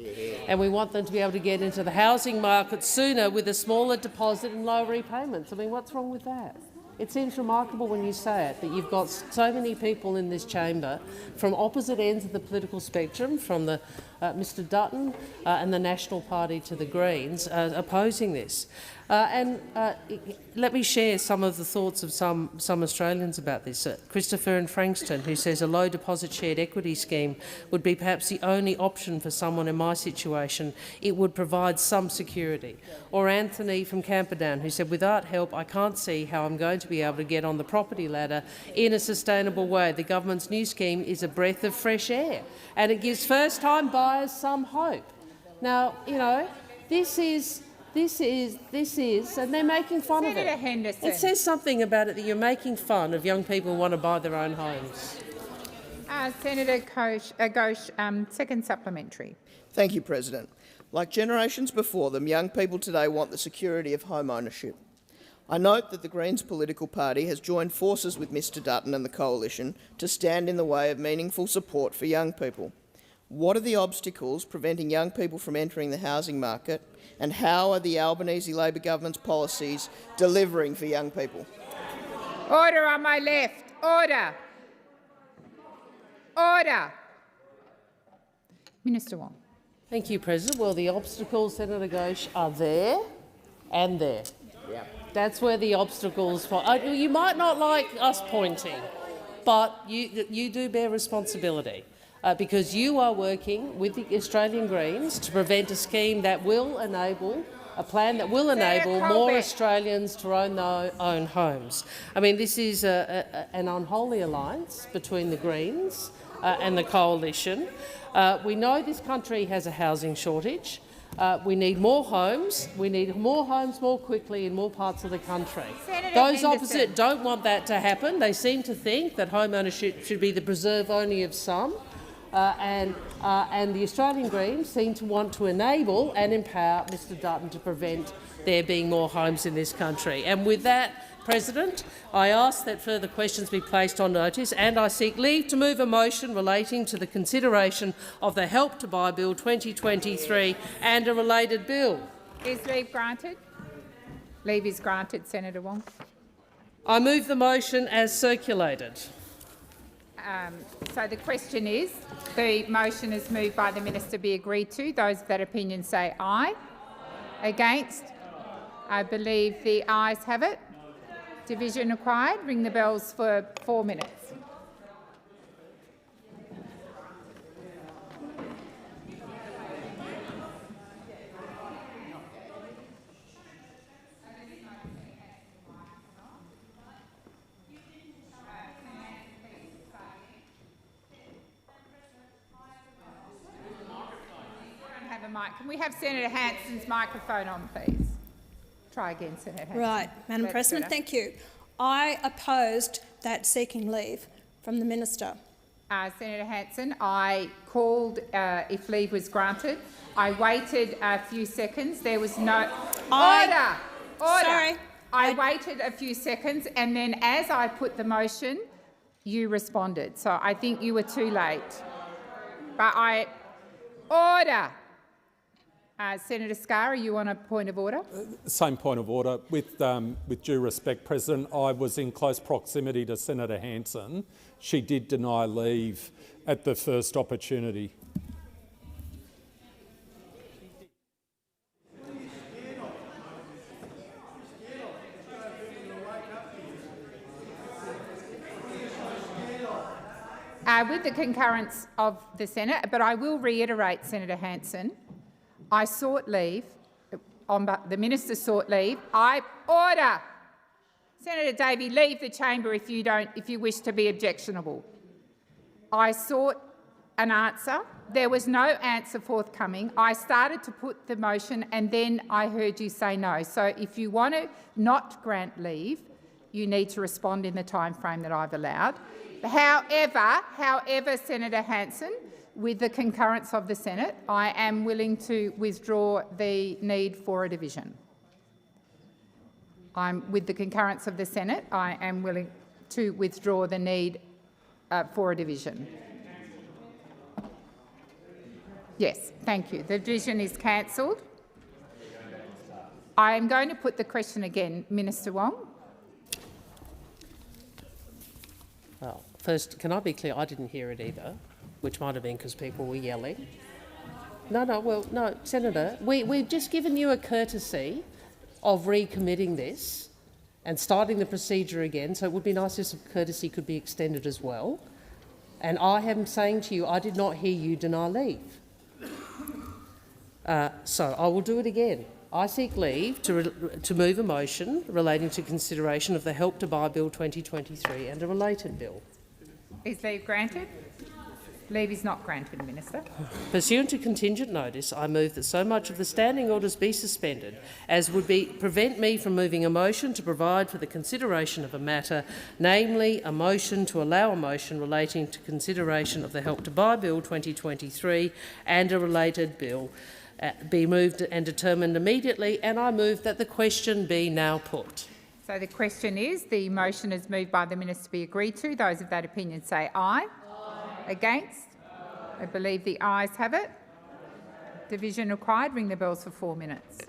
And we want them to be able to get into the housing market sooner with a smaller deposit and lower repayments. I mean, what's wrong with that? It seems remarkable when you say it, that you've got so many people in this chamber from opposite ends of the political spectrum, from the Mr Dutton and the National Party to the Greens, opposing this. Let me share some of the thoughts of some Australians about this. Christopher in Frankston, who says a low deposit shared equity scheme would be perhaps the only option for someone in my situation. It would provide some security. Or Anthony from Camperdown, who said, without help, I can't see how I'm going to be able to get on the property ladder in a sustainable way. The government's new scheme is a breath of fresh air, and it gives first-time buyers some hope. Now, you know, this is, and they're making fun of it. Senator Henderson. It says something about it that you're making fun of young people who want to buy their own homes. Senator Ghosh, second supplementary. Thank you, President. Like generations before them, young people today want the security of home ownership. I note that the Greens political party has joined forces with Mr Dutton and the Coalition to stand in the way of meaningful support for young people. What are the obstacles preventing young people from entering the housing market, and how are the Albanese Labor government's policies delivering for young people? Order on my left. Order. Order. Minister Wong. Thank you, President. Well, the obstacles, Senator Ghosh, are there and there. Yeah. That's where the obstacles... You might not like us pointing, but you do bear responsibility. Because you are working with the Australian Greens to prevent a scheme that will enable, a plan that will enable more Australians to own their own homes. I mean, this is an unholy alliance between the Greens and the Coalition. We know this country has a housing shortage. We need more homes. We need more homes more quickly in more parts of the country. Those opposite don't want that to happen. They seem to think that home ownership should be the preserve only of some. And the Australian Greens seem to want to enable and empower Mr Dutton to prevent there being more homes in this country. And with that, President, I ask that further questions be placed on notice, and I seek leave to move a motion relating to the consideration of the Help to Buy Bill 2023 and a related bill. Is leave granted? Leave is granted, Senator Wong. I move the motion as circulated. So the question is, the motion is moved by the minister be agreed to. Those of that opinion say aye. Against? I believe the ayes have it. Division required. Ring the bells for 4 minutes. Can we have Senator Hanson's microphone on, please? Try again, Senator Hanson. Right, Madam President, thank you. I opposed that seeking leave from the minister. Senator Hanson, I called if leave was granted. I waited a few seconds. There was no... Order! Sorry. I waited a few seconds, and then as I put the motion, you responded. So I think you were too late. But I... Order! Senator Scarr, are you on a point of order? Same point of order. With due respect, President, I was in close proximity to Senator Hanson. She did deny leave at the first opportunity. With the concurrence of the Senate, but I will reiterate, Senator Hanson, I sought leave. The minister sought leave. Order. Senator Davey, leave the chamber if you wish to be objectionable. I sought an answer. There was no answer forthcoming. I started to put the motion and then I heard you say no. So if you want to not grant leave, you need to respond in the time frame that I've allowed. However, Senator Hanson, with the concurrence of the Senate, I am willing to withdraw the need for a division. With the concurrence of the Senate, I am willing to withdraw the need for a division. Yes, thank you. The division is cancelled. I am going to put the question again. Minister Wong. Well, first, can I be clear? I didn't hear it either, which might have been because people were yelling. No, Senator, we've just given you a courtesy of recommitting this and starting the procedure again, so it would be nice if some courtesy could be extended as well. And I am saying to you, I did not hear you deny leave. So I will do it again. I seek leave to move a motion relating to consideration of the Help to Buy Bill 2023 and a related bill. Is leave granted? Leave is not granted, Minister. Pursuant to contingent notice, I move that so much of the standing orders be suspended as would prevent me from moving a motion to provide for the consideration of a matter, namely a motion to allow a motion relating to consideration of the Help to Buy Bill 2023 and a related bill be moved and determined immediately, and I move that the question be now put. So the question is, the motion is moved by the minister to be agreed to. Those of that opinion say aye. Against? I believe the ayes have it. Division required. Ring the bells for 4 minutes.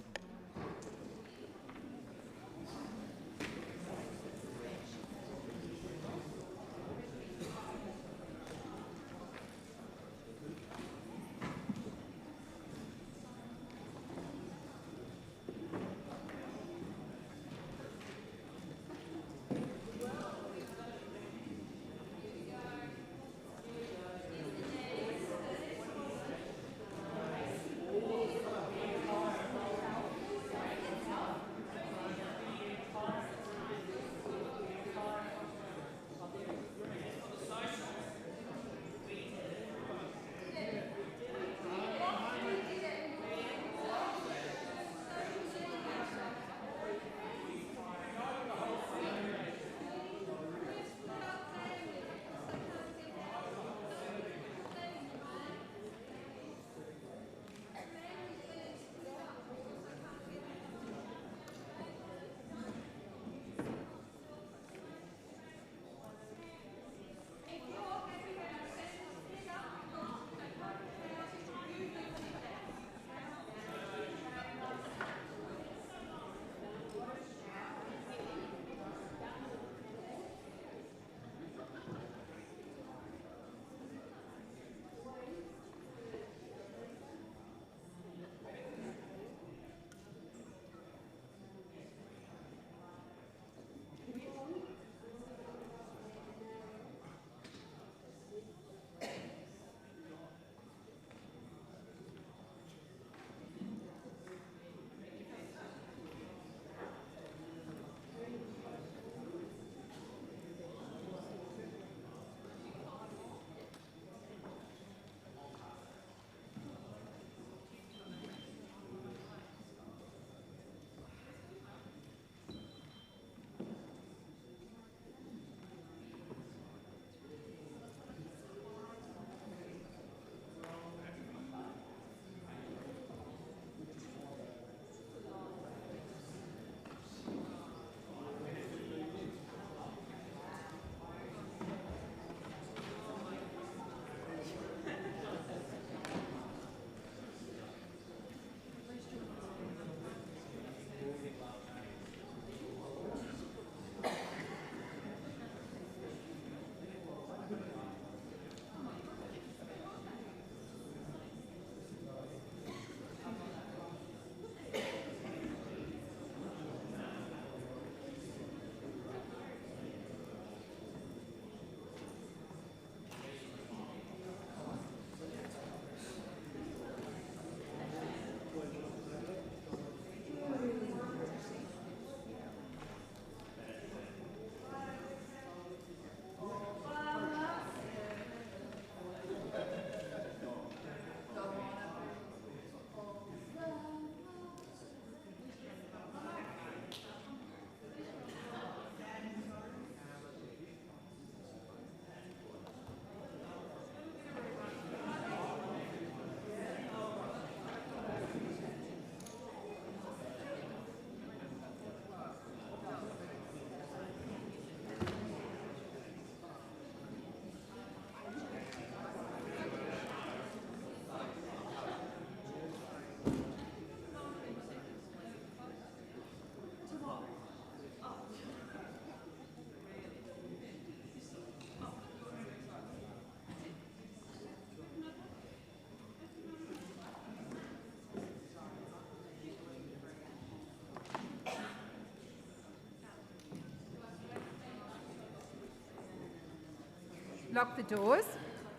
Lock the doors.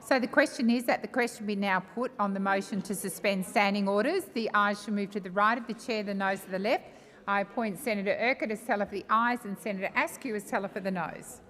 So the question is that the question be now put on the motion to suspend standing orders. The ayes shall move to the right of the chair, the noes to the left. I appoint Senator Urquhart as teller for the ayes and Senator Askew as teller for the noes.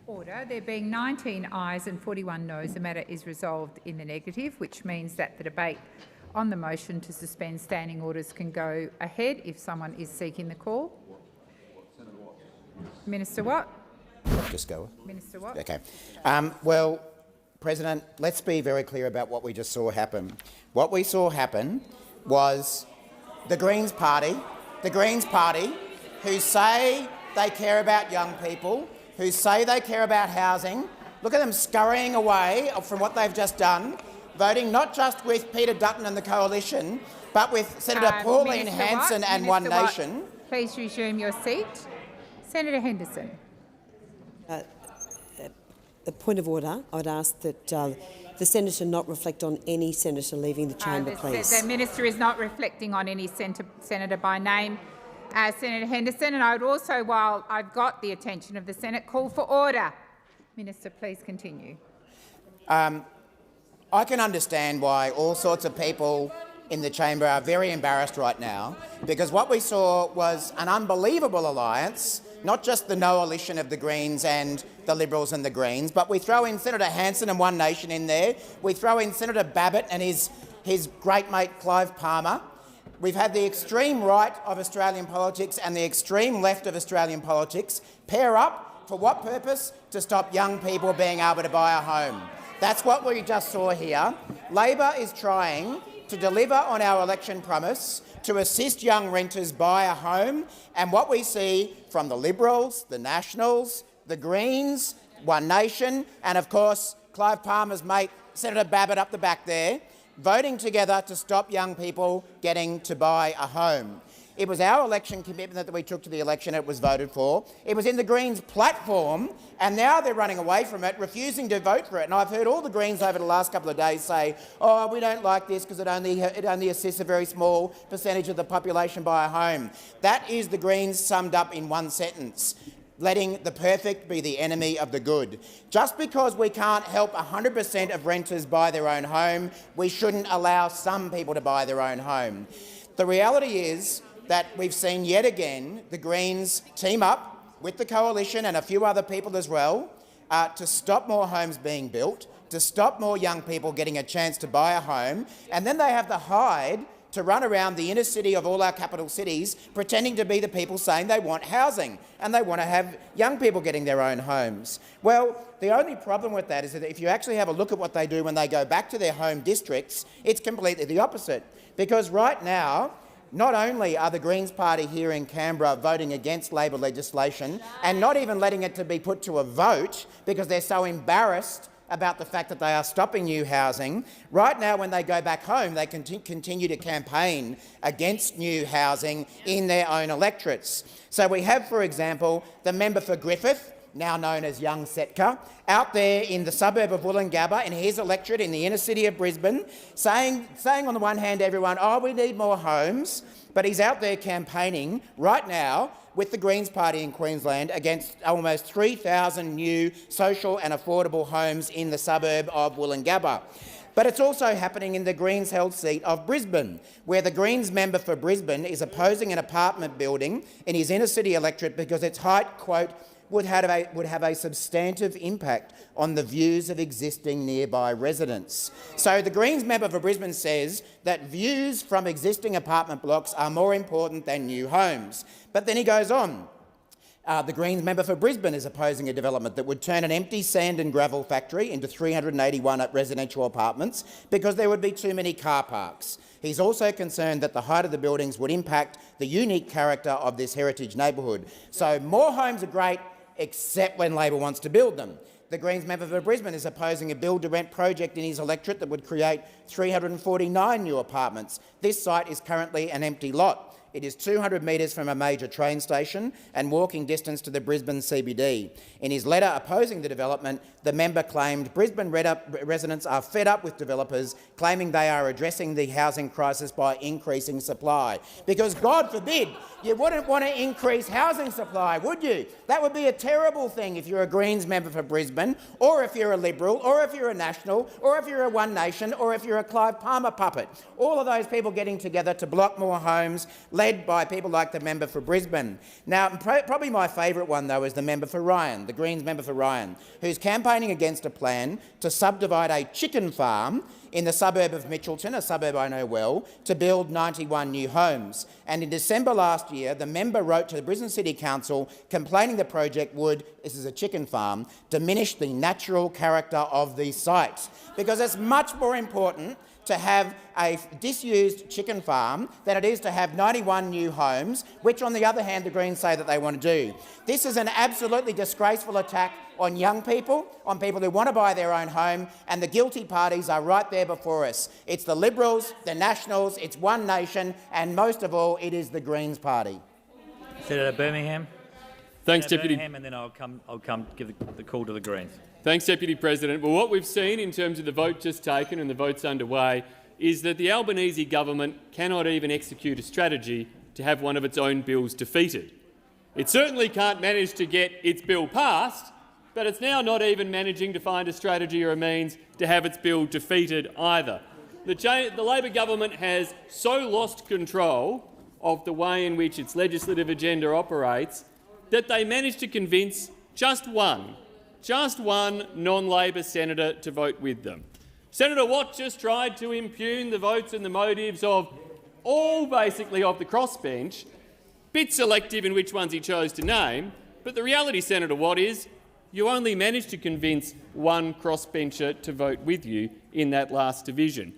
Order. There being 19 ayes and 41 noes, the matter is resolved in the negative, which means that the debate on the motion to suspend standing orders can go ahead if someone is seeking the call. Minister Watt. Just go. Minister Watt. Okay. Well, President, let's be very clear about what we just saw happen. What we saw happen was the Greens Party, who say they care about young people, who say they care about housing. Look at them scurrying away from what they've just done, voting not just with Peter Dutton and the Coalition, but with Senator Pauline Hanson and One Nation. Please resume your seat. Senator Henderson. A point of order. I'd ask that the senator not reflect on any senator leaving the chamber, please. The minister is not reflecting on any senator by name. Senator Henderson, and I would also, while I've got the attention of the Senate, call for order. Minister, please continue. I can understand why all sorts of people in the chamber are very embarrassed right now, because what we saw was an unbelievable alliance, not just the coalition of the Greens and the Liberals and the Greens, but we throw in Senator Hanson and One Nation in there. We throw in Senator Babbitt and his great mate Clive Palmer. We've had the extreme right of Australian politics and the extreme left of Australian politics pair up for what purpose? To stop young people being able to buy a home. That's what we just saw here. Labor is trying to deliver on our election promise to assist young renters buy a home, and what we see from the Liberals, the Nationals, the Greens, One Nation, and of course Clive Palmer's mate Senator Babbitt up the back there, voting together to stop young people getting to buy a home. It was our election commitment that we took to the election. It was voted for. It was in the Greens platform, and now they're running away from it, refusing to vote for it. And I've heard all the Greens over the last couple of days say, oh, we don't like this because it only assists a very small percentage of the population buy a home. That is the Greens summed up in one sentence: letting the perfect be the enemy of the good. Just because we can't help 100% of renters buy their own home, we shouldn't allow some people to buy their own home. The reality is that we've seen yet again the Greens team up with the Coalition and a few other people as well, to stop more homes being built, to stop more young people getting a chance to buy a home, and then they have the hide to run around the inner city of all our capital cities pretending to be the people saying they want housing and they want to have young people getting their own homes. Well, the only problem with that is that if you actually have a look at what they do when they go back to their home districts, it's completely the opposite. Because right now, not only are the Greens Party here in Canberra voting against Labor legislation and not even letting it to be put to a vote because they're so embarrassed about the fact that they are stopping new housing. Right now, when they go back home, they continue to campaign against new housing in their own electorates. So we have, for example, the member for Griffith, now known as Young Setka, out there in the suburb of Wollongabba in his electorate in the inner city of Brisbane, saying on the one hand, everyone, oh, we need more homes, but he's out there campaigning right now with the Greens Party in Queensland against almost 3,000 new social and affordable homes in the suburb of Wollongabba. But it's also happening in the Greens-held seat of Brisbane, where the Greens member for Brisbane is opposing an apartment building in his inner-city electorate because its height, quote, would have a substantive impact on the views of existing nearby residents. So the Greens member for Brisbane says that views from existing apartment blocks are more important than new homes. But then he goes on. The Greens member for Brisbane is opposing a development that would turn an empty sand and gravel factory into 381 residential apartments because there would be too many car parks. He's also concerned that the height of the buildings would impact the unique character of this heritage neighbourhood. So more homes are great, except when Labor wants to build them. The Greens member for Brisbane is opposing a build-to-rent project in his electorate that would create 349 new apartments. This site is currently an empty lot. It is 200 metres from a major train station and walking distance to the Brisbane CBD. In his letter opposing the development, the member claimed Brisbane residents are fed up with developers, claiming they are addressing the housing crisis by increasing supply. Because, God forbid, you wouldn't want to increase housing supply, would you? That would be a terrible thing if you're a Greens member for Brisbane, or if you're a Liberal, or if you're a National, or if you're a One Nation, or if you're a Clive Palmer puppet. All of those people getting together to block more homes, led by people like the member for Brisbane. Now, probably my favourite one, though, is the member for Ryan, the Greens member for Ryan, who's campaigning against a plan to subdivide a chicken farm in the suburb of Mitchelton, a suburb I know well, to build 91 new homes. And in December last year, the member wrote to the Brisbane City Council complaining the project would, this is a chicken farm, diminish the natural character of these sites. Because it's much more important to have a disused chicken farm than it is to have 91 new homes, which, on the other hand, the Greens say that they want to do. This is an absolutely disgraceful attack on young people, on people who want to buy their own home, and the guilty parties are right there before us. It's the Liberals, the Nationals, it's One Nation, and most of all, it is the Greens Party. Senator Birmingham. Thanks, Senator Deputy. Birmingham, and then I'll come give the call to the Greens. Thanks, Deputy President. Well, what we've seen in terms of the vote just taken and the votes underway is that the Albanese government cannot even execute a strategy to have one of its own bills defeated. It certainly can't manage to get its bill passed, but it's now not even managing to find a strategy or a means to have its bill defeated either. The Labor government has so lost control of the way in which its legislative agenda operates that they managed to convince just one non-Labor senator to vote with them. Senator Watt just tried to impugn the votes and the motives of all, basically, of the crossbench, bit selective in which ones he chose to name, but the reality, Senator Watt, is you only managed to convince one crossbencher to vote with you in that last division,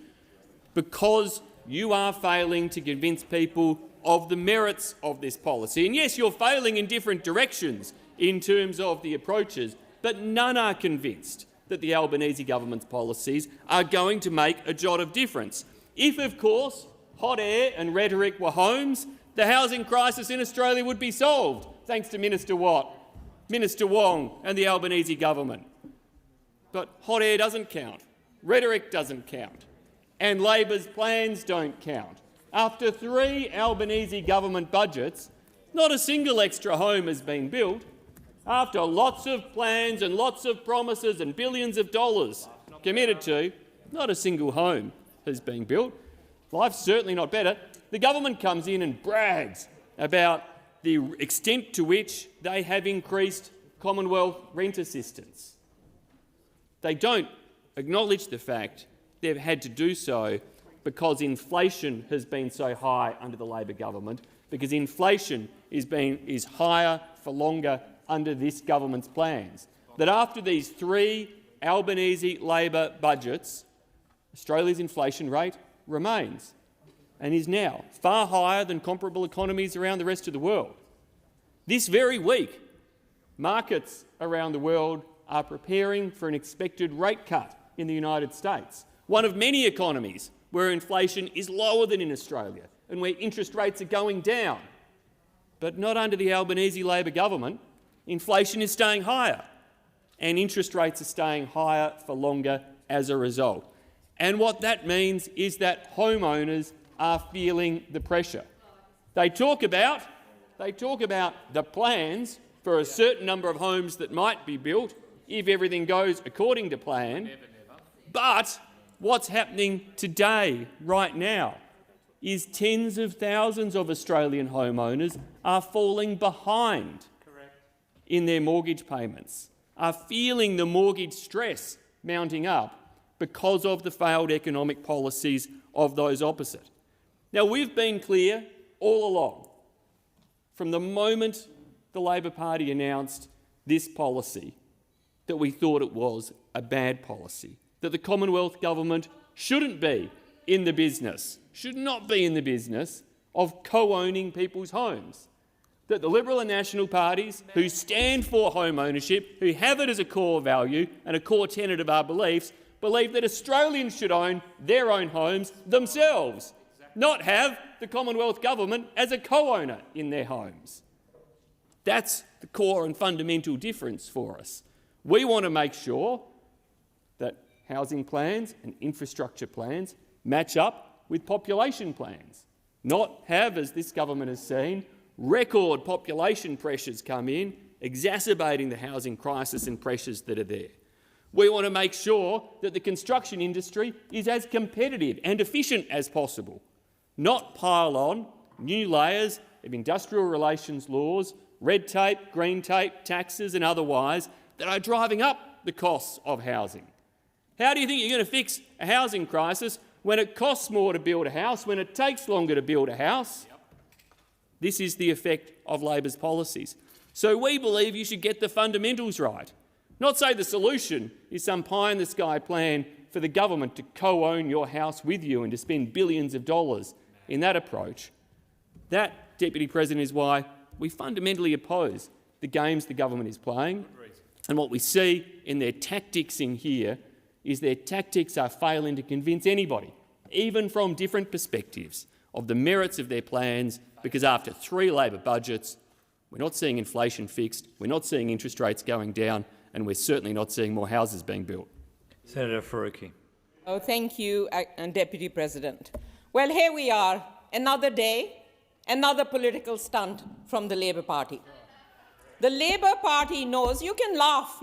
because you are failing to convince people of the merits of this policy. And yes, you're failing in different directions in terms of the approaches, but none are convinced that the Albanese government's policies are going to make a jot of difference. If, of course, hot air and rhetoric were homes, the housing crisis in Australia would be solved, thanks to Minister Watt, Minister Wong and the Albanese government. But hot air doesn't count, rhetoric doesn't count, and Labor's plans don't count. After 3 Albanese government budgets, not a single extra home has been built. After lots of plans and lots of promises and billions of dollars committed to, not a single home has been built. Life's certainly not better. The government comes in and brags about the extent to which they have increased Commonwealth rent assistance. They don't acknowledge the fact they've had to do so because inflation has been so high under the Labor government, because inflation is higher for longer under this government's plans. That after these 3 Albanese Labor budgets, Australia's inflation rate remains and is now far higher than comparable economies around the rest of the world. This very week, markets around the world are preparing for an expected rate cut in the United States, one of many economies where inflation is lower than in Australia and where interest rates are going down. But not under the Albanese Labor government. Inflation is staying higher and interest rates are staying higher for longer as a result. And what that means is that homeowners are feeling the pressure. They talk about the plans for a certain number of homes that might be built if everything goes according to plan. But what's happening today, right now, is tens of thousands of Australian homeowners are falling behind in their mortgage payments, are feeling the mortgage stress mounting up because of the failed economic policies of those opposite. Now, we've been clear all along, from the moment the Labor Party announced this policy, that we thought it was a bad policy, that the Commonwealth Government shouldn't be in the business, should not be in the business of co-owning people's homes, that the Liberal and National parties who stand for home ownership, who have it as a core value and a core tenet of our beliefs, believe that Australians should own their own homes themselves, not have the Commonwealth Government as a co-owner in their homes. That's the core and fundamental difference for us. We want to make sure that housing plans and infrastructure plans match up with population plans, not have, as this government has seen, record population pressures come in, exacerbating the housing crisis and pressures that are there. We want to make sure that the construction industry is as competitive and efficient as possible, not pile on new layers of industrial relations laws, red tape, green tape, taxes and otherwise that are driving up the costs of housing. How do you think you're going to fix a housing crisis when it costs more to build a house, when it takes longer to build a house? This is the effect of Labor's policies. So we believe you should get the fundamentals right. Not say the solution is some pie-in-the-sky plan for the government to co-own your house with you and to spend billions of dollars in that approach. That, Deputy President, is why we fundamentally oppose the games the government is playing. And what we see in their tactics in here is their tactics are failing to convince anybody, even from different perspectives, of the merits of their plans, because after 3 Labor budgets, we're not seeing inflation fixed, we're not seeing interest rates going down, and we're certainly not seeing more houses being built. Senator Faruqi. Oh, thank you, Deputy President. Well, here we are, another day, another political stunt from the Labor Party. The Labor Party knows you can laugh,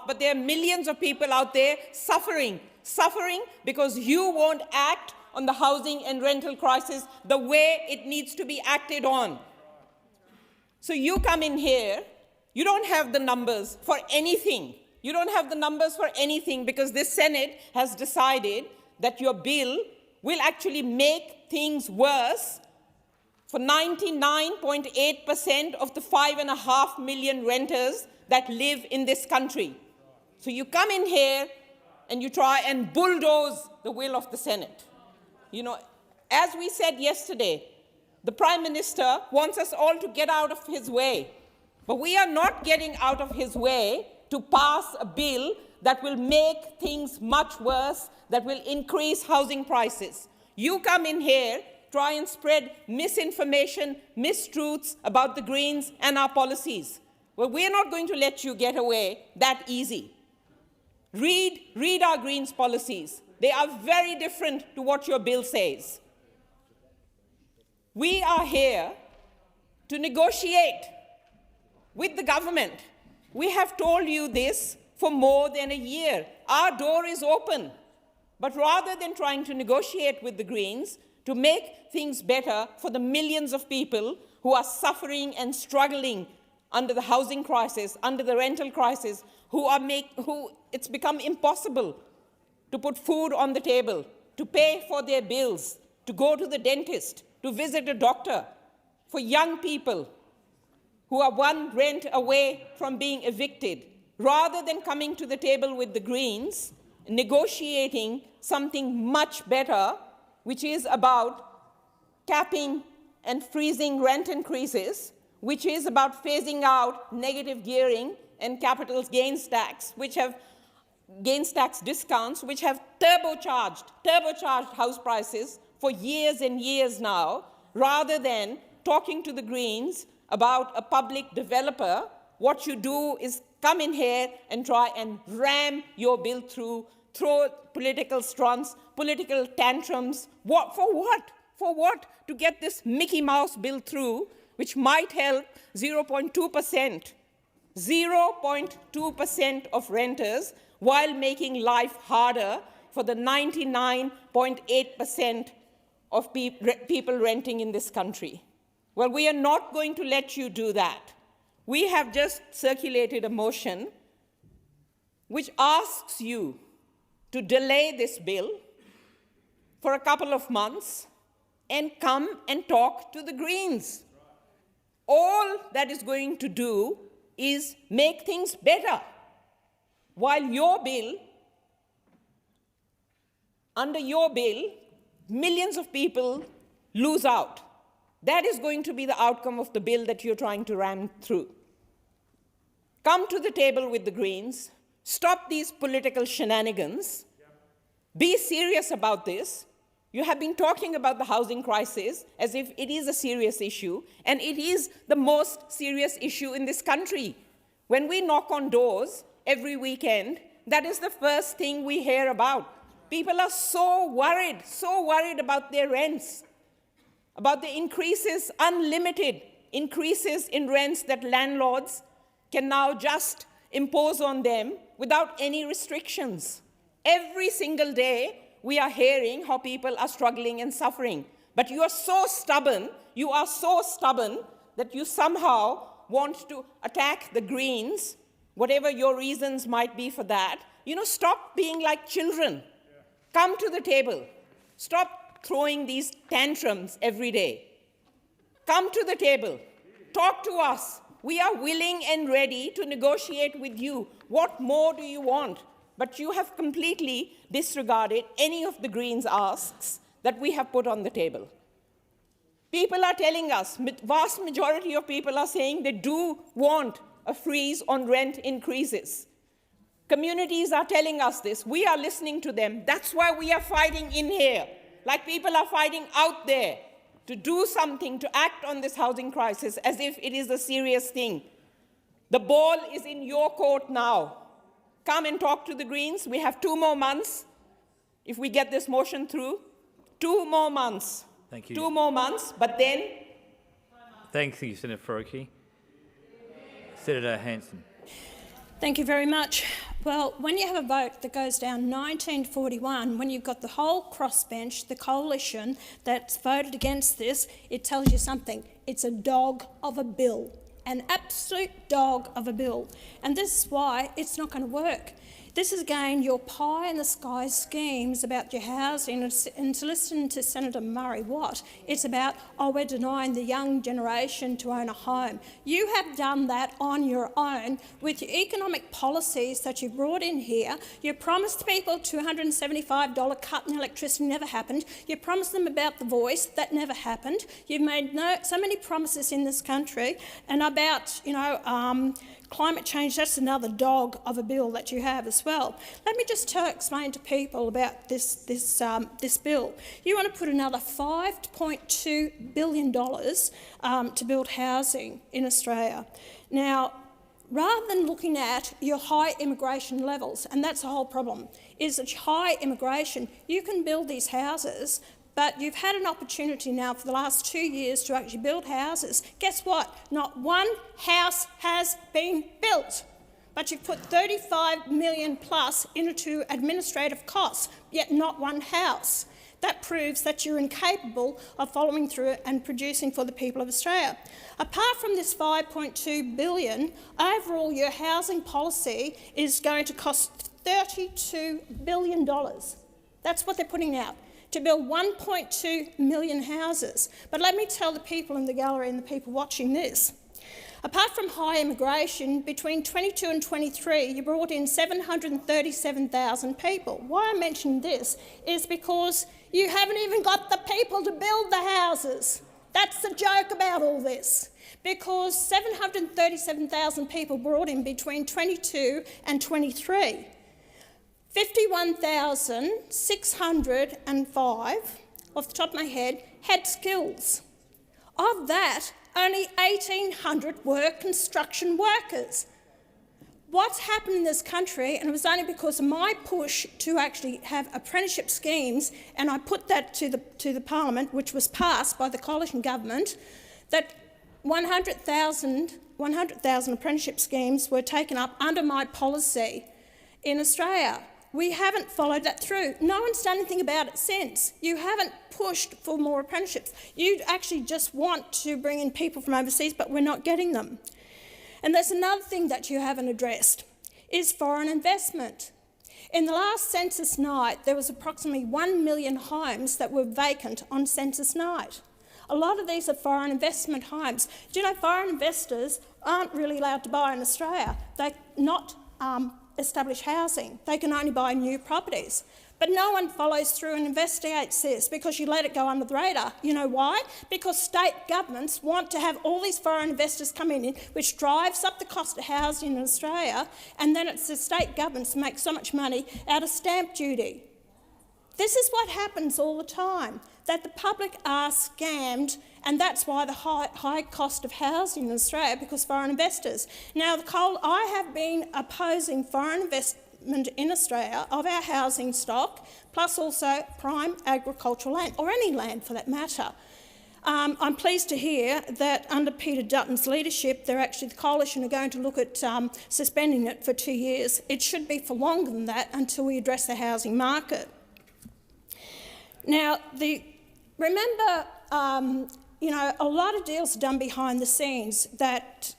but there are millions of people out there suffering because you won't act on the housing and rental crisis the way it needs to be acted on. So you come in here, you don't have the numbers for anything. You don't have the numbers for anything because this Senate has decided that your bill will actually make things worse for 99.8% of the 5.5 million renters that live in this country. So you come in here and you try and bulldoze the will of the Senate. You know, as we said yesterday, the Prime Minister wants us all to get out of his way. But we are not getting out of his way to pass a bill that will make things much worse, that will increase housing prices. You come in here, try and spread misinformation, mistruths about the Greens and our policies. Well, we're not going to let you get away that easy. Read our Greens policies. They are very different to what your bill says. We are here to negotiate with the government. We have told you this for more than a year. Our door is open. But rather than trying to negotiate with the Greens to make things better for the millions of people who are suffering and struggling under the housing crisis, under the rental crisis, who it's become impossible to put food on the table, to pay for their bills, to go to the dentist, to visit a doctor, for young people who are one rent away from being evicted, rather than coming to the table with the Greens, negotiating something much better, which is about capping and freezing rent increases, which is about phasing out negative gearing and capital gains tax, gains tax discounts, which have turbocharged house prices for years and years now, rather than talking to the Greens about a public developer. What you do is come in here and try and ram your bill through, throw political stunts, political tantrums. What, for what? For what? To get this Mickey Mouse bill through, which might help 0.2%. 0.2% of renters, while making life harder for the 99.8% of people renting in this country. Well, we are not going to let you do that. We have just circulated a motion which asks you to delay this bill for a couple of months and come and talk to the Greens. All that is going to do is make things better, while your bill, under your bill, millions of people lose out. That is going to be the outcome of the bill that you're trying to ram through. Come to the table with the Greens, stop these political shenanigans, be serious about this. You have been talking about the housing crisis as if it is a serious issue, and it is the most serious issue in this country. When we knock on doors every weekend, that is the first thing we hear about. People are so worried about their rents, about the increases, unlimited increases in rents that landlords can now just impose on them without any restrictions. Every single day, we are hearing how people are struggling and suffering. But you are so stubborn that you somehow want to attack the Greens, whatever your reasons might be for that. Stop being like children. Come to the table. Stop throwing these tantrums every day. Come to the table. Talk to us. We are willing and ready to negotiate with you. What more do you want? But you have completely disregarded any of the Greens' asks that we have put on the table. People are telling us, vast majority of people are saying they do want a freeze on rent increases. Communities are telling us this. We are listening to them. That's why we are fighting in here, like people are fighting out there, to do something, to act on this housing crisis as if it is a serious thing. The ball is in your court now. Come and talk to the Greens. We have 2 more months if we get this motion through. 2 more months. Thank you. 2 more months, but then... Thank you, Senator Faruqi. Senator Hanson. Thank you very much. Well, when you have a vote that goes down 1941, when you've got the whole crossbench, the coalition that's voted against this, it tells you something. It's a dog of a bill. An absolute dog of a bill. And this is why it's not going to work. This is, again, your pie-in-the-sky schemes about your housing, and to listen to Senator Murray-Watt, it's about, we're denying the young generation to own a home. You have done that on your own with your economic policies that you brought in here. You promised people $275 cut in electricity, never happened. You promised them about the voice, that never happened. You've made so many promises in this country, and about, climate change, that's another dog of a bill that you have as well. Let me just explain to people about this bill. You want to put another $5.2 billion to build housing in Australia. Now, rather than looking at your high immigration levels, and that's the whole problem, is that high immigration, you can build these houses, but you've had an opportunity now for the last 2 years to actually build houses. Guess what? Not one house has been built. But you've put $35 million plus into administrative costs, yet not one house. That proves that you're incapable of following through and producing for the people of Australia. Apart from this $5.2 billion, overall your housing policy is going to cost $32 billion. That's what they're putting out, to build 1.2 million houses. But let me tell the people in the gallery and the people watching this, apart from high immigration, between 22 and 23, you brought in 737,000 people. Why I mention this is because you haven't even got the people to build the houses. That's the joke about all this. Because 737,000 people brought in between 22 and 23. 51,605, off the top of my head, had skills. Of that, only 1,800 were construction workers. What's happened in this country, and it was only because of my push to actually have apprenticeship schemes, and I put that to the Parliament, which was passed by the coalition government, that 100,000 apprenticeship schemes were taken up under my policy in Australia. We haven't followed that through. No one's done anything about it since. You haven't pushed for more apprenticeships. You actually just want to bring in people from overseas, but we're not getting them. And there's another thing that you haven't addressed, is foreign investment. In the last census night, there was approximately 1 million homes that were vacant on census night. A lot of these are foreign investment homes. Do you know foreign investors aren't really allowed to buy in Australia? They're not establish housing. They can only buy new properties. But no one follows through and investigates this because you let it go under the radar. You know why? Because state governments want to have all these foreign investors come in, which drives up the cost of housing in Australia, and then it's the state governments that make so much money out of stamp duty. This is what happens all the time, that the public are scammed, and that's why the high cost of housing in Australia, because foreign investors. Now, I have been opposing foreign investment in Australia of our housing stock, plus also prime agricultural land, or any land for that matter. I'm pleased to hear that under Peter Dutton's leadership, the coalition are going to look at suspending it for 2 years. It should be for longer than that until we address the housing market. Now, remember, a lot of deals are done behind the scenes that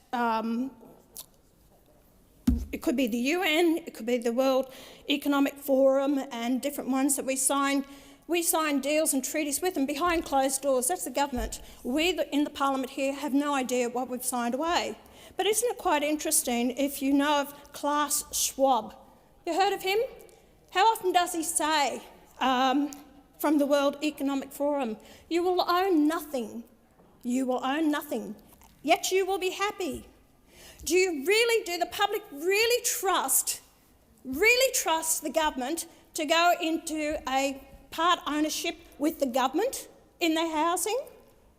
it could be the UN, it could be the World Economic Forum and different ones that we sign. We sign deals and treaties with them behind closed doors. That's the government. We in the Parliament here have no idea what we've signed away. But isn't it quite interesting if you know of Klaus Schwab? You heard of him? How often does he say from the World Economic Forum, you will own nothing, you will own nothing, yet you will be happy? Do the public really trust the government to go into a part ownership with the government in their housing?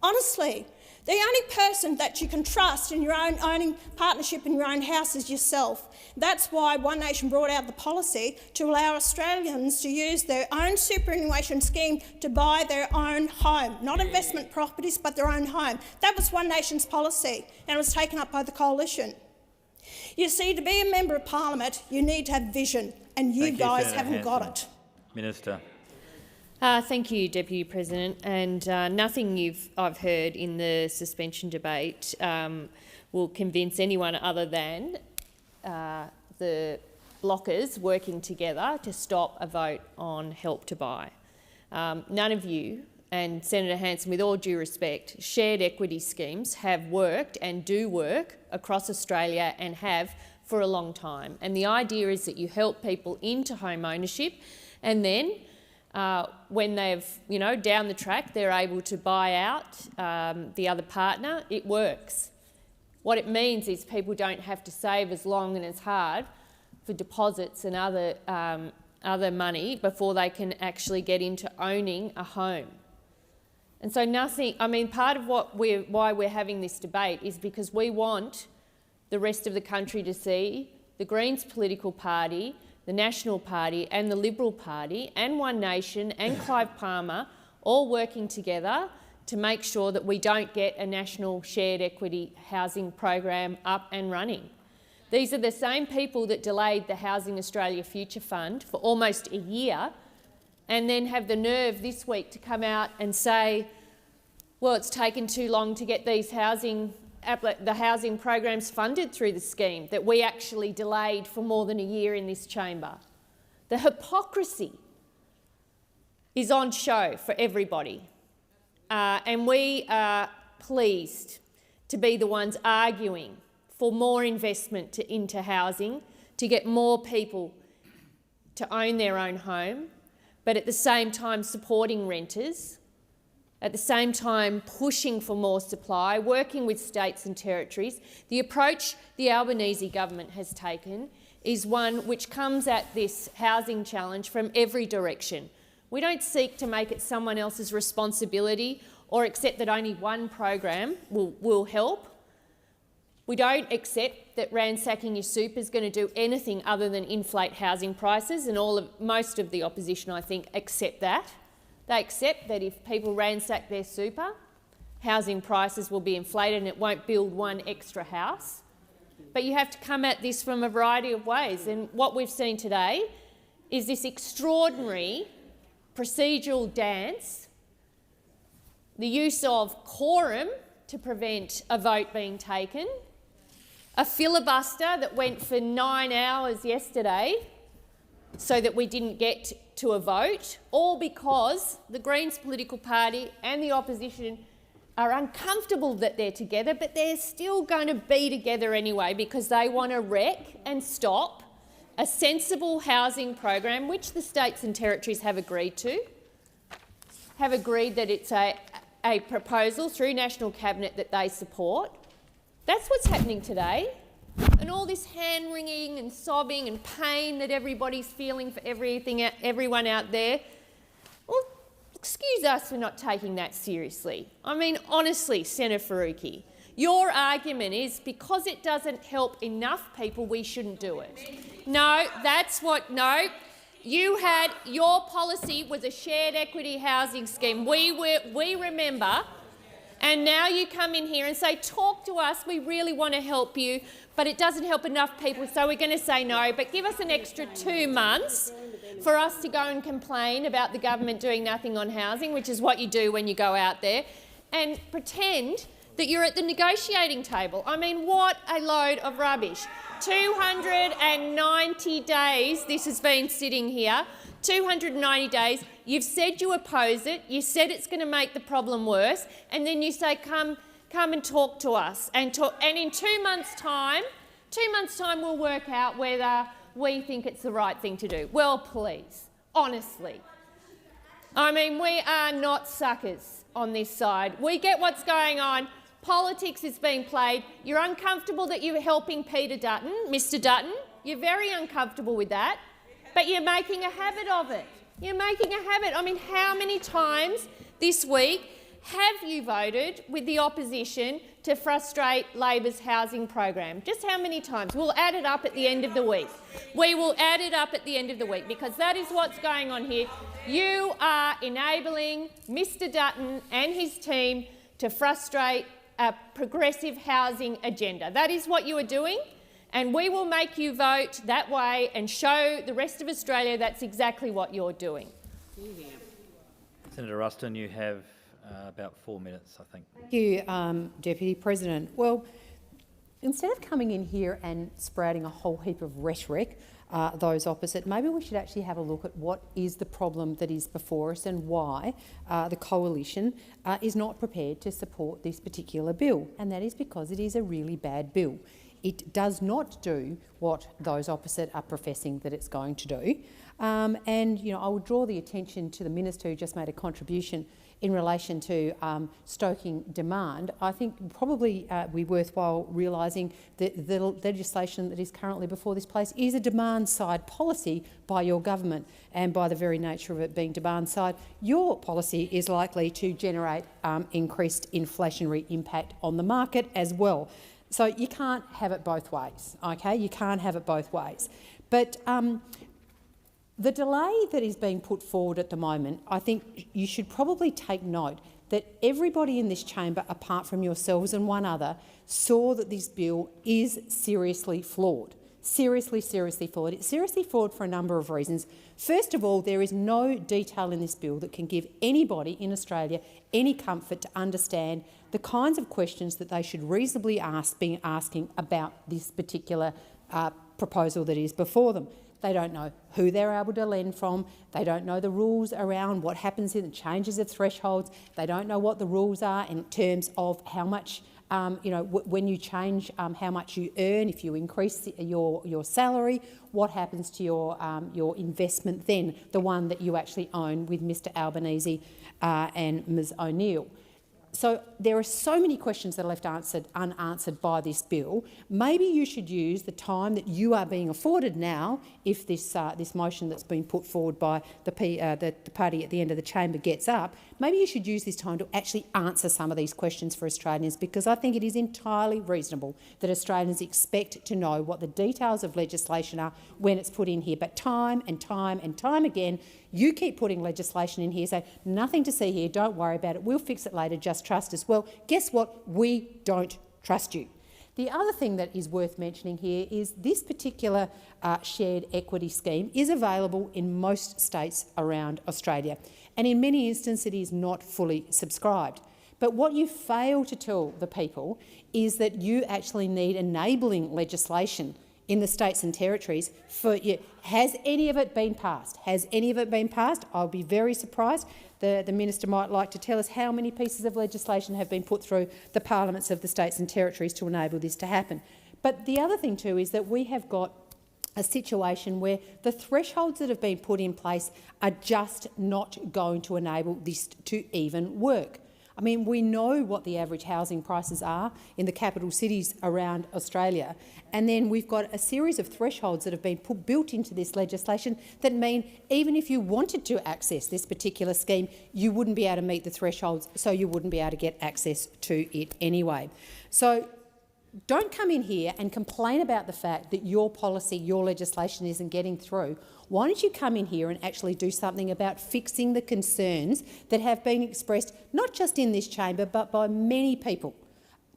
Honestly, the only person that you can trust in your own owning partnership in your own house is yourself. That's why One Nation brought out the policy to allow Australians to use their own superannuation scheme to buy their own home, not investment properties, but their own home. That was One Nation's policy, and it was taken up by the coalition. You see, to be a member of Parliament, you need to have vision, and you guys haven't got it. Minister. Thank you, Deputy President. And nothing I've heard in the suspension debate will convince anyone other than the blockers working together to stop a vote on Help to Buy. None of you, and Senator Hanson, with all due respect, shared equity schemes have worked and do work across Australia and have for a long time. And the idea is that you help people into home ownership, and then when they've, down the track, they're able to buy out the other partner. It works. What it means is people don't have to save as long and as hard for deposits and other money before they can actually get into owning a home. And so part of why we're having this debate is because we want the rest of the country to see the Greens political party, the National Party and the Liberal Party and One Nation and Clive Palmer all working together to make sure that we don't get a national shared equity housing program up and running. These are the same people that delayed the Housing Australia Future Fund for almost a year and then have the nerve this week to come out and say, well, it's taken too long to get these the housing programs funded through the scheme that we actually delayed for more than a year in this chamber. The hypocrisy is on show for everybody, and we are pleased to be the ones arguing for more investment into housing, to get more people to own their own home, but at the same time supporting renters, at the same time pushing for more supply, working with states and territories. The approach the Albanese government has taken is one which comes at this housing challenge from every direction. We don't seek to make it someone else's responsibility or accept that only one program will help. We don't accept that ransacking your soup is going to do anything other than inflate housing prices, and most of the opposition, I think, accept that. They accept that if people ransack their super, housing prices will be inflated and it won't build one extra house. But you have to come at this from a variety of ways, and what we've seen today is this extraordinary procedural dance, the use of quorum to prevent a vote being taken, a filibuster that went for 9 hours yesterday so that we didn't get to a vote, all because the Greens political party and the opposition are uncomfortable that they're together, but they're still going to be together anyway because they want to wreck and stop a sensible housing program which the states and territories have agreed to, have agreed that it's a proposal through National Cabinet that they support. That's what's happening today. And all this hand-wringing and sobbing and pain that everybody's feeling for everyone out there, well, excuse us for not taking that seriously. I mean, honestly, Senator Faruqi, your argument is because it doesn't help enough people, we shouldn't do it. No, your policy was a shared equity housing scheme. We remember, and now you come in here and say, talk to us, we really want to help you, but it doesn't help enough people, so we're going to say no, but give us an extra 2 months for us to go and complain about the government doing nothing on housing, which is what you do when you go out there, and pretend that you're at the negotiating table. I mean, what a load of rubbish. 290 days this has been sitting here, 290 days. You've said you oppose it, you said it's going to make the problem worse, and then you say come and talk to us. And in 2 months' time, we'll work out whether we think it's the right thing to do. Well, please, honestly. I mean, we are not suckers on this side. We get what's going on. Politics is being played. You're uncomfortable that you're helping Peter Dutton, Mr Dutton. You're very uncomfortable with that, but you're making a habit of it. You're making a habit. I mean, how many times this week have you voted with the opposition to frustrate Labor's housing program? Just how many times? We'll add it up at the end of the week. We will add it up at the end of the week because that is what's going on here. You are enabling Mr Dutton and his team to frustrate a progressive housing agenda. That is what you are doing, and we will make you vote that way and show the rest of Australia that's exactly what you're doing. Senator Ruston, you have about 4 minutes, I think. Thank you, Deputy President. Well, instead of coming in here and sprouting a whole heap of rhetoric, those opposite, maybe we should actually have a look at what is the problem that is before us and why the coalition is not prepared to support this particular bill. And that is because it is a really bad bill. It does not do what those opposite are professing that it's going to do. And I would draw the attention to the Minister who just made a contribution in relation to stoking demand. I think probably be worthwhile realising that the legislation that is currently before this place is a demand-side policy by your government, and by the very nature of it being demand-side, your policy is likely to generate increased inflationary impact on the market as well. So you can't have it both ways, okay? You can't have it both ways. But the delay that is being put forward at the moment, I think you should probably take note that everybody in this chamber, apart from yourselves and one other, saw that this bill is seriously flawed. seriously, seriously flawed. It's seriously flawed for a number of reasons. First of all, there is no detail in this bill that can give anybody in Australia any comfort to understand the kinds of questions that they should reasonably be asking about this particular proposal that is before them. They don't know who they're able to lend from. They don't know the rules around what happens in the changes of thresholds. They don't know what the rules are in terms of how much, when you change how much you earn, if you increase your salary, what happens to your investment then, the one that you actually own with Mr Albanese and Ms O'Neill. So there are so many questions that are left unanswered by this bill. Maybe you should use the time that you are being afforded now, if this motion that's been put forward by the party at the end of the chamber gets up, maybe you should use this time to actually answer some of these questions for Australians, because I think it is entirely reasonable that Australians expect to know what the details of legislation are when it's put in here. But time and time and time again, you keep putting legislation in here, say, nothing to see here, don't worry about it, we'll fix it later, just trust us. Well, guess what? We don't trust you. The other thing that is worth mentioning here is this particular shared equity scheme is available in most states around Australia, and in many instances it is not fully subscribed. But what you fail to tell the people is that you actually need enabling legislation in the states and territories for you. Has any of it been passed? Has any of it been passed? I'll be very surprised. The minister might like to tell us how many pieces of legislation have been put through the parliaments of the states and territories to enable this to happen. But the other thing too is that we have got a situation where the thresholds that have been put in place are just not going to enable this to even work. I mean, we know what the average housing prices are in the capital cities around Australia, and then we've got a series of thresholds that have been built into this legislation that mean even if you wanted to access this particular scheme, you wouldn't be able to meet the thresholds, so you wouldn't be able to get access to it anyway. So don't come in here and complain about the fact that your policy, your legislation isn't getting through. Why don't you come in here and actually do something about fixing the concerns that have been expressed, not just in this chamber, but by many people,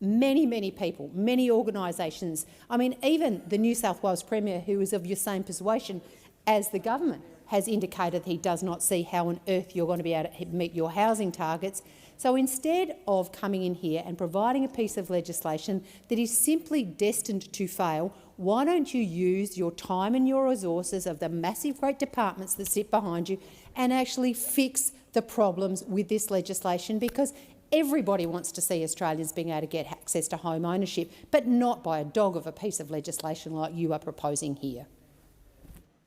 many people, many organisations. I mean, even the New South Wales Premier, who is of your same persuasion as the government, has indicated he does not see how on earth you're going to be able to meet your housing targets. So instead of coming in here and providing a piece of legislation that is simply destined to fail, why don't you use your time and your resources of the massive great departments that sit behind you and actually fix the problems with this legislation? Because everybody wants to see Australians being able to get access to home ownership, but not by a dog of a piece of legislation like you are proposing here.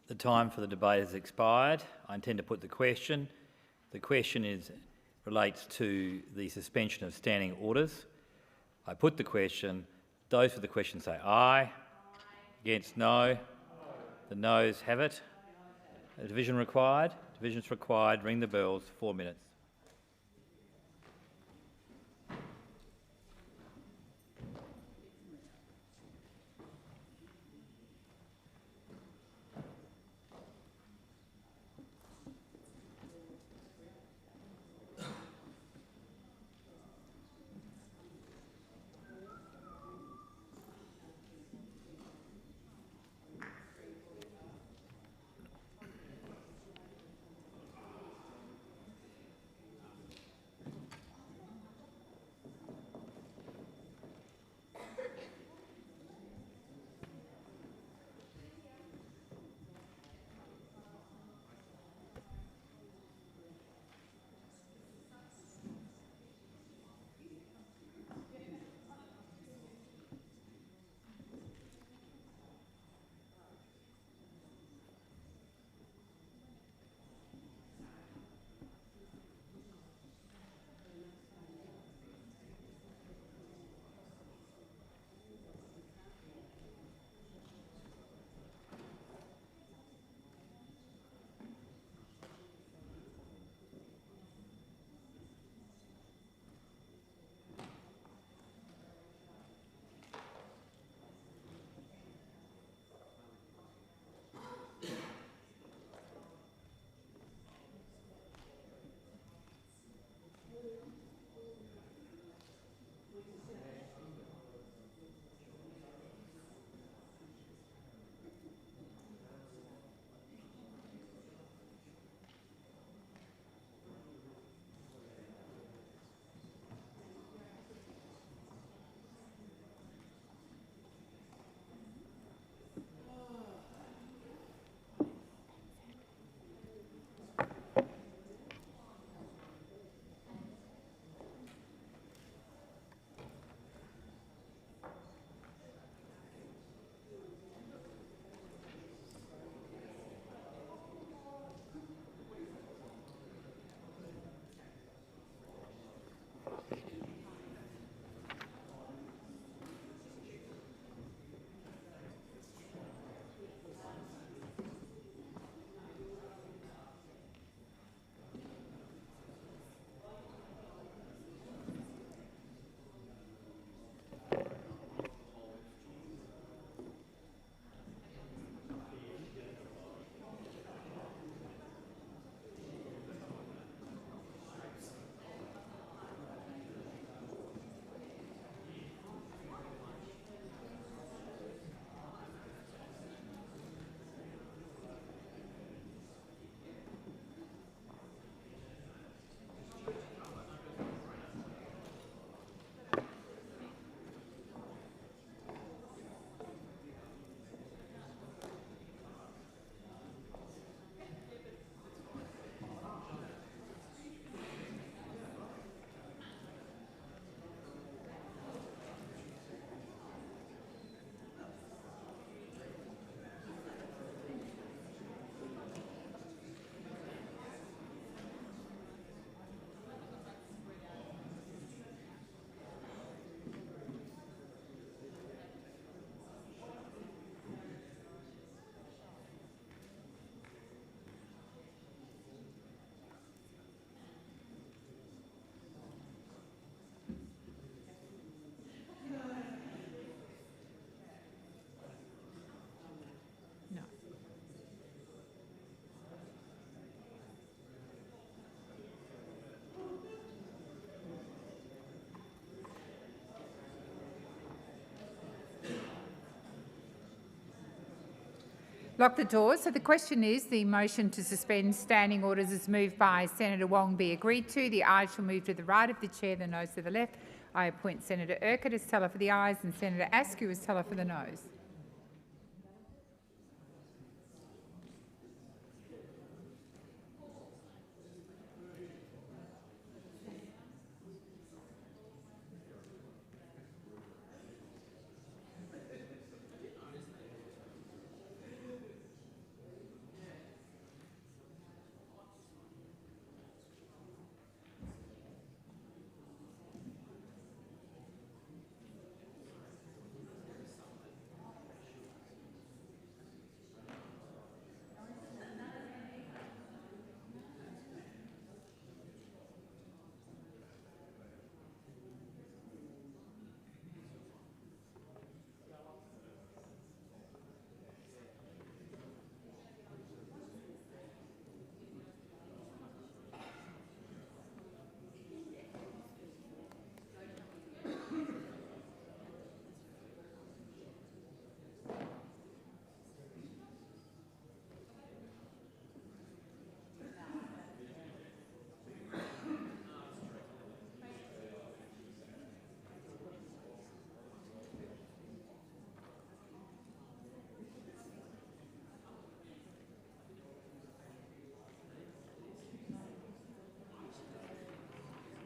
The time for the debate has expired. I intend to put the question. The question relates to the suspension of standing orders. I put the question. Those for the question say aye. Against no. The noes have it. A division required. Divisions required. Ring the bells. 4 minutes. Lock the doors. So the question is, the motion to suspend standing orders is moved by Senator Wong be agreed to. The ayes shall move to the right of the chair, the noes to the left. I appoint Senator Urquhart as teller for the ayes and Senator Askew as teller for the noes.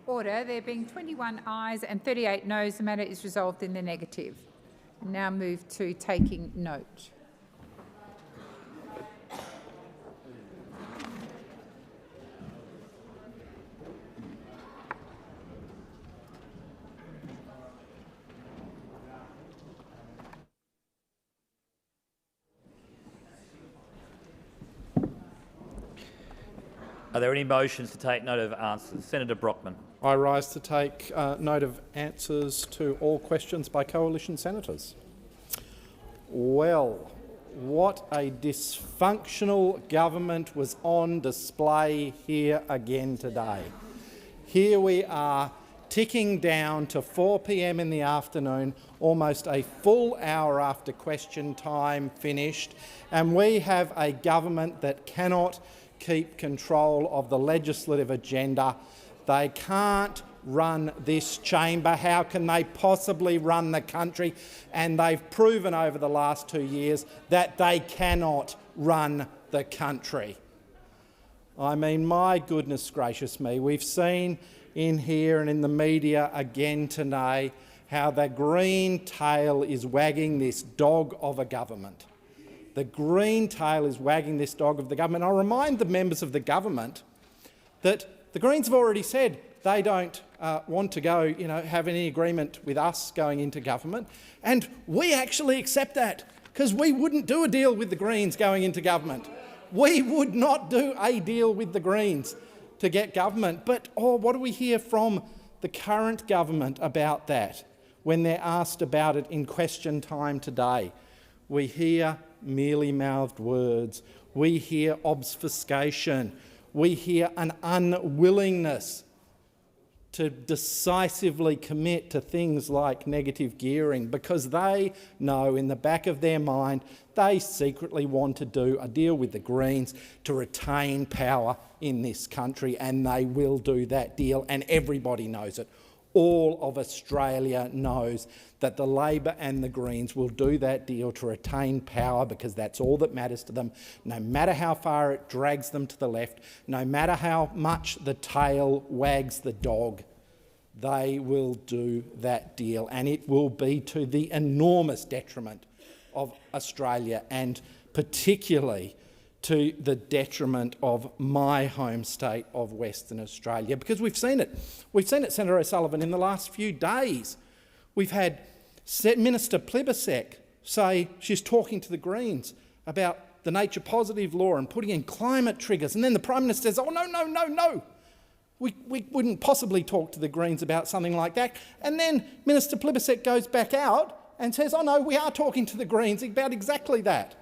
Order. There being 21 ayes and 38 noes, the matter is resolved in the negative. Now move to taking note. Are there any motions to take note of answers? Senator Brockman. I rise to take note of answers to all questions by coalition senators. Well, what a dysfunctional government was on display here again today. Here we are ticking down to 4 p.m. in the afternoon, almost a full hour after question time finished, and we have a government that cannot keep control of the legislative agenda. They can't run this chamber. How can they possibly run the country? And they've proven over the last 2 years that they cannot run the country. I mean, my goodness gracious me, we've seen in here and in the media again today how the green tail is wagging this dog of a government. The green tail is wagging this dog of the government. I remind the members of the government that the Greens have already said they don't want to go, have any agreement with us going into government, and we actually accept that because we wouldn't do a deal with the Greens going into government. We would not do a deal with the Greens to get government. But what do we hear from the current government about that when they're asked about it in question time today? We hear mealy-mouthed words. We hear obfuscation. We hear an unwillingness to decisively commit to things like negative gearing because they know in the back of their mind they secretly want to do a deal with the Greens to retain power in this country, and they will do that deal, and everybody knows it. All of Australia knows that the Labor and the Greens will do that deal to retain power because that's all that matters to them, no matter how far it drags them to the left, no matter how much the tail wags the dog. They will do that deal, and it will be to the enormous detriment of Australia and particularly to the detriment of my home state of Western Australia, because we've seen it. We've seen it, Senator O'Sullivan, in the last few days. We've had Minister Plibersek say she's talking to the Greens about the nature positive law and putting in climate triggers, and then the Prime Minister says, oh, no. We wouldn't possibly talk to the Greens about something like that. And then Minister Plibersek goes back out and says, oh no, we are talking to the Greens about exactly that.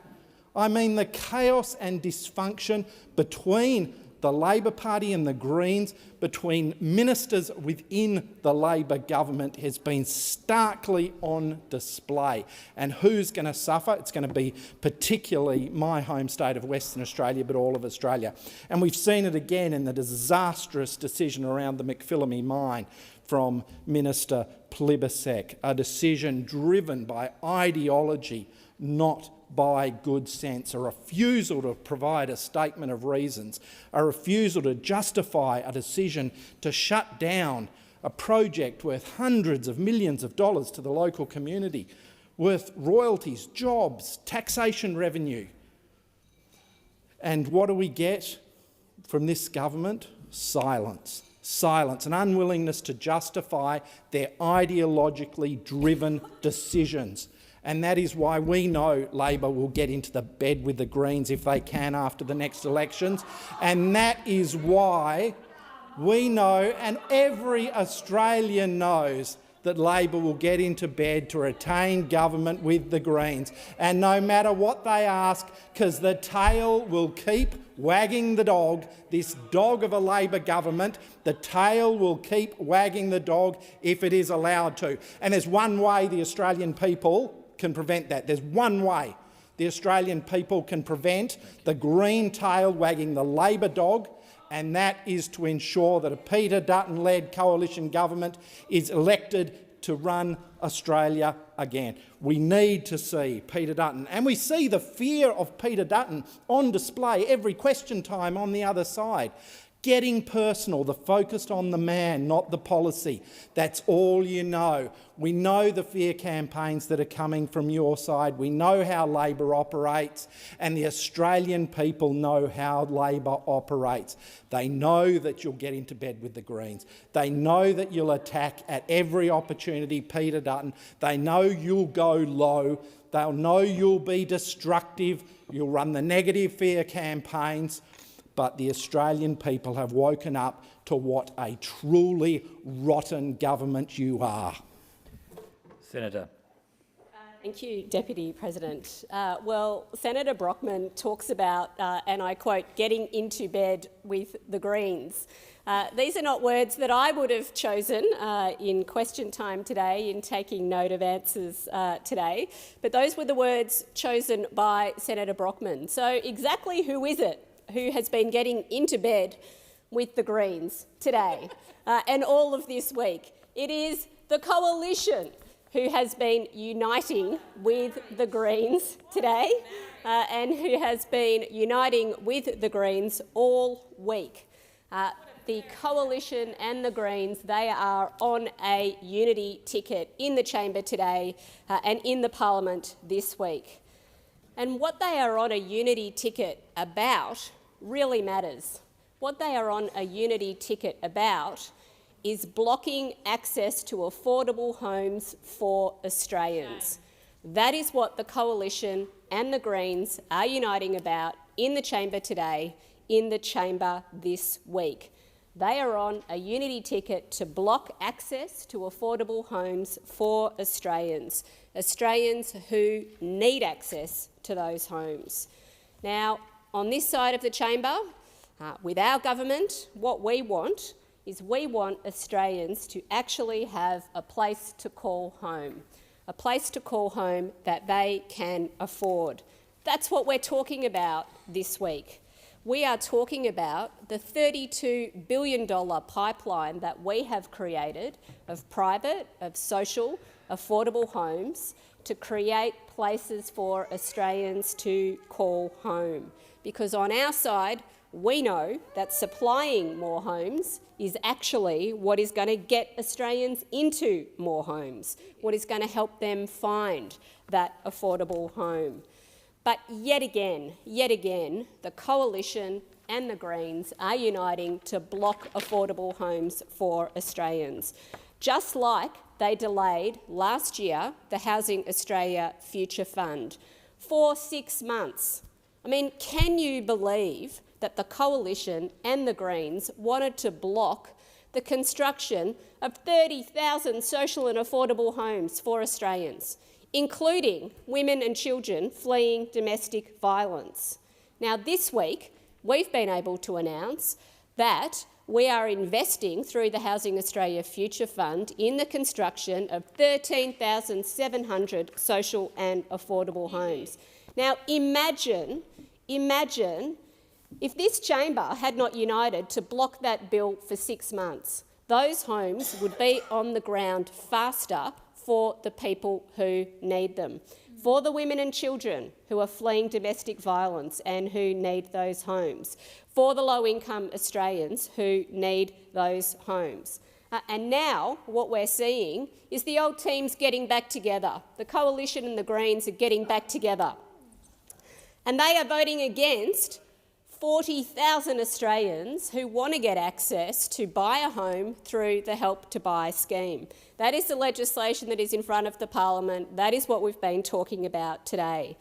I mean, the chaos and dysfunction between the the Labor Party and the Greens, between ministers within the Labor government, has been starkly on display. And who's going to suffer? It's going to be particularly my home state of Western Australia, but all of Australia. And we've seen it again in the disastrous decision around the McPhillamy mine from Minister Plibersek, a decision driven by ideology, not by good sense, a refusal to provide a statement of reasons, a refusal to justify a decision to shut down a project worth hundreds of millions of dollars to the local community, worth royalties, jobs, taxation revenue. And what do we get from this government? Silence. Silence, an unwillingness to justify their ideologically driven decisions. And that is why we know Labor will get into the bed with the Greens if they can after the next elections. And that is why we know, and every Australian knows, that Labor will get into bed to retain government with the Greens. And no matter what they ask, because the tail will keep wagging the dog, this dog of a Labor government, the tail will keep wagging the dog if it is allowed to. And there's one way the Australian people can prevent that. There's one way the Australian people can prevent the green tail wagging the Labor dog, and that is to ensure that a Peter Dutton-led coalition government is elected to run Australia again. We need to see Peter Dutton, and we see the fear of Peter Dutton on display every question time on the other side. Getting personal, the focus on the man, not the policy. That's all you know. We know the fear campaigns that are coming from your side. We know how Labor operates, and the Australian people know how Labor operates. They know that you'll get into bed with the Greens. They know that you'll attack at every opportunity Peter Dutton. They know you'll go low. They'll know you'll be destructive. You'll run the negative fear campaigns. But the Australian people have woken up to what a truly rotten government you are. Senator. Thank you, Deputy President. Well, Senator Brockman talks about, and I quote, getting into bed with the Greens. These are not words that I would have chosen in question time today, in taking note of answers today, but those were the words chosen by Senator Brockman. So exactly who is it who has been getting into bed with the Greens today and all of this week? It is the coalition who has been uniting with the Greens today and who has been uniting with the Greens all week. The coalition and the Greens, they are on a unity ticket in the chamber today and in the parliament this week. And what they are on a unity ticket about really matters. What they are on a unity ticket about is blocking access to affordable homes for Australians. That is what the Coalition and the Greens are uniting about in the chamber today, in the chamber this week. They are on a unity ticket to block access to affordable homes for Australians, Australians who need access to those homes. Now, on this side of the chamber, with our government, what we want is we want Australians to actually have a place to call home, a place to call home that they can afford. That's what we're talking about this week. We are talking about the $32 billion pipeline that we have created of private, of social, affordable homes to create places for Australians to call home. Because on our side, we know that supplying more homes is actually what is going to get Australians into more homes, what is going to help them find that affordable home. But yet again, the Coalition and the Greens are uniting to block affordable homes for Australians, just like they delayed last year the Housing Australia Future Fund for 6 months. I mean, can you believe that the Coalition and the Greens wanted to block the construction of 30,000 social and affordable homes for Australians, including women and children fleeing domestic violence? Now, this week, we've been able to announce that we are investing through the Housing Australia Future Fund in the construction of 13,700 social and affordable homes. Now imagine if this chamber had not united to block that bill for 6 months. Those homes would be on the ground faster for the people who need them, for the women and children who are fleeing domestic violence and who need those homes, for the low-income Australians who need those homes. And now what we're seeing is the old teams getting back together. The Coalition and the Greens are getting back together. And they are voting against 40,000 Australians who want to get access to buy a home through the Help to Buy scheme. That is the legislation that is in front of the Parliament. That is what we've been talking about today.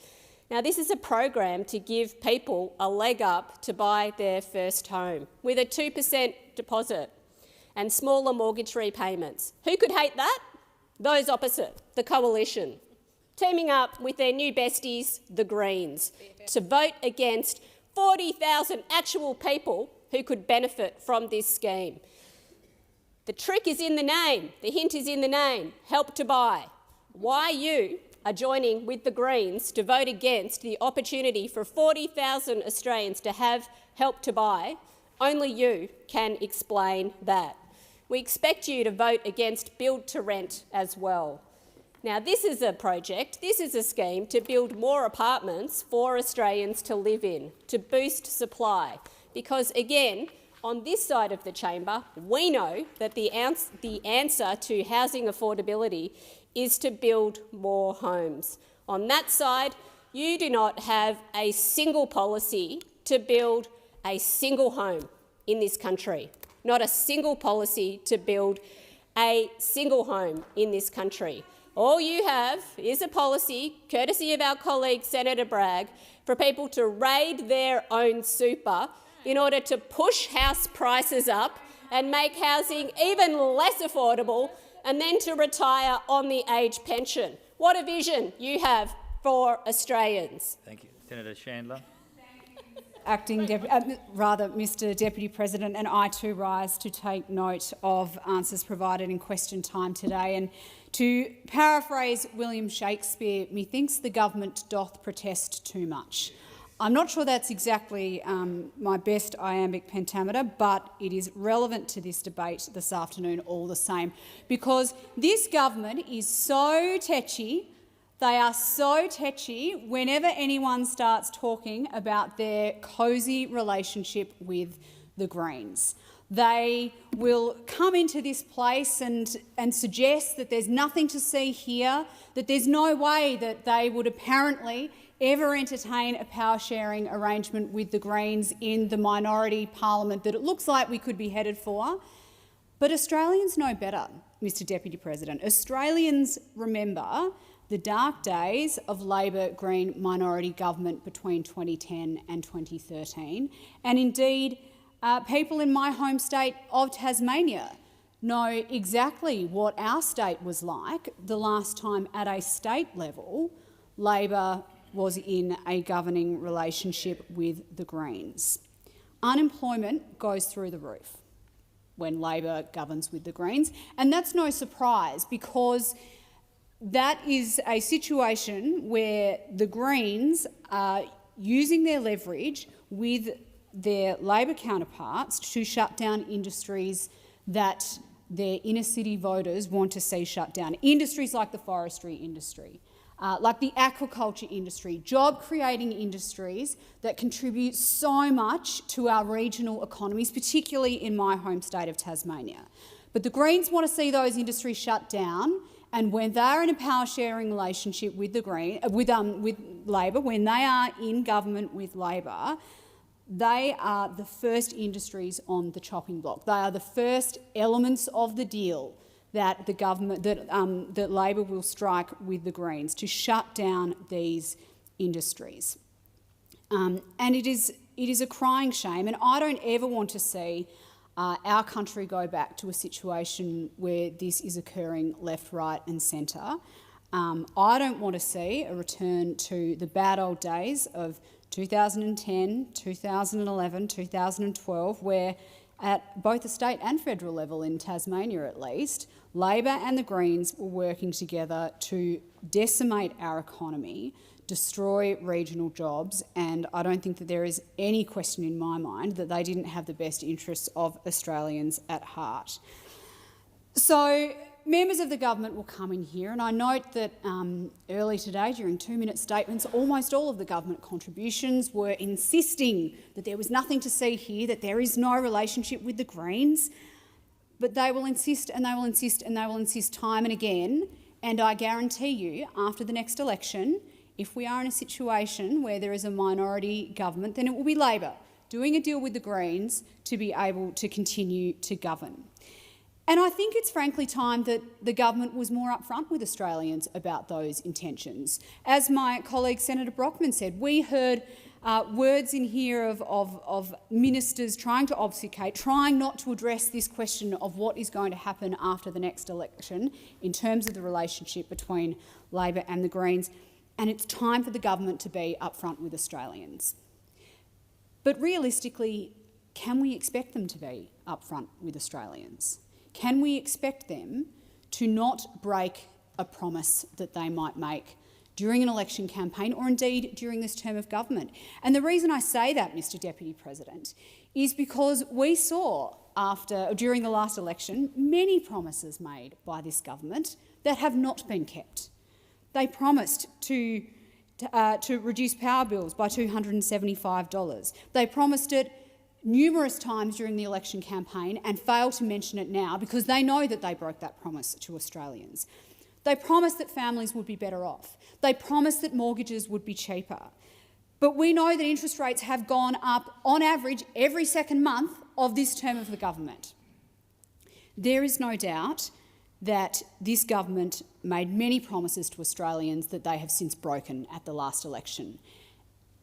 Now, this is a program to give people a leg up to buy their first home with a 2% deposit and smaller mortgage repayments. Who could hate that? Those opposite, the Coalition, teaming up with their new besties, the Greens, to vote against 40,000 actual people who could benefit from this scheme. The trick is in the name. The hint is in the name, Help to Buy. Why you are joining with the Greens to vote against the opportunity for 40,000 Australians to have Help to Buy, only you can explain that. We expect you to vote against Build to Rent as well. Now, this is a project, this is a scheme to build more apartments for Australians to live in, to boost supply. Because, again, on this side of the chamber, we know that the answer to housing affordability is to build more homes. On that side, you do not have a single policy to build a single home in this country. Not a single policy to build a single home in this country. All you have is a policy, courtesy of our colleague Senator Bragg, for people to raid their own super in order to push house prices up and make housing even less affordable, and then to retire on the age pension. What a vision you have for Australians. Thank you. Senator Chandler. Mr Deputy President, and I too rise to take note of answers provided in question time today. And to paraphrase William Shakespeare, methinks the government doth protest too much. I'm not sure that's exactly my best iambic pentameter, but it is relevant to this debate this afternoon all the same, because this government is so tetchy. They are so tetchy whenever anyone starts talking about their cosy relationship with the Greens. They will come into this place and suggest that there's nothing to see here, that there's no way that they would apparently ever entertain a power-sharing arrangement with the Greens in the minority parliament that it looks like we could be headed for. But Australians know better, Mr Deputy President. Australians remember the dark days of Labor-Green minority government between 2010 and 2013. And indeed, people in my home state of Tasmania know exactly what our state was like the last time at a state level Labor was in a governing relationship with the Greens. Unemployment goes through the roof when Labor governs with the Greens, and that's no surprise because that is a situation where the Greens are using their leverage with their Labor counterparts to shut down industries that their inner-city voters want to see shut down. Industries like the forestry industry, like the aquaculture industry, job-creating industries that contribute so much to our regional economies, particularly in my home state of Tasmania. But the Greens want to see those industries shut down, and when they're in a power-sharing relationship with with Labor, when they are in government with Labor, they are the first industries on the chopping block. They are the first elements of the deal that the government, that Labor will strike with the Greens to shut down these industries. And it is a crying shame, and I don't ever want to see our country go back to a situation where this is occurring left, right and centre. I don't want to see a return to the bad old days of 2010, 2011, 2012, where at both the state and federal level in Tasmania at least, Labor and the Greens were working together to decimate our economy, destroy regional jobs, and I don't think that there is any question in my mind that they didn't have the best interests of Australians at heart. So members of the government will come in here, and I note that early today, during 2-minute statements, almost all of the government contributions were insisting that there was nothing to see here, that there is no relationship with the Greens, but they will insist and they will insist and they will insist time and again, and I guarantee you, after the next election, if we are in a situation where there is a minority government, then it will be Labor doing a deal with the Greens to be able to continue to govern. And I think it's frankly time that the government was more upfront with Australians about those intentions. As my colleague Senator Brockman said, we heard words in here of ministers trying to obfuscate, trying not to address this question of what is going to happen after the next election in terms of the relationship between Labor and the Greens, and it's time for the government to be upfront with Australians. But realistically, can we expect them to be upfront with Australians? Can we expect them to not break a promise that they might make during an election campaign or indeed during this term of government? And the reason I say that, Mr Deputy President, is because we saw during the last election many promises made by this government that have not been kept. They promised to reduce power bills by $275. They promised it numerous times during the election campaign and fail to mention it now because they know that they broke that promise to Australians. They promised that families would be better off. They promised that mortgages would be cheaper. But we know that interest rates have gone up on average every second month of this term of the government. There is no doubt that this government made many promises to Australians that they have since broken at the last election.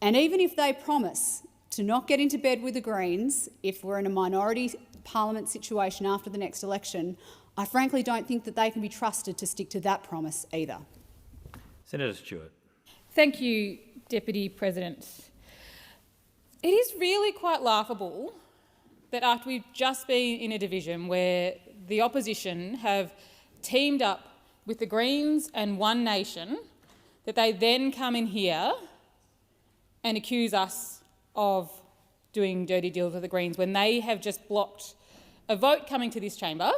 And even if they promise to not get into bed with the Greens if we're in a minority parliament situation after the next election, I frankly don't think that they can be trusted to stick to that promise either. Senator Stewart. Thank you, Deputy President. It is really quite laughable that after we've just been in a division where the opposition have teamed up with the Greens and One Nation, that they then come in here and accuse us of doing dirty deals with the Greens when they have just blocked a vote coming to this chamber.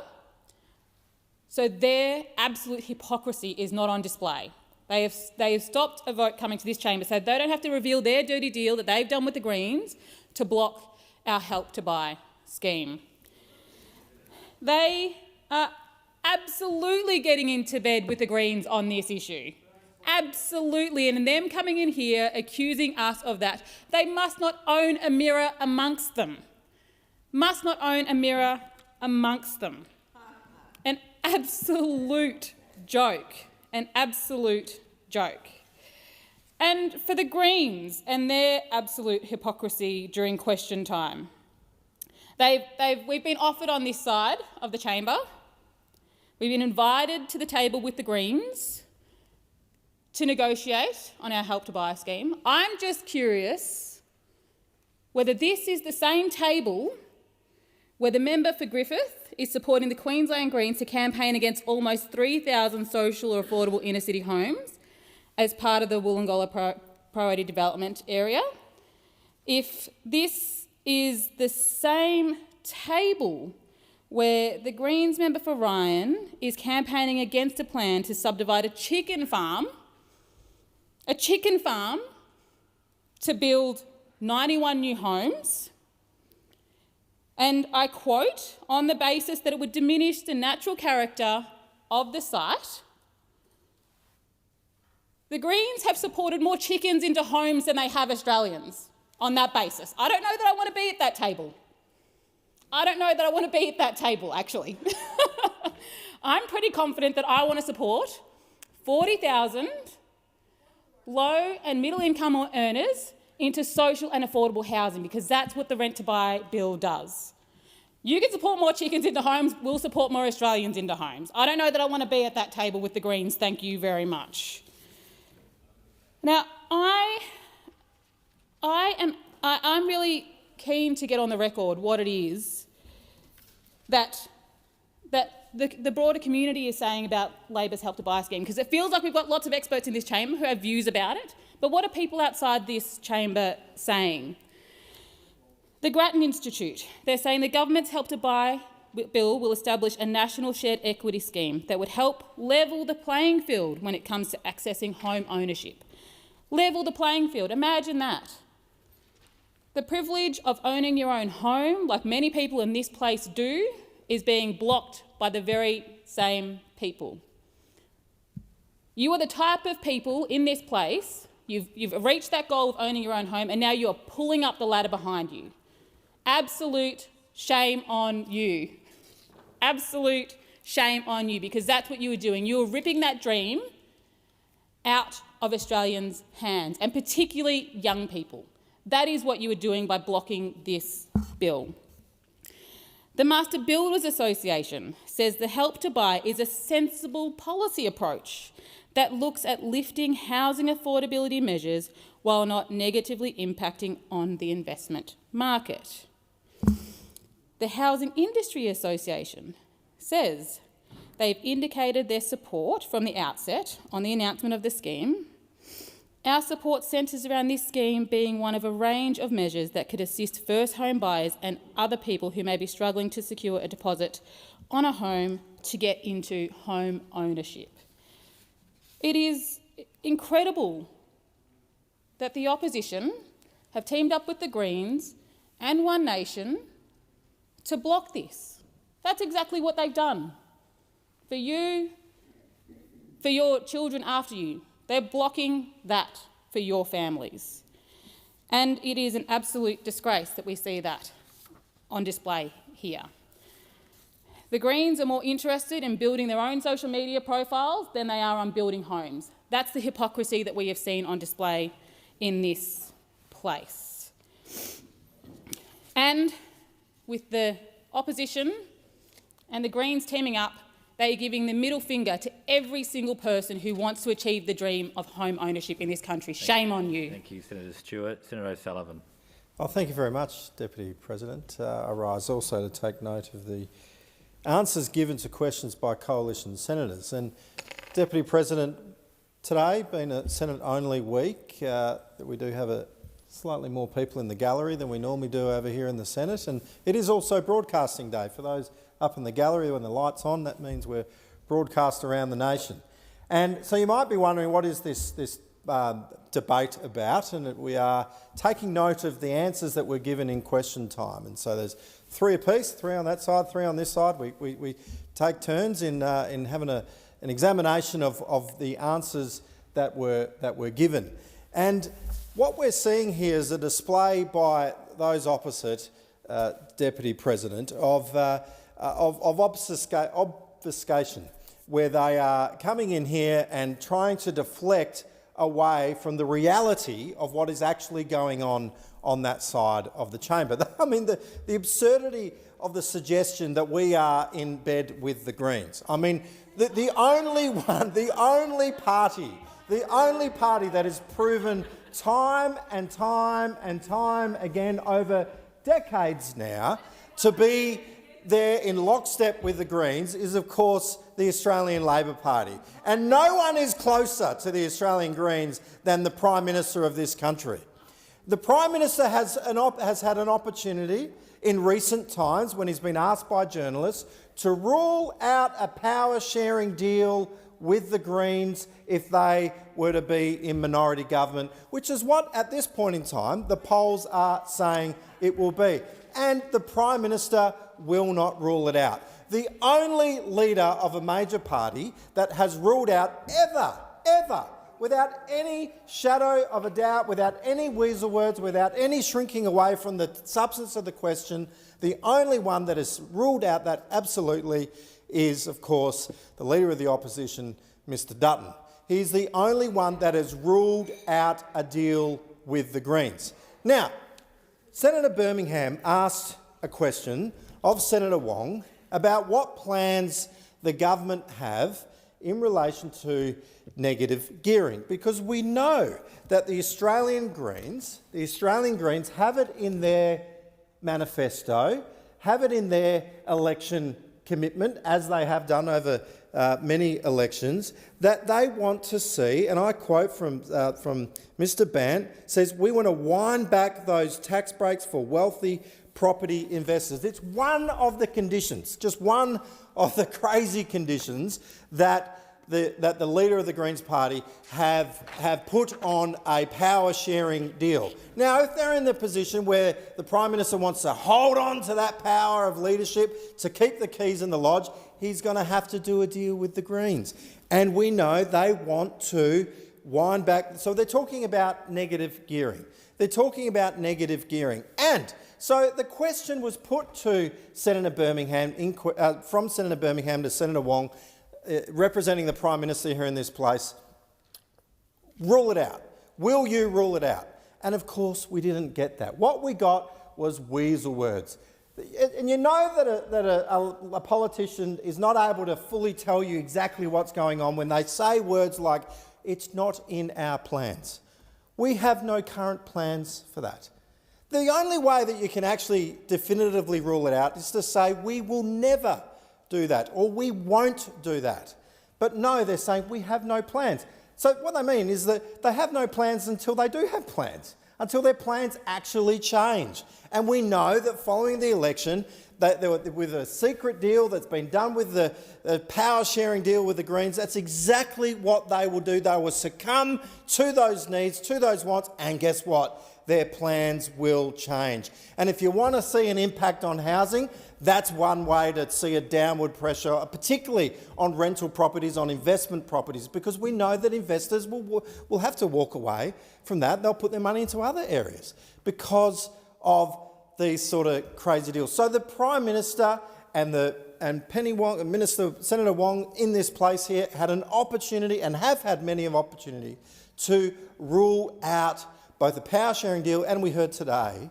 So their absolute hypocrisy is not on display. They have stopped a vote coming to this chamber so they don't have to reveal their dirty deal that they've done with the Greens to block our Help to Buy scheme. They are absolutely getting into bed with the Greens on this issue. Absolutely, and them coming in here accusing us of that. They must not own a mirror amongst them. Must not own a mirror amongst them. An absolute joke. An absolute joke. And for the Greens and their absolute hypocrisy during question time, we've been offered on this side of the chamber. We've been invited to the table with the Greens to negotiate on our Help to Buy scheme. I'm just curious whether this is the same table where the member for Griffith is supporting the Queensland Greens to campaign against almost 3,000 social or affordable inner-city homes as part of the Wollongolla Priority Development Area. If this is the same table where the Greens member for Ryan is campaigning against a plan to subdivide a chicken farm to build 91 new homes, and I quote, on the basis that it would diminish the natural character of the site. The Greens have supported more chickens into homes than they have Australians on that basis. I don't know that I want to be at that table. I don't know that I want to be at that table, actually. I'm pretty confident that I want to support 40,000 low and middle income earners into social and affordable housing, because that's what the Rent to Buy bill does. You can support more chickens into homes, we'll support more Australians into homes. I don't know that I want to be at that table with the Greens, thank you very much. Now, I I'm really keen to get on the record what it is that the broader community is saying about Labor's Help to Buy scheme, because it feels like we've got lots of experts in this chamber who have views about it, but what are people outside this chamber saying? The Grattan Institute, they're saying the government's Help to Buy bill will establish a national shared equity scheme that would help level the playing field when it comes to accessing home ownership. Level the playing field, imagine that. The privilege of owning your own home, like many people in this place do, is being blocked by the very same people. You are the type of people in this place, you've reached that goal of owning your own home, and now you are pulling up the ladder behind you. Absolute shame on you. Absolute shame on you, because that's what you were doing. You were ripping that dream out of Australians' hands, and particularly young people. That is what you were doing by blocking this bill. The Master Builders Association says the Help to Buy is a sensible policy approach that looks at lifting housing affordability measures while not negatively impacting on the investment market. The Housing Industry Association says they've indicated their support from the outset on the announcement of the scheme. Our support centres around this scheme being one of a range of measures that could assist first home buyers and other people who may be struggling to secure a deposit on a home to get into home ownership. It is incredible that the opposition have teamed up with the Greens and One Nation to block this. That's exactly what they've done. For you, for your children after you. They're blocking that for your families. And it is an absolute disgrace that we see that on display here. The Greens are more interested in building their own social media profiles than they are on building homes. That's the hypocrisy that we have seen on display in this place. And with the opposition and the Greens teaming up, they are giving the middle finger to every single person who wants to achieve the dream of home ownership in this country. Shame on you. Thank you, Senator Stewart. Senator O'Sullivan. Oh, thank you very much, Deputy President. I rise also to take note of the answers given to questions by coalition senators. And, Deputy President, today, being a Senate-only week, we do have slightly more people in the gallery than we normally do over here in the Senate, and it is also broadcasting day. For those up in the gallery when the light's on, that means we're broadcast around the nation. And so you might be wondering, what is this debate about? And we are taking note of the answers that were given in question time. And so there's three apiece, three on that side, three on this side. We take turns in having an examination of the answers that were given. And what we're seeing here is a display by those opposite, Deputy President, of obfuscation, where they are coming in here and trying to deflect away from the reality of what is actually going on that side of the chamber. I mean, the absurdity of the suggestion that we are in bed with the Greens. I mean, the only party that has proven time and time and time again over decades now to be there in lockstep with the Greens is, of course, the Australian Labor Party. And no one is closer to the Australian Greens than the Prime Minister of this country. The Prime Minister has had an opportunity in recent times, when he's been asked by journalists, to rule out a power-sharing deal with the Greens if they were to be in minority government, which is what, at this point in time, the polls are saying it will be. And the Prime Minister will not rule it out. The only leader of a major party that has ruled out ever, without any shadow of a doubt, without any weasel words, without any shrinking away from the substance of the question, the only one that has ruled out that absolutely is, of course, the Leader of the Opposition, Mr Dutton. He's the only one that has ruled out a deal with the Greens. Now, Senator Birmingham asked a question of Senator Wong about what plans the government have in relation to negative gearing, because we know that the Australian Greens have it in their manifesto, have it in their election commitment, as they have done over many elections, that they want to see, and I quote from Mr Bant, says, "We want to wind back those tax breaks for wealthy property investors." It's one of the conditions, just one of the crazy conditions that the leader of the Greens Party have put on a power-sharing deal. Now, if they're in the position where the Prime Minister wants to hold on to that power of leadership to keep the keys in the lodge, he's going to have to do a deal with the Greens. And we know they want to wind back. So they're talking about negative gearing. They're talking about negative gearing. And so the question was put to Senator Birmingham, from Senator Birmingham to Senator Wong, representing the Prime Minister here in this place. Rule it out. Will you rule it out? And of course we didn't get that. What we got was weasel words. And you know that a politician is not able to fully tell you exactly what's going on when they say words like, "It's not in our plans." We have no current plans for that. The only way that you can actually definitively rule it out is to say, "We will never do that," or "We won't do that." But no, they're saying we have no plans. So what they mean is that they have no plans until they do have plans, until their plans actually change. And we know that following the election, with a secret deal that's been done with the power-sharing deal with the Greens, that's exactly what they will do. They will succumb to those needs, to those wants, and guess what? Their plans will change. And if you want to see an impact on housing, that's one way to see a downward pressure, particularly on rental properties, on investment properties, because we know that investors will have to walk away from that. They'll put their money into other areas because of these sort of crazy deals. So the Prime Minister and Penny Wong, Senator Wong in this place here had an opportunity, and have had many of opportunity, to rule out both the power-sharing deal and, we heard today,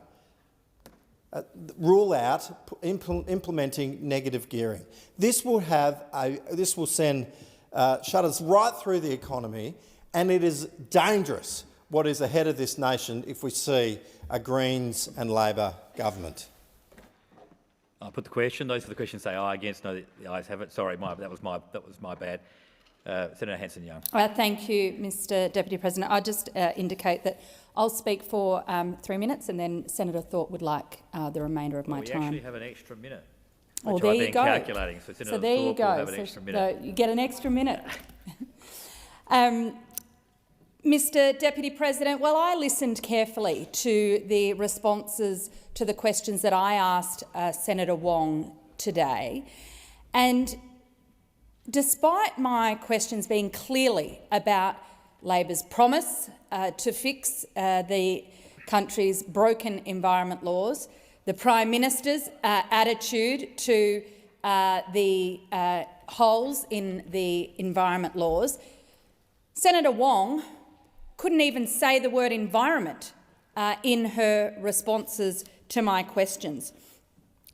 rule out implementing negative gearing. This will send shudders right through the economy, and it is dangerous what is ahead of this nation if we see a Greens and Labor government. I'll put the question. Those for the question say aye. Against, no. The ayes have it. Sorry, that was my bad. Senator Hanson-Young. Thank you, Mr Deputy President. I'll just indicate that I'll speak for 3 minutes, and then Senator Thorpe would like the remainder of my time. We actually have an extra minute. Well, there you go. Calculating, so Senator there Thorpe you go. will have an extra minute. So you get an extra minute. Mr Deputy President, well, I listened carefully to the responses to the questions that I asked Senator Wong today, and despite my questions being clearly about Labor's promise to fix the country's broken environment laws, the Prime Minister's attitude to the holes in the environment laws, Senator Wong couldn't even say the word environment in her responses to my questions.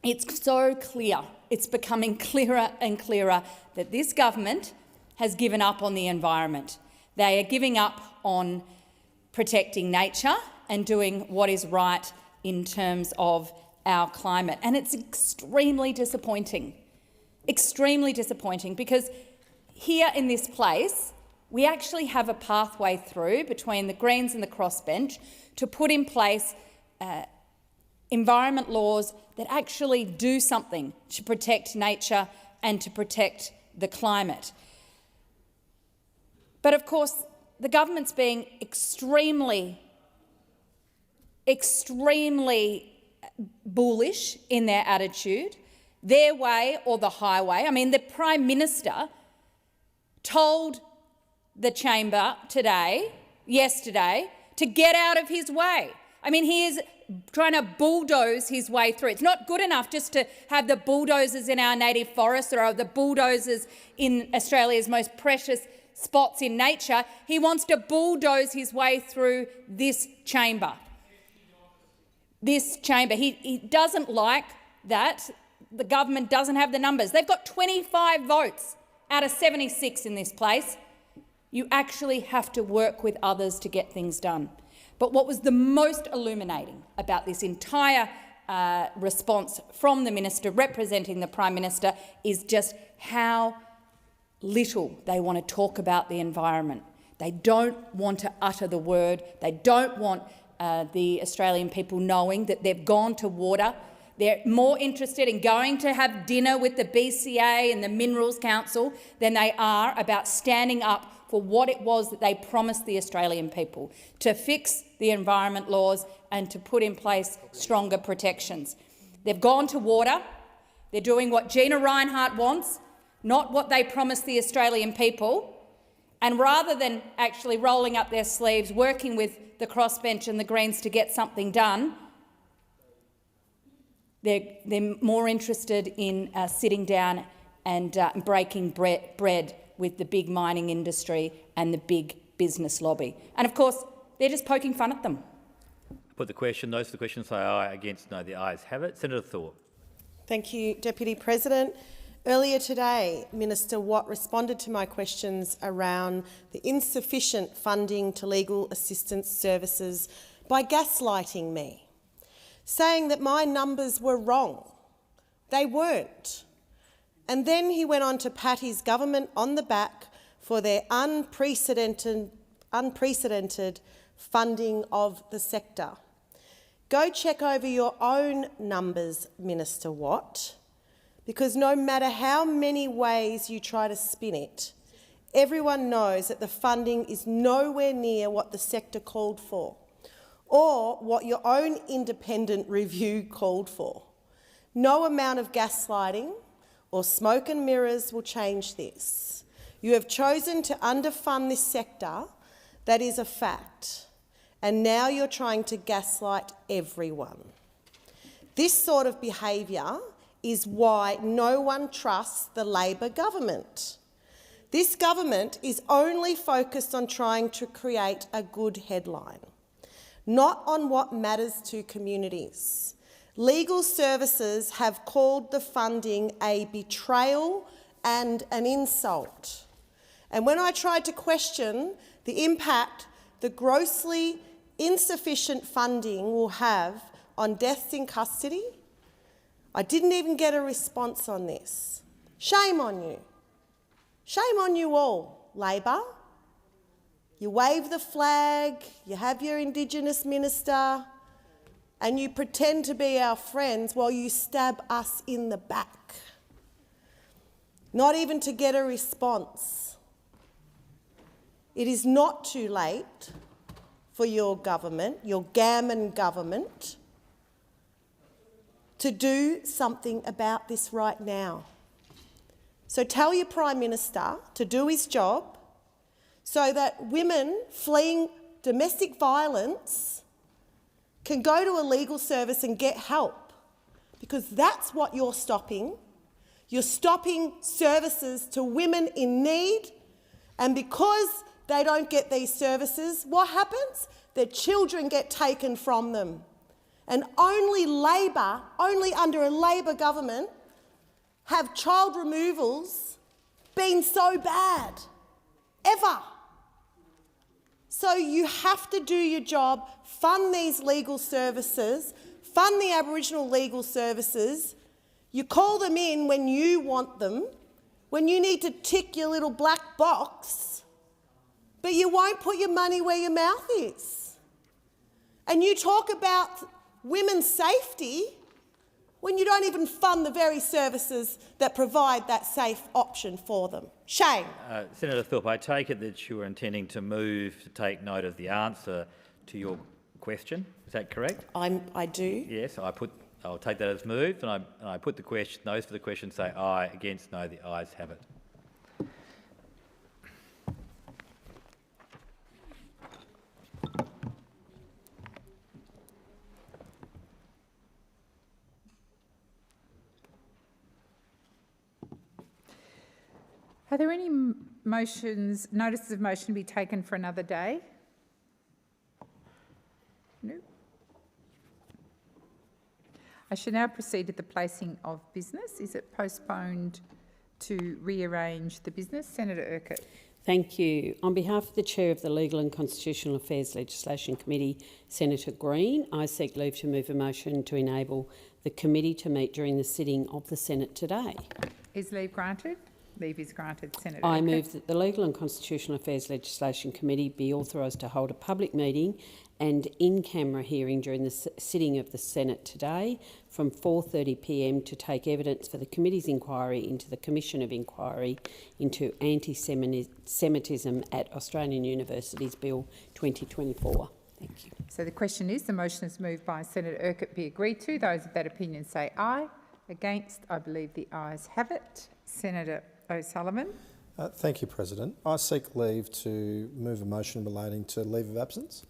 It's so clear, it's becoming clearer and clearer that this government has given up on the environment. They are giving up on protecting nature and doing what is right in terms of our climate. And it's extremely disappointing, because here in this place, we actually have a pathway through between the Greens and the crossbench to put in place environment laws that actually do something to protect nature and to protect the climate. But of course, the government's being extremely bullish in their attitude, their way or the highway. I mean, the Prime Minister told the chamber yesterday, to get out of his way. I mean, he is trying to bulldoze his way through. It's not good enough just to have the bulldozers in our native forests or the bulldozers in Australia's most precious spots in nature. He wants to bulldoze his way through this chamber. He doesn't like that the government doesn't have the numbers. They've got 25 votes out of 76 in this place. You actually have to work with others to get things done. But what was the most illuminating about this entire response from the minister representing the Prime Minister is just how little they want to talk about the environment. They don't want to utter the word. They don't want the Australian people knowing that they've gone to water. They're more interested in going to have dinner with the BCA and the Minerals Council than they are about standing up for what it was that they promised the Australian people, to fix the environment laws and to put in place stronger protections. They've gone to water. They're doing what Gina Rinehart wants, not what they promised the Australian people. And rather than actually rolling up their sleeves, working with the crossbench and the Greens to get something done, they're more interested in sitting down and breaking bread with the big mining industry and the big business lobby. And of course, they're just poking fun at them. Put the question. Those for the question say aye. Against, no. The ayes have it. Senator Thorpe. Thank you, Deputy President. Earlier today, Minister Watt responded to my questions around the insufficient funding to legal assistance services by gaslighting me, saying that my numbers were wrong. They weren't. And then he went on to pat his government on the back for their unprecedented funding of the sector. Go check over your own numbers, Minister Watt, because no matter how many ways you try to spin it, everyone knows that the funding is nowhere near what the sector called for or what your own independent review called for. No amount of gaslighting or smoke and mirrors will change this. You have chosen to underfund this sector. That is a fact. And now you're trying to gaslight everyone. This sort of behaviour is why no one trusts the Labor government. This government is only focused on trying to create a good headline, not on what matters to communities. Legal services have called the funding a betrayal and an insult. And when I tried to question the impact the grossly insufficient funding will have on deaths in custody, I didn't even get a response on this. Shame on you. Shame on you all, Labor. You wave the flag, you have your Indigenous minister, and you pretend to be our friends while you stab us in the back. Not even to get a response. It is not too late for your government, your gammon government, to do something about this right now. So tell your Prime Minister to do his job so that women fleeing domestic violence can go to a legal service and get help, because that's what you're stopping. You're stopping services to women in need, and because they don't get these services, what happens? Their children get taken from them. And only Labor, only under a Labor government, have child removals been so bad, ever. So you have to do your job, fund these legal services, fund the Aboriginal legal services. You call them in when you want them, when you need to tick your little black box, but you won't put your money where your mouth is. And you talk about women's safety when you don't even fund the very services that provide that safe option for them. Shame. Senator Thorpe, I take it that you were intending to move to take note of the answer to your question. Is that correct? I do. Yes, I'll take that as moved, and I put the question. Those for the question say aye. Against, no. The ayes have it. Are there any notices of motion to be taken for another day? No. I shall now proceed to the placing of business. Is it postponed to rearrange the business. Senator Urquhart. Thank you. On behalf of the Chair of the Legal and Constitutional Affairs Legislation Committee, Senator Green, I seek leave to move a motion to enable the committee to meet during the sitting of the Senate today. Is leave granted? Leave is granted. Senator I Urquhart. move that the Legal and Constitutional Affairs Legislation Committee be authorised to hold a public meeting and in-camera hearing during the sitting of the Senate today from 4:30 p.m. to take evidence for the committee's inquiry into the Commission of Inquiry into Anti-Semitism at Australian Universities Bill 2024. Thank you. So the question is, the motion is moved by Senator Urquhart be agreed to. Those of that opinion say aye. Against, I believe the ayes have it. Senator O'Sullivan. Thank you, President. I seek leave to move a motion relating to leave of absence.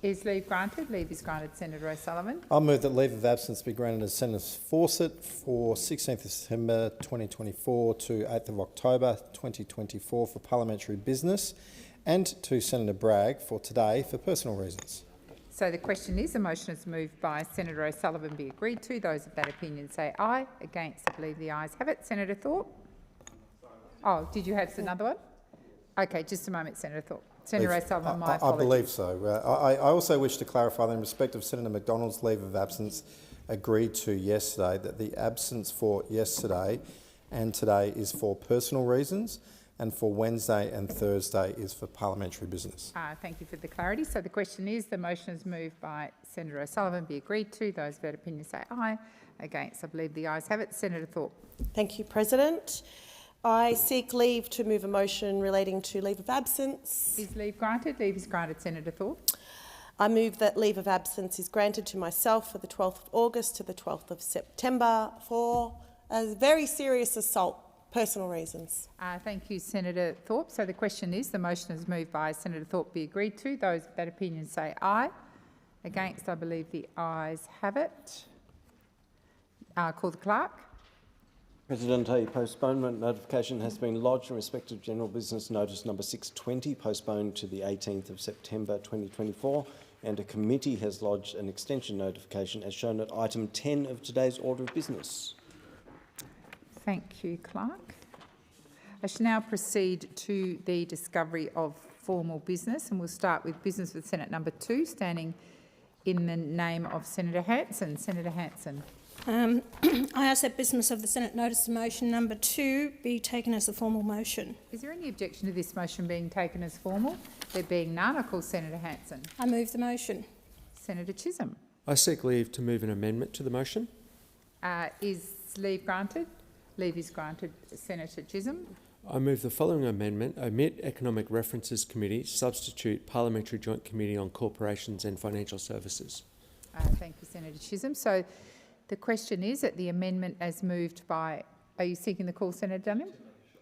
Is leave granted? Leave is granted. Senator O'Sullivan. I'll move that leave of absence be granted to Senator Fawcett for 16th of September 2024 to 8th of October 2024 for parliamentary business, and to Senator Bragg for today for personal reasons. So the question is, the motion is moved by Senator O'Sullivan be agreed to. Those of that opinion say aye. Against, I believe the ayes have it. Senator Thorpe. Oh, did you have another one? Okay, just a moment, Senator Thorpe. Senator O'Sullivan, my apologies. I believe so. I also wish to clarify that in respect of Senator McDonald's leave of absence agreed to yesterday, that the absence for yesterday and today is for personal reasons, and for Wednesday and Thursday is for parliamentary business. Thank you for the clarity. So the question is, the motion is moved by Senator O'Sullivan be agreed to. Those of that opinion say aye. Against, I believe the ayes have it. Senator Thorpe. Thank you, President. I seek leave to move a motion relating to leave of absence. Is leave granted? Leave is granted. Senator Thorpe. I move that leave of absence is granted to myself for the 12th of August to the 12th of September for a very serious assault, personal reasons. Thank you, Senator Thorpe. So the question is, the motion is moved by Senator Thorpe be agreed to. Those of that opinion say aye. Against, I believe the ayes have it. Call the clerk. President, a postponement notification has been lodged in respect of general business notice number 620, postponed to the 18th of September 2024, and a committee has lodged an extension notification as shown at item 10 of today's order of business. Thank you, Clerk. I shall now proceed to the discovery of formal business, and we'll start with business with Senate number 2, standing in the name of Senator Hanson. Senator Hanson. I ask that business of the Senate notice of motion number 2 be taken as a formal motion. Is there any objection to this motion being taken as formal? There being none, I call Senator Hanson. I move the motion. Senator Chisholm. I seek leave to move an amendment to the motion. Is leave granted? Leave is granted. Senator Chisholm. I move the following amendment: omit Economic References Committee, substitute Parliamentary Joint Committee on Corporations and Financial Services. Thank you, Senator Chisholm. So the question is that the amendment as moved by... Are you seeking the call, Senator Dunham?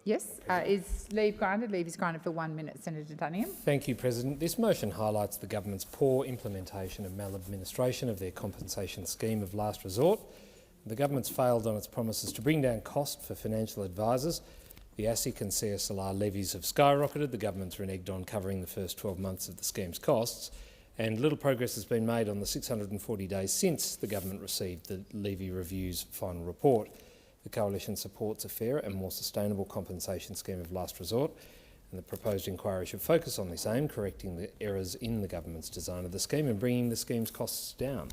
Yes. Is leave granted? Leave is granted for 1 minute. Senator Dunham. Thank you, President. This motion highlights the government's poor implementation and maladministration of their compensation scheme of last resort. The government's failed on its promises to bring down cost for financial advisors. The ASIC and CSLR levies have skyrocketed. The government's reneged on covering the first 12 months of the scheme's costs, and little progress has been made on the 640 days since the government received the Levy Review's final report. The Coalition supports a fairer and more sustainable compensation scheme of last resort, and the proposed inquiry should focus on this aim, correcting the errors in the government's design of the scheme and bringing the scheme's costs down.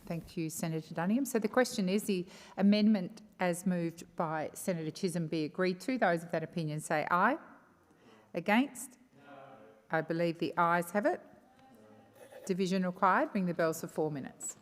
Thank you, Senator Dunham. So the question is, the amendment as moved by Senator Chisholm be agreed to. Those of that opinion say aye. Against? No. I believe the ayes have it. Division required. Ring the bells for 4 minutes.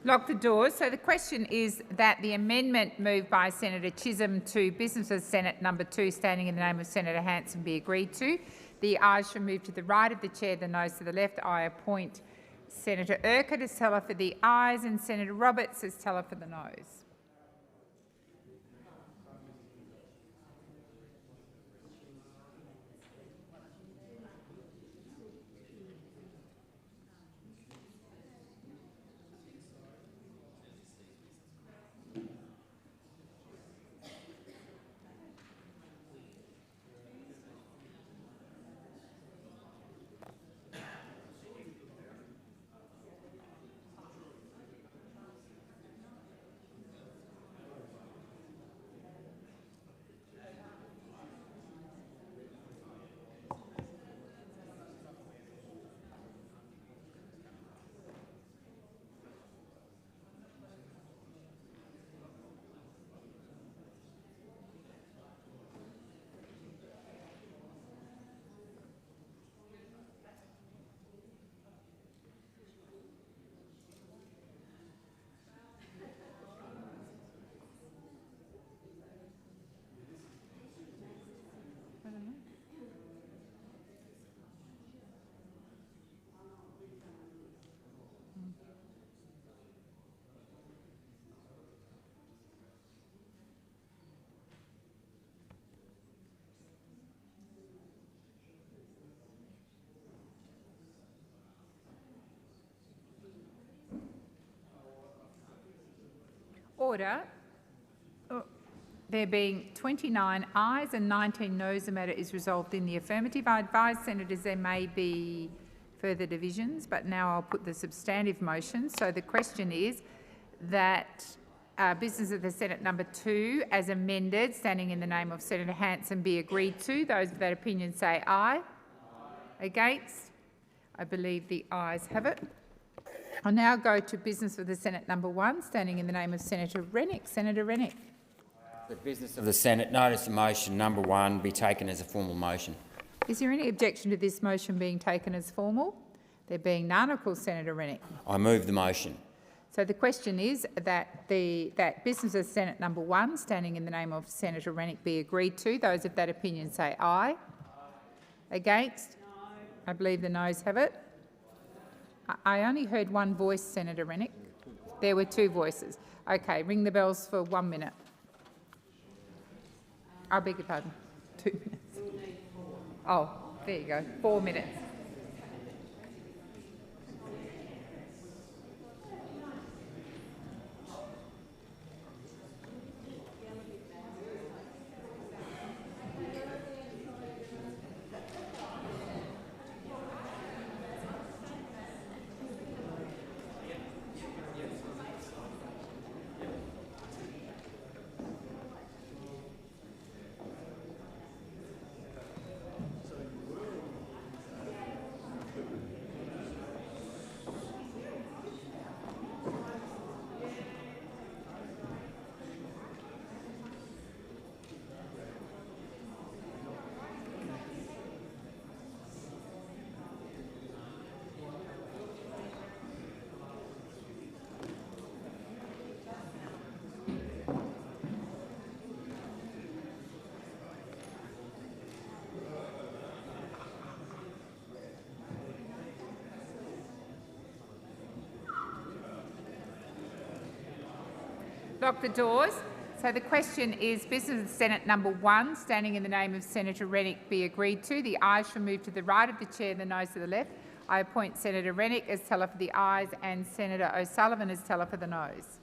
Lock the doors. So the question is that the amendment moved by Senator Chisholm to Business of Senate number 2, standing in the name of Senator Hanson, be agreed to. The ayes shall move to the right of the chair, the noes to the left. I appoint Senator Urquhart as teller for the ayes and Senator Roberts as teller for the noes. Order. There being 29 ayes and 19 noes, the matter is resolved in the affirmative. I advise senators there may be further divisions, but now I'll put the substantive motion. So the question is that Business of the Senate number 2, as amended, standing in the name of Senator Hanson, be agreed to. Those of that opinion say aye. Against? I believe the ayes have it. I'll now go to Business of the Senate number 1, standing in the name of Senator Rennick. Senator Rennick. The Business of the Senate notice of motion number 1 be taken as a formal motion. Is there any objection to this motion being taken as formal? There being none, of course, Senator Rennick. I move the motion. So the question is that that Business of the Senate number 1, standing in the name of Senator Rennick, be agreed to. Those of that opinion say aye. Against? No. I believe the noes have it. I only heard one voice, Senator Rennick. There were 2 voices. Okay, ring the bells for 1 minute. I beg your pardon. 2 minutes. Oh, there you go. 4 minutes. Lock the doors. So the question is Business of the Senate number 1, standing in the name of Senator Rennick, be agreed to. The ayes shall move to the right of the chair, the noes to the left. I appoint Senator Rennick as teller for the ayes and Senator O'Sullivan as teller for the noes.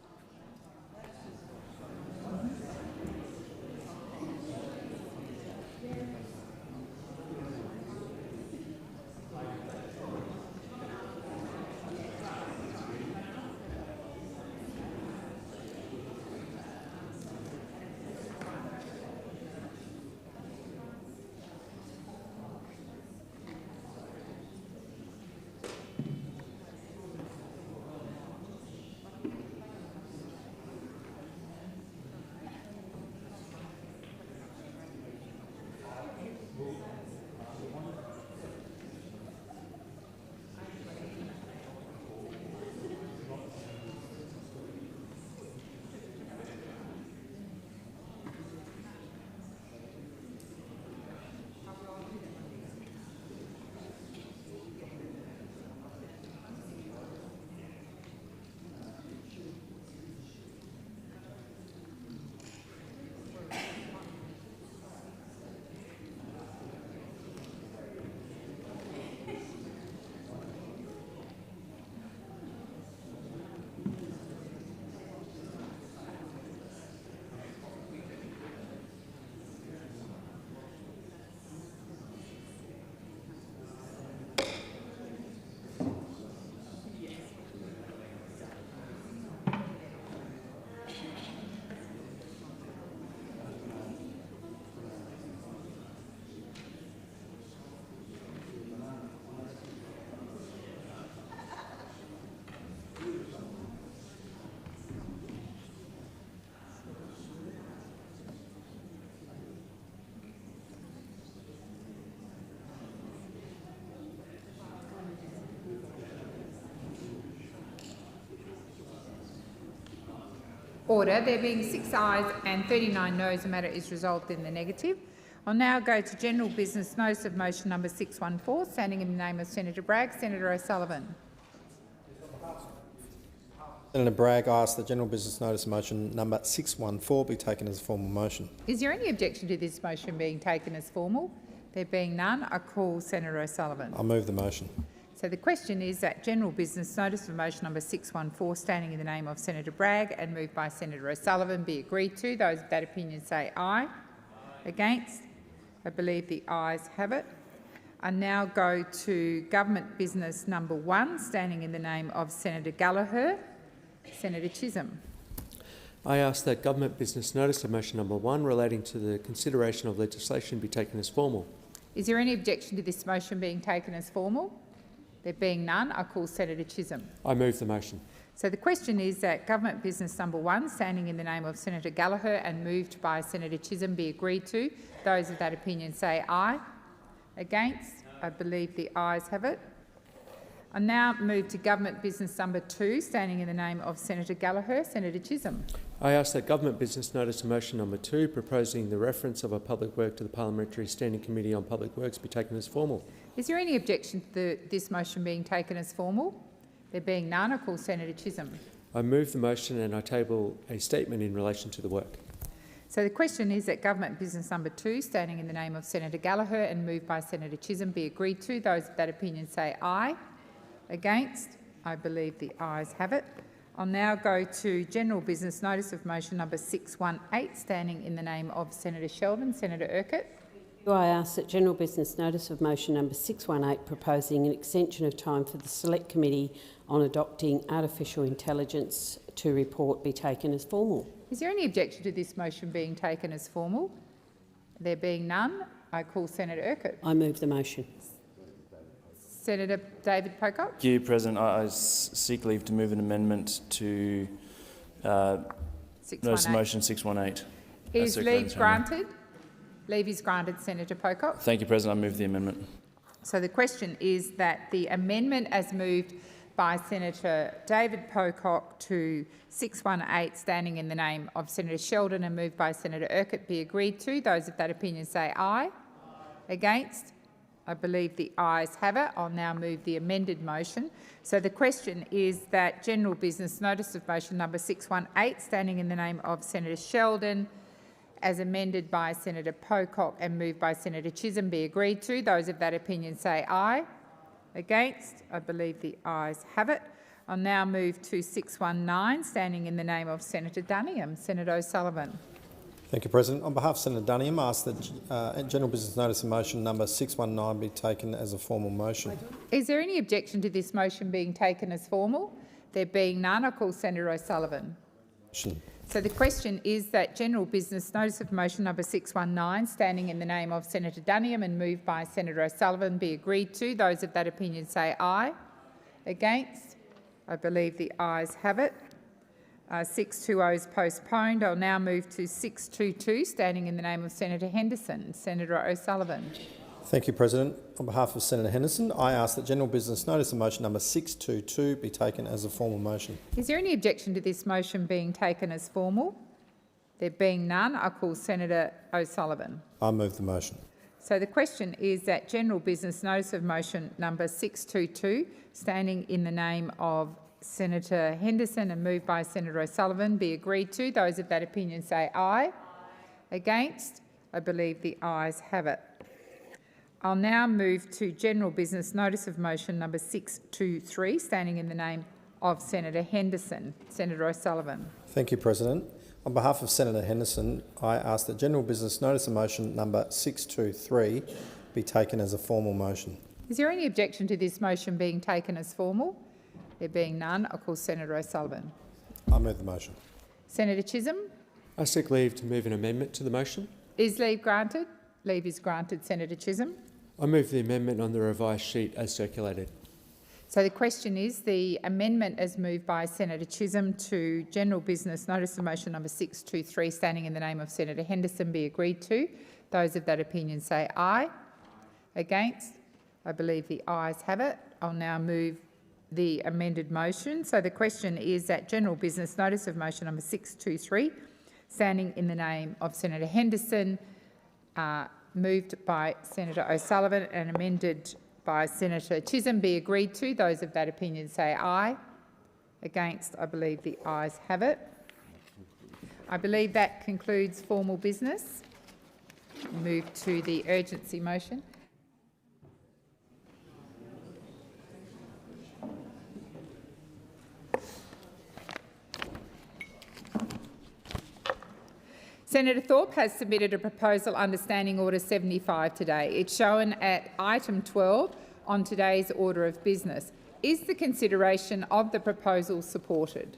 Order. There being 6 ayes and 39 noes, the matter is resolved in the negative. I'll now go to general business. Notice of motion number 614, standing in the name of Senator Bragg. Senator O'Sullivan. Senator Bragg asks that general business notice of motion number 614 be taken as a formal motion. Is there any objection to this motion being taken as formal? There being none, I call Senator O'Sullivan. I'll move the motion. So the question is that general business notice of motion number 614, standing in the name of Senator Bragg and moved by Senator O'Sullivan, be agreed to. Those of that opinion say aye. Against? I believe the ayes have it. I now go to government business number 1, standing in the name of Senator Gallagher. Senator Chisholm. I ask that government business notice of motion number 1 relating to the consideration of legislation be taken as formal. Is there any objection to this motion being taken as formal? There being none, I call Senator Chisholm. I move the motion. So the question is that government business number 1, standing in the name of Senator Gallagher and moved by Senator Chisholm, be agreed to. Those of that opinion say aye. Against? I believe the ayes have it. I now move to government business number 2, standing in the name of Senator Gallagher. Senator Chisholm. I ask that government business notice of motion number 2, proposing the reference of a public work to the Parliamentary Standing Committee on Public Works, be taken as formal. Is there any objection to this motion being taken as formal? There being none, I call Senator Chisholm. I move the motion and I table a statement in relation to the work. So the question is that government business number 2, standing in the name of Senator Gallagher and moved by Senator Chisholm, be agreed to. Those of that opinion say aye. Against? I believe the ayes have it. I'll now go to general business notice of motion number 618, standing in the name of Senator Sheldon. Senator Urquhart. I ask that general business notice of motion number 618, proposing an extension of time for the Select Committee on adopting artificial intelligence to report, be taken as formal. Is there any objection to this motion being taken as formal? There being none, I call Senator Urquhart. I move the motion. Senator David Pocock. Thank you, President. I seek leave to move an amendment to notice of motion 618. Is leave granted? Leave is granted, Senator Pocock. Thank you, President. I move the amendment. So the question is that the amendment as moved by Senator David Pocock to 618, standing in the name of Senator Sheldon and moved by Senator Urquhart, be agreed to. Those of that opinion say aye. Against? I believe the ayes have it. I'll now move the amended motion. So the question is that general business notice of motion number 618, standing in the name of Senator Sheldon, as amended by Senator Pocock and moved by Senator Chisholm, be agreed to. Those of that opinion say aye. Against? I believe the ayes have it. I'll now move to 619, standing in the name of Senator Duniam. Senator O'Sullivan. Thank you, President. On behalf of Senator Duniam, I ask that general business notice of motion number 619 be taken as a formal motion. Is there any objection to this motion being taken as formal? There being none, I call Senator O'Sullivan. So the question is that general business notice of motion number 619, standing in the name of Senator Duniam and moved by Senator O'Sullivan, be agreed to. Those of that opinion say aye. Against? I believe the ayes have it. 620 is postponed. I'll now move to 622, standing in the name of Senator Henderson. Senator O'Sullivan. Thank you, President. On behalf of Senator Henderson, I ask that general business notice of motion number 622 be taken as a formal motion. Is there any objection to this motion being taken as formal? There being none, I call Senator O'Sullivan. I move the motion. So the question is that general business notice of motion number 622, standing in the name of Senator Henderson and moved by Senator O'Sullivan, be agreed to. Those of that opinion say aye. Against? I believe the ayes have it. I'll now move to general business notice of motion number 623, standing in the name of Senator Henderson. Senator O'Sullivan. Thank you, President. On behalf of Senator Henderson, I ask that general business notice of motion number 623 be taken as a formal motion. Is there any objection to this motion being taken as formal? There being none, I call Senator O'Sullivan. I move the motion. Senator Chisholm. I seek leave to move an amendment to the motion. Is leave granted? Leave is granted, Senator Chisholm. I move the amendment on the revised sheet as circulated. So the question is the amendment as moved by Senator Chisholm to general business notice of motion number 623, standing in the name of Senator Henderson, be agreed to. Those of that opinion say aye. Against? I believe the ayes have it. I'll now move the amended motion. So the question is that general business notice of motion number 623, standing in the name of Senator Henderson, moved by Senator O'Sullivan and amended by Senator Chisholm, be agreed to. Those of that opinion say aye. Against, I believe the ayes have it. I believe that concludes formal business. Move to the urgency motion. Senator Thorpe has submitted a proposal under Standing Order 75 today. It's shown at item 12 on today's order of business. Is the consideration of the proposal supported?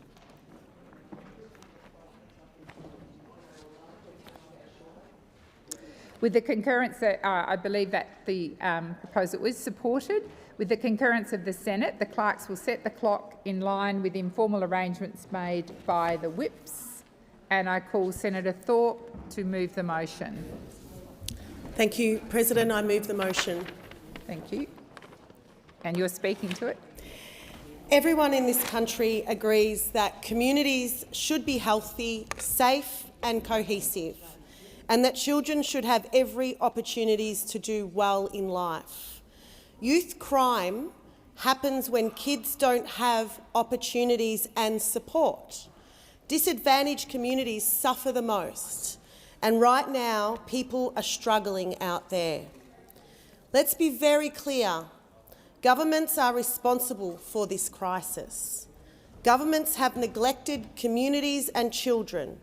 With the concurrence, I believe that the proposal is supported. With the concurrence of the Senate, the clerks will set the clock in line with informal arrangements made by the whips. And I call Senator Thorpe to move the motion. Thank you, President. I move the motion. Thank you. And you're speaking to it? Everyone in this country agrees that communities should be healthy, safe and cohesive, and that children should have every opportunities to do well in life. Youth crime happens when kids don't have opportunities and support. Disadvantaged communities suffer the most, and right now people are struggling out there. Let's be very clear. Governments are responsible for this crisis. Governments have neglected communities and children.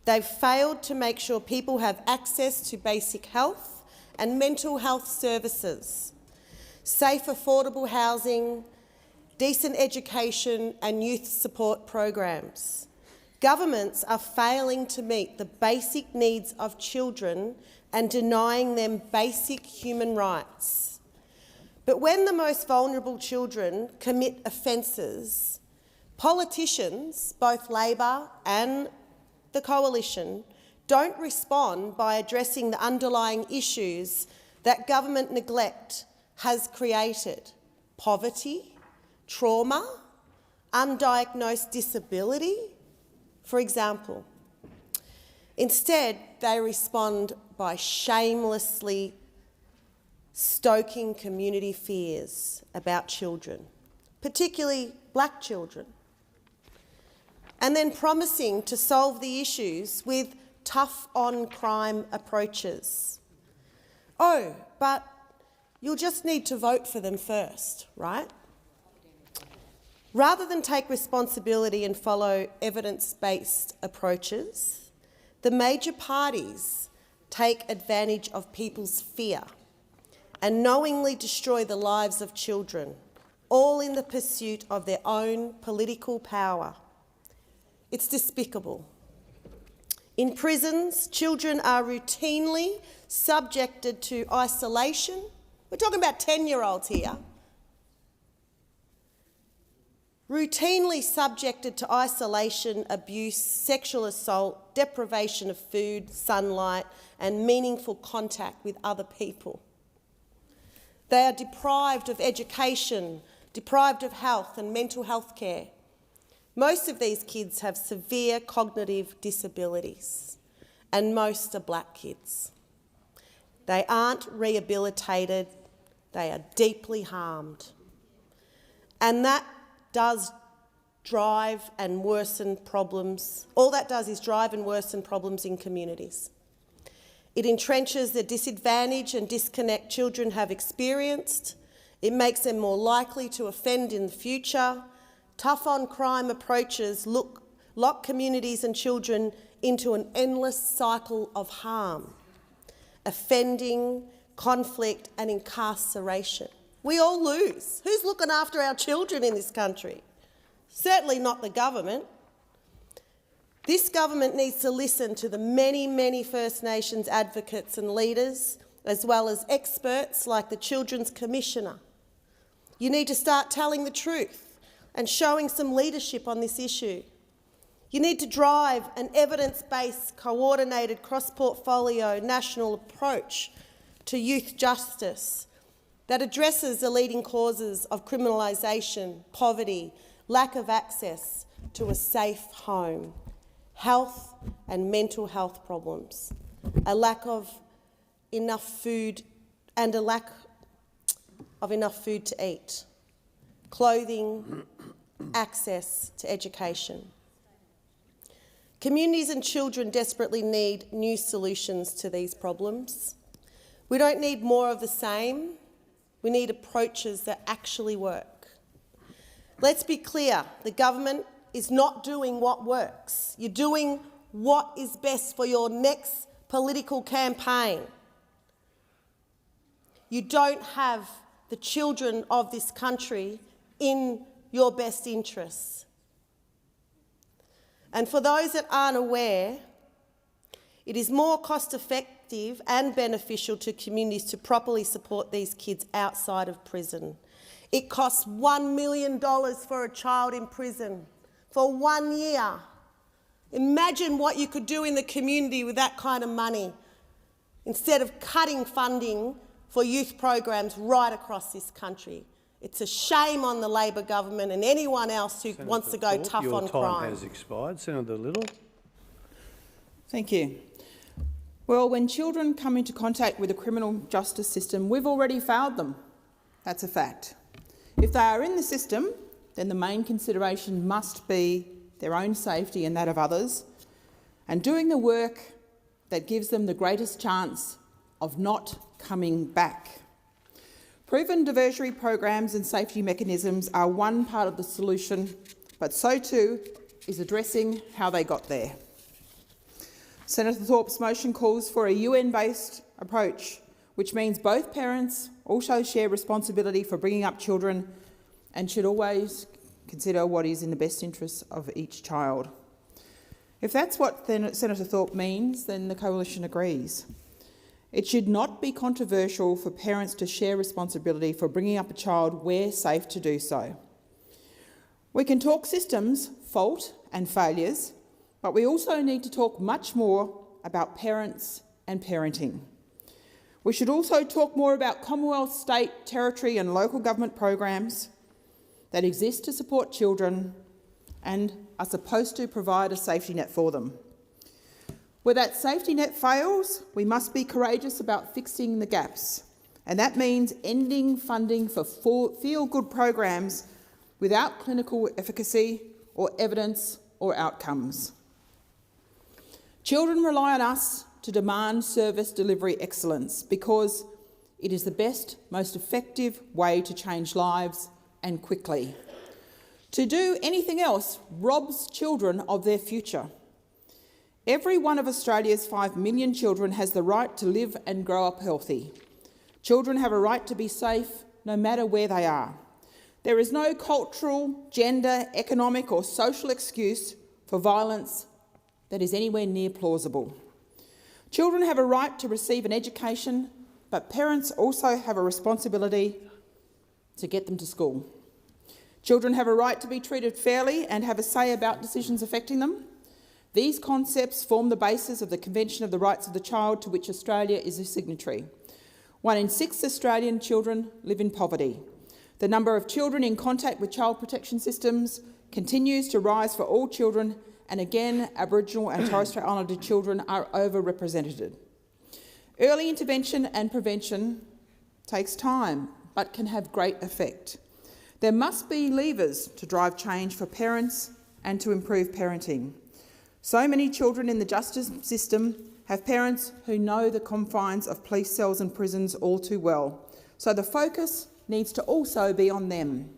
They've failed to make sure people have access to basic health and mental health services, safe, affordable housing, decent education and youth support programs. Governments are failing to meet the basic needs of children and denying them basic human rights. But when the most vulnerable children commit offences, politicians, both Labor and the Coalition, don't respond by addressing the underlying issues that government neglect has created: poverty, trauma, undiagnosed disability, for example. Instead, they respond by shamelessly stoking community fears about children, particularly black children, and then promising to solve the issues with tough-on-crime approaches. Oh, but you'll just need to vote for them first, right? Rather than take responsibility and follow evidence-based approaches, the major parties take advantage of people's fear and knowingly destroy the lives of children, all in the pursuit of their own political power. It's despicable. In prisons, children are routinely subjected to isolation. We're talking about 10-year-olds here. Routinely subjected to isolation, abuse, sexual assault, deprivation of food, sunlight, and meaningful contact with other people. They are deprived of education, deprived of health and mental health care. Most of these kids have severe cognitive disabilities, and most are black kids. They aren't rehabilitated, they are deeply harmed. And that does drive and worsen problems. All that does is drive and worsen problems in communities. It entrenches the disadvantage and disconnect children have experienced. It makes them more likely to offend in the future. Tough-on-crime approaches lock communities and children into an endless cycle of harm, offending, conflict and incarceration. We all lose. Who's looking after our children in this country? Certainly not the government. This government needs to listen to the many, many First Nations advocates and leaders, as well as experts like the Children's Commissioner. You need to start telling the truth and showing some leadership on this issue. You need to drive an evidence-based, coordinated, cross-portfolio national approach to youth justice that addresses the leading causes of criminalisation, poverty, lack of access to a safe home, health and mental health problems, a lack of enough food and a lack of enough food to eat, clothing, access to education. Communities and children desperately need new solutions to these problems. We don't need more of the same. We need approaches that actually work. Let's be clear, the government is not doing what works. You're doing what is best for your next political campaign. You don't have the children of this country in your best interests. And for those that aren't aware, it is more cost-effective and beneficial to communities to properly support these kids outside of prison. It costs $1 million for a child in prison for 1 year. Imagine what you could do in the community with that kind of money instead of cutting funding for youth programs right across this country. It's a shame on the Labor government and anyone else who wants to go tough on crime. Your time has expired. Senator Little. Thank you. Well, when children come into contact with the criminal justice system, we've already failed them. That's a fact. If they are in the system, then the main consideration must be their own safety and that of others, and doing the work that gives them the greatest chance of not coming back. Proven diversionary programs and safety mechanisms are one part of the solution, but so too is addressing how they got there. Senator Thorpe's motion calls for a UN-based approach, which means both parents also share responsibility for bringing up children and should always consider what is in the best interests of each child. If that's what Senator Thorpe means, then the Coalition agrees. It should not be controversial for parents to share responsibility for bringing up a child where safe to do so. We can talk systems, fault and failures, but we also need to talk much more about parents and parenting. We should also talk more about Commonwealth, state, territory and local government programs that exist to support children and are supposed to provide a safety net for them. Where that safety net fails, we must be courageous about fixing the gaps, and that means ending funding for feel-good programs without clinical efficacy or evidence or outcomes. Children rely on us to demand service delivery excellence because it is the best, most effective way to change lives and quickly. To do anything else robs children of their future. Every one of Australia's 5 million children has the right to live and grow up healthy. Children have a right to be safe no matter where they are. There is no cultural, gender, economic or social excuse for violence that is anywhere near plausible. Children have a right to receive an education, but parents also have a responsibility to get them to school. Children have a right to be treated fairly and have a say about decisions affecting them. These concepts form the basis of the Convention of the Rights of the Child, to which Australia is a signatory. 1 in 6 Australian children live in poverty. The number of children in contact with child protection systems continues to rise for all children, and again, Aboriginal and Torres Strait Islander children are overrepresented. Early intervention and prevention takes time, but can have great effect. There must be levers to drive change for parents and to improve parenting. So many children in the justice system have parents who know the confines of police cells and prisons all too well, so the focus needs to also be on them.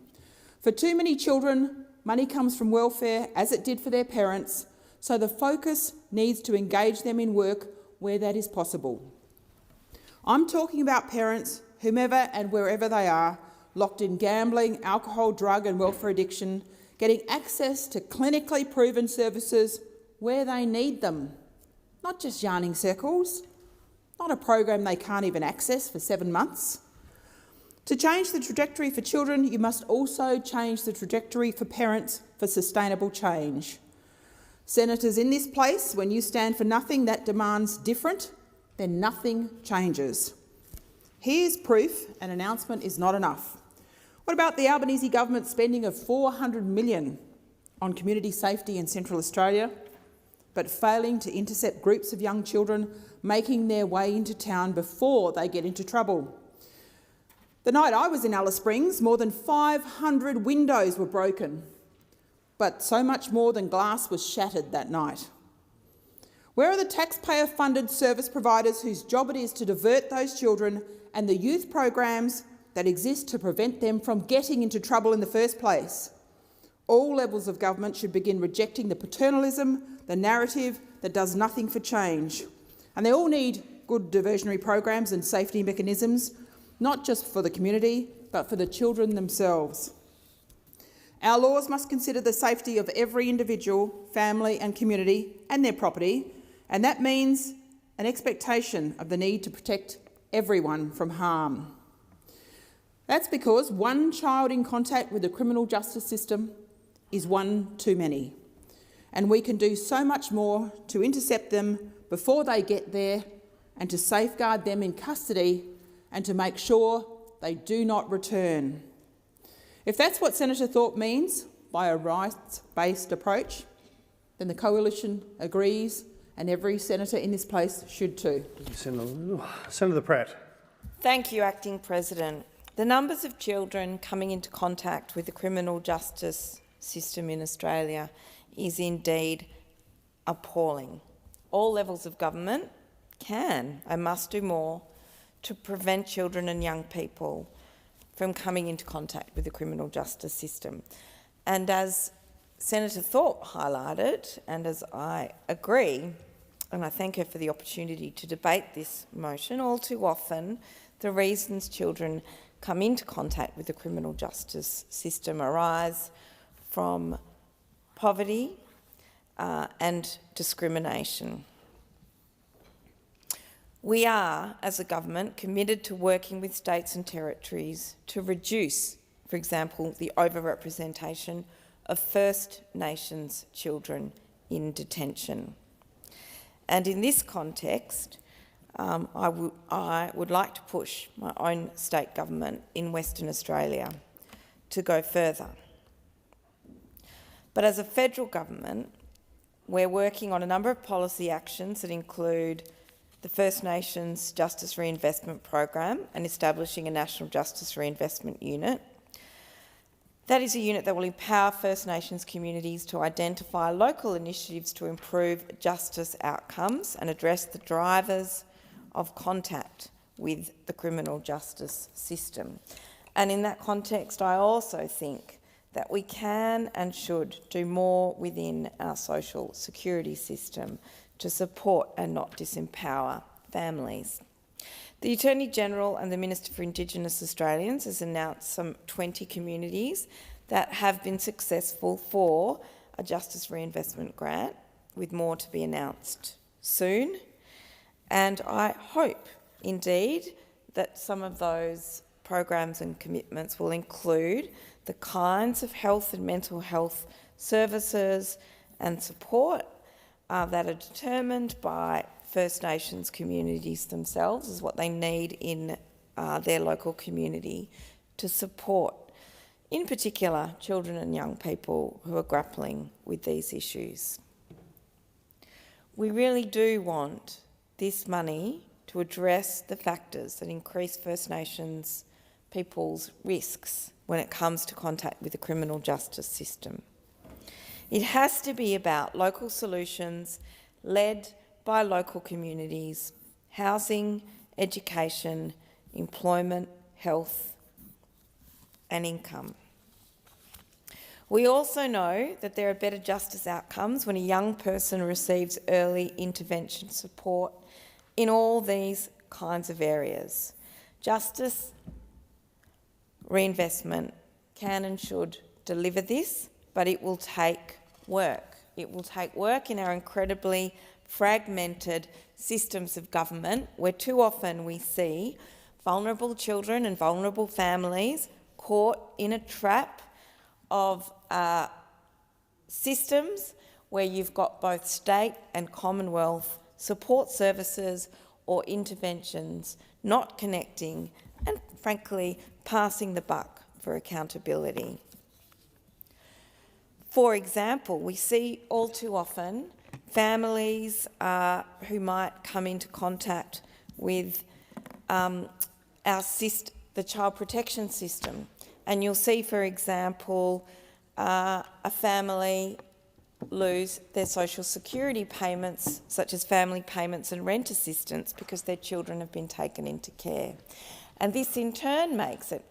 For too many children, money comes from welfare, as it did for their parents, so the focus needs to engage them in work where that is possible. I'm talking about parents, whomever and wherever they are, locked in gambling, alcohol, drug and welfare addiction, getting access to clinically proven services where they need them, not just yarning circles, not a program they can't even access for 7 months. To change the trajectory for children, you must also change the trajectory for parents for sustainable change. Senators in this place, when you stand for nothing that demands different, then nothing changes. Here's proof an announcement is not enough. What about the Albanese government spending of $400 million on community safety in Central Australia, but failing to intercept groups of young children making their way into town before they get into trouble? The night I was in Alice Springs, more than 500 windows were broken, but so much more than glass was shattered that night. Where are the taxpayer-funded service providers whose job it is to divert those children and the youth programs that exist to prevent them from getting into trouble in the first place? All levels of government should begin rejecting the paternalism, the narrative that does nothing for change. And they all need good diversionary programs and safety mechanisms, not just for the community, but for the children themselves. Our laws must consider the safety of every individual, family and community and their property, and that means an expectation of the need to protect everyone from harm. That's because one child in contact with the criminal justice system is one too many, and we can do so much more to intercept them before they get there and to safeguard them in custody and to make sure they do not return. If that's what Senator Thorpe means by a rights-based approach, then the Coalition agrees, and every senator in this place should too. Senator Pratt. Thank you, Acting President. The numbers of children coming into contact with the criminal justice system in Australia is indeed appalling. All levels of government can and must do more to prevent children and young people from coming into contact with the criminal justice system. And as Senator Thorpe highlighted, and as I agree, and I thank her for the opportunity to debate this motion, all too often the reasons children come into contact with the criminal justice system arise from poverty and discrimination. We are, as a government, committed to working with states and territories to reduce, for example, the overrepresentation of First Nations children in detention. And in this context, I would like to push my own state government in Western Australia to go further. But as a federal government, we're working on a number of policy actions that include the First Nations Justice Reinvestment Program and establishing a National Justice Reinvestment Unit. That is a unit that will empower First Nations communities to identify local initiatives to improve justice outcomes and address the drivers of contact with the criminal justice system. And in that context, I also think that we can and should do more within our social security system to support and not disempower families. The Attorney-General and the Minister for Indigenous Australians has announced some 20 communities that have been successful for a Justice Reinvestment Grant, with more to be announced soon. And I hope, indeed, that some of those programs and commitments will include the kinds of health and mental health services and support that are determined by First Nations communities themselves as what they need in their local community to support, in particular, children and young people who are grappling with these issues. We really do want this money to address the factors that increase First Nations people's risks when it comes to contact with the criminal justice system. It has to be about local solutions led by local communities, housing, education, employment, health and income. We also know that there are better justice outcomes when a young person receives early intervention support in all these kinds of areas. Justice reinvestment can and should deliver this, but it will take work. It will take work in our incredibly fragmented systems of government, where too often we see vulnerable children and vulnerable families caught in a trap of systems where you've got both state and Commonwealth support services or interventions not connecting, and frankly, passing the buck for accountability. For example, we see all too often families who might come into contact with the child protection system. And you'll see, for example, a family lose their social security payments, such as family payments and rent assistance, because their children have been taken into care. And this in turn makes it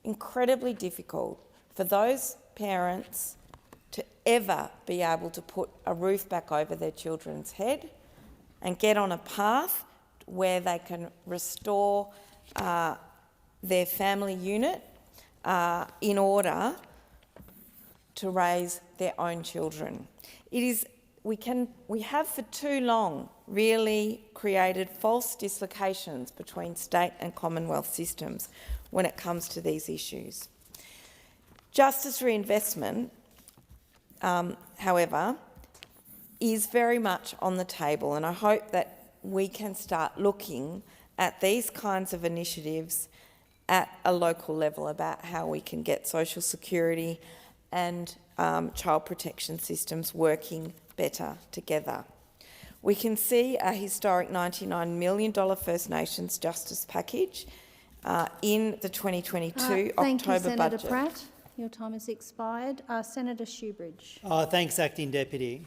incredibly difficult for those parents to ever be able to put a roof back over their children's head and get on a path where they can restore their family unit in order to raise their own children. We have for too long really created false dislocations between state and Commonwealth systems when it comes to these issues. Justice reinvestment, however, is very much on the table, and I hope that we can start looking at these kinds of initiatives at a local level about how we can get social security and child protection systems working better together. We can see a historic $99 million First Nations justice package in the 2022 Thank October you, Senator budget. Pratt. Your time has expired. Senator Shoebridge. Thanks, Acting Deputy.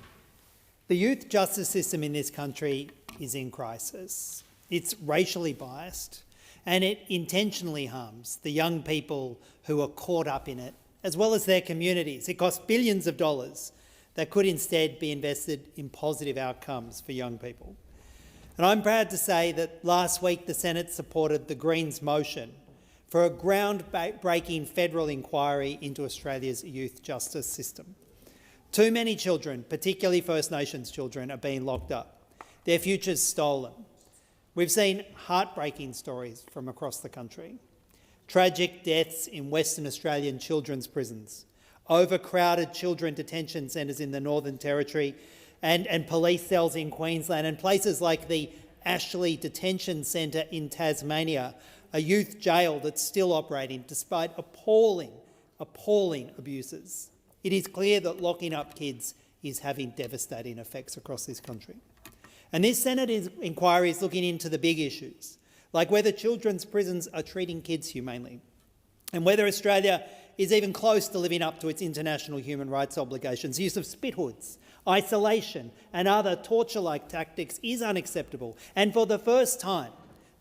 The youth justice system in this country is in crisis. It's racially biased and it intentionally harms the young people who are caught up in it, as well as their communities. It costs billions of dollars that could instead be invested in positive outcomes for young people. And I'm proud to say that last week the Senate supported the Greens' motion for a groundbreaking federal inquiry into Australia's youth justice system. Too many children, particularly First Nations children, are being locked up, their futures stolen. We've seen heartbreaking stories from across the country. Tragic deaths in Western Australian children's prisons, overcrowded children detention centres in the Northern Territory and police cells in Queensland, and places like the Ashley Detention Centre in Tasmania, a youth jail that's still operating despite appalling abuses. It is clear that locking up kids is having devastating effects across this country. And this Senate inquiry is looking into the big issues, like whether children's prisons are treating kids humanely, and whether Australia is even close to living up to its international human rights obligations. Use of spit hoods, isolation and other torture-like tactics is unacceptable, and for the first time,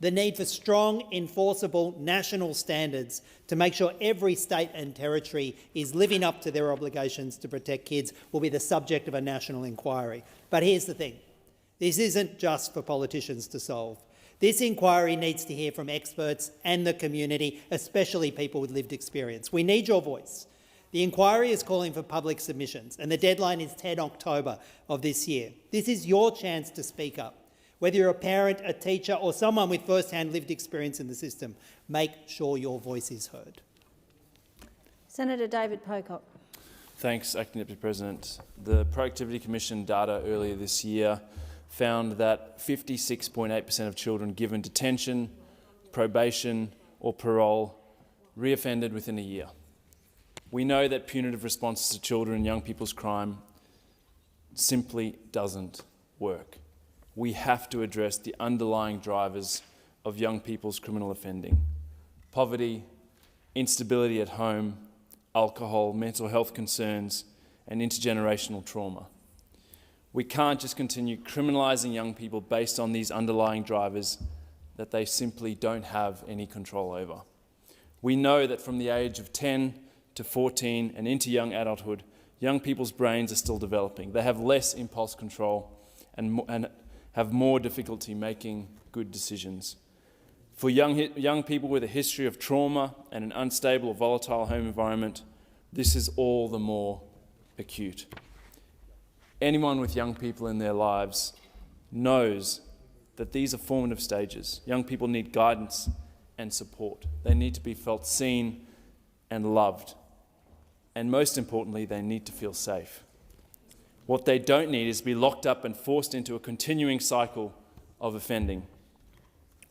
the need for strong, enforceable national standards to make sure every state and territory is living up to their obligations to protect kids will be the subject of a national inquiry. But here's the thing. This isn't just for politicians to solve. This inquiry needs to hear from experts and the community, especially people with lived experience. We need your voice. The inquiry is calling for public submissions, and the deadline is 10 October of this year. This is your chance to speak up. Whether you're a parent, a teacher or someone with first-hand lived experience in the system, make sure your voice is heard. Senator David Pocock. Thanks, Acting Deputy President. The Productivity Commission data earlier this year found that 56.8% of children given detention, probation or parole reoffended within a year. We know that punitive responses to children and young people's crime simply doesn't work. We have to address the underlying drivers of young people's criminal offending: poverty, instability at home, alcohol, mental health concerns, and intergenerational trauma. We can't just continue criminalising young people based on these underlying drivers that they simply don't have any control over. We know that from the age of 10 to 14 and into young adulthood, young people's brains are still developing. They have less impulse control and have more difficulty making good decisions. For young people with a history of trauma and an unstable or volatile home environment, this is all the more acute. Anyone with young people in their lives knows that these are formative stages. Young people need guidance and support. They need to be felt seen and loved. And most importantly, they need to feel safe. What they don't need is to be locked up and forced into a continuing cycle of offending.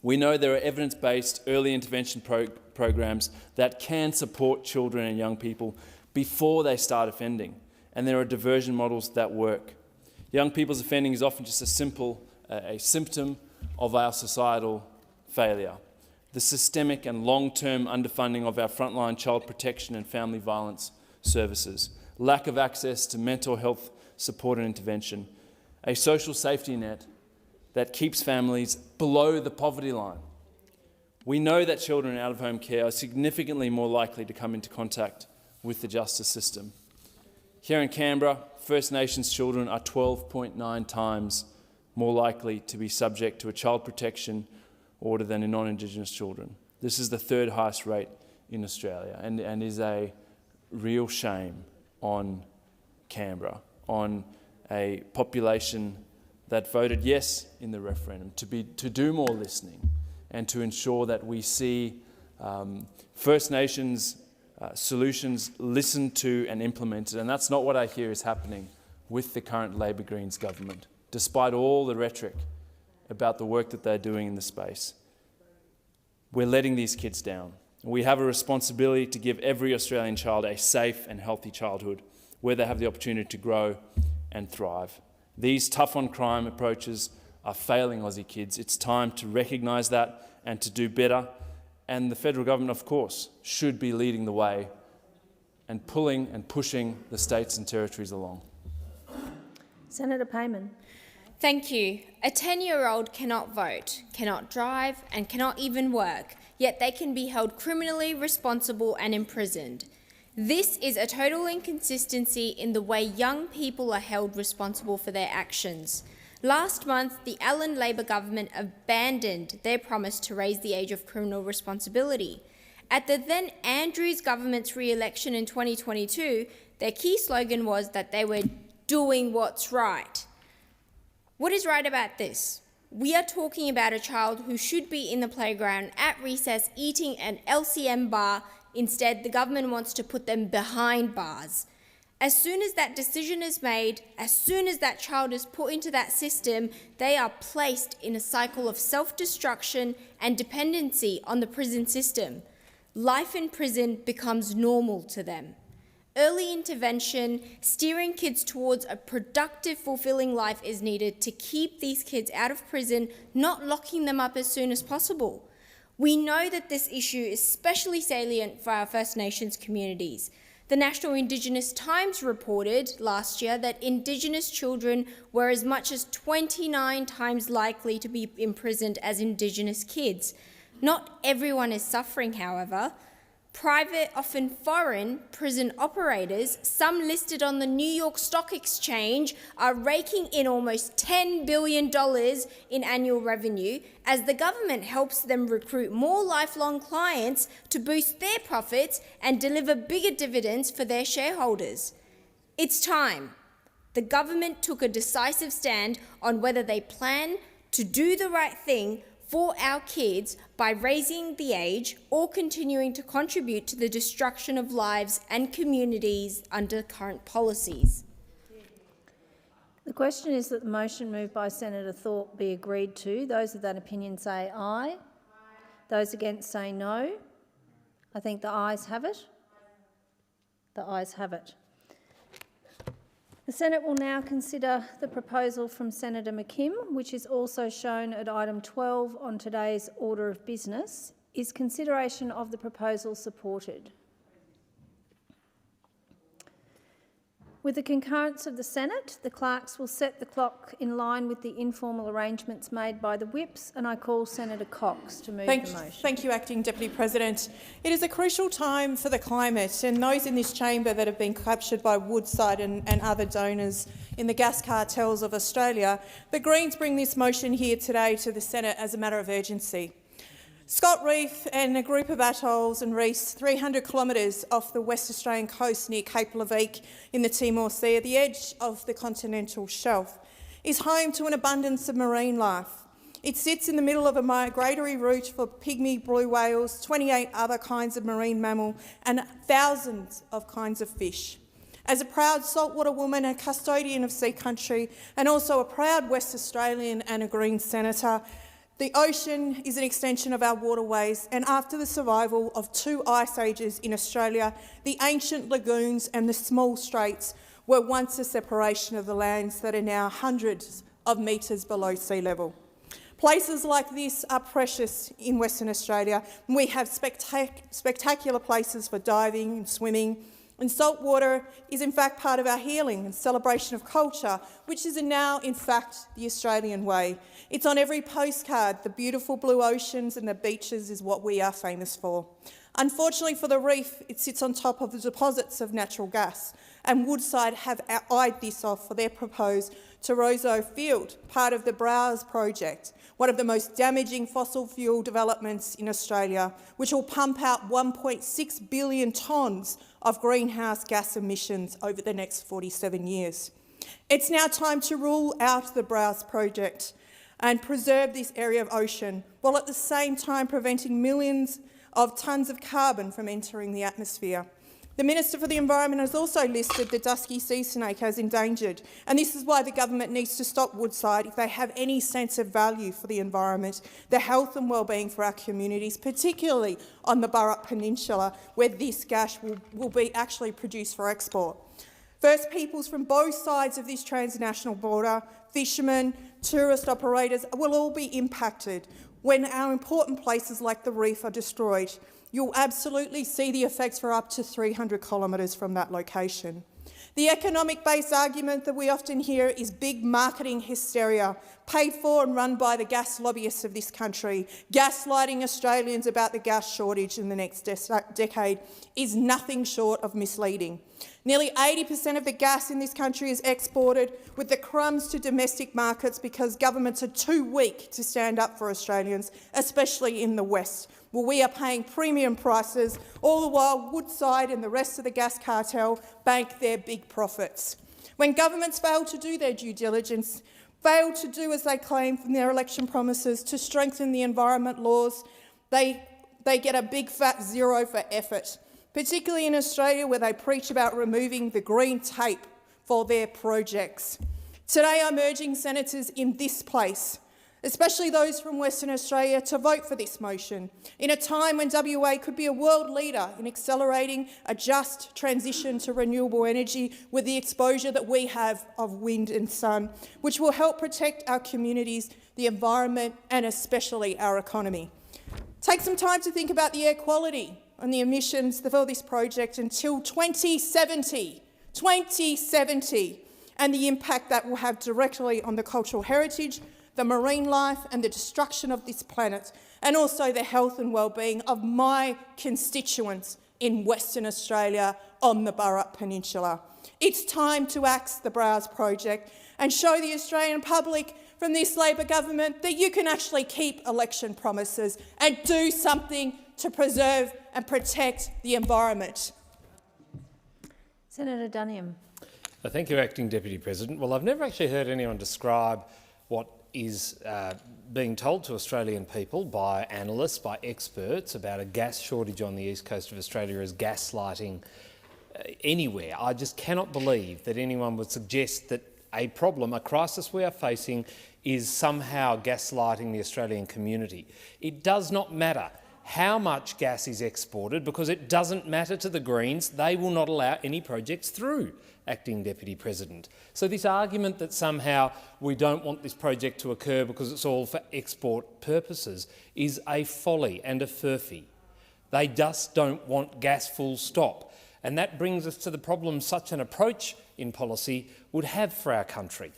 We know there are evidence-based early intervention programs that can support children and young people before they start offending, and there are diversion models that work. Young people's offending is often just a symptom of our societal failure. The systemic and long-term underfunding of our frontline child protection and family violence services, lack of access to mental health support and intervention, a social safety net that keeps families below the poverty line. We know that children in out-of-home care are significantly more likely to come into contact with the justice system. Here in Canberra, First Nations children are 12.9 times more likely to be subject to a child protection order than in non-Indigenous children. This is the third highest rate in Australia and is a real shame on Canberra, on a population that voted yes in the referendum to do more listening and to ensure that we see First Nations solutions listened to and implemented. And that's not what I hear is happening with the current Labor Greens government, despite all the rhetoric about the work that they're doing in the space. We're letting these kids down. We have a responsibility to give every Australian child a safe and healthy childhood where they have the opportunity to grow and thrive. These tough-on-crime approaches are failing Aussie kids. It's time to recognise that and to do better. And the federal government, of course, should be leading the way and pulling and pushing the states and territories along. Senator Payman. Thank you. A 10-year-old cannot vote, cannot drive and cannot even work, yet they can be held criminally responsible and imprisoned. This is a total inconsistency in the way young people are held responsible for their actions. Last month, the Allen Labor government abandoned their promise to raise the age of criminal responsibility. At the then Andrews government's re-election in 2022, their key slogan was that they were doing what's right. What is right about this? We are talking about a child who should be in the playground at recess eating an LCM bar. Instead, the government wants to put them behind bars. As soon as that decision is made, as soon as that child is put into that system, they are placed in a cycle of self-destruction and dependency on the prison system. Life in prison becomes normal to them. Early intervention, steering kids towards a productive, fulfilling life is needed to keep these kids out of prison, not locking them up as soon as possible. We know that this issue is especially salient for our First Nations communities. The National Indigenous Times reported last year that Indigenous children were as much as 29 times likely to be imprisoned as Indigenous kids. Not everyone is suffering, however. Private, often foreign, prison operators, some listed on the New York Stock Exchange, are raking in almost $10 billion in annual revenue as the government helps them recruit more lifelong clients to boost their profits and deliver bigger dividends for their shareholders. It's time. The government took a decisive stand on whether they plan to do the right thing for our kids by raising the age or continuing to contribute to the destruction of lives and communities under current policies. The question is that the motion moved by Senator Thorpe be agreed to. Those of that opinion say aye. Those against say no. I think the ayes have it. The ayes have it. The Senate will now consider the proposal from Senator McKim, which is also shown at item 12 on today's order of business. Is consideration of the proposal supported? With the concurrence of the Senate, the clerks will set the clock in line with the informal arrangements made by the whips, and I call Senator Cox to move the motion. Thank you, Acting Deputy President. It is a crucial time for the climate, and those in this chamber that have been captured by Woodside and other donors in the gas cartels of Australia, the Greens bring this motion here today to the Senate as a matter of urgency. Scott Reef and a group of atolls and reefs 300 kilometres off the West Australian coast near Cape Leveque in the Timor Sea at the edge of the continental shelf is home to an abundance of marine life. It sits in the middle of a migratory route for pygmy blue whales, 28 other kinds of marine mammal and thousands of kinds of fish. As a proud saltwater woman, a custodian of sea country and also a proud West Australian and a Green senator, The ocean is an extension of our waterways, and after the survival of 2 ice ages in Australia, the ancient lagoons and the small straits were once a separation of the lands that are now hundreds of metres below sea level. Places like this are precious in Western Australia. We have spectacular places for diving and swimming, and salt water is in fact part of our healing and celebration of culture, which is now in fact the Australian way. It's on every postcard. The beautiful blue oceans and the beaches is what we are famous for. Unfortunately for the reef, it sits on top of the deposits of natural gas, and Woodside have eyed this off for their proposed Torozo field, part of the Browse project, one of the most damaging fossil fuel developments in Australia, which will pump out 1.6 billion tonnes of greenhouse gas emissions over the next 47 years. It's now time to rule out the Browse project and preserve this area of ocean, while at the same time preventing millions of tonnes of carbon from entering the atmosphere. The Minister for the Environment has also listed the dusky sea snake as endangered, and this is why the government needs to stop Woodside if they have any sense of value for the environment, the health and wellbeing for our communities, particularly on the Burrup Peninsula, where this gas will be actually produced for export. First Peoples from both sides of this transnational border, fishermen, tourist operators, will all be impacted when our important places like the reef are destroyed. You'll absolutely see the effects for up to 300 kilometres from that location. The economic-based argument that we often hear is big marketing hysteria, paid for and run by the gas lobbyists of this country. Gaslighting Australians about the gas shortage in the next decade is nothing short of misleading. Nearly 80% of the gas in this country is exported, with the crumbs to domestic markets because governments are too weak to stand up for Australians, especially in the West. Well, we are paying premium prices, all the while Woodside and the rest of the gas cartel bank their big profits. When governments fail to do their due diligence, fail to do as they claim from their election promises to strengthen the environment laws, they get a big fat zero for effort, particularly in Australia, where they preach about removing the green tape for their projects. Today I'm urging senators in this place, especially those from Western Australia, to vote for this motion in a time when WA could be a world leader in accelerating a just transition to renewable energy with the exposure that we have of wind and sun, which will help protect our communities, the environment and especially our economy. Take some time to think about the air quality and the emissions for this project until 2070, and the impact that will have directly on the cultural heritage, the marine life and the destruction of this planet, and also the health and well-being of my constituents in Western Australia on the Burrup Peninsula. It's time to axe the Browse project and show the Australian public from this Labor government that you can actually keep election promises and do something to preserve and protect the environment. Senator Duniam. Thank you, Acting Deputy President. Well, I've never actually heard anyone describe what is being told to Australian people by analysts, by experts about a gas shortage on the east coast of Australia as gaslighting anywhere. I just cannot believe that anyone would suggest that a problem, a crisis we are facing, is somehow gaslighting the Australian community. It does not matter how much gas is exported because it doesn't matter to the Greens. They will not allow any projects through, Acting Deputy President. So this argument that somehow we don't want this project to occur because it's all for export purposes is a folly and a furphy. They just don't want gas, full stop. And that brings us to the problem such an approach in policy would have for our country,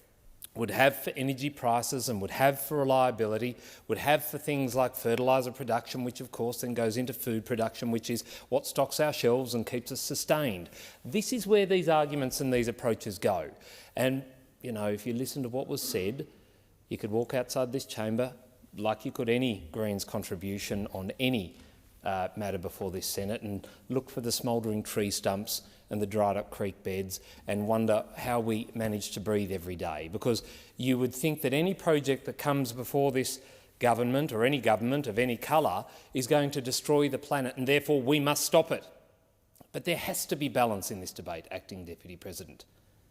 would have for energy prices and would have for reliability, would have for things like fertiliser production, which of course then goes into food production, which is what stocks our shelves and keeps us sustained. This is where these arguments and these approaches go. And, you know, if you listen to what was said, you could walk outside this chamber like you could any Greens contribution on any matter before this Senate and look for the smouldering tree stumps and the dried up creek beds and wonder how we manage to breathe every day, because you would think that any project that comes before this government or any government of any colour is going to destroy the planet and therefore we must stop it. But there has to be balance in this debate, Acting Deputy President.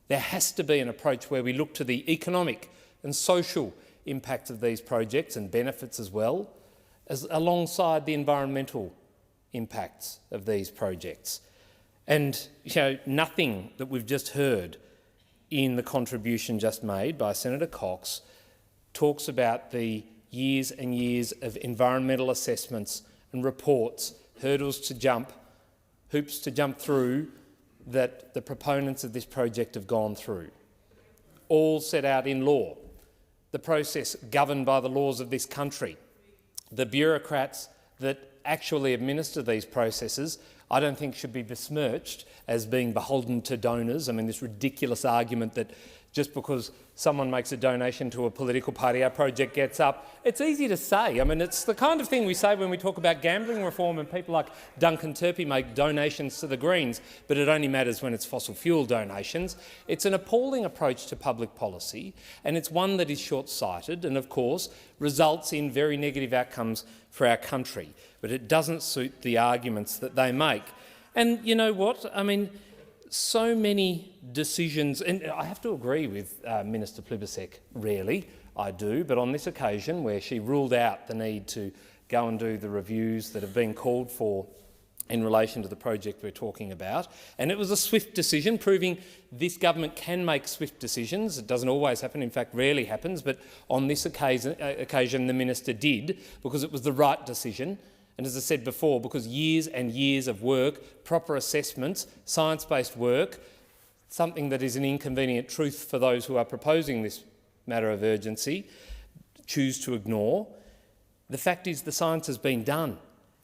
There has to be an approach where we look to the economic and social impacts of these projects and benefits as well, as alongside the environmental impacts of these projects. And nothing that we've just heard in the contribution just made by Senator Cox talks about the years and years of environmental assessments and reports, hurdles to jump, hoops to jump through that the proponents of this project have gone through, all set out in law, the process governed by the laws of this country. The bureaucrats that actually administer these processes, I don't think should be besmirched as being beholden to donors. I mean, this ridiculous argument that just because someone makes a donation to a political party, our project gets up. It's easy to say. I mean, it's the kind of thing we say when we talk about gambling reform and people like Duncan Turpie make donations to the Greens, but it only matters when it's fossil fuel donations. It's an appalling approach to public policy, and it's one that is short-sighted and, of course, results in very negative outcomes for our country. But it doesn't suit the arguments that they make. And you know what? I mean, so many decisions, and I have to agree with Minister Plibersek, rarely I do, but on this occasion where she ruled out the need to go and do the reviews that have been called for in relation to the project we're talking about, and it was a swift decision, proving this government can make swift decisions. It doesn't always happen, in fact rarely happens, but on this occasion the minister did, because it was the right decision. And as I said before, because years and years of work, proper assessments, science-based work, something that is an inconvenient truth for those who are proposing this matter of urgency, choose to ignore. The fact is the science has been done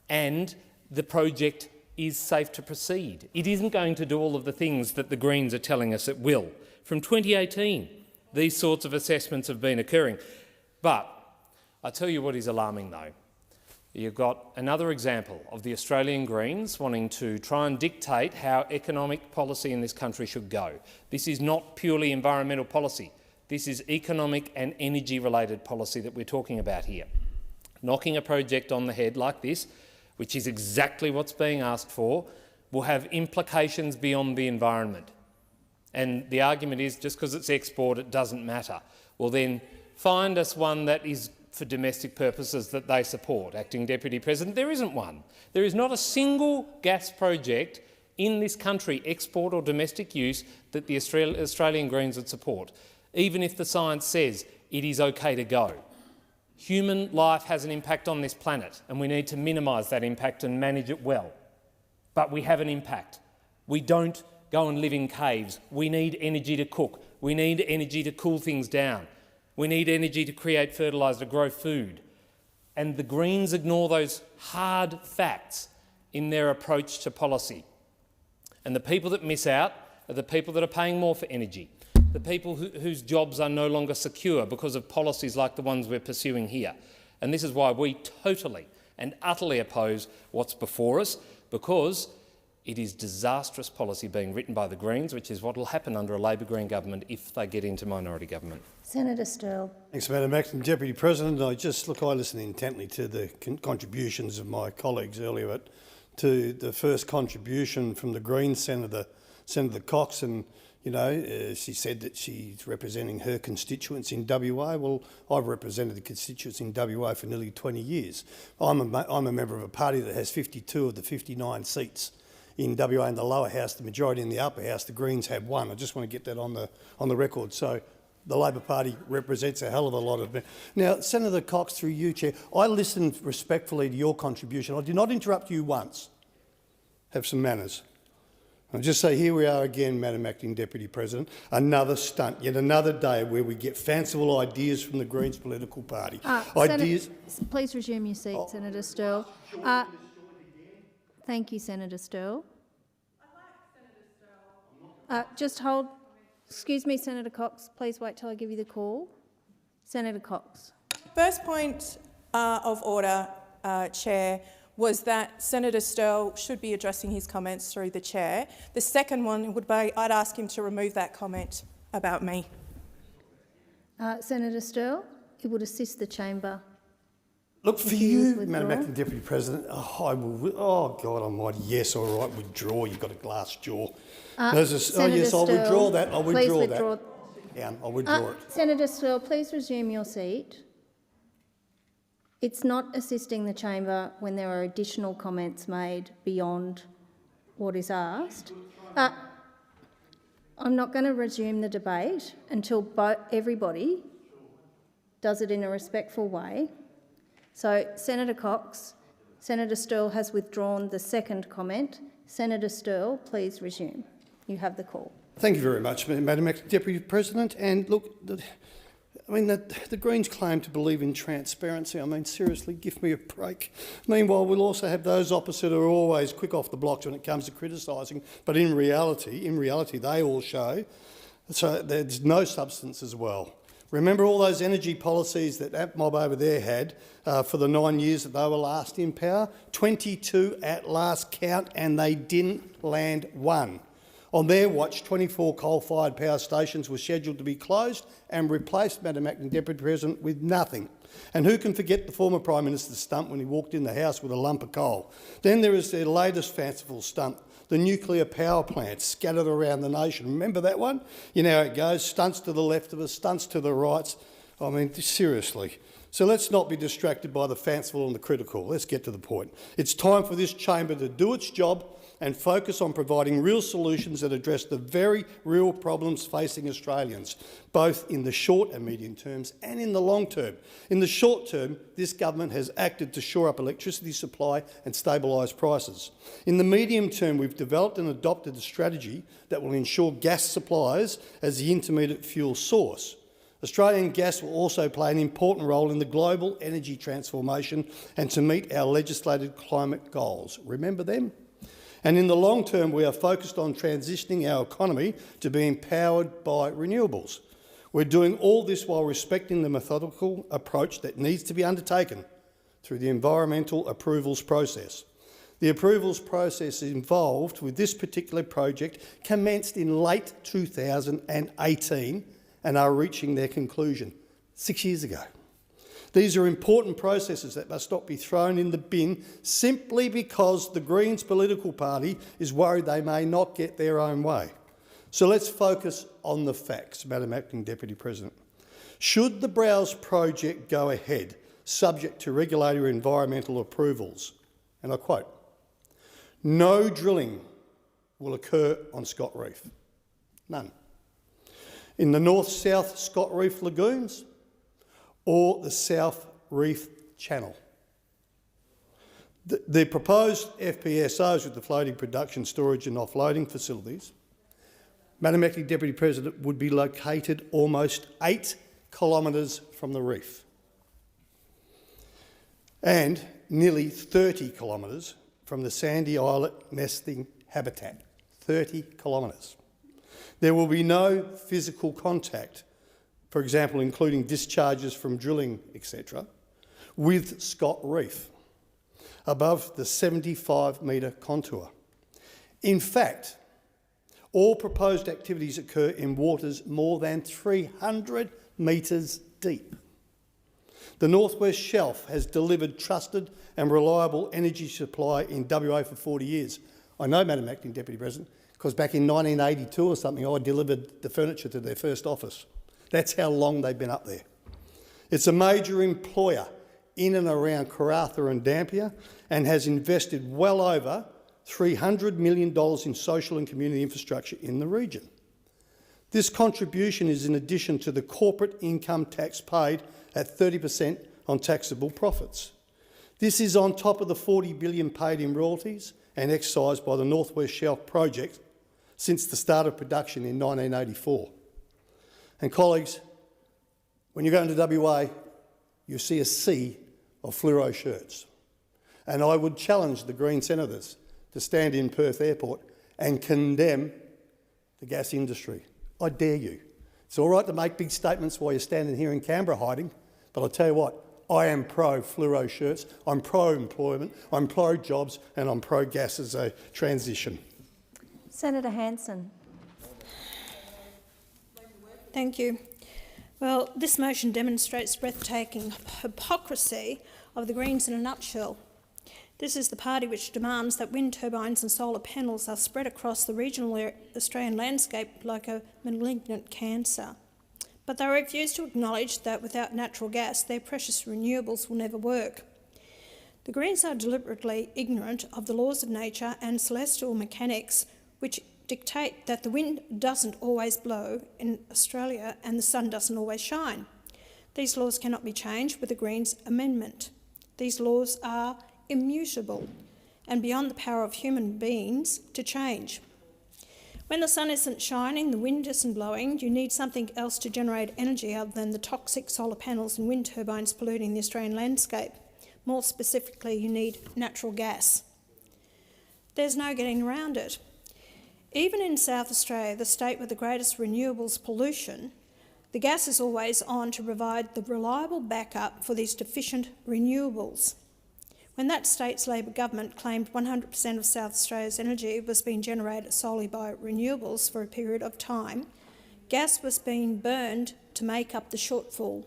and the project is safe to proceed. It isn't going to do all of the things that the Greens are telling us it will. From 2018, these sorts of assessments have been occurring. But I tell you what is alarming though. You've got another example of the Australian Greens wanting to try and dictate how economic policy in this country should go. This is not purely environmental policy. This is economic and energy-related policy that we're talking about here. Knocking a project on the head like this, which is exactly what's being asked for, will have implications beyond the environment. And the argument is just because it's export, it doesn't matter. Well then, find us one that is for domestic purposes that they support. Acting Deputy President, there isn't one. There is not a single gas project in this country, export or domestic use, that the Australian Greens would support, even if the science says it is okay to go. Human life has an impact on this planet and we need to minimise that impact and manage it well. But we have an impact. We don't go and live in caves. We need energy to cook. We need energy to cool things down. We need energy to create fertiliser, to grow food. And the Greens ignore those hard facts in their approach to policy. And the people that miss out are the people that are paying more for energy, the people whose jobs are no longer secure because of policies like the ones we're pursuing here. And this is why we totally and utterly oppose what's before us, because it is disastrous policy being written by the Greens, which is what will happen under a Labor Green government if they get into minority government. Senator Sterle. Thanks, Madam Acting Deputy President. I listened intently to the contributions of my colleagues earlier, but to the first contribution from the Greens Senator Cox, and she said that she's representing her constituents in WA. Well, I've represented the constituents in WA for nearly 20 years. I'm a member of a party that has 52 of the 59 seats in WA in the lower house, the majority in the upper house. The Greens have one. I just want to get that on the record. So the Labor Party represents a hell of a lot of men. Now, Senator Cox, through you, Chair, I listened respectfully to your contribution. I did not interrupt you once. Have some manners. I'll just say here we are again, Madam Acting Deputy President, another stunt, yet another day where we get fanciful ideas from the Greens political party. Please resume your seat, Senator Sterle. Thank you, Senator Sterle. Just hold. Excuse me, Senator Cox. Please wait till I give you the call. Senator Cox. First point of order, Chair, was that Senator Sterle should be addressing his comments through the chair. The second one would be I'd ask him to remove that comment about me. Senator Sterle, it would assist the chamber. Look, for you, Madam Acting Deputy President, God almighty, yes, all right, withdraw. You've got a glass jaw. Senator yes, I'll withdraw that. I'll withdraw that. down. I withdraw it. Senator Still, please resume your seat. It's not assisting the chamber when there are additional comments made beyond what is asked. I'm not going to resume the debate until everybody does it in a respectful way. So, Senator Cox, Senator Sterle has withdrawn the second comment. Senator Sterle, please resume. You have the call. Thank you very much, Madam Deputy President. And look, the Greens claim to believe in transparency. I mean, seriously, give me a break. Meanwhile, we'll also have those opposite who are always quick off the blocks when it comes to criticising, but in reality, they all show. So there's no substance as well. Remember all those energy policies that that mob over there had for the 9 years that they were last in power? 22 at last count, and they didn't land one. On their watch, 24 coal-fired power stations were scheduled to be closed and replaced, Madam Acting Deputy President, with nothing. And who can forget the former Prime Minister's stunt when he walked in the House with a lump of coal? Then there is their latest fanciful stunt, the nuclear power plants scattered around the nation. Remember that one? You know how it goes, stunts to the left of us, stunts to the right. I mean, seriously. So let's not be distracted by the fanciful and the critical. Let's get to the point. It's time for this chamber to do its job and focus on providing real solutions that address the very real problems facing Australians, both in the short and medium terms and in the long term. In the short term, this government has acted to shore up electricity supply and stabilise prices. In the medium term, we've developed and adopted a strategy that will ensure gas supplies as the intermediate fuel source. Australian gas will also play an important role in the global energy transformation and to meet our legislated climate goals. Remember them? And in the long term, we are focused on transitioning our economy to being powered by renewables. We're doing all this while respecting the methodical approach that needs to be undertaken through the environmental approvals process. The approvals process involved with this particular project commenced in late 2018 and are reaching their conclusion 6 years ago. These are important processes that must not be thrown in the bin simply because the Greens political party is worried they may not get their own way. So let's focus on the facts, Madam Acting Deputy President. Should the Browse project go ahead, subject to regulatory environmental approvals, and I quote, no drilling will occur on Scott Reef. None. In the north-south Scott Reef lagoons, or the South Reef Channel. The proposed FPSOs with the floating production, storage and offloading facilities, Madam Acting Deputy President, would be located almost 8 kilometres from the reef and nearly 30 kilometres from the sandy islet nesting habitat. 30 kilometres. There will be no physical contact, for example, including discharges from drilling, etc., with Scott Reef above the 75-metre contour. In fact, all proposed activities occur in waters more than 300 metres deep. The North West Shelf has delivered trusted and reliable energy supply in WA for 40 years. I know, Madam Acting Deputy President, because back in 1982 or something, I delivered the furniture to their first office. That's how long they've been up there. It's a major employer in and around Karratha and Dampier and has invested well over $300 million in social and community infrastructure in the region. This contribution is in addition to the corporate income tax paid at 30% on taxable profits. This is on top of the $40 billion paid in royalties and excise by the North West Shelf project since the start of production in 1984. And colleagues, when you go into WA, you see a sea of fluoro shirts. And I would challenge the Green senators to stand in Perth Airport and condemn the gas industry. I dare you. It's all right to make big statements while you're standing here in Canberra hiding, but I'll tell you what, I am pro-fluoro shirts, I'm pro-employment, I'm pro-jobs, and I'm pro-gas as a transition. Senator Hanson. Thank you. Well, this motion demonstrates breathtaking hypocrisy of the Greens in a nutshell. This is the party which demands that wind turbines and solar panels are spread across the regional Australian landscape like a malignant cancer. But they refuse to acknowledge that without natural gas, their precious renewables will never work. The Greens are deliberately ignorant of the laws of nature and celestial mechanics, which dictate that the wind doesn't always blow in Australia and the sun doesn't always shine. These laws cannot be changed with the Greens' amendment. These laws are immutable and beyond the power of human beings to change. When the sun isn't shining, the wind isn't blowing, you need something else to generate energy other than the toxic solar panels and wind turbines polluting the Australian landscape. More specifically, you need natural gas. There's no getting around it. Even in South Australia, the state with the greatest renewables pollution, the gas is always on to provide the reliable backup for these deficient renewables. When that state's Labor government claimed 100% of South Australia's energy was being generated solely by renewables for a period of time, gas was being burned to make up the shortfall.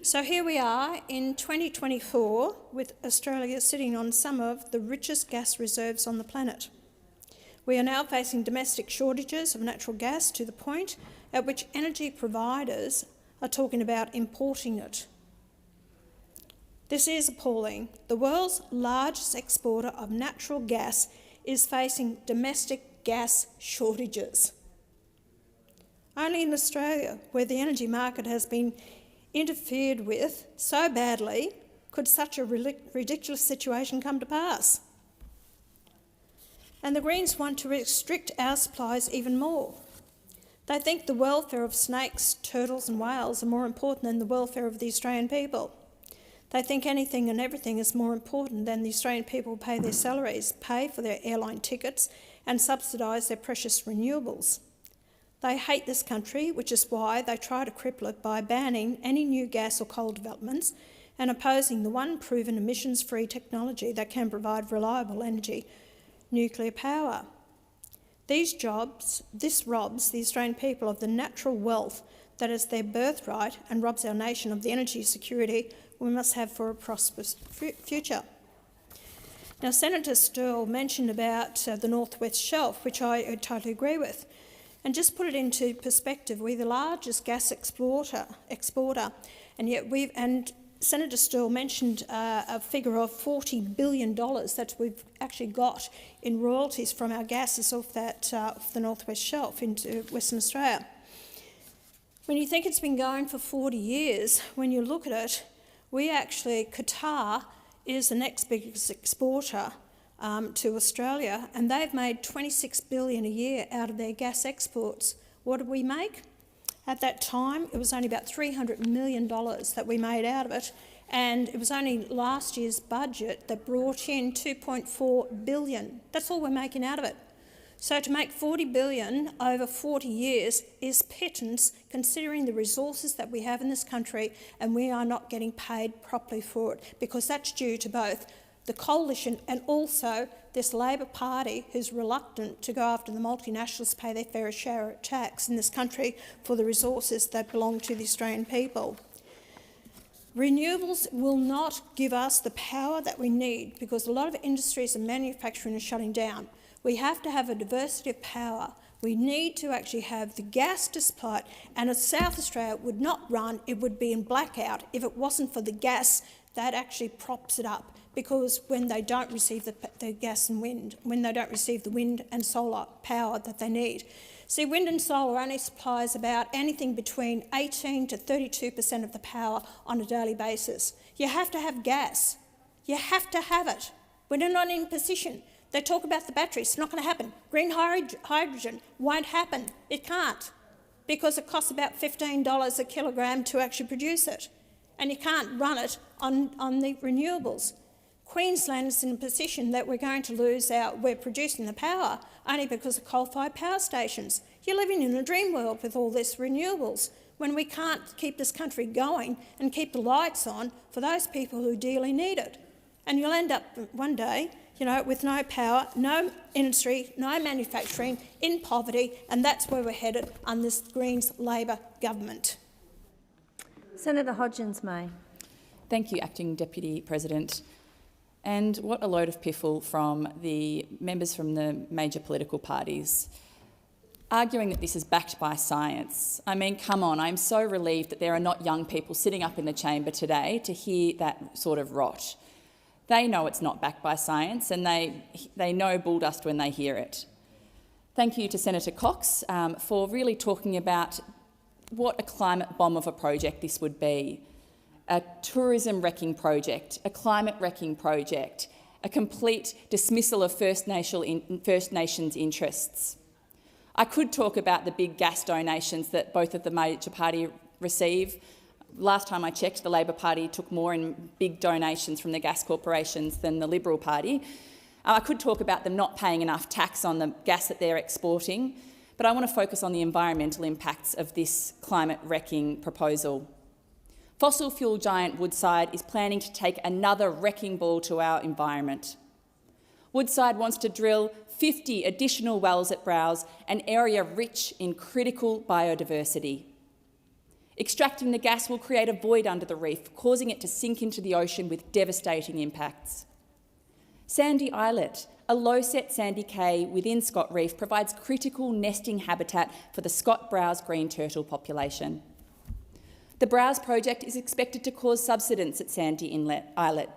So here we are in 2024 with Australia sitting on some of the richest gas reserves on the planet. We are now facing domestic shortages of natural gas to the point at which energy providers are talking about importing it. This is appalling. The world's largest exporter of natural gas is facing domestic gas shortages. Only in Australia, where the energy market has been interfered with so badly, could such a ridiculous situation come to pass. And the Greens want to restrict our supplies even more. They think the welfare of snakes, turtles and whales are more important than the welfare of the Australian people. They think anything and everything is more important than the Australian people pay their salaries, pay for their airline tickets and subsidise their precious renewables. They hate this country, which is why they try to cripple it by banning any new gas or coal developments and opposing the one proven emissions-free technology that can provide reliable energy, nuclear power. This robs the Australian people of the natural wealth that is their birthright and robs our nation of the energy security we must have for a prosperous future. Now, Senator Sterle mentioned about the North West Shelf, which I totally agree with. And just put it into perspective, we're the largest gas exporter, and yet Senator Sterle mentioned a figure of $40 billion that we've actually got in royalties from our gases off the North West Shelf into Western Australia. When you think it's been going for 40 years, when you look at it, Qatar is the next biggest exporter to Australia, and they've made $26 billion a year out of their gas exports. What did we make? At that time, it was only about $300 million that we made out of it, and it was only last year's budget that brought in $2.4 billion. That's all we're making out of it. So to make $40 billion over 40 years is pittance, considering the resources that we have in this country, and we are not getting paid properly for it, because that's due to both the coalition and also this Labor Party, who's reluctant to go after the multinationals to pay their fair share of tax in this country for the resources that belong to the Australian people. Renewables will not give us the power that we need, because a lot of industries and manufacturing are shutting down. We have to have a diversity of power. We need to actually have the gas to supply it, and if South Australia would not run, it would be in blackout if it wasn't for the gas that actually props it up, because when they don't receive the gas and wind, when they don't receive the wind and solar power that they need. See, wind and solar only supplies about anything between 18 to 32% of the power on a daily basis. You have to have gas. You have to have it. We're not in a position. They talk about the batteries. It's not going to happen. Green hydrogen won't happen. It can't, because it costs about $15 a kilogram to actually produce it, and you can't run it on the renewables. Queensland is in a position that we're going to lose we're producing the power only because of coal-fired power stations. You're living in a dream world with all this renewables, when we can't keep this country going and keep the lights on for those people who dearly need it. And you'll end up one day, with no power, no industry, no manufacturing, in poverty, and that's where we're headed on this Greens-Labor government. Senator Hodgins-May. Thank you, Acting Deputy President. And what a load of piffle from the members from the major political parties. arguing that this is backed by science. I mean, come on, I'm so relieved that there are not young people sitting up in the chamber today to hear that sort of rot. They know it's not backed by science, and they know bull dust when they hear it. Thank you to Senator Cox for really talking about what a climate bomb of a project this would be. A tourism wrecking project, a climate wrecking project, a complete dismissal of First Nations interests. I could talk about the big gas donations that both of the major parties receive. Last time I checked, the Labor Party took more in big donations from the gas corporations than the Liberal Party. I could talk about them not paying enough tax on the gas that they're exporting, but I want to focus on the environmental impacts of this climate-wrecking proposal. Fossil fuel giant Woodside is planning to take another wrecking ball to our environment. Woodside wants to drill 50 additional wells at Browse, an area rich in critical biodiversity. Extracting the gas will create a void under the reef, causing it to sink into the ocean with devastating impacts. Sandy Islet, a low-set sandy cay within Scott Reef, provides critical nesting habitat for the Scott Browse green turtle population. The Browse project is expected to cause subsidence at Sandy Islet.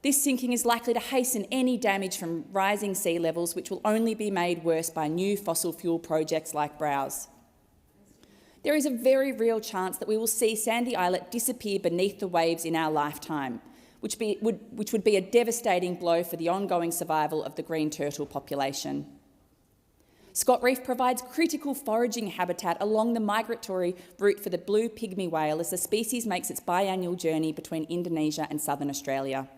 This sinking is likely to hasten any damage from rising sea levels, which will only be made worse by new fossil fuel projects like Browse. There is a very real chance that we will see Sandy Islet disappear beneath the waves in our lifetime, which would be a devastating blow for the ongoing survival of the green turtle population. Scott Reef provides critical foraging habitat along the migratory route for the blue pygmy whale as the species makes its biannual journey between Indonesia and southern Australia.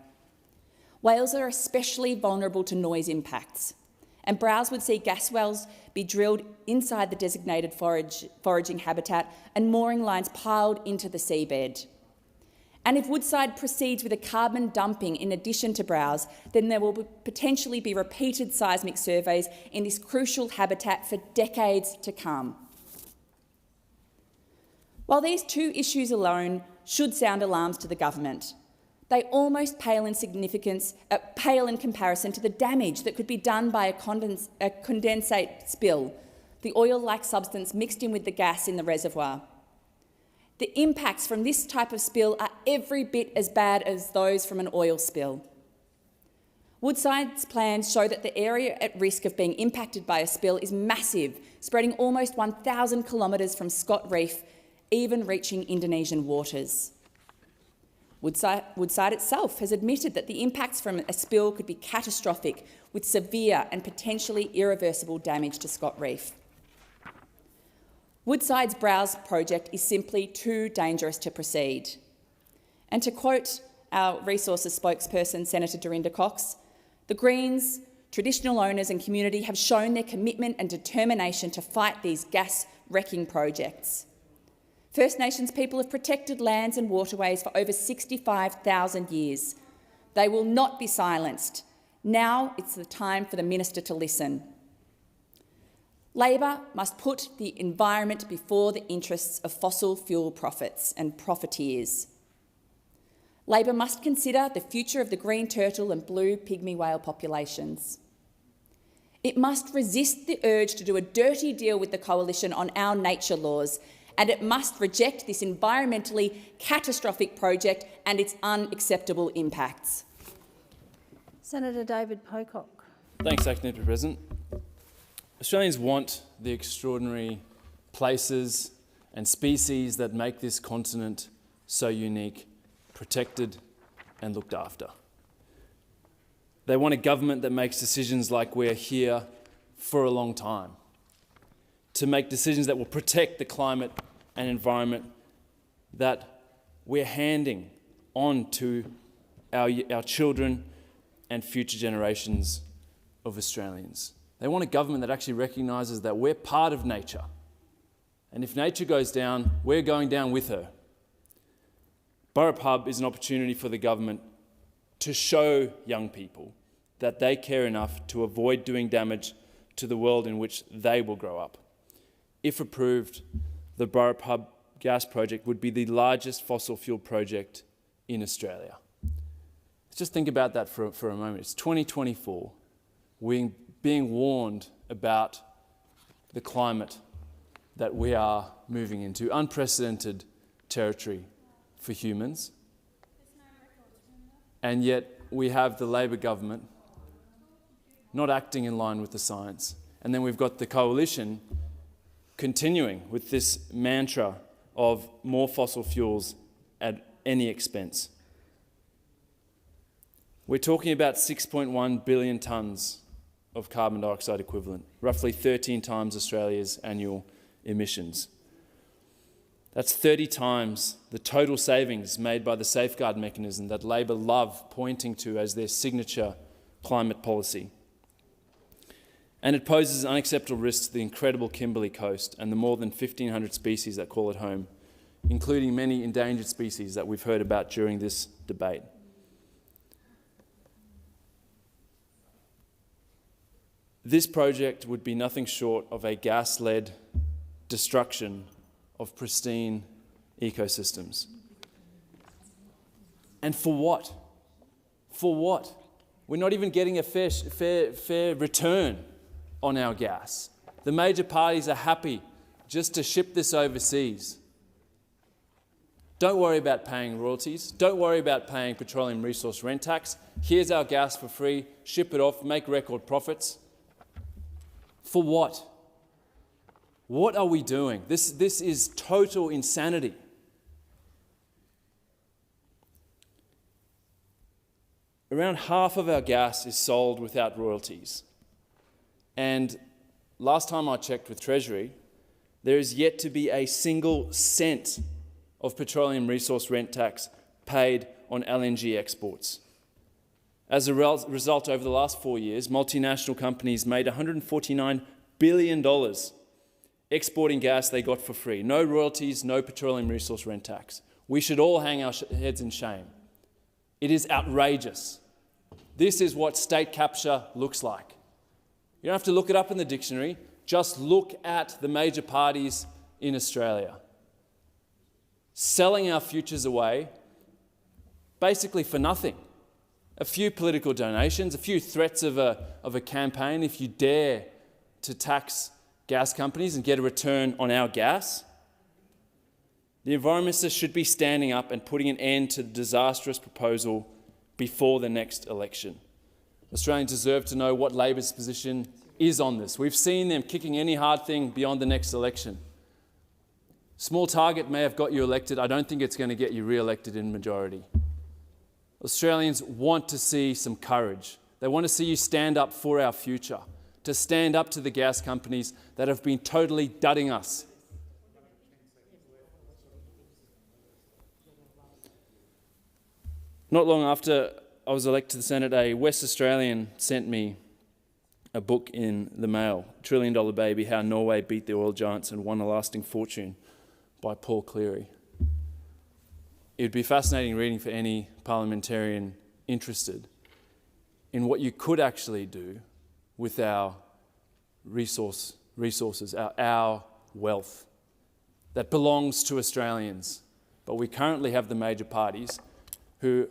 Whales are especially vulnerable to noise impacts, and Browse would see gas wells be drilled inside the designated foraging habitat and mooring lines piled into the seabed. And if Woodside proceeds with a carbon dumping in addition to Browse, then there will potentially be repeated seismic surveys in this crucial habitat for decades to come. While these two issues alone should sound alarms to the government, they almost pale in comparison to the damage that could be done by a condensate spill, the oil-like substance mixed in with the gas in the reservoir. The impacts from this type of spill are every bit as bad as those from an oil spill. Woodside's plans show that the area at risk of being impacted by a spill is massive, spreading almost 1,000 kilometres from Scott Reef, even reaching Indonesian waters. Woodside itself has admitted that the impacts from a spill could be catastrophic, with severe and potentially irreversible damage to Scott Reef. Woodside's Browse project is simply too dangerous to proceed. And to quote our resources spokesperson, Senator Dorinda Cox, the Greens, traditional owners and community have shown their commitment and determination to fight these gas-wrecking projects. First Nations people have protected lands and waterways for over 65,000 years. They will not be silenced. Now it's the time for the minister to listen. Labor must put the environment before the interests of fossil fuel profits and profiteers. Labor must consider the future of the green turtle and blue pygmy whale populations. It must resist the urge to do a dirty deal with the coalition on our nature laws, and it must reject this environmentally catastrophic project and its unacceptable impacts. Senator David Pocock. Thanks, Acting Deputy President. Australians want the extraordinary places and species that make this continent so unique, protected and looked after. They want a government that makes decisions like we're here for a long time, to make decisions that will protect the climate and environment that we're handing on to our children and future generations of Australians. They want a government that actually recognises that we're part of nature. And if nature goes down, we're going down with her. Burrup Hub is an opportunity for the government to show young people that they care enough to avoid doing damage to the world in which they will grow up. If approved, the Burrup Hub gas project would be the largest fossil fuel project in Australia. Let's just think about that for a moment. It's 2024. We're being warned about the climate that we are moving into, unprecedented territory for humans. And yet we have the Labor government not acting in line with the science. And then we've got the coalition continuing with this mantra of more fossil fuels at any expense. We're talking about 6.1 billion tonnes of carbon dioxide equivalent, roughly 13 times Australia's annual emissions. That's 30 times the total savings made by the safeguard mechanism that Labor love pointing to as their signature climate policy. And it poses unacceptable risks to the incredible Kimberley coast and the more than 1,500 species that call it home, including many endangered species that we've heard about during this debate. This project would be nothing short of a gas-led destruction of pristine ecosystems. And for what? For what? We're not even getting a fair return on our gas. The major parties are happy just to ship this overseas. Don't worry about paying royalties. Don't worry about paying petroleum resource rent tax. Here's our gas for free. Ship it off, make record profits. For what? What are we doing? This is total insanity. Around half of our gas is sold without royalties. And last time I checked with Treasury, there is yet to be a single cent of petroleum resource rent tax paid on LNG exports. As a result, over the last 4 years, multinational companies made $149 billion exporting gas they got for free. No royalties, no petroleum resource rent tax. We should all hang our heads in shame. It is outrageous. This is what state capture looks like. You don't have to look it up in the dictionary. Just look at the major parties in Australia. Selling our futures away, basically for nothing. A few political donations, a few threats of a campaign if you dare to tax gas companies and get a return on our gas. The environmentalists should be standing up and putting an end to the disastrous proposal before the next election. Australians deserve to know what Labor's position is on this. We've seen them kicking any hard thing beyond the next election. Small target may have got you elected. I don't think it's going to get you re-elected in majority. Australians want to see some courage. They want to see you stand up for our future, to stand up to the gas companies that have been totally dudding us. Not long after I was elected to the Senate, a West Australian sent me a book in the mail, $1 Trillion Baby, How Norway Beat the Oil Giants and Won a Lasting Fortune by Paul Cleary. It would be fascinating reading for any parliamentarian interested in what you could actually do with our resources, our wealth that belongs to Australians. But we currently have the major parties who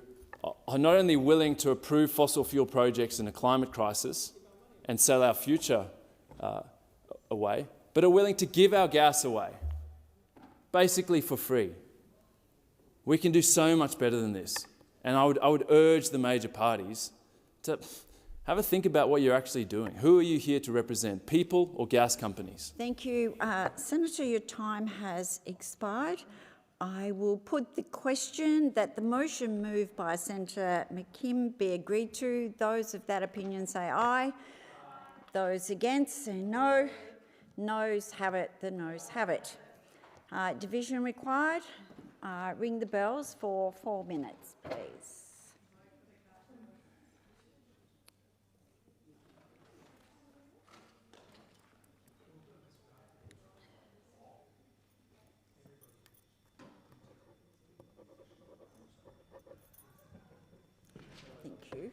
are not only willing to approve fossil fuel projects in a climate crisis and sell our future away, but are willing to give our gas away, basically for free. We can do so much better than this. And I would urge the major parties to have a think about what you're actually doing. Who are you here to represent, people or gas companies? Thank you. Senator, your time has expired. I will put the question that the motion moved by Senator McKim be agreed to. Those of that opinion say aye. Those against say no. Noes have it. The noes have it. Division required. Ring the bells for 4 minutes, please. Thank you.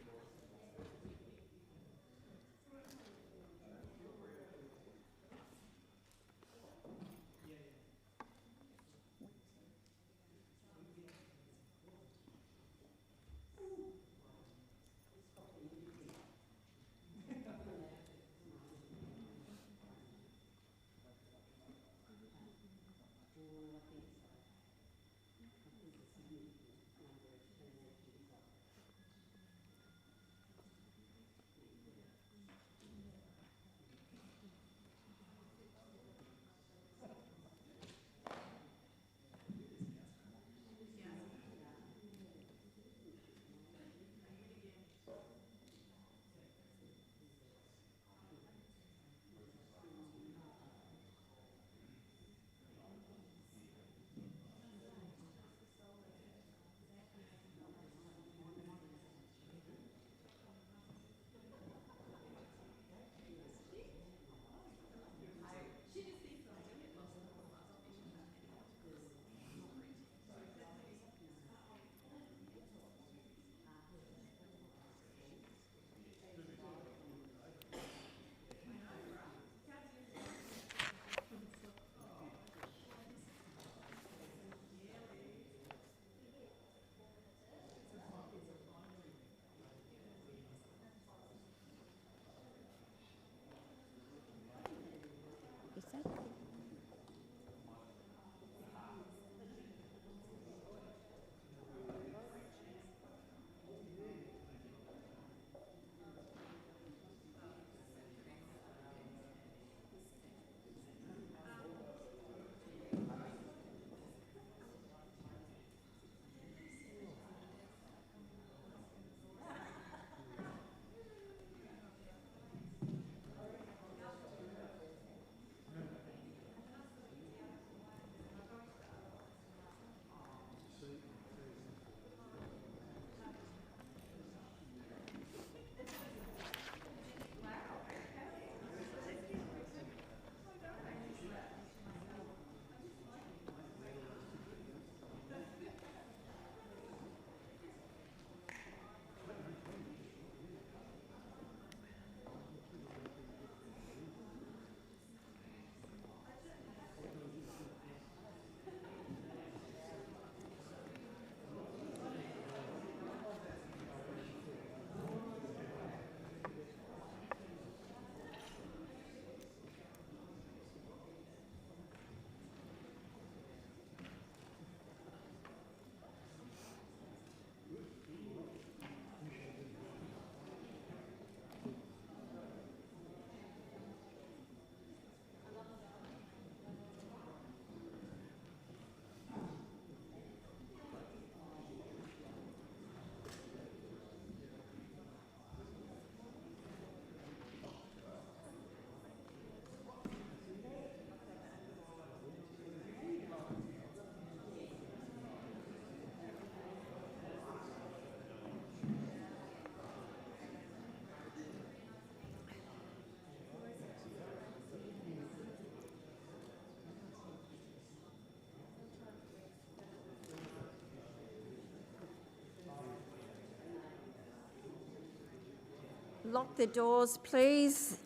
lock the doors, please.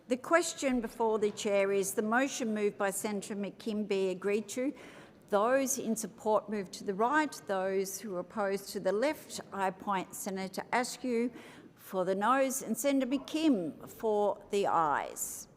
The question before the chair is the motion moved by Senator McKim be agreed to. Those in support move to the right. Those who are opposed to the left. I appoint Senator Askew for the noes and Senator McKim for the ayes.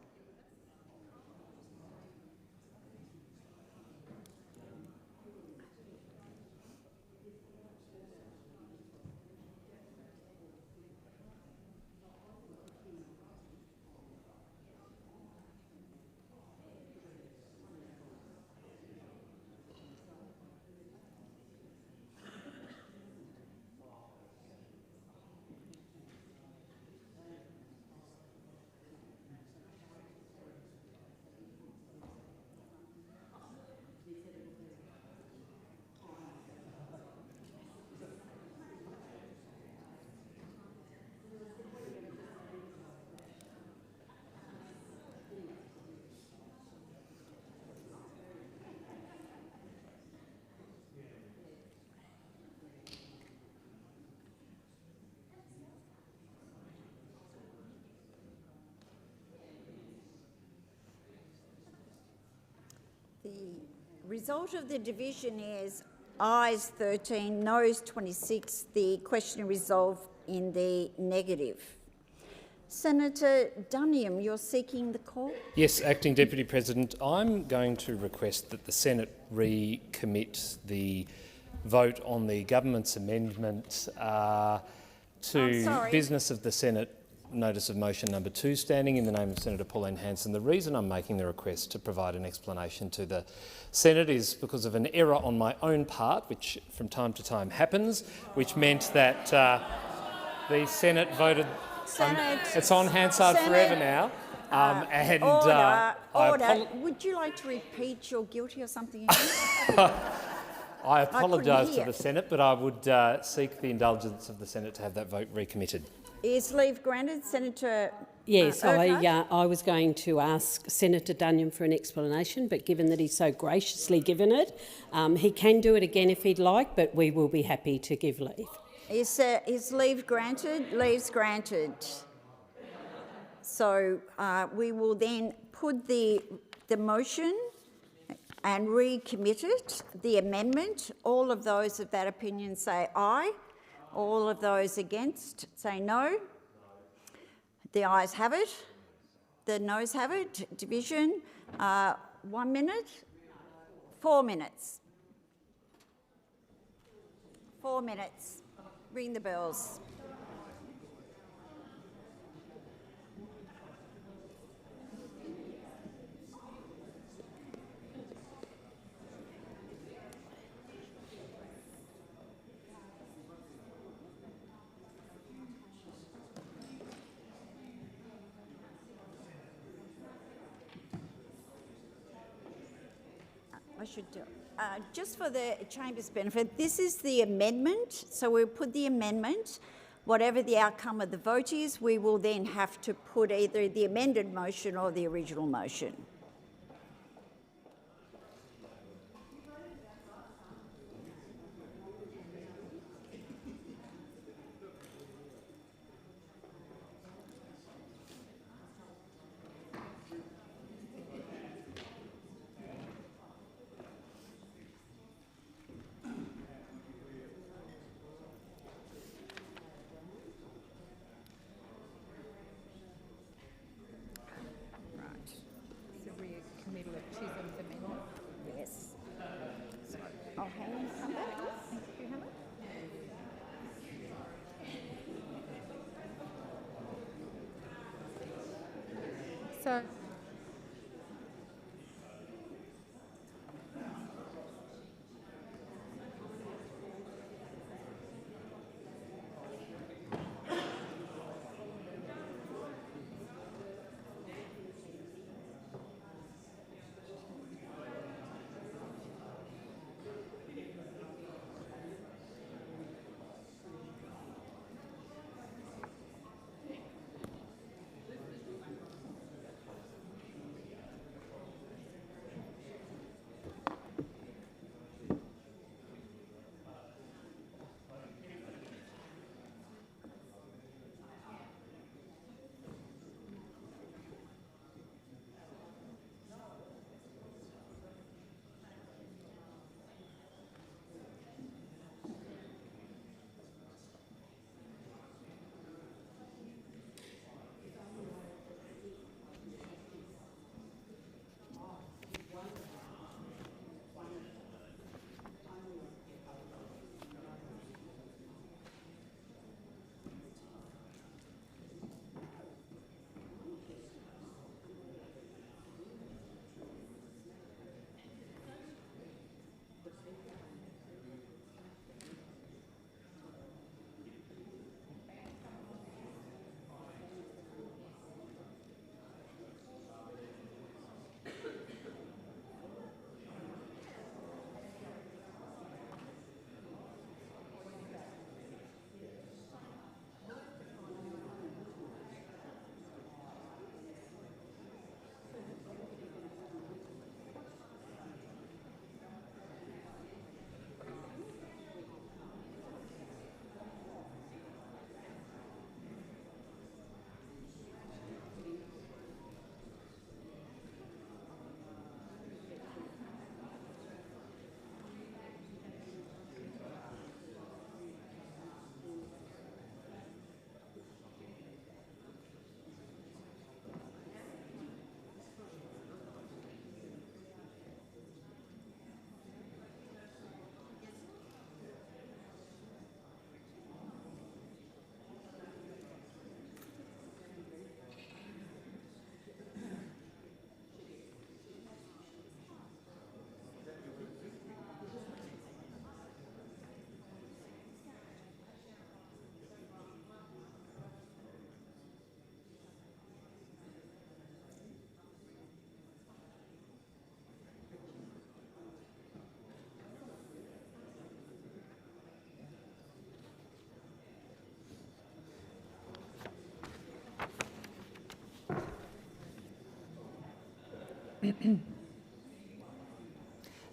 The result of the division is ayes 13, noes 26. The question resolved in the negative. Senator Duniam, you're seeking the call? Yes, Acting Deputy President, I'm going to request that the Senate recommit the vote on the government's amendment to business of the Senate Notice of Motion number 2, standing in the name of Senator Pauline Hanson. The reason I'm making the request to provide an explanation to the Senate is because of an error on my own part, which from time to time happens, which meant that the Senate voted... it's on Hansard forever now. Order. Would you like to repeat you're guilty or something? I apologise to the Senate, but I would seek the indulgence of the Senate to have that vote recommitted. Is leave granted, Senator? Yes, I was going to ask Senator Duniam for an explanation, but given that he's so graciously given it, he can do it again if he'd like, but we will be happy to give leave. Is leave granted? Leave's granted. So we will then put the motion and recommit it, the amendment. All of those of that opinion say aye. All of those against say no. The ayes have it. The noes have it. Division. 1 minute. 4 minutes. 4 minutes. Ring the bells. I should do just for the Chamber's benefit, this is the amendment, so we'll put the amendment. Whatever the outcome of the vote is, we will then have to put either the amended motion or the original motion. So,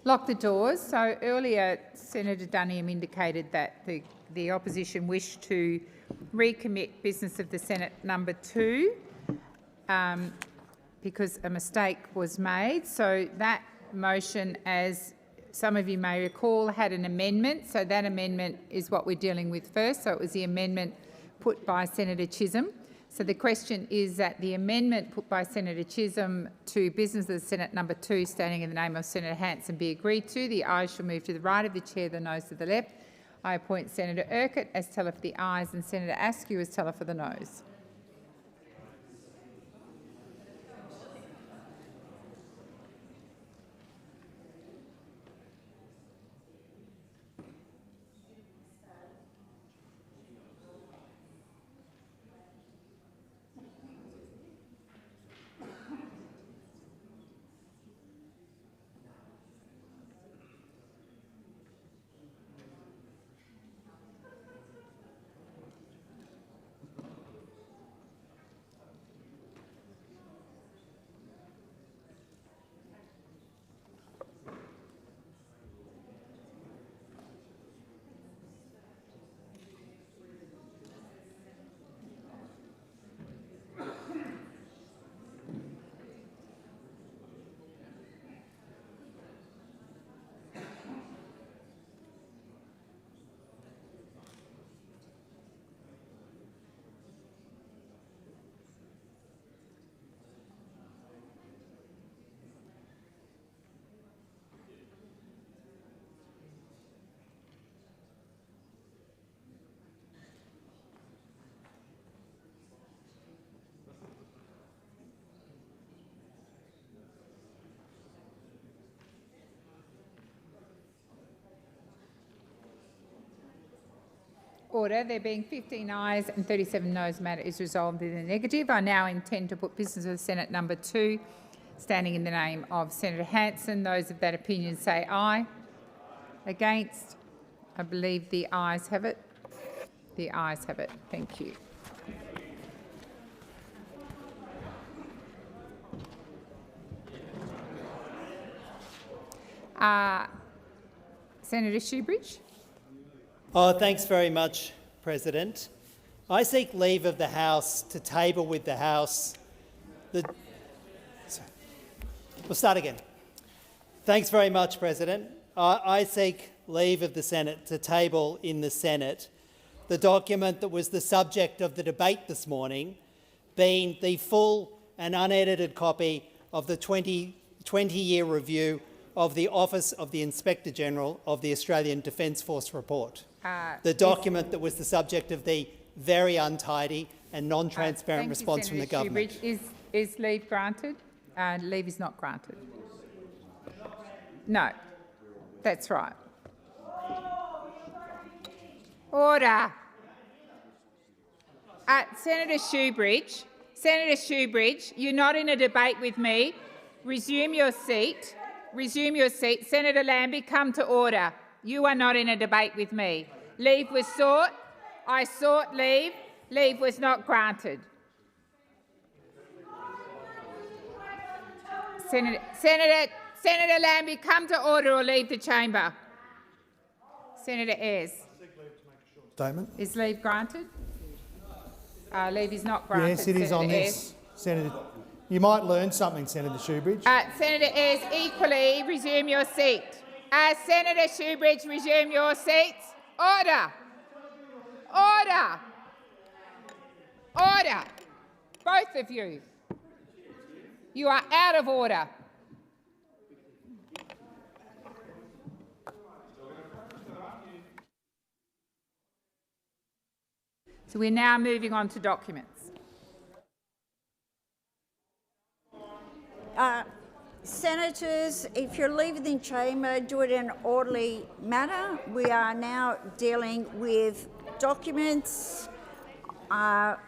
Lock the doors. So earlier, Senator Duniam indicated that the opposition wished to recommit business of the Senate number 2 because a mistake was made. So that motion, as some of you may recall, had an amendment. So that amendment is what we're dealing with first. So it was the amendment put by Senator Chisholm. So the question is that the amendment put by Senator Chisholm to business of the Senate number 2, standing in the name of Senator Hanson, be agreed to. The ayes shall move to the right of the chair, the noes to the left. I appoint Senator Urquhart as teller for the ayes and Senator Askew as teller for the noes. Order. There being 15 ayes and 37 noes, the matter is resolved in the negative. I now intend to put business of the Senate number 2, standing in the name of Senator Hanson. Those of that opinion say aye. Against? I believe the ayes have it. The ayes have it. Thank you. Senator Shoebridge. Thanks very much, President. I seek leave of the House to table with the House We'll start again. Thanks very much, President. I seek leave of the Senate to table in the Senate the document that was the subject of the debate this morning, being the full and unedited copy of the 20-year review of the Office of the Inspector General of the Australian Defence Force report. The document that was the subject of the very untidy and non-transparent response from the government. Is leave granted? Leave is not granted. No, that's right. Order. Senator Shoebridge, you're not in a debate with me. Resume your seat. Resume your seat. Senator Lambie, come to order. You are not in a debate with me. Leave was sought. I sought leave. Leave was not granted. Senator Lambie, come to order or leave the chamber. Senator Ayres. Statement. Is leave granted? Leave is not granted. Yes, it is on this. Senator, you might learn something, Senator Shoebridge. Senator Ayres, equally resume your seat. Senator Shoebridge, resume your seats. Order. Order. Order. Both of you. You are out of order. So we're now moving on to documents. Senators, if you're leaving the chamber, do it in an orderly manner. We are now dealing with documents. Item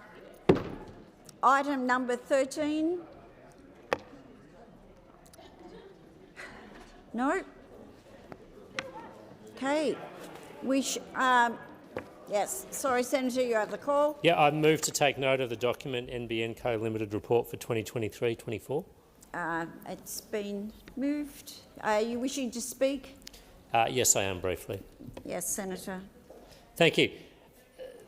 number 13. No? Okay. Yes. Sorry, Senator, you have the call. Yeah, I move to take note of the document NBN Co Limited report for 2023-24. It's been moved. Are you wishing to speak? Yes, I am, briefly. Yes, Senator. Thank you.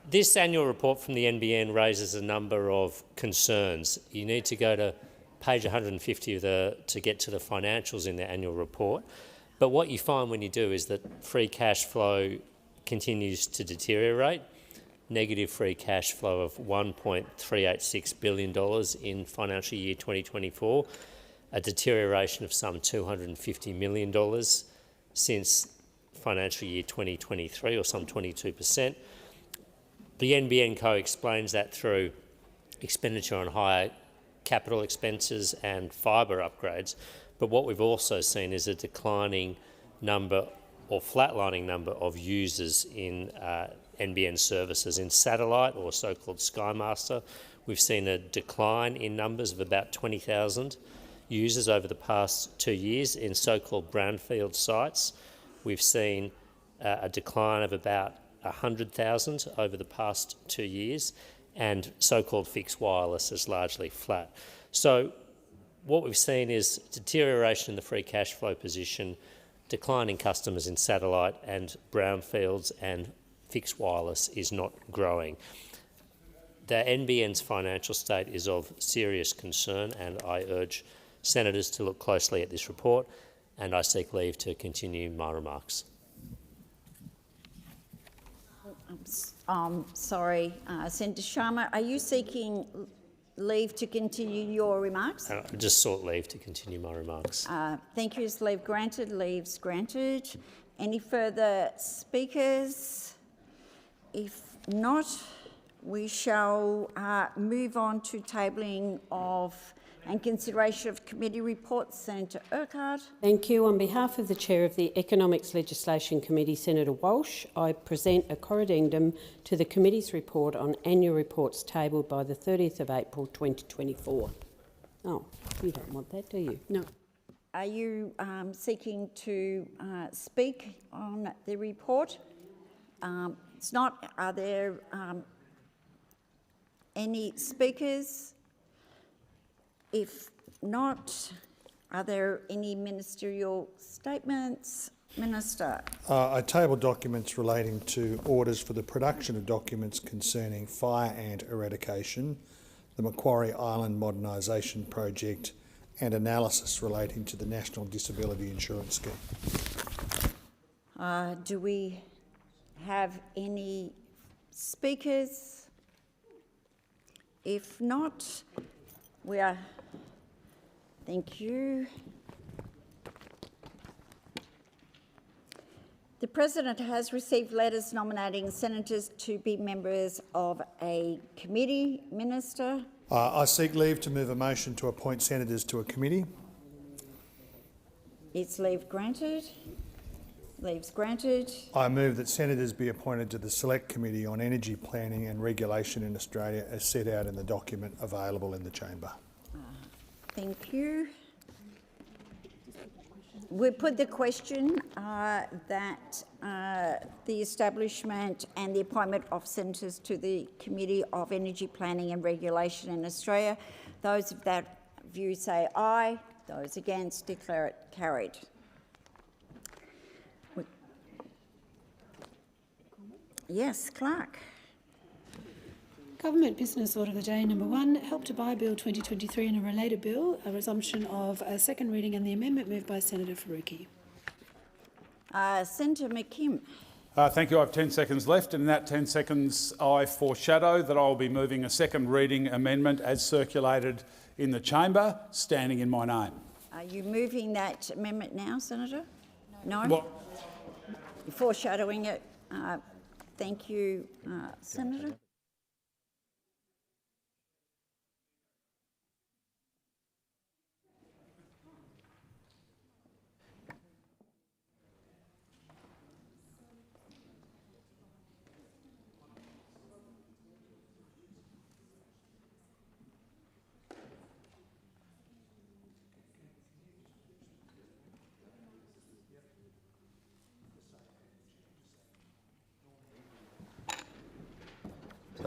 This annual report from the NBN raises a number of concerns. You need to go to page 150 to get to the financials in the annual report. But what you find when you do is that free cash flow continues to deteriorate. Negative free cash flow of $1.386 billion in financial year 2024, a deterioration of some $250 million since financial year 2023, or some 22%. The NBN Co explains that through expenditure on higher capital expenses and fibre upgrades. But what we've also seen is a declining number or flatlining number of users in NBN services. In satellite, or so-called Sky Master, we've seen a decline in numbers of about 20,000 users over the past 2 years. In so-called brownfield sites, we've seen a decline of about 100,000 over the past 2 years, and so-called fixed wireless is largely flat. So what we've seen is deterioration in the free cash flow position, declining customers in satellite and brownfields, and fixed wireless is not growing. The NBN's financial state is of serious concern, and I urge senators to look closely at this report, and I seek leave to continue my remarks. Sorry, Senator Sharma, are you seeking leave to continue your remarks? I just sought leave to continue my remarks. Thank you. Is leave granted? Leave's granted. Any further speakers? If not, we shall move on to tabling of and consideration of committee reports. Senator Urquhart. Thank you. On behalf of the Chair of the Economics Legislation Committee, Senator Walsh, I present a corrigendum to the committee's report on annual reports tabled by the 30th of April 2024. Oh, you don't want that, do you? No. Are you seeking to speak on the report? It's not. Are there any speakers? If not, are there any ministerial statements? Minister. I table documents relating to orders for the production of documents concerning fire ant eradication, the Macquarie Island Modernisation Project, and analysis relating to the National Disability Insurance Scheme. Do we have any speakers? If not, we are. Thank you. The President has received letters nominating senators to be members of a committee. Minister. I seek leave to move a motion to appoint senators to a committee. Is leave granted? Leave's granted. I move that senators be appointed to the Select Committee on Energy Planning and Regulation in Australia as set out in the document available in the chamber. Thank you. We put the question that the establishment and the appointment of senators to the Committee of Energy Planning and Regulation in Australia. Those of that view say aye. Those against declare it carried. Yes, Clark. Government Business Order of the Day number 1, Help to Buy Bill 2023 and a related bill, a resumption of a second reading and the amendment moved by Senator Faruqi. Senator McKim. Thank you. I have 10 seconds left, and in that 10 seconds I foreshadow that I will be moving a second reading amendment as circulated in the chamber, standing in my name. Are you moving that amendment now, Senator? No? Well, You're foreshadowing it. Thank you, Senator.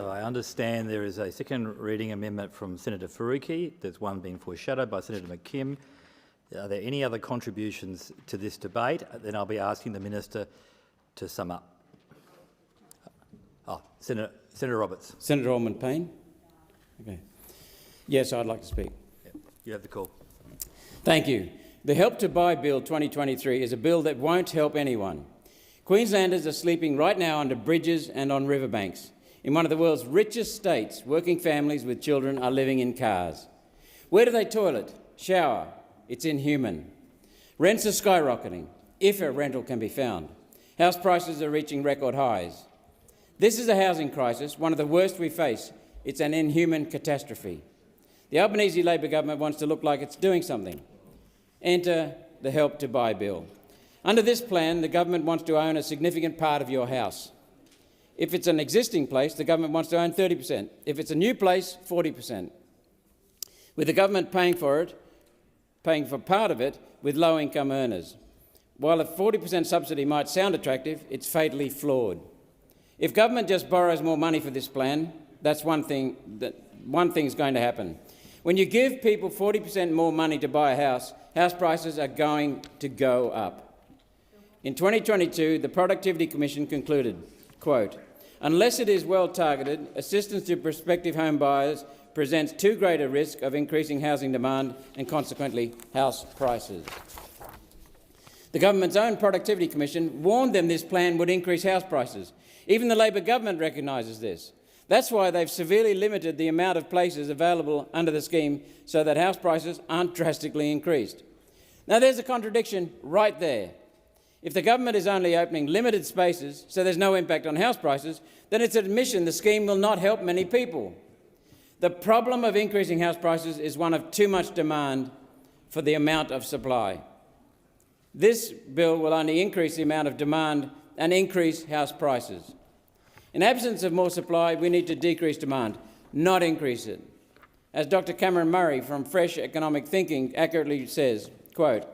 So I understand there is a second reading amendment from Senator Faruqi. There's one being foreshadowed by Senator McKim. Are there any other contributions to this debate? Then I'll be asking the Minister to sum up. Senator Roberts. Senator Ormond-Payne. Okay. Yes, I'd like to speak. You have the call. Thank you. The Help to Buy Bill 2023 is a bill that won't help anyone. Queenslanders are sleeping right now under bridges and on riverbanks. In one of the world's richest states, working families with children are living in cars. Where do they toilet? Shower? It's inhuman. Rents are skyrocketing, if a rental can be found. House prices are reaching record highs. This is a housing crisis, one of the worst we face. It's an inhuman catastrophe. The Albanese Labor government wants to look like it's doing something. Enter the Help to Buy Bill. Under this plan, the government wants to own a significant part of your house. If it's an existing place, the government wants to own 30%. If it's a new place, 40%. With the government paying for part of it with low-income earners. While a 40% subsidy might sound attractive, it's fatally flawed. If government just borrows more money for this plan, that's one thing's going to happen. When you give people 40% more money to buy a house, house prices are going to go up. In 2022, the Productivity Commission concluded, quote, "Unless it is well targeted, assistance to prospective home buyers presents too great a risk of increasing housing demand and consequently house prices." The government's own Productivity Commission warned them this plan would increase house prices. Even the Labor government recognises this. That's why they've severely limited the amount of places available under the scheme so that house prices aren't drastically increased. Now there's a contradiction right there. If the government is only opening limited spaces so there's no impact on house prices, then it's an admission the scheme will not help many people. The problem of increasing house prices is one of too much demand for the amount of supply. This bill will only increase the amount of demand and increase house prices. In absence of more supply, we need to decrease demand, not increase it. As Dr. Cameron Murray from Fresh Economic Thinking accurately says, quote,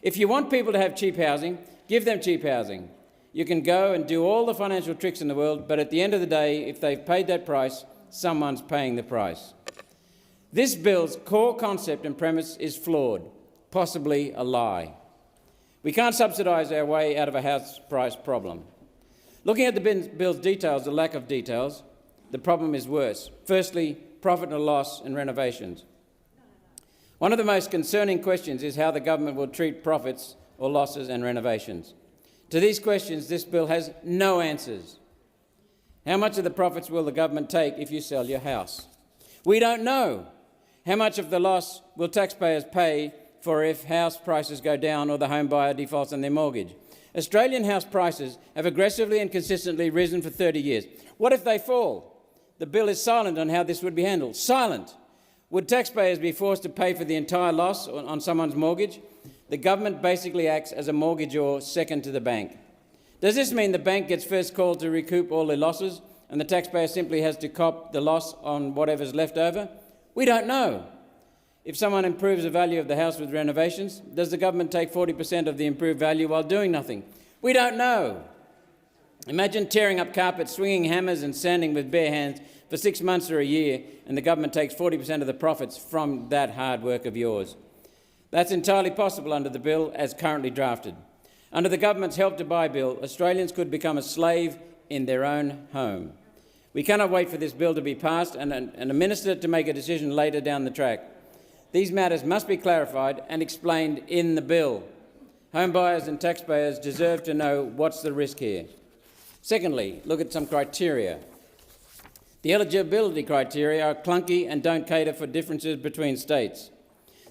"If you want people to have cheap housing, give them cheap housing. You can go and do all the financial tricks in the world, but at the end of the day, if they've paid that price, someone's paying the price." This bill's core concept and premise is flawed, possibly a lie. We can't subsidise our way out of a house price problem. Looking at the bill's details, the lack of details, the problem is worse. Firstly, profit and loss and renovations. One of the most concerning questions is how the government will treat profits or losses and renovations. To these questions, this bill has no answers. How much of the profits will the government take if you sell your house? We don't know. How much of the loss will taxpayers pay for if house prices go down or the home buyer defaults on their mortgage? Australian house prices have aggressively and consistently risen for 30 years. What if they fall? The bill is silent on how this would be handled. Silent. Would taxpayers be forced to pay for the entire loss on someone's mortgage? The government basically acts as a mortgagor second to the bank. Does this mean the bank gets first called to recoup all the losses and the taxpayer simply has to cop the loss on whatever's left over? We don't know. If someone improves the value of the house with renovations, does the government take 40% of the improved value while doing nothing? We don't know. Imagine tearing up carpet, swinging hammers and sanding with bare hands for 6 months or a year, and the government takes 40% of the profits from that hard work of yours. That's entirely possible under the bill as currently drafted. Under the government's Help to Buy bill, Australians could become a slave in their own home. We cannot wait for this bill to be passed and a minister to make a decision later down the track. These matters must be clarified and explained in the bill. Home buyers and taxpayers deserve to know what's the risk here. Secondly, look at some criteria. The eligibility criteria are clunky and don't cater for differences between states.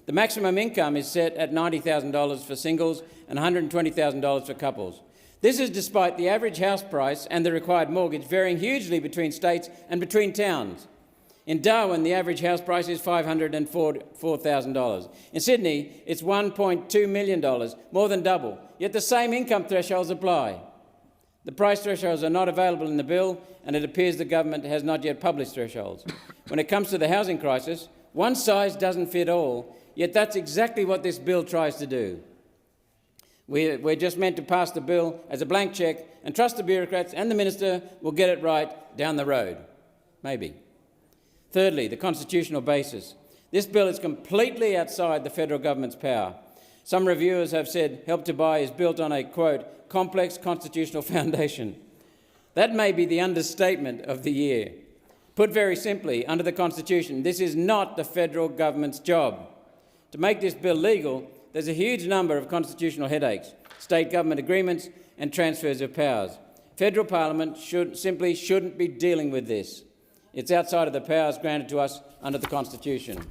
The maximum income is set at $90,000 for singles and $120,000 for couples. This is despite the average house price and the required mortgage varying hugely between states and between towns. In Darwin, the average house price is $504,000. In Sydney, it's $1.2 million, more than double, yet the same income thresholds apply. The price thresholds are not available in the bill, and it appears the government has not yet published thresholds. When it comes to the housing crisis, one size doesn't fit all, yet that's exactly what this bill tries to do. We're just meant to pass the bill as a blank cheque and trust the bureaucrats and the minister will get it right down the road. Maybe. Thirdly, the constitutional basis. This bill is completely outside the federal government's power. Some reviewers have said Help to Buy is built on a, quote, complex constitutional foundation. That may be the understatement of the year. Put very simply, under the Constitution, this is not the federal government's job. To make this bill legal, there's a huge number of constitutional headaches, state government agreements and transfers of powers. Federal Parliament simply shouldn't be dealing with this. It's outside of the powers granted to us under the Constitution.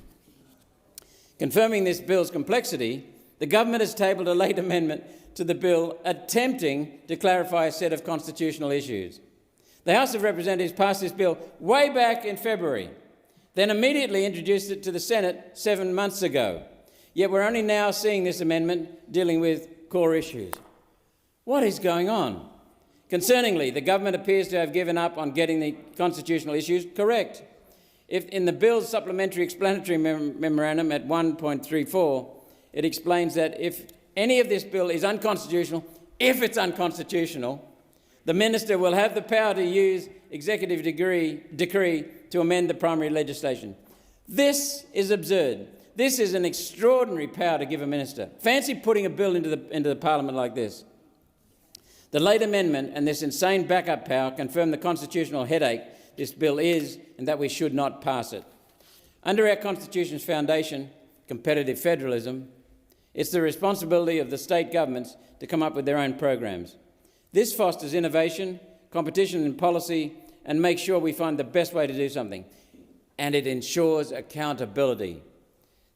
Confirming this bill's complexity, the government has tabled a late amendment to the bill attempting to clarify a set of constitutional issues. The House of Representatives passed this bill way back in February, then immediately introduced it to the Senate 7 months ago. Yet we're only now seeing this amendment dealing with core issues. What is going on? Concerningly, the government appears to have given up on getting the constitutional issues correct. If in the bill's supplementary explanatory memorandum at 1.34, it explains that if any of this bill is unconstitutional, if it's unconstitutional, the minister will have the power to use executive decree to amend the primary legislation. This is absurd. This is an extraordinary power to give a minister. Fancy putting a bill into the parliament like this. The late amendment and this insane backup power confirm the constitutional headache this bill is and that we should not pass it. Under our Constitution's foundation, competitive federalism, it's the responsibility of the state governments to come up with their own programs. This fosters innovation, competition in policy, and makes sure we find the best way to do something. And it ensures accountability.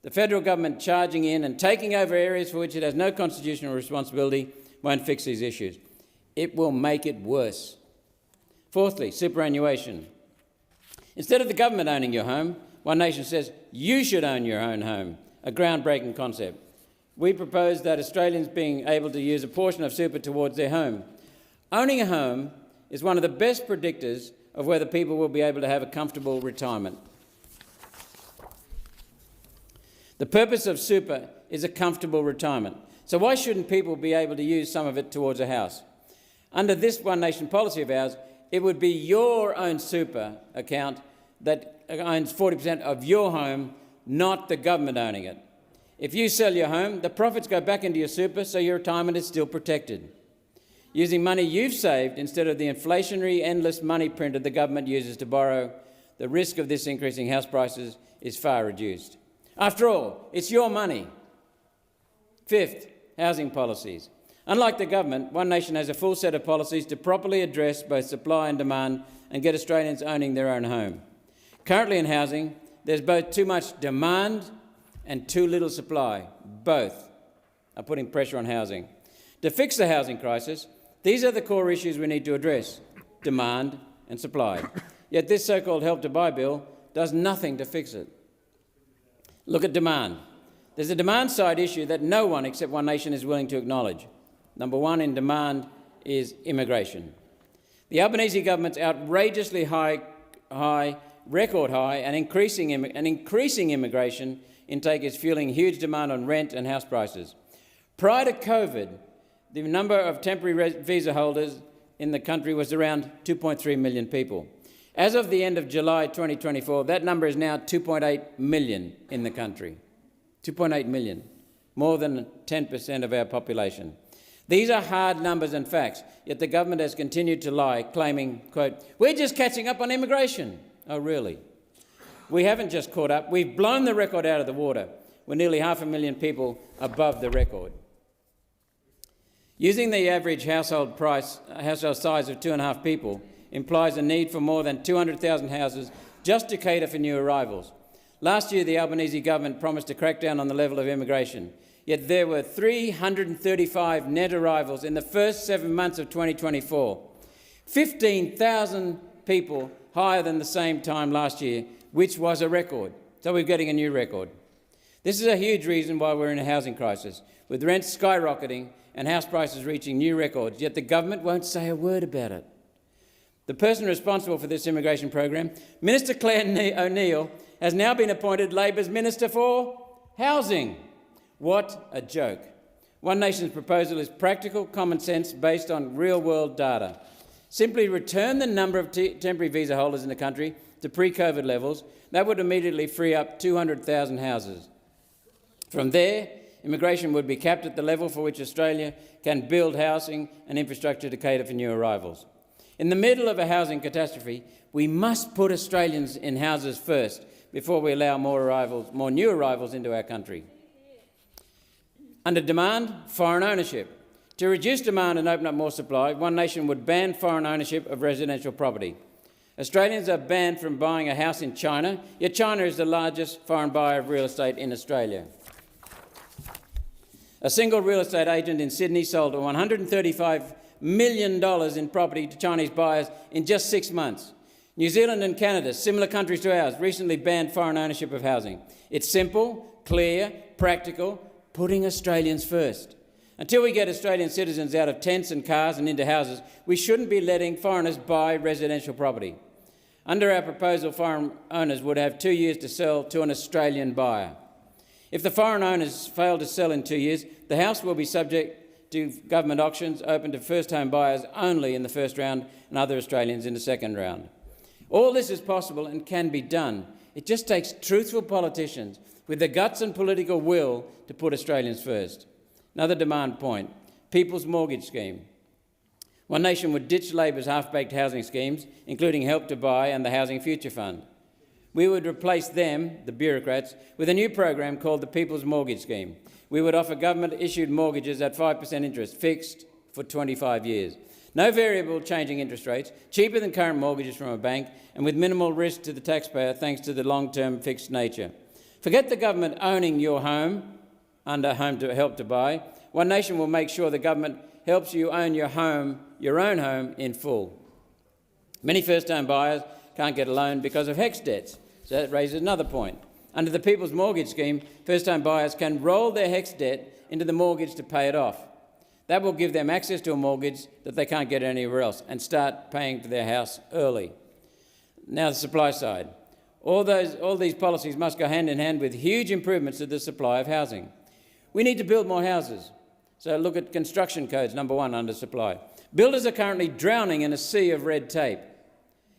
The federal government charging in and taking over areas for which it has no constitutional responsibility won't fix these issues. It will make it worse. Fourthly, superannuation. Instead of the government owning your home, One Nation says you should own your own home, a groundbreaking concept. We propose that Australians being able to use a portion of super towards their home. Owning a home is one of the best predictors of whether people will be able to have a comfortable retirement. The purpose of super is a comfortable retirement. So why shouldn't people be able to use some of it towards a house? Under this One Nation policy of ours, it would be your own super account that owns 40% of your home, not the government owning it. If you sell your home, the profits go back into your super, so your retirement is still protected. Using money you've saved instead of the inflationary, endless money printer the government uses to borrow, the risk of this increasing house prices is far reduced. After all, it's your money. Fifth, housing policies. Unlike the government, One Nation has a full set of policies to properly address both supply and demand and get Australians owning their own home. Currently in housing, there's both too much demand and too little supply. Both are putting pressure on housing. To fix the housing crisis, these are the core issues we need to address: demand and supply. Yet this so-called Help to Buy bill does nothing to fix it. Look at demand. There's a demand-side issue that no one except One Nation is willing to acknowledge. Number one in demand is immigration. The Albanese government's outrageously record high and increasing immigration intake is fueling huge demand on rent and house prices. Prior to COVID, the number of temporary visa holders in the country was around 2.3 million people. As of the end of July 2024, that number is now 2.8 million in the country. 2.8 million, more than 10% of our population. These are hard numbers and facts, yet the government has continued to lie, claiming, quote, "We're just catching up on immigration." Oh, really? We haven't just caught up, we've blown the record out of the water. We're nearly 500,000 people above the record. Using the average household size of 2.5 people implies a need for more than 200,000 houses just to cater for new arrivals. Last year, the Albanese government promised to crack down on the level of immigration, yet there were 335 net arrivals in the first 7 months of 2024, 15,000 people higher than the same time last year, which was a record. So we're getting a new record. This is a huge reason why we're in a housing crisis, with rents skyrocketing and house prices reaching new records, yet the government won't say a word about it. The person responsible for this immigration program, Minister Claire O'Neill, has now been appointed Labor's Minister for Housing. What a joke. One Nation's proposal is practical common sense based on real-world data. Simply return the number of temporary visa holders in the country to pre-COVID levels, that would immediately free up 200,000 houses. From there, immigration would be capped at the level for which Australia can build housing and infrastructure to cater for new arrivals. In the middle of a housing catastrophe, we must put Australians in houses first before we allow more new arrivals into our country. Under demand, foreign ownership. To reduce demand and open up more supply, One Nation would ban foreign ownership of residential property. Australians are banned from buying a house in China, yet China is the largest foreign buyer of real estate in Australia. A single real estate agent in Sydney sold $135 million in property to Chinese buyers in just 6 months. New Zealand and Canada, similar countries to ours, recently banned foreign ownership of housing. It's simple, clear, practical, putting Australians first. Until we get Australian citizens out of tents and cars and into houses, we shouldn't be letting foreigners buy residential property. Under our proposal, foreign owners would have 2 years to sell to an Australian buyer. If the foreign owners fail to sell in 2 years, the house will be subject to government auctions open to first-home buyers only in the first round and other Australians in the second round. All this is possible and can be done. It just takes truthful politicians with the guts and political will to put Australians first. Another demand point, People's Mortgage Scheme. One Nation would ditch Labor's half-baked housing schemes, including Help to Buy and the Housing Future Fund. We would replace them, the bureaucrats, with a new program called the People's Mortgage Scheme. We would offer government-issued mortgages at 5% interest, fixed for 25 years. No variable changing interest rates, cheaper than current mortgages from a bank, and with minimal risk to the taxpayer thanks to the long-term fixed nature. Forget the government owning your home under Home to Help to Buy. One Nation will make sure the government helps you own your own home in full. Many first-home buyers can't get a loan because of HECS debts, so that raises another point. Under the People's Mortgage Scheme, first-home buyers can roll their HECS debt into the mortgage to pay it off. That will give them access to a mortgage that they can't get anywhere else and start paying for their house early. Now the supply side. All these policies must go hand in hand with huge improvements to the supply of housing. We need to build more houses. So look at construction codes, number 1, under supply. Builders are currently drowning in a sea of red tape.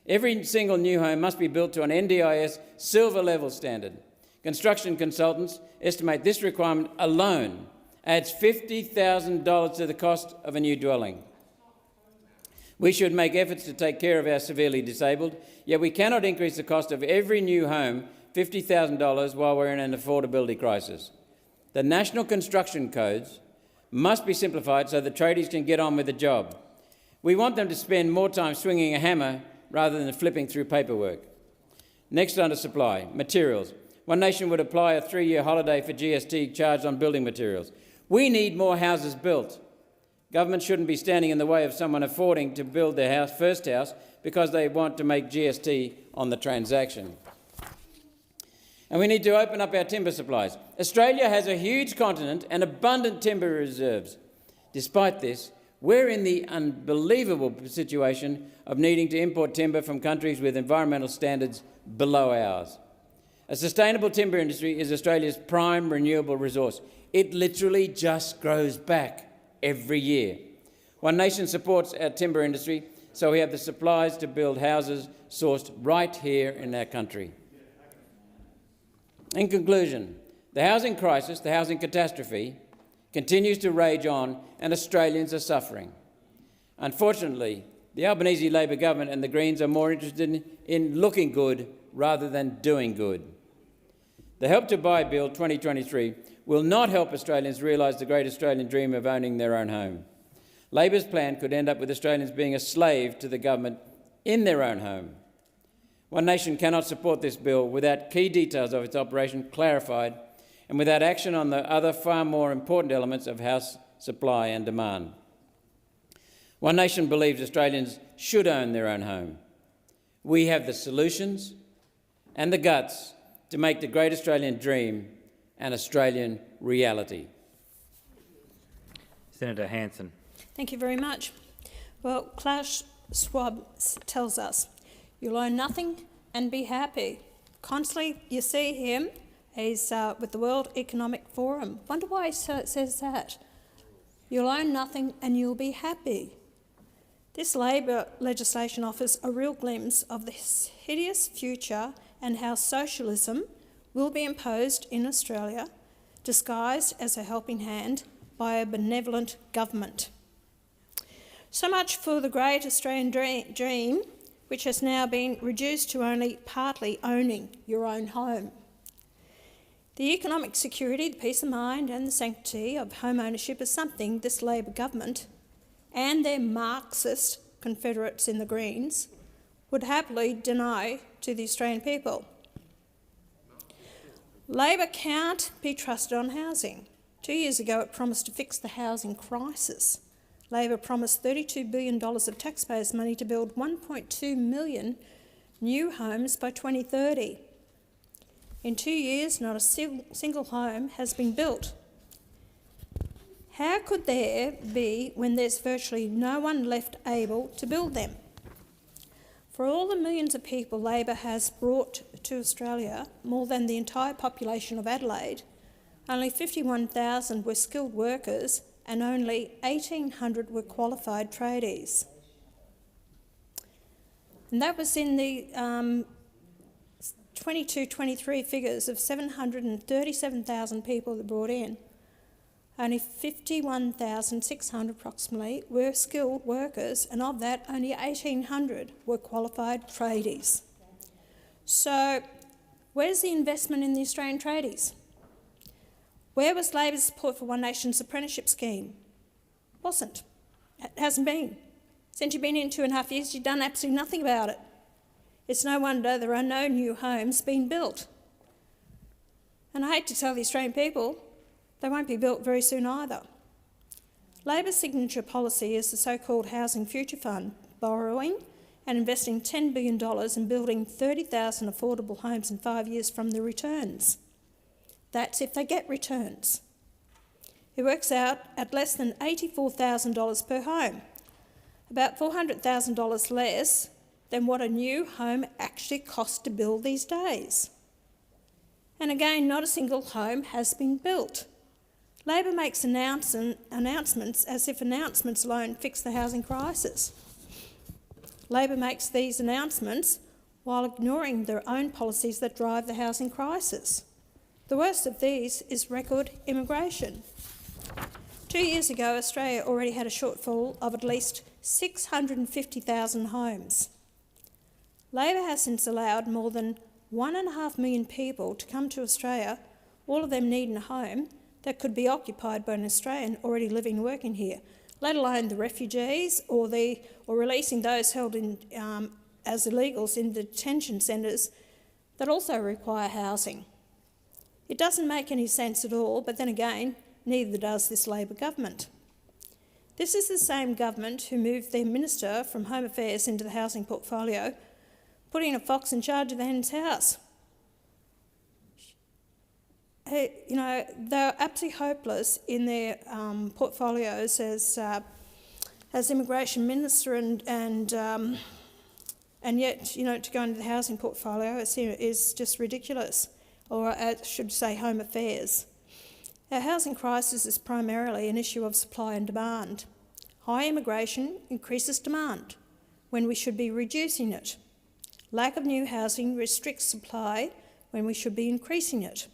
Every single new home must be built to an NDIS silver level standard. Construction consultants estimate this requirement alone adds $50,000 to the cost of a new dwelling. We should make efforts to take care of our severely disabled, yet we cannot increase the cost of every new home $50,000 while we're in an affordability crisis. The national construction codes must be simplified so that tradies can get on with the job. We want them to spend more time swinging a hammer rather than flipping through paperwork. Next, under supply, materials. One Nation would apply a 3-year holiday for GST charged on building materials. We need more houses built. Government shouldn't be standing in the way of someone affording to build their first house because they want to make GST on the transaction. And we need to open up our timber supplies. Australia has a huge continent and abundant timber reserves. Despite this, we're in the unbelievable situation of needing to import timber from countries with environmental standards below ours. A sustainable timber industry is Australia's prime renewable resource. It literally just grows back every year. One Nation supports our timber industry, so we have the supplies to build houses sourced right here in our country. In conclusion, the housing crisis, the housing catastrophe, continues to rage on and Australians are suffering. Unfortunately, the Albanese Labor government and the Greens are more interested in looking good rather than doing good. The Help to Buy Bill 2023 will not help Australians realise the great Australian dream of owning their own home. Labor's plan could end up with Australians being a slave to the government in their own home. One Nation cannot support this bill without key details of its operation clarified and without action on the other far more important elements of house supply and demand. One Nation believes Australians should own their own home. We have the solutions and the guts to make the great Australian dream an Australian reality. Senator Hanson. Thank you very much. Well, Klaus Schwab tells us, you'll own nothing and be happy. Constantly you see him, he's with the World Economic Forum. Wonder why he says that. You'll own nothing and you'll be happy. This Labor legislation offers a real glimpse of this hideous future and how socialism will be imposed in Australia, disguised as a helping hand by a benevolent government. So much for the great Australian dream, which has now been reduced to only partly owning your own home. The economic security, the peace of mind and the sanctity of home ownership is something this Labor government and their Marxist confederates in the Greens would happily deny to the Australian people. Labor can't be trusted on housing. 2 years ago it promised to fix the housing crisis. Labor promised $32 billion of taxpayers' money to build 1.2 million new homes by 2030. In 2 years, not a single home has been built. How could there be when there's virtually no one left able to build them? For all the millions of people Labor has brought to Australia, more than the entire population of Adelaide, only 51,000 were skilled workers and only 1,800 were qualified tradies. And that was in the 22-23 figures of 737,000 people that brought in. Only 51,600 approximately were skilled workers, and of that only 1,800 were qualified tradies. So where's the investment in the Australian tradies? Where was Labor's support for One Nation's apprenticeship scheme? Wasn't. It hasn't been. Since you've been in 2.5 years, you've done absolutely nothing about it. It's no wonder there are no new homes being built. And I hate to tell the Australian people, they won't be built very soon either. Labor's signature policy is the so-called Housing Future Fund, borrowing and investing $10 billion in building 30,000 affordable homes in 5 years from the returns. That's if they get returns. It works out at less than $84,000 per home, about $400,000 less than what a new home actually costs to build these days. And again, not a single home has been built. Labor makes announcements as if announcements alone fix the housing crisis. Labor makes these announcements while ignoring their own policies that drive the housing crisis. The worst of these is record immigration. 2 years ago, Australia already had a shortfall of at least 650,000 homes. Labor has since allowed more than 1.5 million people to come to Australia, all of them needing a home that could be occupied by an Australian already living and working here, let alone the refugees or releasing those held in, as illegals in detention centres that also require housing. It doesn't make any sense at all, but then again, neither does this Labor government. This is the same government who moved their Minister from Home Affairs into the housing portfolio, putting a fox in charge of the hen's house. You know, they're absolutely hopeless in their portfolios as immigration minister, and yet, you know, to go into the housing portfolio is just ridiculous, or I should say Home Affairs. Our housing crisis is primarily an issue of supply and demand. High immigration increases demand when we should be reducing it. Lack of new housing restricts supply when we should be increasing it.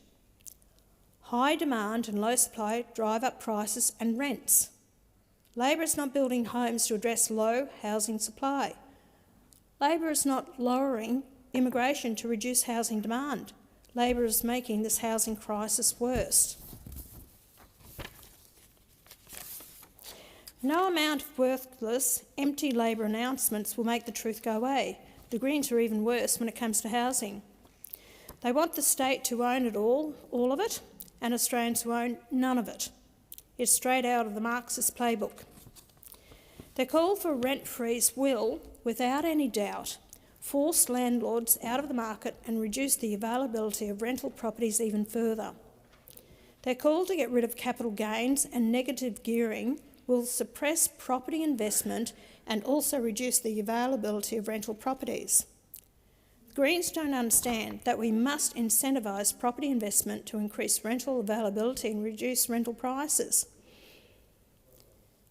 High demand and low supply drive up prices and rents. Labor is not building homes to address low housing supply. Labor is not lowering immigration to reduce housing demand. Labor is making this housing crisis worse. No amount of worthless, empty Labor announcements will make the truth go away. The Greens are even worse when it comes to housing. They want the state to own it all of it, and Australians to own none of it. It's straight out of the Marxist playbook. Their call for rent freeze will, without any doubt, force landlords out of the market and reduce the availability of rental properties even further. Their call to get rid of capital gains and negative gearing will suppress property investment and also reduce the availability of rental properties. The Greens don't understand that we must incentivise property investment to increase rental availability and reduce rental prices.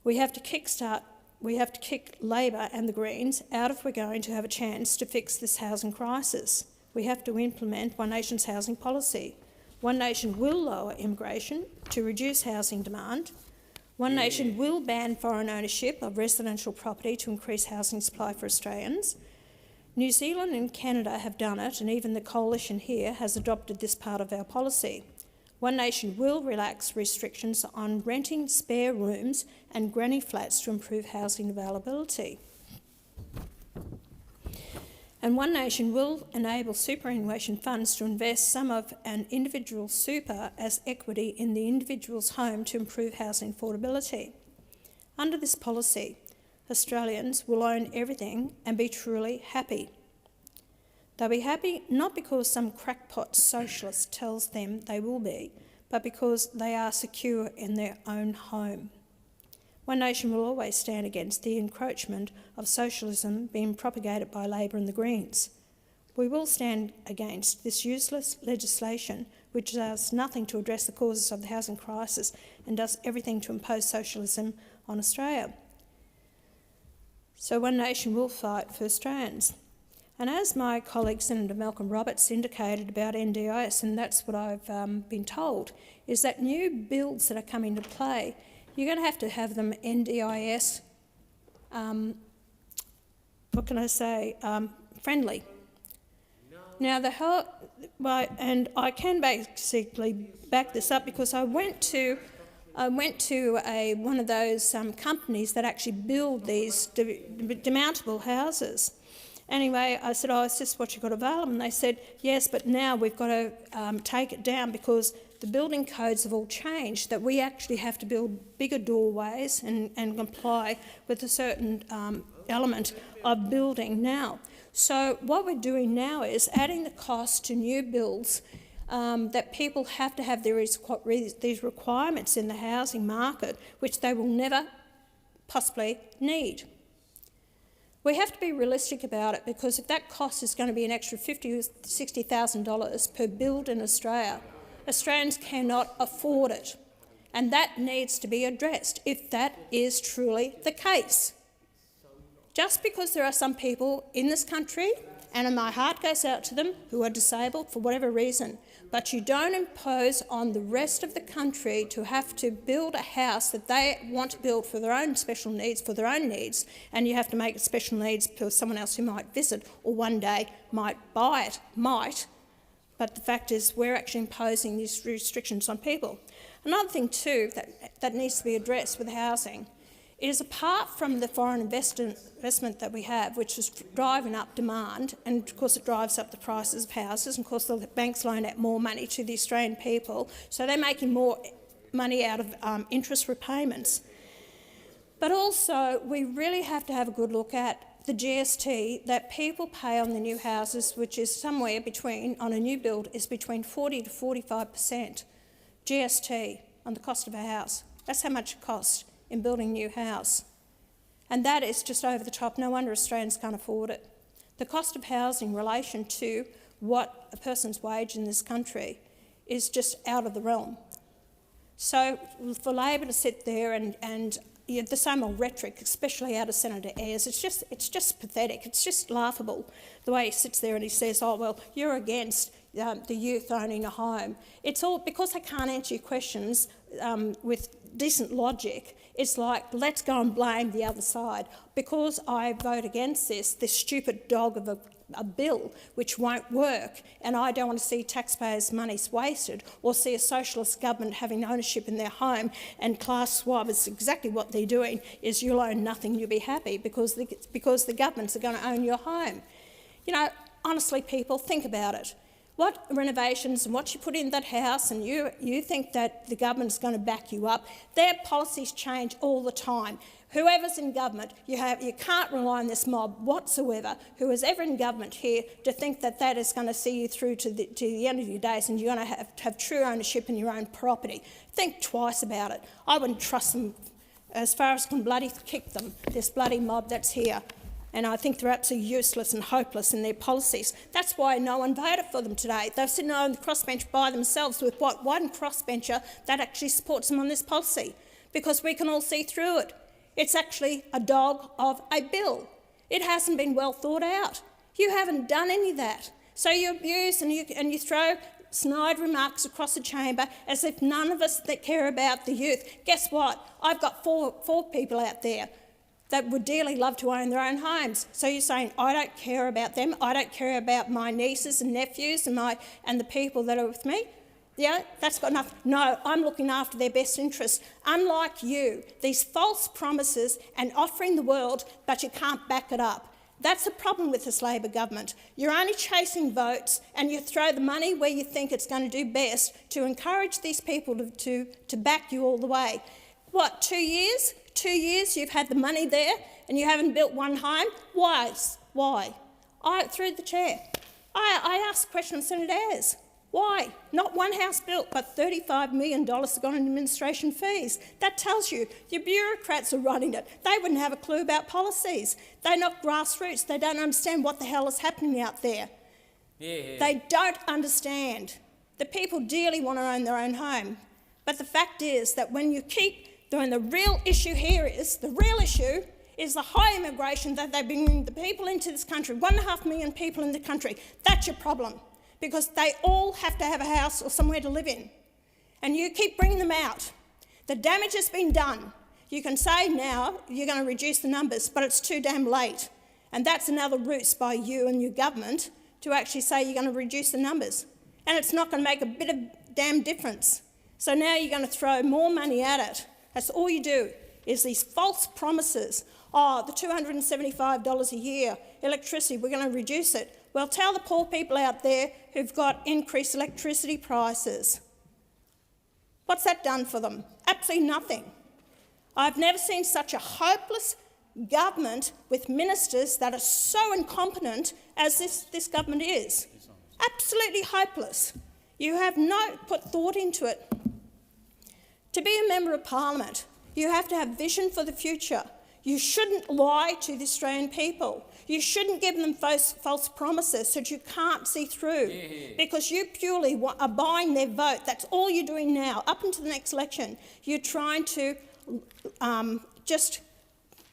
We have to kickstart we have to kick Labor and the Greens out if we're going to have a chance to fix this housing crisis. We have to implement One Nation's housing policy. One Nation will lower immigration to reduce housing demand. One Nation will ban foreign ownership of residential property to increase housing supply for Australians. New Zealand and Canada have done it, and even the coalition here has adopted this part of our policy. One Nation will relax restrictions on renting spare rooms and granny flats to improve housing availability. And One Nation will enable superannuation funds to invest some of an individual's super as equity in the individual's home to improve housing affordability. Under this policy, Australians will own everything and be truly happy. They'll be happy not because some crackpot socialist tells them they will be, but because they are secure in their own home. One Nation will always stand against the encroachment of socialism being propagated by Labor and the Greens. We will stand against this useless legislation which does nothing to address the causes of the housing crisis and does everything to impose socialism on Australia. So One Nation will fight for Australians. And as my colleague Senator Malcolm Roberts indicated about NDIS, and that's what I've been told, is that new bills that are coming into play, you're going to have them NDIS, friendly. Now, and I can basically back this up because I went to one of those companies that actually build these demountable houses. Anyway, I said, is this what you've got available? And they said, yes, but now we've got to take it down because the building codes have all changed, that we actually have to build bigger doorways and comply with a certain element of building now. So what we're doing now is adding the cost to new builds that people have to have these requirements in the housing market, which they will never possibly need. We have to be realistic about it because if that cost is going to be an extra $50,000 or $60,000 per build in Australia, Australians cannot afford it. And that needs to be addressed if that is truly the case. Just because there are some people in this country, and my heart goes out to them, who are disabled for whatever reason, but you don't impose on the rest of the country to have to build a house that they want to build for their own special needs, for their own needs, and you have to make it special needs for someone else who might visit or one day might buy it, but the fact is we're actually imposing these restrictions on people. Another thing too that needs to be addressed with housing is apart from the foreign investment that we have, which is driving up demand, and of course it drives up the prices of houses, and of course the banks loan out more money to the Australian people, so they're making more money out of interest repayments. But also we really have to have a good look at the GST that people pay on the new houses, which is somewhere between, on a new build, is between 40 to 45% GST on the cost of a house. That's how much it costs in building a new house. And that is just over the top. No wonder Australians can't afford it. The cost of housing in relation to what a person's wage in this country is just out of the realm. So for Labor to sit there and the same old rhetoric, especially out of Senator Ayres, it's just pathetic. It's just laughable the way he sits there and he says, oh, well, you're against the youth owning a home. It's all because they can't answer your questions with decent logic. It's like, let's go and blame the other side. Because I vote against this stupid dog of a bill which won't work, and I don't want to see taxpayers' money wasted or see a socialist government having ownership in their home, and Klaus Schwab is exactly what they're doing, is you'll own nothing, you'll be happy because the governments are going to own your home. You know, honestly, people, think about it. What renovations and what you put in that house, and you think that the government's going to back you up, their policies change all the time. Whoever's in government, you can't rely on this mob whatsoever, who is ever in government here, to think that that is going to see you through to the end of your days and you're going to have true ownership in your own property. Think twice about it. I wouldn't trust them as far as I can bloody kick them, this bloody mob that's here. And I think they're absolutely useless and hopeless in their policies. That's why no one voted for them today. They're sitting on the crossbench by themselves with one crossbencher that actually supports them on this policy, because we can all see through it. It's actually a dog of a bill. It hasn't been well thought out. You haven't done any of that. So you abuse and you throw snide remarks across the chamber as if none of us that care about the youth. Guess what? I've got four people out there that would dearly love to own their own homes. So you're saying, I don't care about them, I don't care about my nieces and nephews and the people that are with me? Yeah, that's got enough. No, I'm looking after their best interests. Unlike you, these false promises and offering the world, but you can't back it up. That's the problem with this Labor government. You're only chasing votes and you throw the money where you think it's going to do best to encourage these people to back you all the way. What, 2 years? 2 years you've had the money there and you haven't built one home? Why? Through the chair, I asked a question of Senator Ayres. Why? Not one house built, but $35 million has gone in administration fees. That tells you your bureaucrats are running it. They wouldn't have a clue about policies. They're not grassroots. They don't understand what the hell is happening out there. Yeah. They don't understand. The people dearly want to own their own home. But the fact is that when you keep doing the real issue is the high immigration that they're bringing the people into this country, 1.5 million people in the country. That's your problem. Because they all have to have a house or somewhere to live in. And you keep bringing them out. The damage has been done. You can say now you're going to reduce the numbers, but it's too damn late. And that's another ruse by you and your government to actually say you're going to reduce the numbers. And it's not going to make a bit of damn difference. So now you're going to throw more money at it. That's all you do, is these false promises. Oh, the $275 a year, electricity, we're going to reduce it. Well, tell the poor people out there who've got increased electricity prices. What's that done for them? Absolutely nothing. I've never seen such a hopeless government with ministers that are so incompetent as this government is. Absolutely hopeless. You have not put thought into it. To be a Member of Parliament, you have to have vision for the future. You shouldn't lie to the Australian people. You shouldn't give them false promises that you can't see through, because you purely are buying their vote. That's all you're doing now, up until the next election. You're trying to just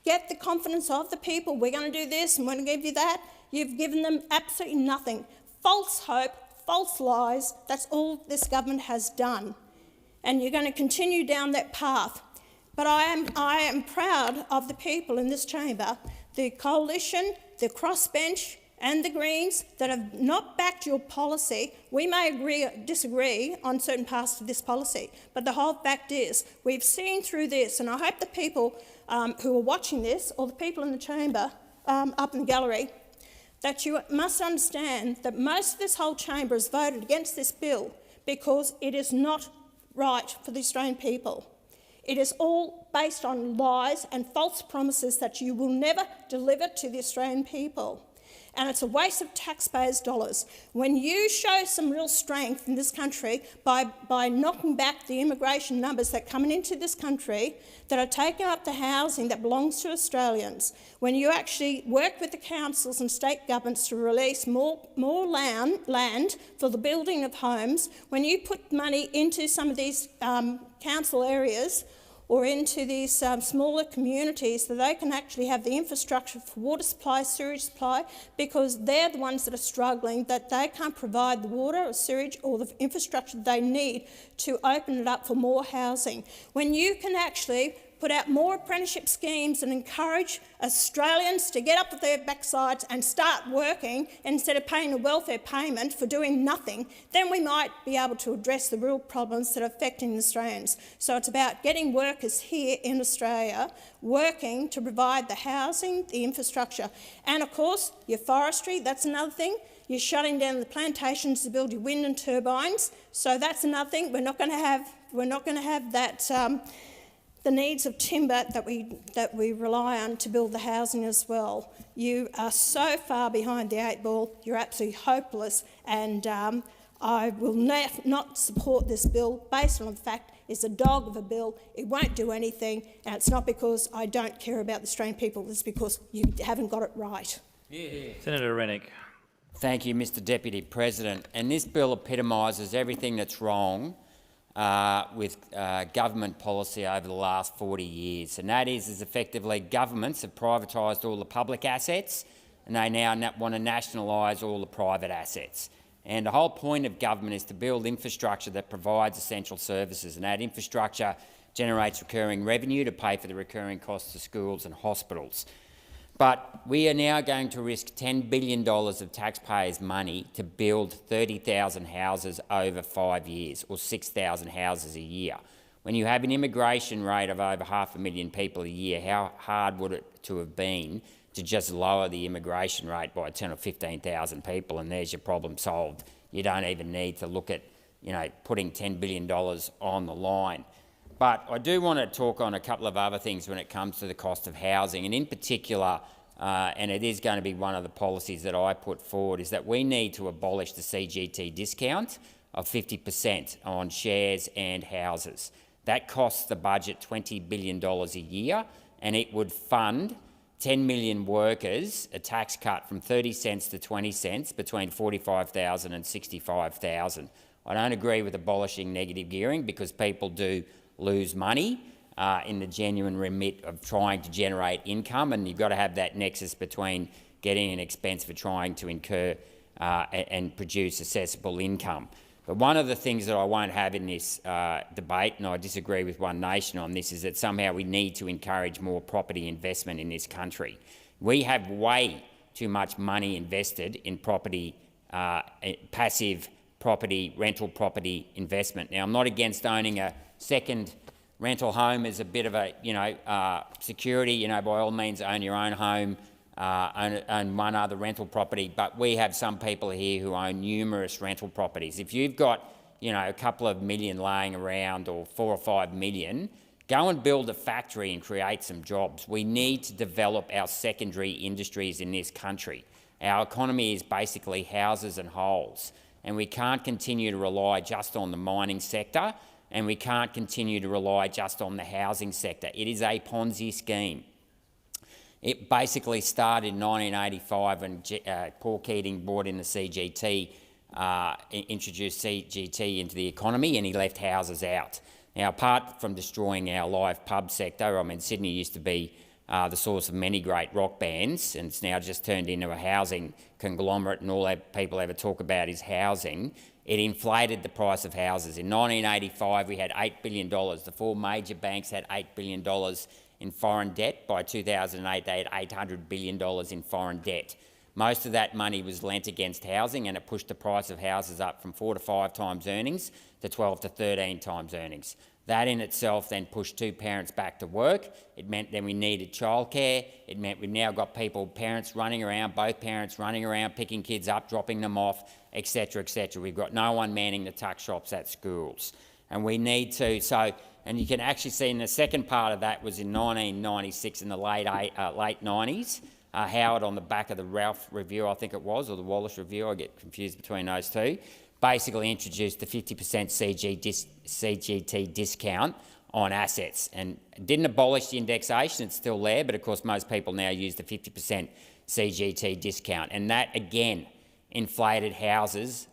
get the confidence of the people. We're going to do this and we're going to give you that. You've given them absolutely nothing. False hope, false lies, that's all this government has done. And you're going to continue down that path. But I am proud of the people in this chamber, the coalition, the crossbench and the Greens that have not backed your policy. We may agree or disagree on certain parts of this policy, but the whole fact is we've seen through this, and I hope the people who are watching this, or the people in the chamber up in the gallery, that you must understand that most of this whole chamber has voted against this bill because it is not right for the Australian people. It is all based on lies and false promises that you will never deliver to the Australian people. And it's a waste of taxpayers' dollars. When you show some real strength in this country by knocking back the immigration numbers that are coming into this country, that are taking up the housing that belongs to Australians, when you actually work with the councils and state governments to release more land for the building of homes, when you put money into some of these council areas or into these smaller communities, so they can actually have the infrastructure for water supply, sewage supply, because they're the ones that are struggling, that they can't provide the water or sewage or the infrastructure they need to open it up for more housing. When you can actually put out more apprenticeship schemes and encourage Australians to get up with their backsides and start working instead of paying a welfare payment for doing nothing, then we might be able to address the real problems that are affecting Australians. So it's about getting workers here in Australia working to provide the housing, the infrastructure. And of course, your forestry, that's another thing. You're shutting down the plantations to build your wind and turbines. So that's another thing. We're not going to have that the needs of timber that we rely on to build the housing as well. You are so far behind the 8 ball, you're absolutely hopeless, and I will not support this bill based on the fact it's a dog of a bill. It won't do anything, and it's not because I don't care about the Australian people, it's because you haven't got it right. Senator Rennick. Thank you, Mr Deputy President. And this bill epitomises everything that's wrong with government policy over the last 40 years, and that is effectively governments have privatised all the public assets and they now want to nationalise all the private assets. And the whole point of government is to build infrastructure that provides essential services, and that infrastructure generates recurring revenue to pay for the recurring costs of schools and hospitals. But we are now going to risk $10 billion of taxpayers' money to build 30,000 houses over 5 years, or 6,000 houses a year. When you have an immigration rate of over 500,000 people a year, how hard would it to have been to just lower the immigration rate by 10 or 15,000 people, and there's your problem solved? You don't even need to look at, putting $10 billion on the line. But I do want to talk on a couple of other things when it comes to the cost of housing, and in particular, and it is going to be one of the policies that I put forward, is that we need to abolish the CGT discount of 50% on shares and houses. That costs the budget $20 billion a year, and it would fund 10 million workers a tax cut from 30 cents to 20 cents between 45,000 and 65,000. I don't agree with abolishing negative gearing because people do lose money in the genuine remit of trying to generate income, and you've got to have that nexus between getting an expense for trying to incur and produce accessible income. But one of the things that I won't have in this debate, and I disagree with One Nation on this, is that somehow we need to encourage more property investment in this country. We have way too much money invested in property, passive property, rental property investment. Now, I'm not against owning a second rental home as a bit of a, security. By all means, own your own home, own one other rental property, but we have some people here who own numerous rental properties. If you've got, a couple of million laying around, or 4 or 5 million, go and build a factory and create some jobs. We need to develop our secondary industries in this country. Our economy is basically houses and holes, and we can't continue to rely just on the mining sector, and we can't continue to rely just on the housing sector. It is a Ponzi scheme. It basically started in 1985 when Paul Keating brought in the CGT, introduced CGT into the economy, and he left houses out. Now, apart from destroying our live pub sector, Sydney used to be the source of many great rock bands, and it's now just turned into a housing conglomerate, and all that people ever talk about is housing. It inflated the price of houses. In 1985, we had $8 billion. The 4 major banks had $8 billion in foreign debt. By 2008, they had $800 billion in foreign debt. Most of that money was lent against housing, and it pushed the price of houses up from 4 to 5 times earnings to 12 to 13 times earnings. That in itself then pushed 2 parents back to work. It meant then we needed childcare. It meant we've now got parents running around, both parents running around, picking kids up, dropping them off, etc., etc. We've got no one manning the tuck shops at schools. And we need to, and you can actually see in the second part of that was in 1996, in the late 90s, Howard, on the back of the Ralph Review, I think it was, or the Wallace Review, I get confused between those two, basically introduced the 50% CGT discount on assets, and didn't abolish the indexation. It's still there, but of course most people now use the 50% CGT discount, and that again inflated houses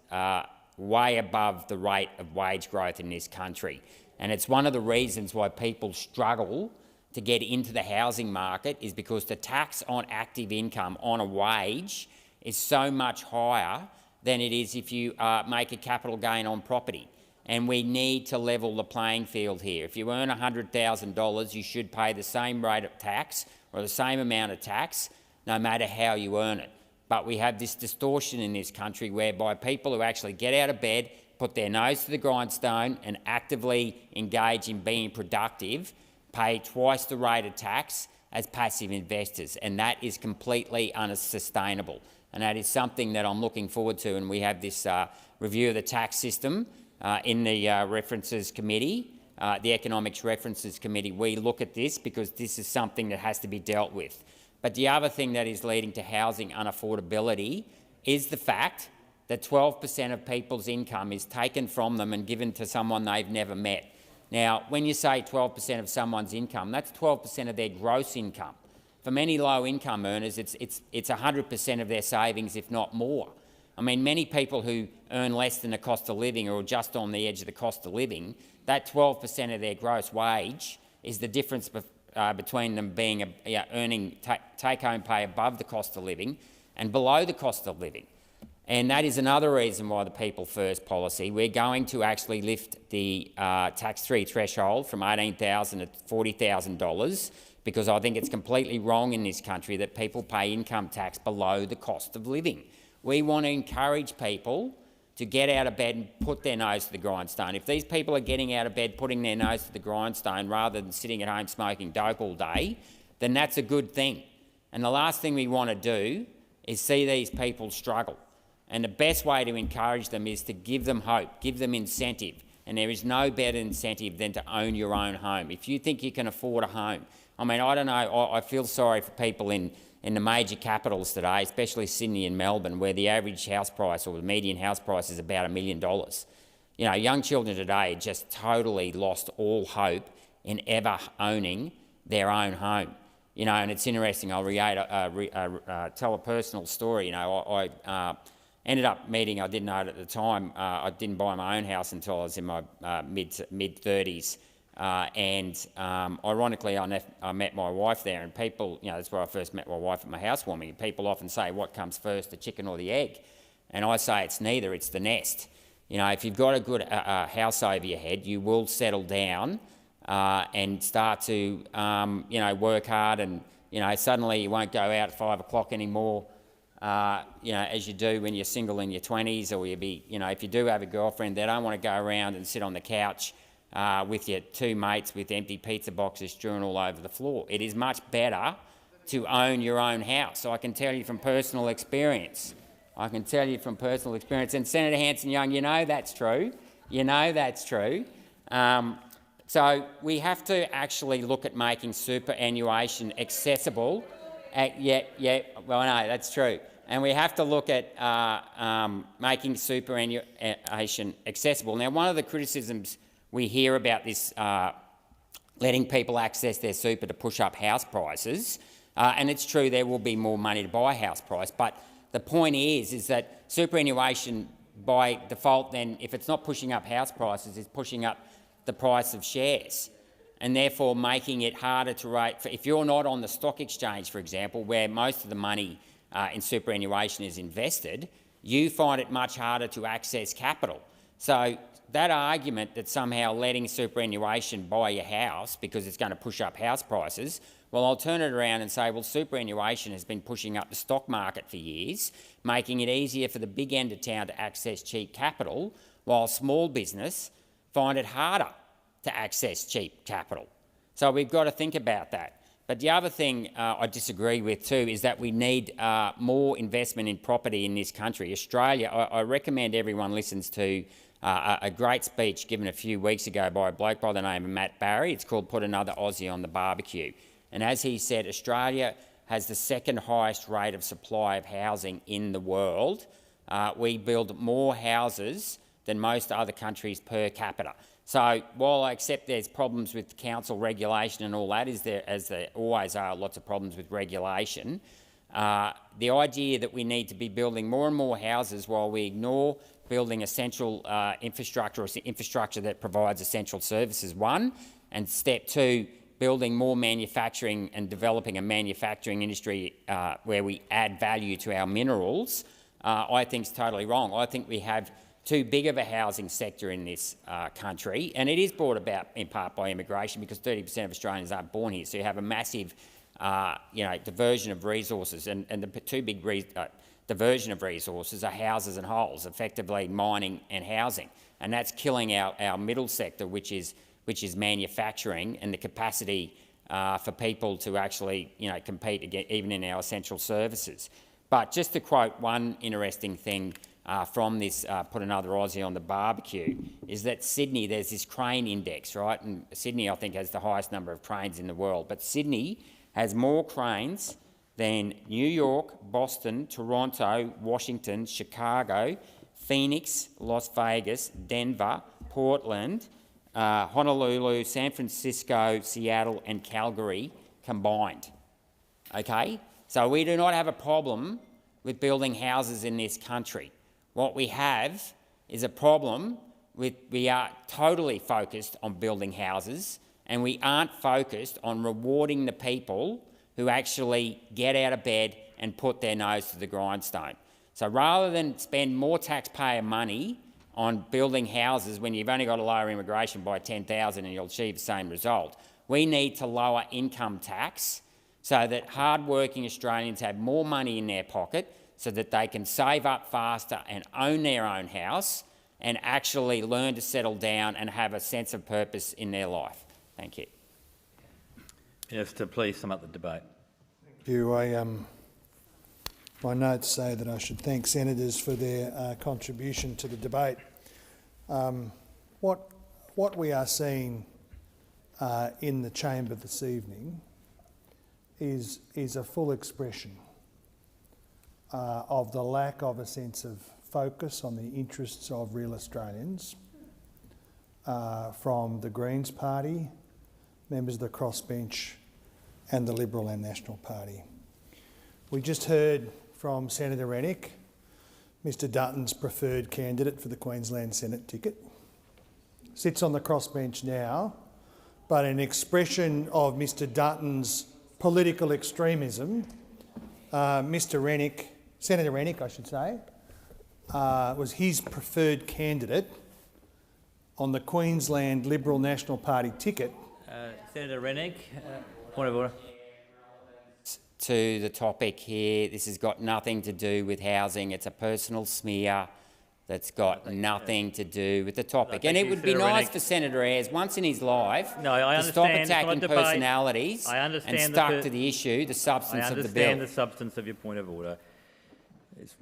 way above the rate of wage growth in this country. And it's one of the reasons why people struggle to get into the housing market, is because the tax on active income on a wage is so much higher than it is if you make a capital gain on property. And we need to level the playing field here. If you earn $100,000, you should pay the same rate of tax, or the same amount of tax, no matter how you earn it. But we have this distortion in this country whereby people who actually get out of bed, put their nose to the grindstone and actively engage in being productive, pay twice the rate of tax as passive investors, and that is completely unsustainable. And that is something that I'm looking forward to, and we have this review of the tax system in the References Committee, the Economics References Committee. We look at this because this is something that has to be dealt with. But the other thing that is leading to housing unaffordability is the fact that 12% of people's income is taken from them and given to someone they've never met. Now, when you say 12% of someone's income, that's 12% of their gross income. For many low-income earners, it's 100% of their savings, if not more. I mean, many people who earn less than the cost of living or just on the edge of the cost of living, that 12% of their gross wage is the difference between them being earning take-home pay above the cost of living and below the cost of living. And that is another reason why the People First policy, we're going to actually lift the tax-free threshold from $18,000 to $40,000, because I think it's completely wrong in this country that people pay income tax below the cost of living. We want to encourage people to get out of bed and put their nose to the grindstone. If these people are getting out of bed, putting their nose to the grindstone rather than sitting at home smoking dope all day, then that's a good thing. And the last thing we want to do is see these people struggle. And the best way to encourage them is to give them hope, give them incentive. And there is no better incentive than to own your own home. If you think you can afford a home, I mean, I don't know, I feel sorry for people in the major capitals today, especially Sydney and Melbourne, where the average house price or the median house price is about $1 million. You know, young children today just totally lost all hope in ever owning their own home. You know, and it's interesting, I'll tell a personal story. You know, I ended up meeting, I didn't know it at the time, I didn't buy my own house until I was in my mid-30s. Ironically, I met my wife there, and people, you know, that's where I first met my wife at my housewarming. People often say, what comes first, the chicken or the egg? And I say it's neither, it's the nest. You know, if you've got a good house over your head, you will settle down and start to, you know, work hard, and, you know, suddenly you won't go out at 5 o'clock anymore, you know, as you do when you're single in your 20s, or you know, if you do have a girlfriend, they don't want to go around and sit on the couch with your two mates with empty pizza boxes strewn all over the floor. It is much better to own your own house. So I can tell you from personal experience. And Senator Hanson-Young, you know that's true. You know that's true. So we have to actually look at making superannuation accessible. Well, no, that's true. And we have to look at making superannuation accessible. Now, one of the criticisms we hear about this letting people access their super to push up house prices, and it's true there will be more money to buy a house price, but the point is that superannuation by default then, if it's not pushing up house prices, is pushing up the price of shares, and therefore making it harder to rate. If you're not on the stock exchange, for example, where most of the money in superannuation is invested, you find it much harder to access capital. So that argument that somehow letting superannuation buy your house because it's going to push up house prices, well, I'll turn it around and say, well, superannuation has been pushing up the stock market for years, making it easier for the big end of town to access cheap capital, while small business find it harder to access cheap capital. So we've got to think about that. But the other thing I disagree with too is that we need more investment in property in this country. Australia, I recommend everyone listens to a great speech given a few weeks ago by a bloke by the name of Matt Barry. It's called Put Another Aussie on the Barbecue. And as he said, Australia has the second highest rate of supply of housing in the world. We build more houses than most other countries per capita. So while I accept there's problems with council regulation and all that, as there always are lots of problems with regulation, the idea that we need to be building more and more houses while we ignore building essential infrastructure, or infrastructure that provides essential services, one, and step two, building more manufacturing and developing a manufacturing industry where we add value to our minerals, I think is totally wrong. I think we have too big of a housing sector in this country, and it is brought about in part by immigration, because 30% of Australians aren't born here, so you have a massive diversion of resources, and the two big diversion of resources are houses and holes, effectively mining and housing, and that's killing our middle sector, which is manufacturing, and the capacity for people to actually compete even in our essential services. But just to quote one interesting thing from this Put Another Aussie on the Barbecue, is that Sydney, there's this crane index, right? And Sydney, I think, has the highest number of cranes in the world, but Sydney has more cranes than New York, Boston, Toronto, Washington, Chicago, Phoenix, Las Vegas, Denver, Portland, Honolulu, San Francisco, Seattle and Calgary combined. Okay? So we do not have a problem with building houses in this country. What we have is a problem with we are totally focused on building houses and we aren't focused on rewarding the people who actually get out of bed and put their nose to the grindstone. So rather than spend more taxpayer money on building houses when you've only got to lower immigration by 10,000 and you'll achieve the same result, we need to lower income tax so that hard-working Australians have more money in their pocket so that they can save up faster and own their own house and actually learn to settle down and have a sense of purpose in their life. Thank you. Minister, please sum up the debate. Thank you. My notes say that I should thank senators for their contribution to the debate. What we are seeing in the chamber this evening is a full expression of the lack of a sense of focus on the interests of real Australians from the Greens Party, members of the crossbench and the Liberal and National Party. We just heard from Senator Rennick, Mr Dutton's preferred candidate for the Queensland Senate ticket. Sits on the crossbench now, but an expression of Mr Dutton's political extremism, Senator Rennick, I should say, was his preferred candidate on the Queensland Liberal National Party ticket. Senator Rennick, point of order. To the topic here, this has got nothing to do with housing. It's a personal smear that's got nothing to do with the topic. And it would be nice for Senator Ayres, once in his life, to stop attacking personalities and stuck to the issue, the substance of the bill. I understand the substance of your point of order.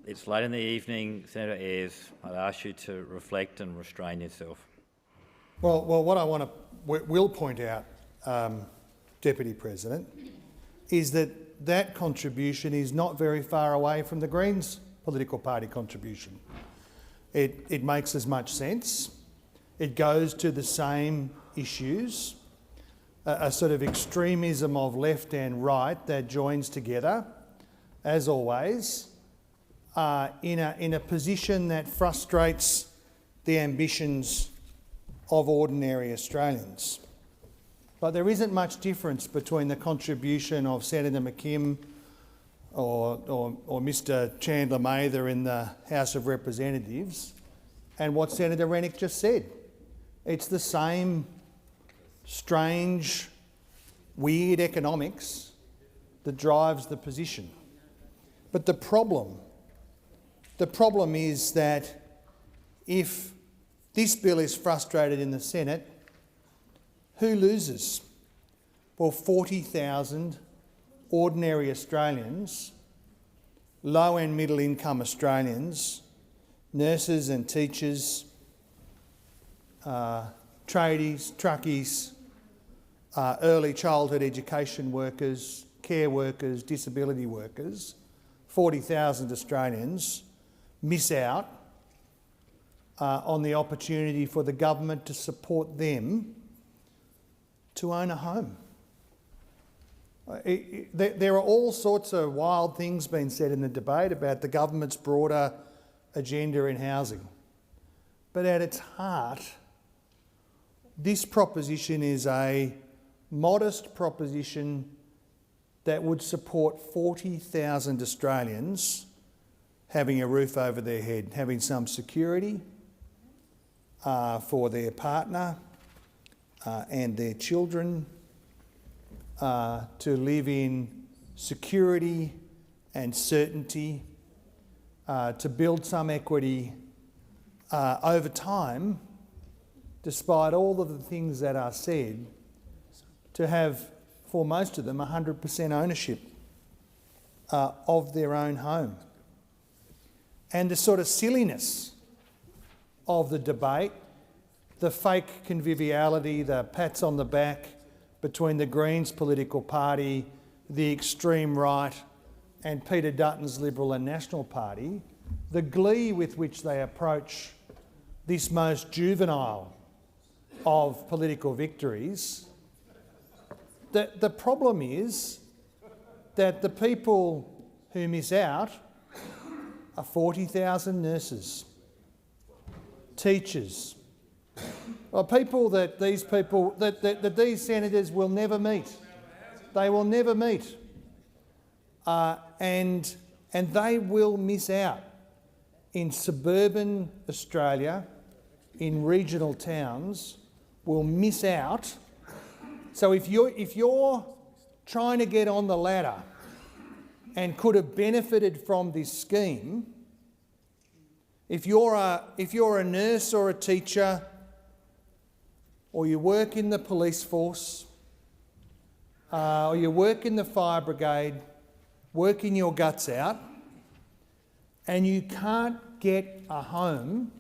It's late in the evening, Senator Ayres. I'd ask you to reflect and restrain yourself. Well, what I will point out, Deputy President, is that contribution is not very far away from the Greens political party contribution. It makes as much sense. It goes to the same issues, a sort of extremism of left and right that joins together, as always, in a position that frustrates the ambitions of ordinary Australians. But there isn't much difference between the contribution of Senator McKim or Mr Chandler Mather in the House of Representatives and what Senator Rennick just said. It's the same strange, weird economics that drives the position. But the problem is that if this bill is frustrated in the Senate, who loses? Well, 40,000 ordinary Australians, low and middle income Australians, nurses and teachers, tradies, truckies, early childhood education workers, care workers, disability workers, 40,000 Australians miss out on the opportunity for the government to support them to own a home. There are all sorts of wild things being said in the debate about the government's broader agenda in housing. But at its heart, this proposition is a modest proposition that would support 40,000 Australians having a roof over their head, having some security for their partner and their children, to live in security and certainty, to build some equity over time, despite all of the things that are said, to have, for most of them, 100% ownership of their own home. And the sort of silliness of the debate, the fake conviviality, the pats on the back between the Greens political party, the extreme right and Peter Dutton's Liberal and National Party, the glee with which they approach this most juvenile of political victories. The problem is that the people who miss out are 40,000 nurses, teachers, people that these senators will never meet. They will never meet, and they will miss out in suburban Australia, in regional towns, will miss out. So if you're trying to get on the ladder and could have benefited from this scheme, if you're a nurse or a teacher, or you work in the police force, or you work in the fire brigade, working your guts out, and you can't get a home,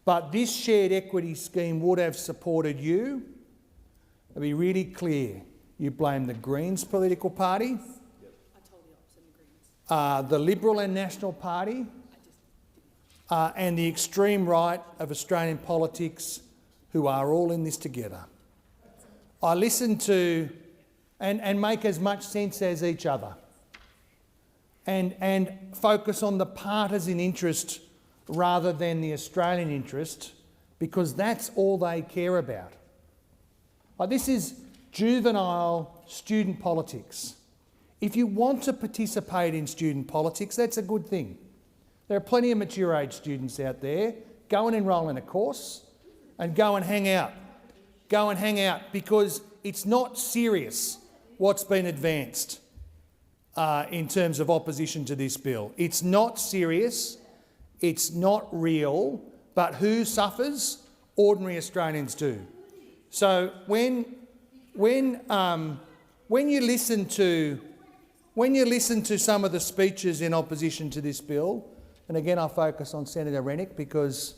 but this shared equity scheme would have supported you, to be really clear, you blame the Greens political party, the Liberal and National Party, and the extreme right of Australian politics, who are all in this together. I listen to and make as much sense as each other, and focus on the partisan interest rather than the Australian interest, because that's all they care about. This is juvenile student politics. If you want to participate in student politics, that's a good thing. There are plenty of mature age students out there. Go and enrol in a course and go and hang out. Go and hang out, because it's not serious what's been advanced in terms of opposition to this bill. It's not serious, it's not real, but who suffers? Ordinary Australians do. So when you listen to some of the speeches in opposition to this bill, and again I focus on Senator Rennick because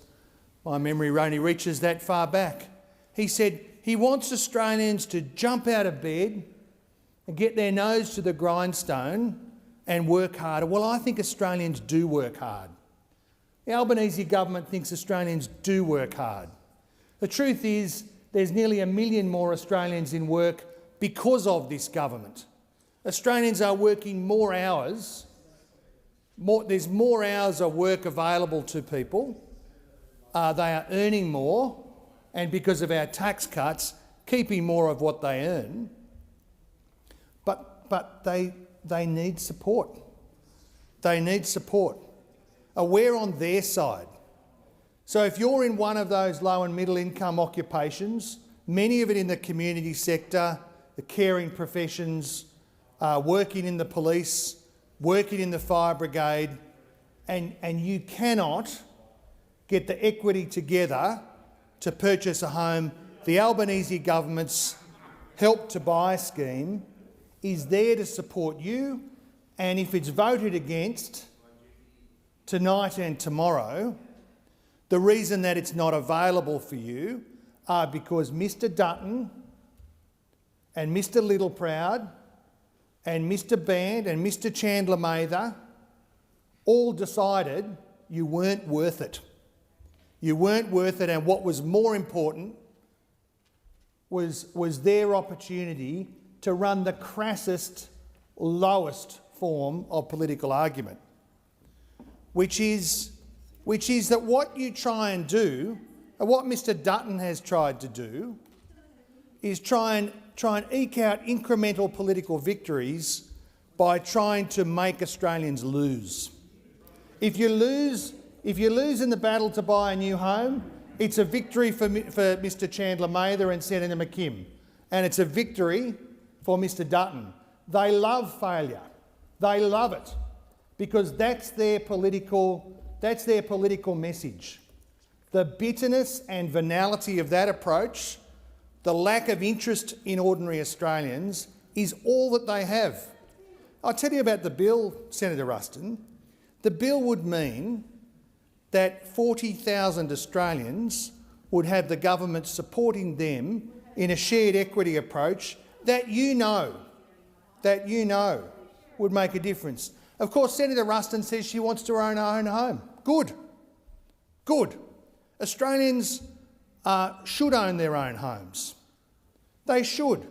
my memory only reaches that far back, he said he wants Australians to jump out of bed and get their nose to the grindstone and work harder. Well, I think Australians do work hard. The Albanese government thinks Australians do work hard. The truth is there's nearly 1 million more Australians in work because of this government. Australians are working more hours. There's more hours of work available to people. They are earning more, and because of our tax cuts, keeping more of what they earn. But they need support. They need support. We're on their side. So if you're in one of those low and middle income occupations, many of it in the community sector, the caring professions, working in the police, working in the fire brigade, and you cannot get the equity together to purchase a home, the Albanese government's Help to Buy scheme is there to support you, and if it's voted against tonight and tomorrow, the reason that it's not available for you are because Mr Dutton and Mr Littleproud and Mr Band and Mr Chandler Mather all decided you weren't worth it. You weren't worth it, and what was more important was their opportunity to run the crassest, lowest form of political argument, which is that what you try and do, and what Mr Dutton has tried to do, is try and eke out incremental political victories by trying to make Australians lose. If you lose in the battle to buy a new home, it's a victory for Mr Chandler Mather and Senator McKim, and it's a victory for Mr Dutton. They love failure. They love it because that's their political message. The bitterness and venality of that approach, the lack of interest in ordinary Australians, is all that they have. I'll tell you about the bill, Senator Ruston. The bill would mean that 40,000 Australians would have the government supporting them in a shared equity approach that you know would make a difference. Of course, Senator Ruston says she wants to own her own home. Good. Good. Australians should own their own homes. They should.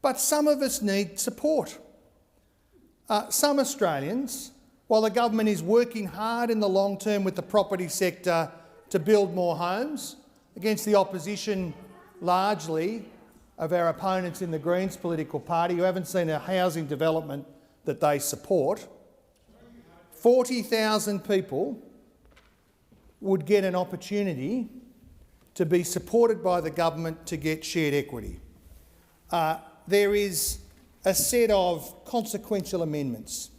But some of us need support. Some Australians while the government is working hard in the long term with the property sector to build more homes, against the opposition largely of our opponents in the Greens political party who haven't seen a housing development that they support, 40,000 people would get an opportunity to be supported by the government to get shared equity. There is a set of consequential amendments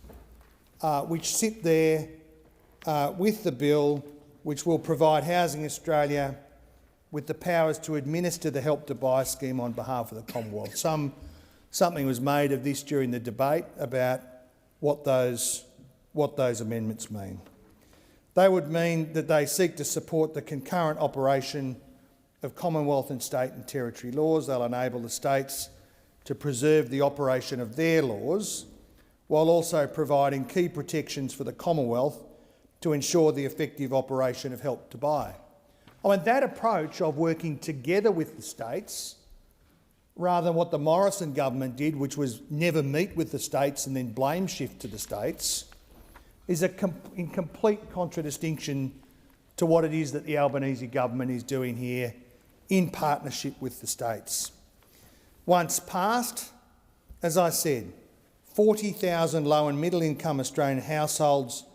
which sit there with the bill, which will provide Housing Australia with the powers to administer the Help to Buy scheme on behalf of the Commonwealth. Something was made of this during the debate about what those amendments mean. They would mean that they seek to support the concurrent operation of Commonwealth and state and territory laws. They'll enable the states to preserve the operation of their laws while also providing key protections for the Commonwealth to ensure the effective operation of Help to Buy. I mean, that approach of working together with the states, rather than what the Morrison government did, which was never meet with the states and then blame shift to the states, is in complete contradistinction to what it is that the Albanese government is doing here in partnership with the states. Once passed, as I said, 40,000 low and middle income Australian households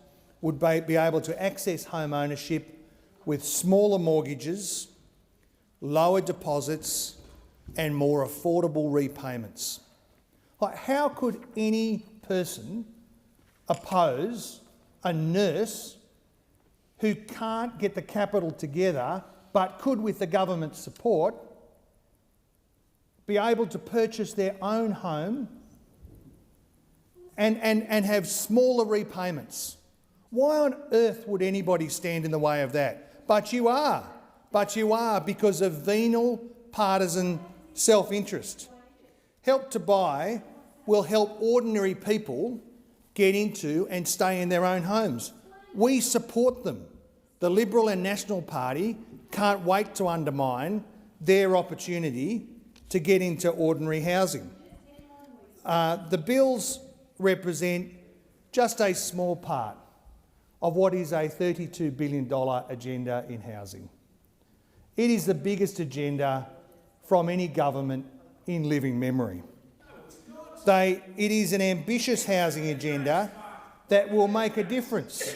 would be able to access home ownership with smaller mortgages, lower deposits and more affordable repayments. Like, how could any person oppose a nurse who can't get the capital together but could, with the government's support, be able to purchase their own home and have smaller repayments? Why on earth would anybody stand in the way of that? But you are. But you are, because of venal, partisan self-interest. Help to Buy will help ordinary people get into and stay in their own homes. We support them. The Liberal and National Party can't wait to undermine their opportunity to get into ordinary housing. The bills represent just a small part of what is a $32 billion agenda in housing. It is the biggest agenda from any government in living memory. It is an ambitious housing agenda that will make a difference,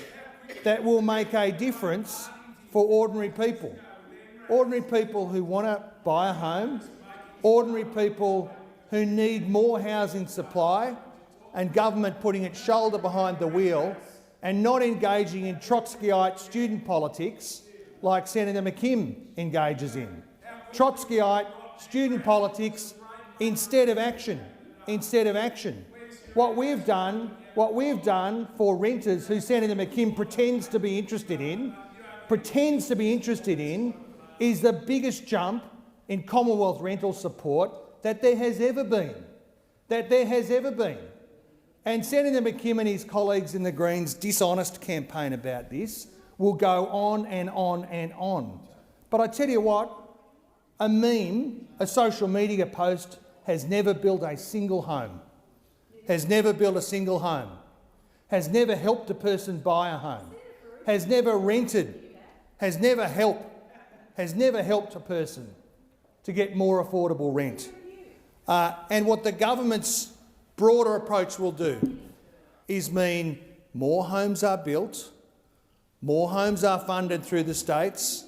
for ordinary people who want to buy a home, ordinary people who need more housing supply, and government putting its shoulder behind the wheel and not engaging in Trotskyite student politics like Senator McKim engages in. Trotskyite student politics instead of action. What we've done for renters who Senator McKim pretends to be interested in, is the biggest jump in Commonwealth rental support that there has ever been. And Senator McKim and his colleagues in the Greens' dishonest campaign about this will go on and on and on. But I tell you what, a meme, a social media post, has never built a single home, has never helped a person buy a home, has never helped a person to get more affordable rent. And what the government's broader approach will do is mean more homes are built, more homes are funded through the states,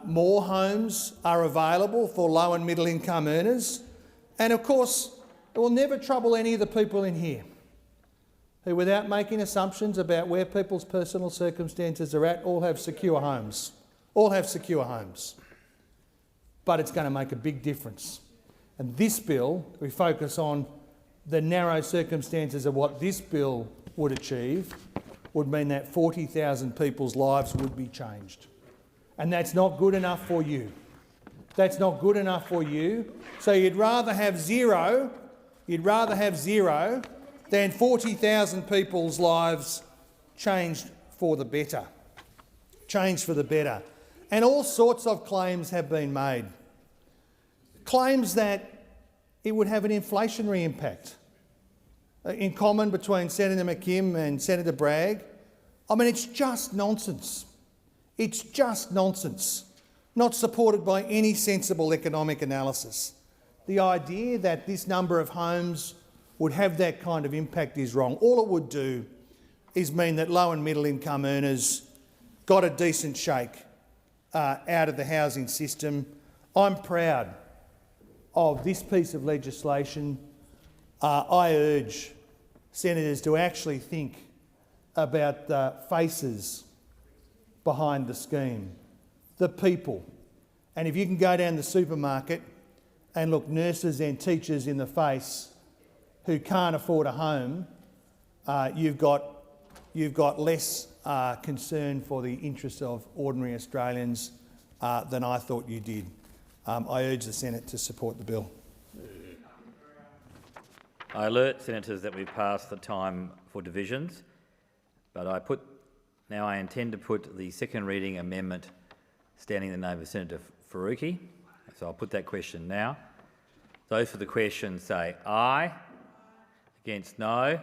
more homes are available for low and middle income earners, and of course it will never trouble any of the people in here who, without making assumptions about where people's personal circumstances are at, all have secure homes. But it's going to make a big difference. And this bill, we focus on the narrow circumstances of what this bill would achieve, would mean that 40,000 people's lives would be changed. And that's not good enough for you. So you'd rather have zero than 40,000 people's lives changed for the better. And all sorts of claims have been made. Claims that it would have an inflationary impact. in common between Senator McKim and Senator Bragg. I mean, it's just nonsense. It's just nonsense, not supported by any sensible economic analysis. The idea that this number of homes would have that kind of impact is wrong. All it would do is mean that low and middle income earners got a decent shake out of the housing system. I'm proud of this piece of legislation. I urge senators to actually think about the faces behind the scheme, the people. And if you can go down the supermarket and look nurses and teachers in the face who can't afford a home, you've got less concern for the interests of ordinary Australians than I thought you did. I urge the Senate to support the bill. I alert senators that we've passed the time for divisions, but now I intend to put the second reading amendment standing in the name of Senator Faruqi. So I'll put that question now. Those for the question say aye. Against, no.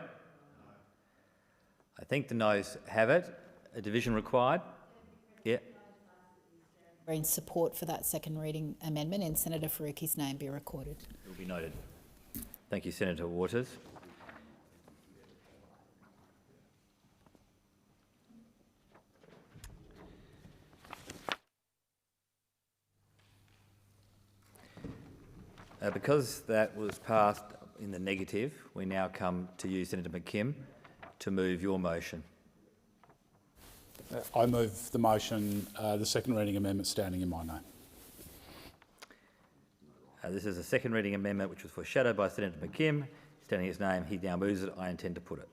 I think the noes have it. A division required? Yeah. In support for that second reading amendment and Senator Faruqi's name be recorded. It will be noted. Thank you, Senator Waters. Because that was passed in the negative, we now come to you, Senator McKim, to move your motion. I move the motion, the second reading amendment standing in my name. This is a second reading amendment which was foreshadowed by Senator McKim. Standing his name, he now moves it. I intend to put it.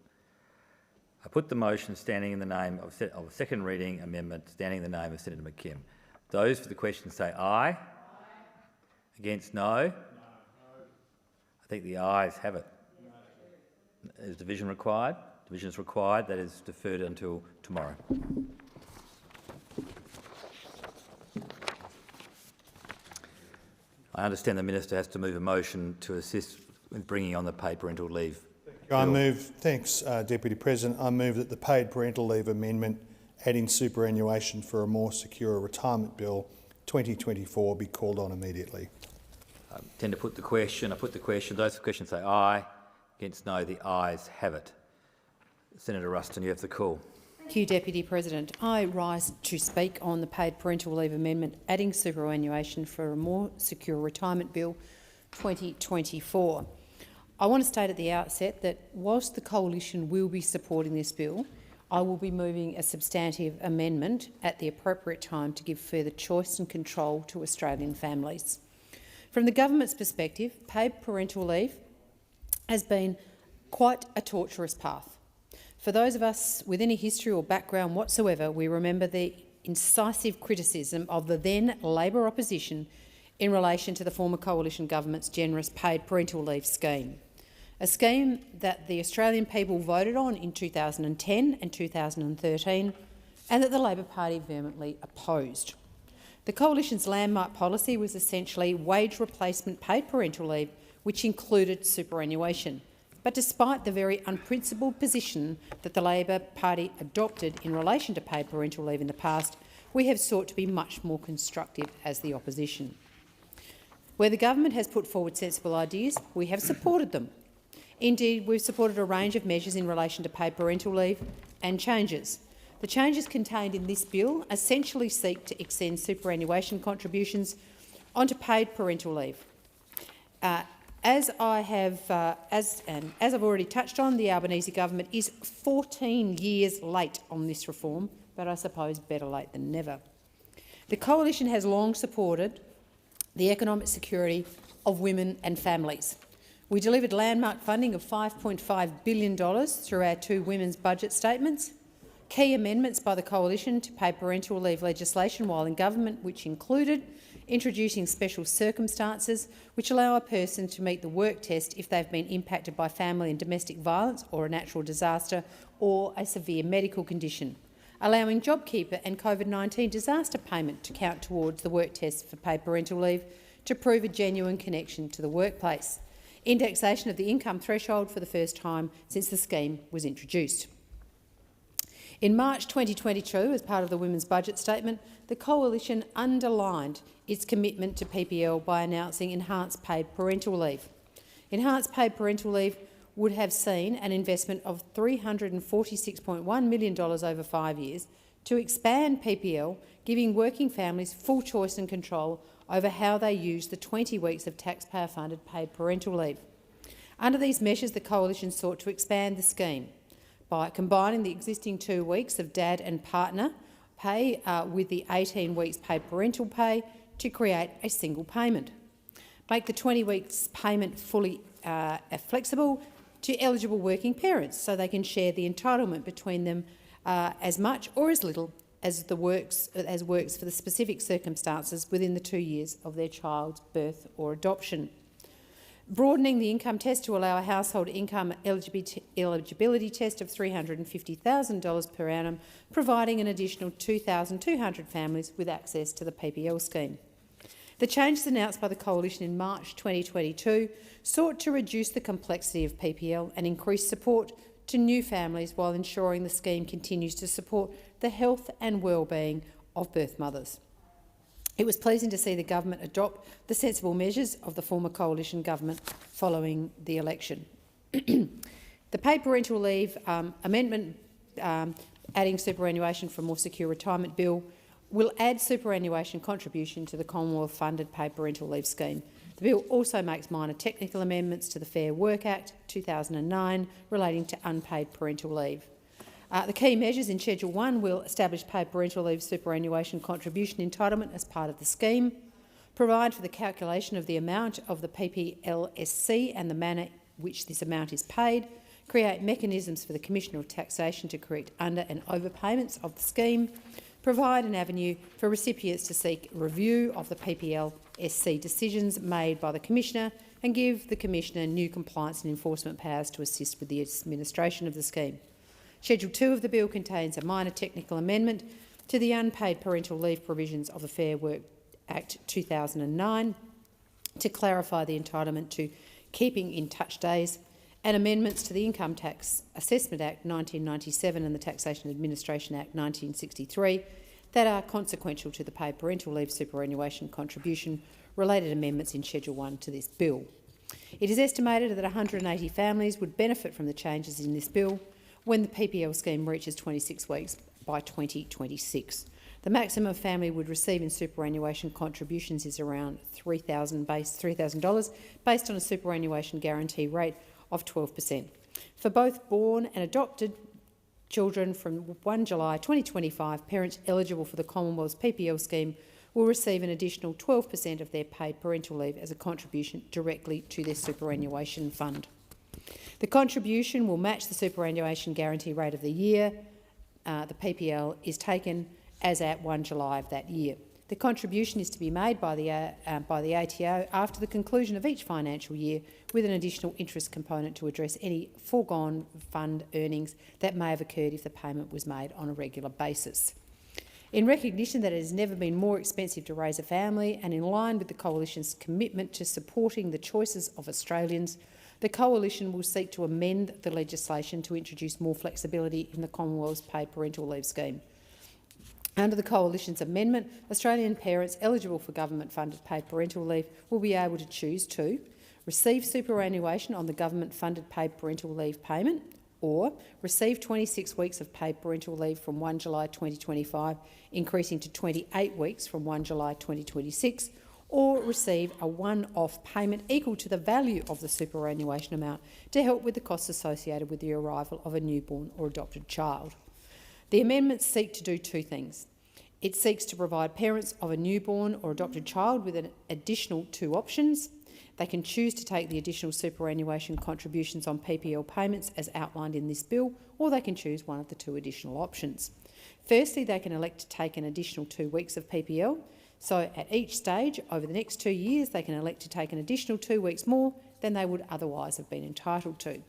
I put the motion standing in the name of a second reading amendment standing in the name of Senator McKim. Those for the question say aye. Aye. Against, no. I think the ayes have it. Is division required? Division is required. That is deferred until tomorrow. I understand the Minister has to move a motion to assist with bringing on the paid parental leave. Thanks, Deputy President. I move that the paid parental leave amendment adding superannuation for a more secure retirement bill 2024 be called on immediately. I intend to put the question. I put the question. Those for the question say aye. Against, no. The ayes have it. Senator Ruston, you have the call. Thank you, Deputy President. I rise to speak on the paid parental leave amendment adding superannuation for a more secure retirement bill 2024. I want to state at the outset that whilst the Coalition will be supporting this bill, I will be moving a substantive amendment at the appropriate time to give further choice and control to Australian families. From the government's perspective, paid parental leave has been quite a torturous path. For those of us with any history or background whatsoever, we remember the incisive criticism of the then Labor opposition in relation to the former Coalition government's generous paid parental leave scheme, a scheme that the Australian people voted on in 2010 and 2013 and that the Labor Party vehemently opposed. The Coalition's landmark policy was essentially wage replacement paid parental leave, which included superannuation. But despite the very unprincipled position that the Labor Party adopted in relation to paid parental leave in the past, we have sought to be much more constructive as the opposition. Where the government has put forward sensible ideas, we have supported them. Indeed, we've supported a range of measures in relation to paid parental leave and changes. The changes contained in this bill essentially seek to extend superannuation contributions onto paid parental leave. As I've already touched on, the Albanese government is 14 years late on this reform, but I suppose better late than never. The Coalition has long supported the economic security of women and families. We delivered landmark funding of $5.5 billion through our two women's budget statements, key amendments by the Coalition to paid parental leave legislation while in government, which included introducing special circumstances which allow a person to meet the work test if they've been impacted by family and domestic violence or a natural disaster or a severe medical condition, allowing JobKeeper and COVID-19 disaster payment to count towards the work test for paid parental leave to prove a genuine connection to the workplace, indexation of the income threshold for the first time since the scheme was introduced. In March 2022, as part of the Women's Budget Statement, the Coalition underlined its commitment to PPL by announcing enhanced paid parental leave. Enhanced paid parental leave would have seen an investment of $346.1 million over 5 years to expand PPL, giving working families full choice and control over how they use the 20 weeks of taxpayer-funded paid parental leave. Under these measures, the Coalition sought to expand the scheme by combining the existing 2 weeks of dad and partner pay with the 18 weeks paid parental pay to create a single payment. Make the 20 weeks payment fully flexible to eligible working parents so they can share the entitlement between them as much or as little as works for the specific circumstances within the 2 years of their child's birth or adoption. Broadening the income test to allow a household income eligibility test of $350,000 per annum, providing an additional 2,200 families with access to the PPL scheme. The changes announced by the Coalition in March 2022 sought to reduce the complexity of PPL and increase support to new families while ensuring the scheme continues to support the health and well-being of birth mothers. It was pleasing to see the government adopt the sensible measures of the former Coalition government following the election. The paid parental leave amendment adding superannuation for a more secure retirement bill will add superannuation contribution to the Commonwealth-funded paid parental leave scheme. The bill also makes minor technical amendments to the Fair Work Act 2009 relating to unpaid parental leave. The key measures in Schedule 1 will establish paid parental leave superannuation contribution entitlement as part of the scheme, provide for the calculation of the amount of the PPLSC and the manner in which this amount is paid, create mechanisms for the Commissioner of Taxation to correct under- and overpayments of the scheme, provide an avenue for recipients to seek review of the PPLSC decisions made by the Commissioner and give the Commissioner new compliance and enforcement powers to assist with the administration of the scheme. Schedule 2 of the bill contains a minor technical amendment to the unpaid parental leave provisions of the Fair Work Act 2009 to clarify the entitlement to keeping in touch days, and amendments to the Income Tax Assessment Act 1997 and the Taxation Administration Act 1963 that are consequential to the paid parental leave superannuation contribution related amendments in Schedule 1 to this bill. It is estimated that 180 families would benefit from the changes in this bill when the PPL scheme reaches 26 weeks by 2026. The maximum a family would receive in superannuation contributions is around $3,000 based on a superannuation guarantee rate of 12%. For both born and adopted children from 1 July 2025, parents eligible for the Commonwealth's PPL scheme will receive an additional 12% of their paid parental leave as a contribution directly to their superannuation fund. The contribution will match the superannuation guarantee rate of the year the PPL is taken as at 1 July of that year. The contribution is to be made by the ATO after the conclusion of each financial year, with an additional interest component to address any foregone fund earnings that may have occurred if the payment was made on a regular basis. In recognition that it has never been more expensive to raise a family and in line with the Coalition's commitment to supporting the choices of Australians, the Coalition will seek to amend the legislation to introduce more flexibility in the Commonwealth's paid parental leave scheme. Under the Coalition's amendment, Australian parents eligible for government-funded paid parental leave will be able to choose to receive superannuation on the government-funded paid parental leave payment, or receive 26 weeks of paid parental leave from 1 July 2025, increasing to 28 weeks from 1 July 2026, or receive a one-off payment equal to the value of the superannuation amount to help with the costs associated with the arrival of a newborn or adopted child. The amendments seek to do two things. It seeks to provide parents of a newborn or adopted child with an additional two options. They can choose to take the additional superannuation contributions on PPL payments as outlined in this bill, or they can choose one of the two additional options. Firstly, they can elect to take an additional 2 weeks of PPL. So at each stage over the next 2 years, they can elect to take an additional 2 weeks more than they would otherwise have been entitled to.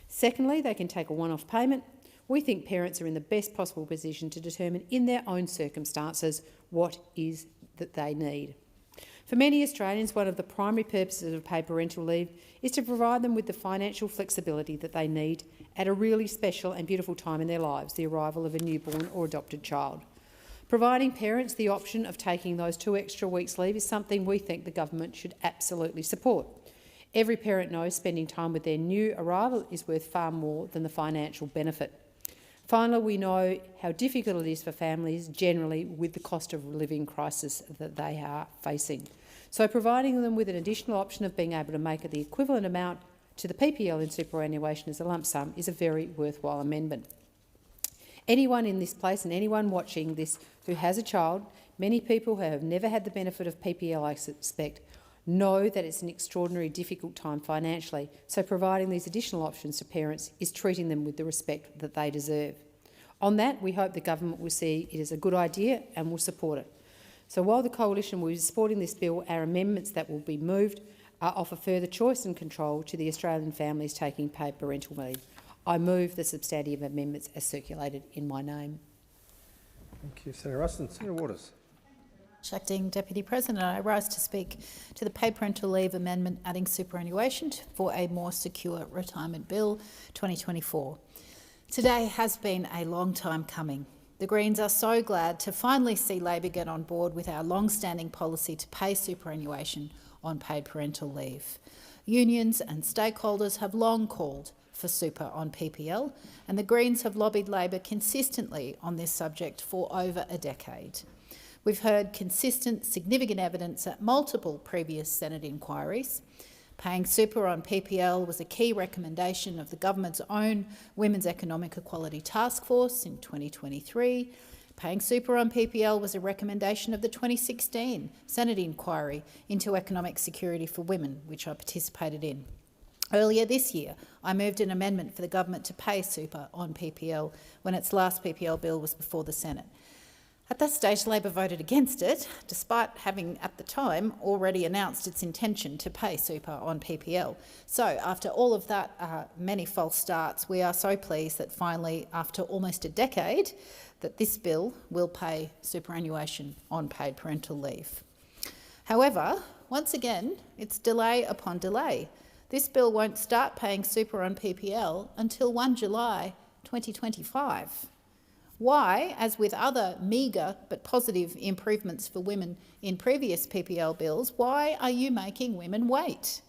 Secondly, they can take a one-off payment. We think parents are in the best possible position to determine in their own circumstances what is that they need. For many Australians, one of the primary purposes of paid parental leave is to provide them with the financial flexibility that they need at a really special and beautiful time in their lives, the arrival of a newborn or adopted child. Providing parents the option of taking those 2 extra weeks' leave is something we think the government should absolutely support. Every parent knows spending time with their new arrival is worth far more than the financial benefit. Finally, we know how difficult it is for families generally with the cost of living crisis that they are facing. So providing them with an additional option of being able to make the equivalent amount to the PPL in superannuation as a lump sum is a very worthwhile amendment. Anyone in this place and anyone watching this who has a child, many people who have never had the benefit of PPL, I suspect, know that it's an extraordinarily difficult time financially, so providing these additional options to parents is treating them with the respect that they deserve. On that, we hope the government will see it as a good idea and will support it. So while the Coalition will be supporting this bill, our amendments that will be moved offer further choice and control to the Australian families taking paid parental leave. I move the substantive amendments as circulated in my name. Thank you, Senator Ruston. Senator Waters. Acting Deputy President, I rise to speak to the paid parental leave amendment adding superannuation for a more secure retirement bill 2024. Today has been a long time coming. The Greens are so glad to finally see Labor get on board with our long-standing policy to pay superannuation on paid parental leave. Unions and stakeholders have long called for super on PPL, and the Greens have lobbied Labor consistently on this subject for over a decade. We've heard consistent, significant evidence at multiple previous Senate inquiries. Paying super on PPL was a key recommendation of the government's own Women's Economic Equality Task Force in 2023. Paying super on PPL was a recommendation of the 2016 Senate inquiry into economic security for women, which I participated in. Earlier this year, I moved an amendment for the government to pay super on PPL when its last PPL bill was before the Senate. At that stage, Labor voted against it, despite having at the time already announced its intention to pay super on PPL. So after all of that, many false starts, we are so pleased that finally, after almost a decade, that this bill will pay superannuation on paid parental leave. However, once again, it's delay upon delay. This bill won't start paying super on PPL until 1 July 2025. Why, as with other meagre but positive improvements for women in previous PPL bills, why are you making women wait?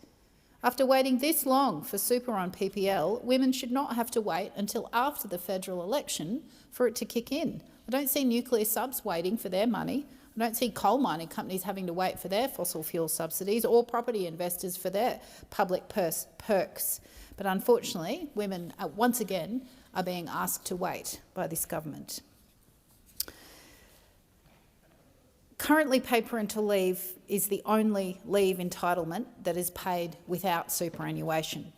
After waiting this long for super on PPL, women should not have to wait until after the federal election for it to kick in. I don't see nuclear subs waiting for their money. I don't see coal mining companies having to wait for their fossil fuel subsidies or property investors for their public perks. But unfortunately, women, once again, are being asked to wait by this government. Currently, paid parental leave is the only leave entitlement that is paid without superannuation,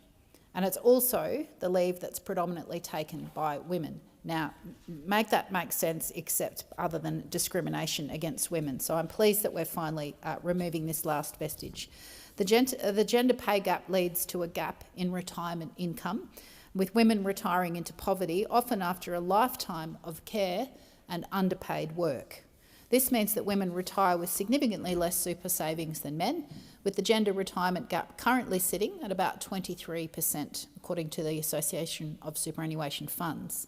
and it's also the leave that's predominantly taken by women. Now, make that make sense except other than discrimination against women. So I'm pleased that we're finally removing this last vestige. The gender pay gap leads to a gap in retirement income, with women retiring into poverty, often after a lifetime of care and underpaid work. This means that women retire with significantly less super savings than men, with the gender retirement gap currently sitting at about 23%, according to the Association of Superannuation Funds.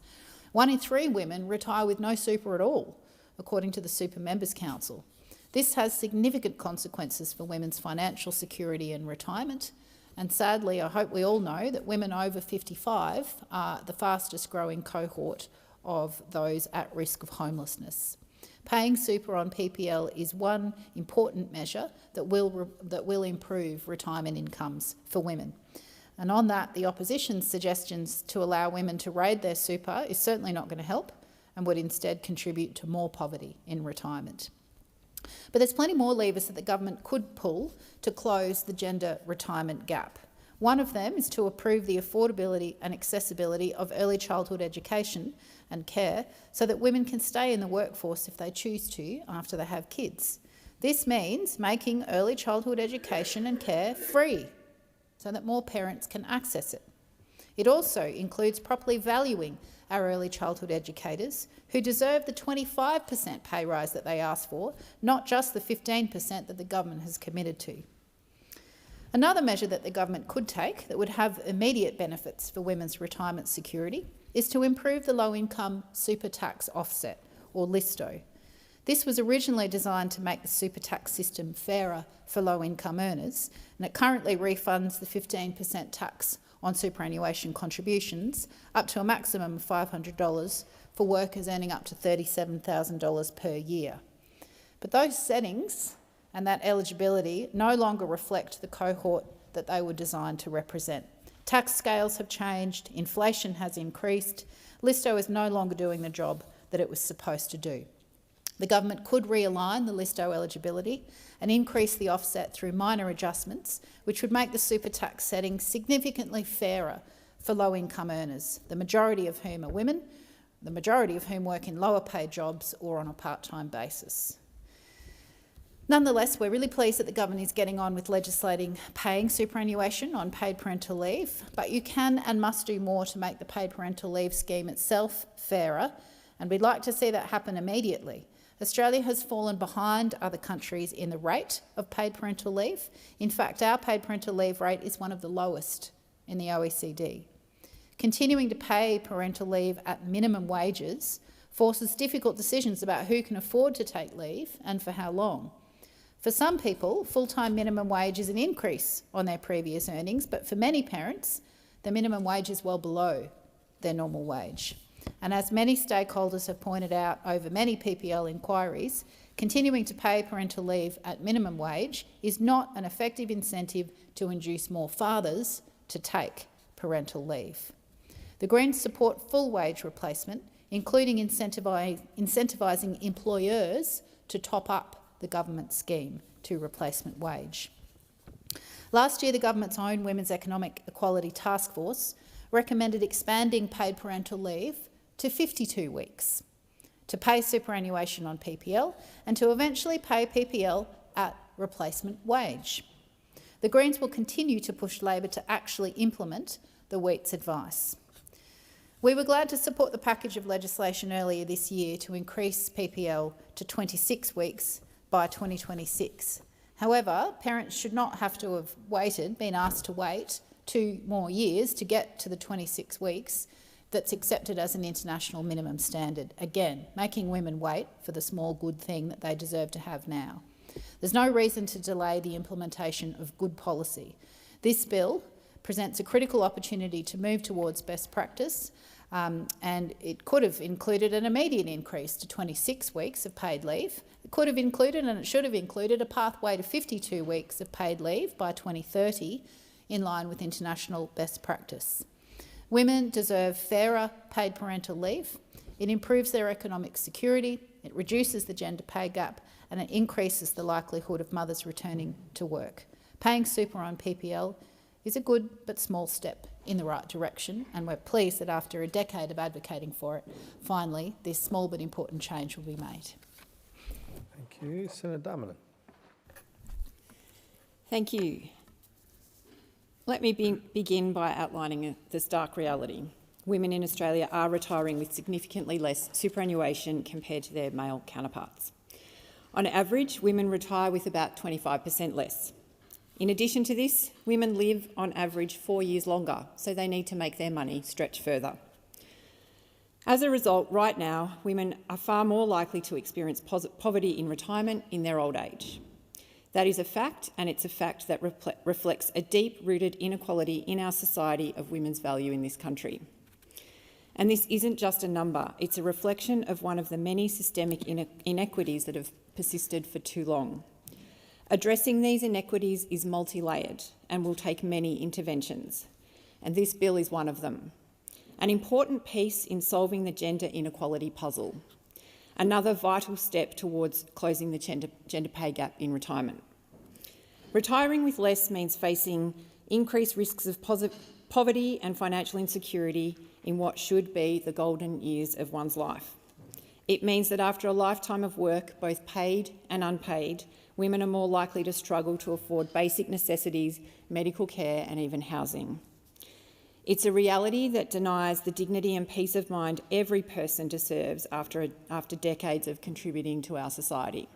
1 in 3 women retire with no super at all, according to the Super Members Council. This has significant consequences for women's financial security and retirement, and sadly, I hope we all know that women over 55 are the fastest growing cohort of those at risk of homelessness. Paying super on PPL is one important measure that will improve retirement incomes for women. And on that, the opposition's suggestions to allow women to raid their super is certainly not going to help and would instead contribute to more poverty in retirement. But there's plenty more levers that the government could pull to close the gender retirement gap. One of them is to improve the affordability and accessibility of early childhood education and care so that women can stay in the workforce if they choose to after they have kids. This means making early childhood education and care free so that more parents can access it. It also includes properly valuing our early childhood educators, who deserve the 25% pay rise that they asked for, not just the 15% that the government has committed to. Another measure that the government could take that would have immediate benefits for women's retirement security is to improve the low-income super tax offset, or LISTO. This was originally designed to make the super tax system fairer for low-income earners, and it currently refunds the 15% tax on superannuation contributions up to a maximum of $500 for workers earning up to $37,000 per year. But those settings and that eligibility no longer reflect the cohort that they were designed to represent. Tax scales have changed, inflation has increased, LISTO is no longer doing the job that it was supposed to do. The government could realign the LISTO eligibility and increase the offset through minor adjustments, which would make the super tax setting significantly fairer for low-income earners, the majority of whom are women, the majority of whom work in lower-paid jobs or on a part-time basis. Nonetheless, we're really pleased that the government is getting on with legislating paying superannuation on paid parental leave, but you can and must do more to make the paid parental leave scheme itself fairer, and we'd like to see that happen immediately. Australia has fallen behind other countries in the rate of paid parental leave. In fact, our paid parental leave rate is one of the lowest in the OECD. Continuing to pay parental leave at minimum wages forces difficult decisions about who can afford to take leave and for how long. For some people, full-time minimum wage is an increase on their previous earnings, but for many parents, the minimum wage is well below their normal wage. And as many stakeholders have pointed out over many PPL inquiries, continuing to pay parental leave at minimum wage is not an effective incentive to induce more fathers to take parental leave. The Greens support full wage replacement, including incentivising employers to top up the government scheme to replacement wage. Last year, the government's own Women's Economic Equality Task Force recommended expanding paid parental leave to 52 weeks, to pay superannuation on PPL and to eventually pay PPL at replacement wage. The Greens will continue to push Labor to actually implement the Wheat's advice. We were glad to support the package of legislation earlier this year to increase PPL to 26 weeks by 2026. However, parents should not have to have been asked to wait 2 more years to get to the 26 weeks that's accepted as an international minimum standard, again, making women wait for the small good thing that they deserve to have now. There's no reason to delay the implementation of good policy. This bill presents a critical opportunity to move towards best practice, and it could have included an immediate increase to 26 weeks of paid leave. It could have included, and it should have included, a pathway to 52 weeks of paid leave by 2030, in line with international best practice. Women deserve fairer paid parental leave. It improves their economic security, it reduces the gender pay gap, and it increases the likelihood of mothers returning to work. Paying super on PPL is a good but small step in the right direction, and we're pleased that after a decade of advocating for it, finally this small but important change will be made. Thank you. Senator Darmanin. Thank you. Let me begin by outlining the stark reality. Women in Australia are retiring with significantly less superannuation compared to their male counterparts. On average, women retire with about 25% less. In addition to this, women live on average 4 years longer, so they need to make their money stretch further. As a result, right now, women are far more likely to experience poverty in retirement in their old age. That is a fact, and it's a fact that reflects a deep-rooted inequality in our society of women's value in this country. And this isn't just a number, it's a reflection of one of the many systemic inequities that have persisted for too long. Addressing these inequities is multi-layered and will take many interventions, and this bill is one of them. An important piece in solving the gender inequality puzzle. Another vital step towards closing the gender pay gap in retirement. Retiring with less means facing increased risks of poverty and financial insecurity in what should be the golden years of one's life. It means that after a lifetime of work, both paid and unpaid, women are more likely to struggle to afford basic necessities, medical care and even housing. It's a reality that denies the dignity and peace of mind every person deserves after decades of contributing to our society.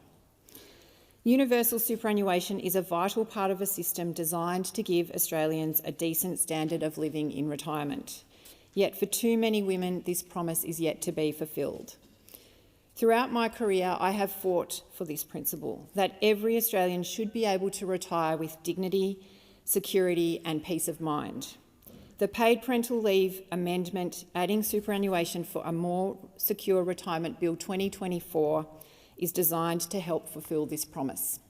Universal superannuation is a vital part of a system designed to give Australians a decent standard of living in retirement. Yet for too many women, this promise is yet to be fulfilled. Throughout my career, I have fought for this principle, that every Australian should be able to retire with dignity, security and peace of mind. The Paid Parental Leave Amendment adding superannuation for a more secure retirement Bill 2024 is designed to help fulfil this promise.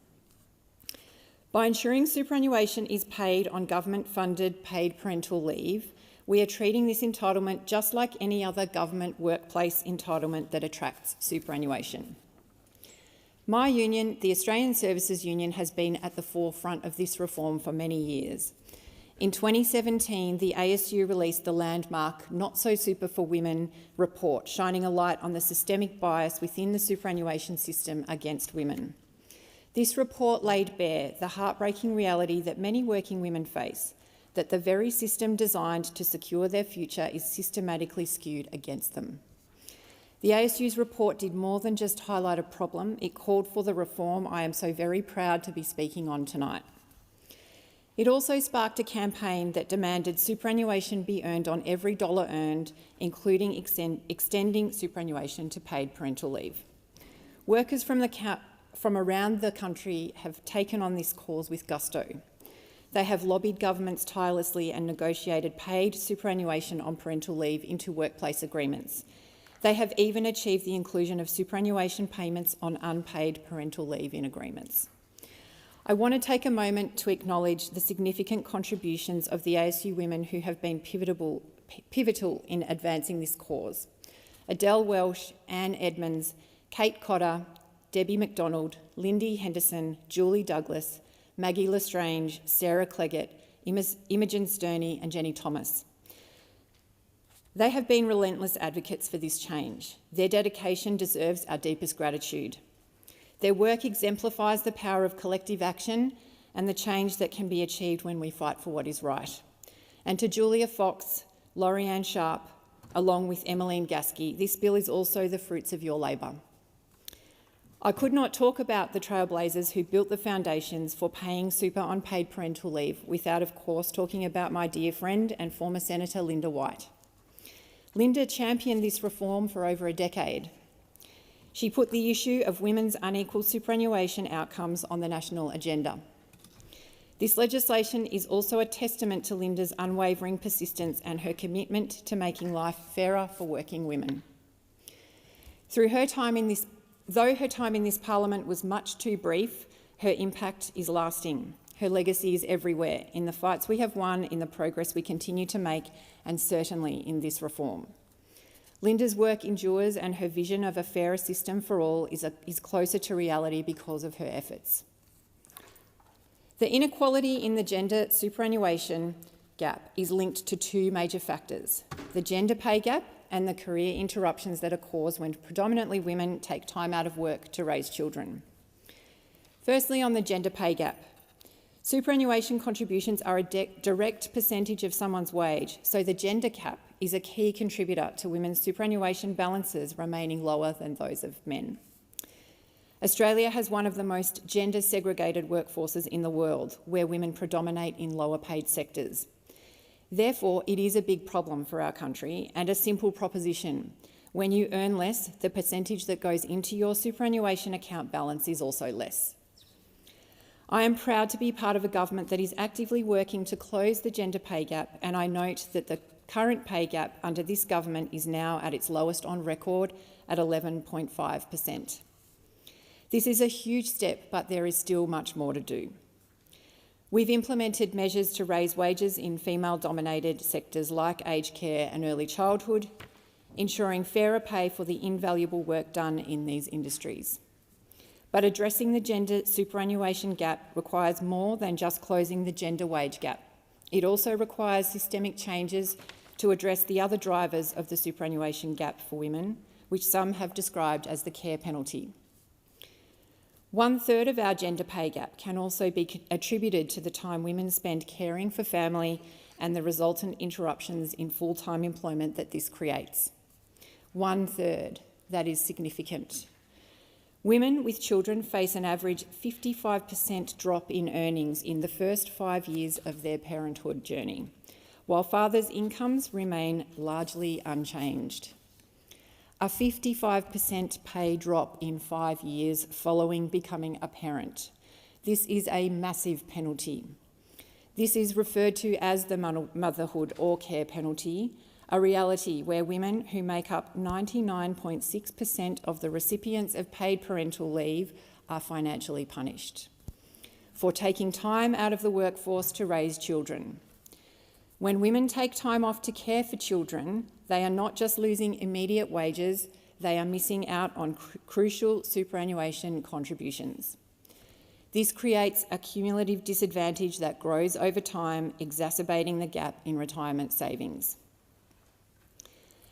By ensuring superannuation is paid on government-funded paid parental leave, we are treating this entitlement just like any other government workplace entitlement that attracts superannuation. My union, the Australian Services Union, has been at the forefront of this reform for many years. In 2017, the ASU released the landmark Not So Super for Women report, shining a light on the systemic bias within the superannuation system against women. This report laid bare the heartbreaking reality that many working women face, that the very system designed to secure their future is systematically skewed against them. The ASU's report did more than just highlight a problem, it called for the reform I am so very proud to be speaking on tonight. It also sparked a campaign that demanded superannuation be earned on every dollar earned, including extending superannuation to paid parental leave. Workers from around the country have taken on this cause with gusto. They have lobbied governments tirelessly and negotiated paid superannuation on parental leave into workplace agreements. They have even achieved the inclusion of superannuation payments on unpaid parental leave in agreements. I want to take a moment to acknowledge the significant contributions of the ASU women who have been pivotal in advancing this cause. Adele Welsh, Anne Edmonds, Kate Cotter, Debbie McDonald, Lindy Henderson, Julie Douglas, Maggie Lestrange, Sarah Cleggett, Imogen Sterney and Jenny Thomas. They have been relentless advocates for this change. Their dedication deserves our deepest gratitude. Their work exemplifies the power of collective action and the change that can be achieved when we fight for what is right. And to Julia Fox, Laurie-Anne Sharp, along with Emmeline Gaskey, this bill is also the fruits of your labour. I could not talk about the trailblazers who built the foundations for paying super on paid parental leave without, of course, talking about my dear friend and former Senator Linda White. Linda championed this reform for over a decade. She put the issue of women's unequal superannuation outcomes on the national agenda. This legislation is also a testament to Linda's unwavering persistence and her commitment to making life fairer for working women. Though her time in this Parliament was much too brief, her impact is lasting. Her legacy is everywhere, in the fights we have won, in the progress we continue to make, and certainly in this reform. Linda's work endures and her vision of a fairer system for all is closer to reality because of her efforts. The inequality in the gender superannuation gap is linked to two major factors: the gender pay gap and the career interruptions that are caused when predominantly women take time out of work to raise children. Firstly, on the gender pay gap. Superannuation contributions are a direct percentage of someone's wage, so the gender gap is a key contributor to women's superannuation balances remaining lower than those of men. Australia has one of the most gender-segregated workforces in the world, where women predominate in lower-paid sectors. Therefore, it is a big problem for our country and a simple proposition. When you earn less, the percentage that goes into your superannuation account balance is also less. I am proud to be part of a government that is actively working to close the gender pay gap, and I note that the current pay gap under this government is now at its lowest on record at 11.5%. This is a huge step, but there is still much more to do. We've implemented measures to raise wages in female-dominated sectors like aged care and early childhood, ensuring fairer pay for the invaluable work done in these industries. But addressing the gender superannuation gap requires more than just closing the gender wage gap. It also requires systemic changes to address the other drivers of the superannuation gap for women, which some have described as the care penalty. 1/3 of our gender pay gap can also be attributed to the time women spend caring for family and the resultant interruptions in full-time employment that this creates. 1/3, that is significant. Women with children face an average 55% drop in earnings in the first 5 years of their parenthood journey, while fathers' incomes remain largely unchanged. A 55% pay drop in 5 years following becoming a parent. This is a massive penalty. This is referred to as the motherhood or care penalty, a reality where women who make up 99.6% of the recipients of paid parental leave are financially punished for taking time out of the workforce to raise children. When women take time off to care for children, they are not just losing immediate wages, they are missing out on crucial superannuation contributions. This creates a cumulative disadvantage that grows over time, exacerbating the gap in retirement savings.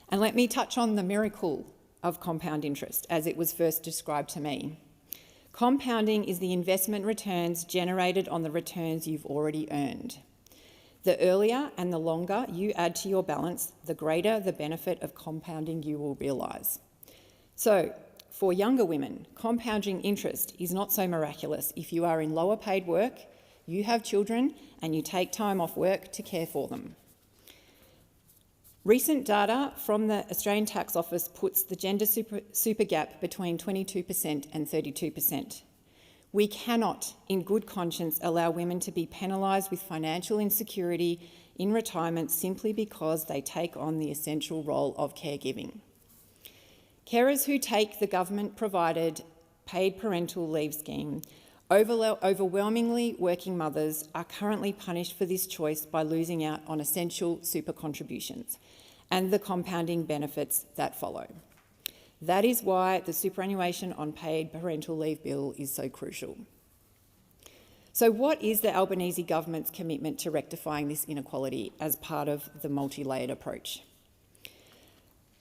And let me touch on the miracle of compound interest, as it was first described to me. Compounding is the investment returns generated on the returns you've already earned. The earlier and the longer you add to your balance, the greater the benefit of compounding you will realise. So, for younger women, compounding interest is not so miraculous if you are in lower paid work, you have children, and you take time off work to care for them. Recent data from the Australian Tax Office puts the gender super gap between 22% and 32%. We cannot, in good conscience, allow women to be penalised with financial insecurity in retirement simply because they take on the essential role of caregiving. Carers who take the government-provided paid parental leave scheme, overwhelmingly working mothers, are currently punished for this choice by losing out on essential super contributions and the compounding benefits that follow. That is why the superannuation on paid parental leave bill is so crucial. So what is the Albanese government's commitment to rectifying this inequality as part of the multi-layered approach?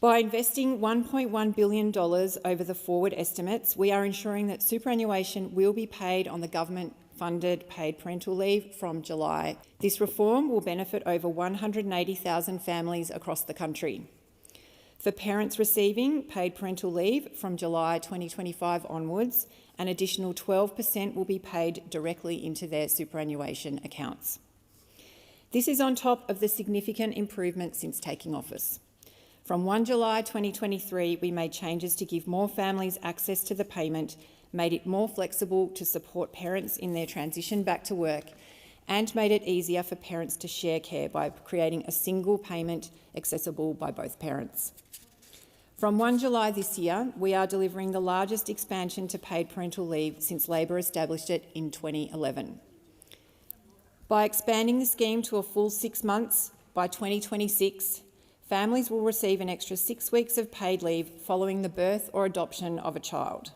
By investing $1.1 billion over the forward estimates, we are ensuring that superannuation will be paid on the government-funded paid parental leave from July. This reform will benefit over 180,000 families across the country. For parents receiving paid parental leave from July 2025 onwards, an additional 12% will be paid directly into their superannuation accounts. This is on top of the significant improvement since taking office. From 1 July 2023, we made changes to give more families access to the payment, made it more flexible to support parents in their transition back to work, and made it easier for parents to share care by creating a single payment accessible by both parents. From 1 July this year, we are delivering the largest expansion to paid parental leave since Labor established it in 2011. By expanding the scheme to a full 6 months by 2026, families will receive an extra 6 weeks of paid leave following the birth or adoption of a child.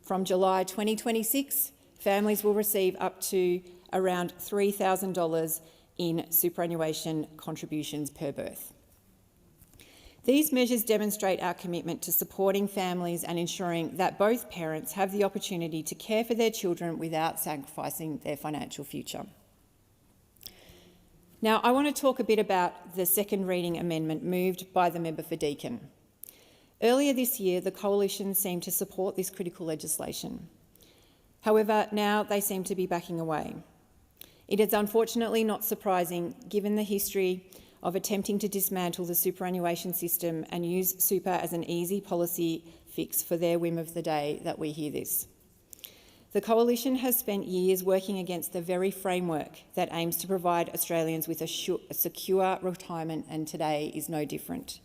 From July 2026, families will receive up to around $3,000 in superannuation contributions per birth. These measures demonstrate our commitment to supporting families and ensuring that both parents have the opportunity to care for their children without sacrificing their financial future. Now, I want to talk a bit about the second reading amendment moved by the member for Deakin. Earlier this year, the Coalition seemed to support this critical legislation. However, now they seem to be backing away. It is unfortunately not surprising, given the history of attempting to dismantle the superannuation system and use super as an easy policy fix for their whim of the day, that we hear this. The Coalition has spent years working against the very framework that aims to provide Australians with a secure retirement, and today is no different.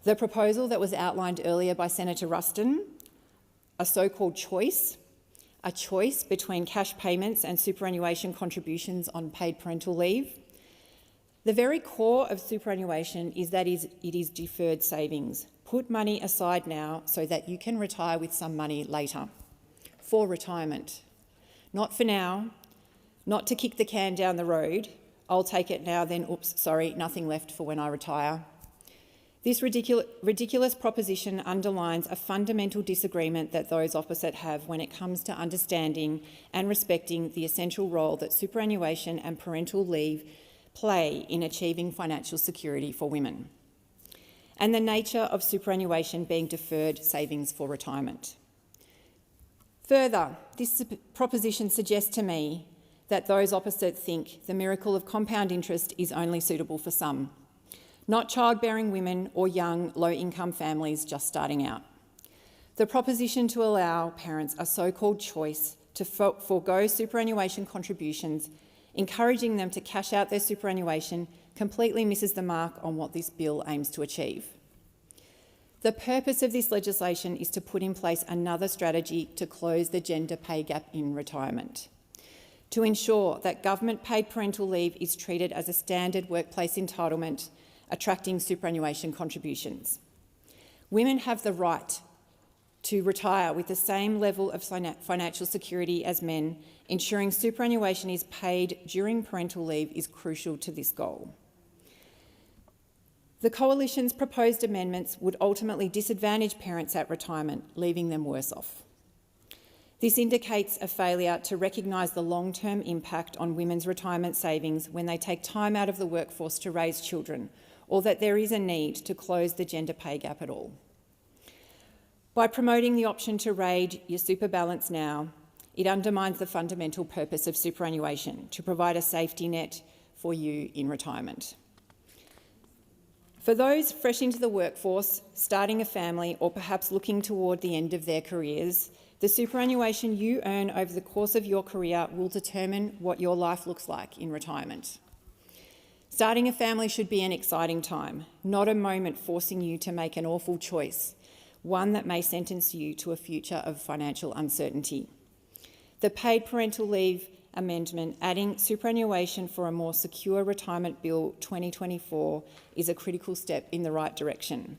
The proposal that was outlined earlier by Senator Ruston, a so-called choice, a choice between cash payments and superannuation contributions on paid parental leave. The very core of superannuation is that it is deferred savings. Put money aside now so that you can retire with some money later. For retirement. Not for now, not to kick the can down the road. I'll take it now, then oops, sorry, nothing left for when I retire. This ridiculous proposition underlines a fundamental disagreement that those opposite have when it comes to understanding and respecting the essential role that superannuation and parental leave play in achieving financial security for women, and the nature of superannuation being deferred savings for retirement. Further, this proposition suggests to me that those opposite think the miracle of compound interest is only suitable for some, not childbearing women or young, low-income families just starting out. The proposition to allow parents a so-called choice to forego superannuation contributions, encouraging them to cash out their superannuation, completely misses the mark on what this bill aims to achieve. The purpose of this legislation is to put in place another strategy to close the gender pay gap in retirement, to ensure that government-paid parental leave is treated as a standard workplace entitlement, attracting superannuation contributions. Women have the right to retire with the same level of financial security as men. Ensuring superannuation is paid during parental leave is crucial to this goal. The Coalition's proposed amendments would ultimately disadvantage parents at retirement, leaving them worse off. This indicates a failure to recognise the long-term impact on women's retirement savings when they take time out of the workforce to raise children, or that there is a need to close the gender pay gap at all. By promoting the option to raid your super balance now, it undermines the fundamental purpose of superannuation, to provide a safety net for you in retirement. For those fresh into the workforce, starting a family, or perhaps looking toward the end of their careers, the superannuation you earn over the course of your career will determine what your life looks like in retirement. Starting a family should be an exciting time, not a moment forcing you to make an awful choice, one that may sentence you to a future of financial uncertainty. The Paid Parental Leave Amendment, adding superannuation for a more secure retirement bill 2024, is a critical step in the right direction.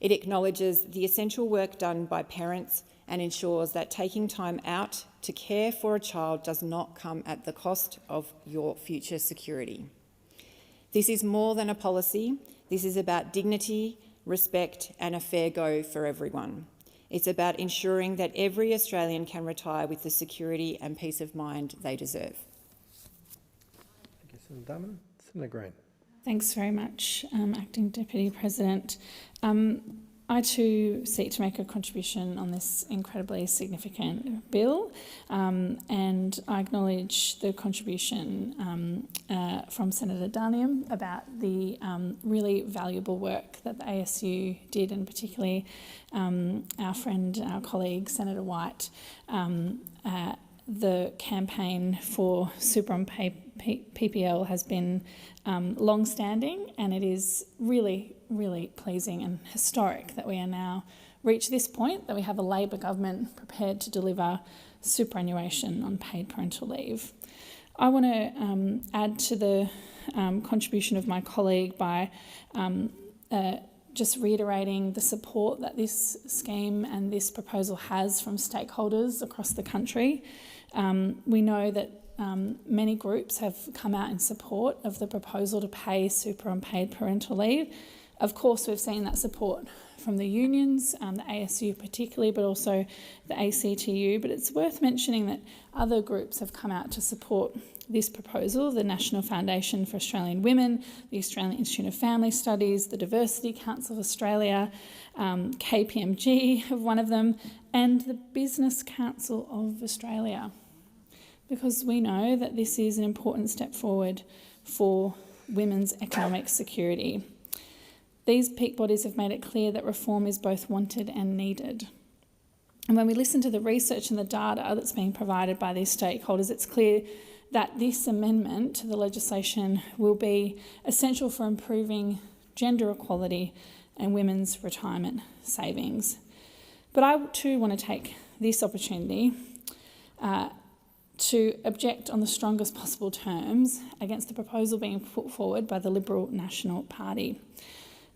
It acknowledges the essential work done by parents and ensures that taking time out to care for a child does not come at the cost of your future security. This is more than a policy. This is about dignity, respect, and a fair go for everyone. It's about ensuring that every Australian can retire with the security and peace of mind they deserve. Thank you, Senator Darman. Senator Green. Thanks very much, Acting Deputy President. I too seek to make a contribution on this incredibly significant bill, and I acknowledge the contribution from Senator Darniam about the really valuable work that the ASU did, and particularly our friend, our colleague, Senator White. The campaign for Super on PPL has been long-standing, and it is really pleasing and historic that we are now reached this point, that we have a Labor government prepared to deliver superannuation on paid parental leave. I want to add to the contribution of my colleague by just reiterating the support that this scheme and this proposal has from stakeholders across the country. We know that many groups have come out in support of the proposal to pay super unpaid parental leave. Of course, we've seen that support from the unions, the ASU particularly, but also the ACTU. But it's worth mentioning that other groups have come out to support this proposal: the National Foundation for Australian Women, the Australian Institute of Family Studies, the Diversity Council of Australia, KPMG of one of them, and the Business Council of Australia, because we know that this is an important step forward for women's economic security. These peak bodies have made it clear that reform is both wanted and needed. And when we listen to the research and the data that's being provided by these stakeholders, it's clear that this amendment to the legislation will be essential for improving gender equality and women's retirement savings. But I too want to take this opportunity to object on the strongest possible terms against the proposal being put forward by the Liberal National Party.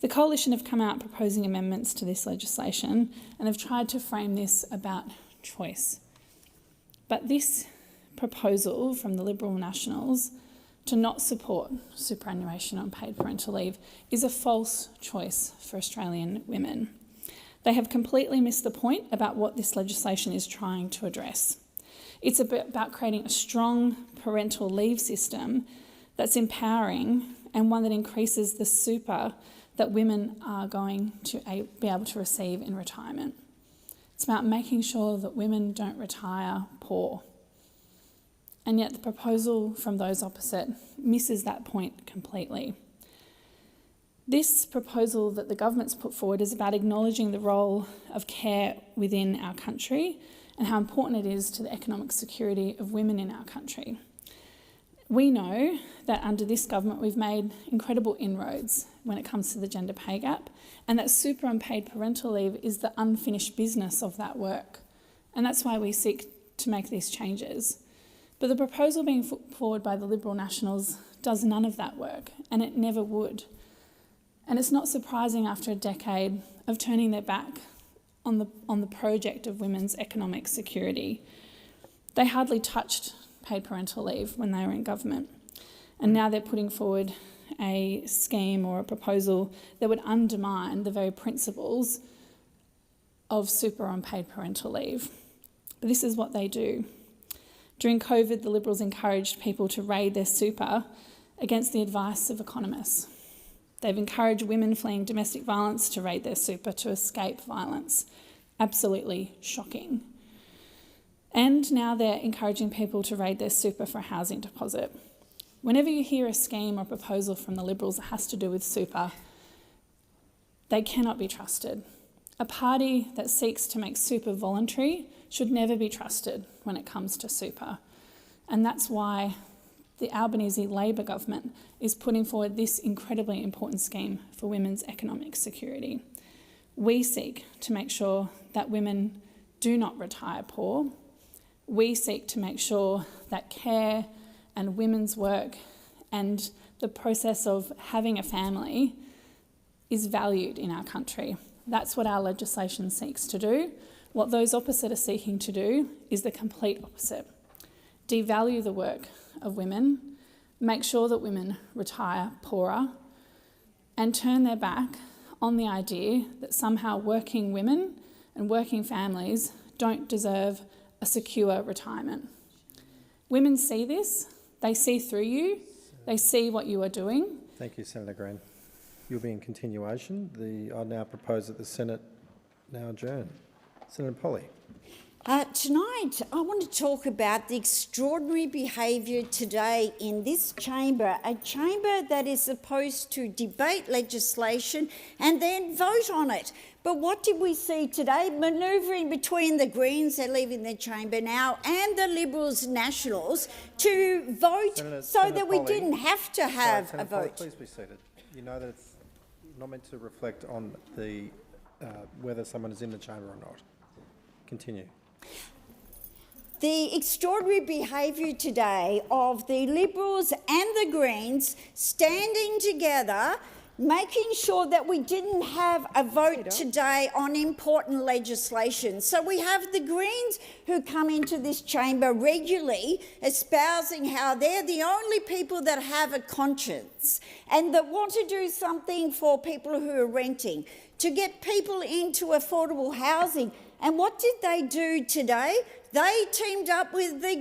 The Coalition have come out proposing amendments to this legislation and have tried to frame this about choice. But this proposal from the Liberal Nationals to not support superannuation on paid parental leave is a false choice for Australian women. They have completely missed the point about what this legislation is trying to address. It's about creating a strong parental leave system that's empowering and one that increases the super that women are going to be able to receive in retirement. It's about making sure that women don't retire poor. And yet the proposal from those opposite misses that point completely. This proposal that the government's put forward is about acknowledging the role of care within our country and how important it is to the economic security of women in our country. We know that under this government we've made incredible inroads when it comes to the gender pay gap, and that super unpaid parental leave is the unfinished business of that work. And that's why we seek to make these changes. But the proposal being put forward by the Liberal Nationals does none of that work, and it never would. And it's not surprising after a decade of turning their back on the project of women's economic security. They hardly touched paid parental leave when they were in government, and now they're putting forward a scheme or a proposal that would undermine the very principles of super unpaid parental leave. But this is what they do. During COVID, the Liberals encouraged people to raid their super against the advice of economists. They've encouraged women fleeing domestic violence to raid their super to escape violence. Absolutely shocking. And now they're encouraging people to raid their super for a housing deposit. Whenever you hear a scheme or proposal from the Liberals that has to do with super, they cannot be trusted. A party that seeks to make super voluntary should never be trusted when it comes to super. And that's why the Albanese Labor government is putting forward this incredibly important scheme for women's economic security. We seek to make sure that women do not retire poor. We seek to make sure that care and women's work and the process of having a family is valued in our country. That's what our legislation seeks to do. What those opposite are seeking to do is the complete opposite. Devalue the work of women, make sure that women retire poorer, and turn their back on the idea that somehow working women and working families don't deserve a secure retirement. Women see this, they see through you, they see what you are doing. Thank you, Senator Green. You'll be in continuation. I now propose that the Senate now adjourn. Senator Polly. Tonight, I want to talk about the extraordinary behaviour today in this chamber, a chamber that is supposed to debate legislation and then vote on it. But what did we see today? Manoeuvring between the Greens, they're leaving the chamber now, and the Liberals Nationals to vote Senator that we didn't have to have a vote. Polly, please be seated. You know that it's not meant to reflect on the whether someone is in the chamber or not. Continue. The extraordinary behaviour today of the Liberals and the Greens standing together, making sure that we didn't have a vote today on important legislation. So we have the Greens who come into this chamber regularly espousing how they're the only people that have a conscience and that want to do something for people who are renting, to get people into affordable housing. And what did they do today? They teamed up with the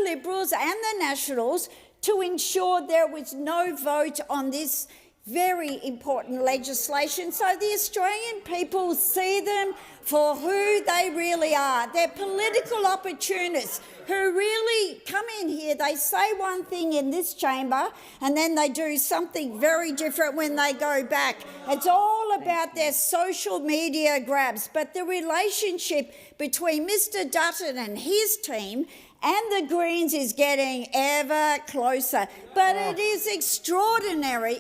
Liberals and the Nationals to ensure there was no vote on this very important legislation, so the Australian people see them for who they really are. They're political opportunists who really come in here, they say one thing in this chamber and then they do something very different when they go back. It's all about their social media grabs, but the relationship between Mr Dutton and his team and the Greens is getting ever closer. But it is extraordinary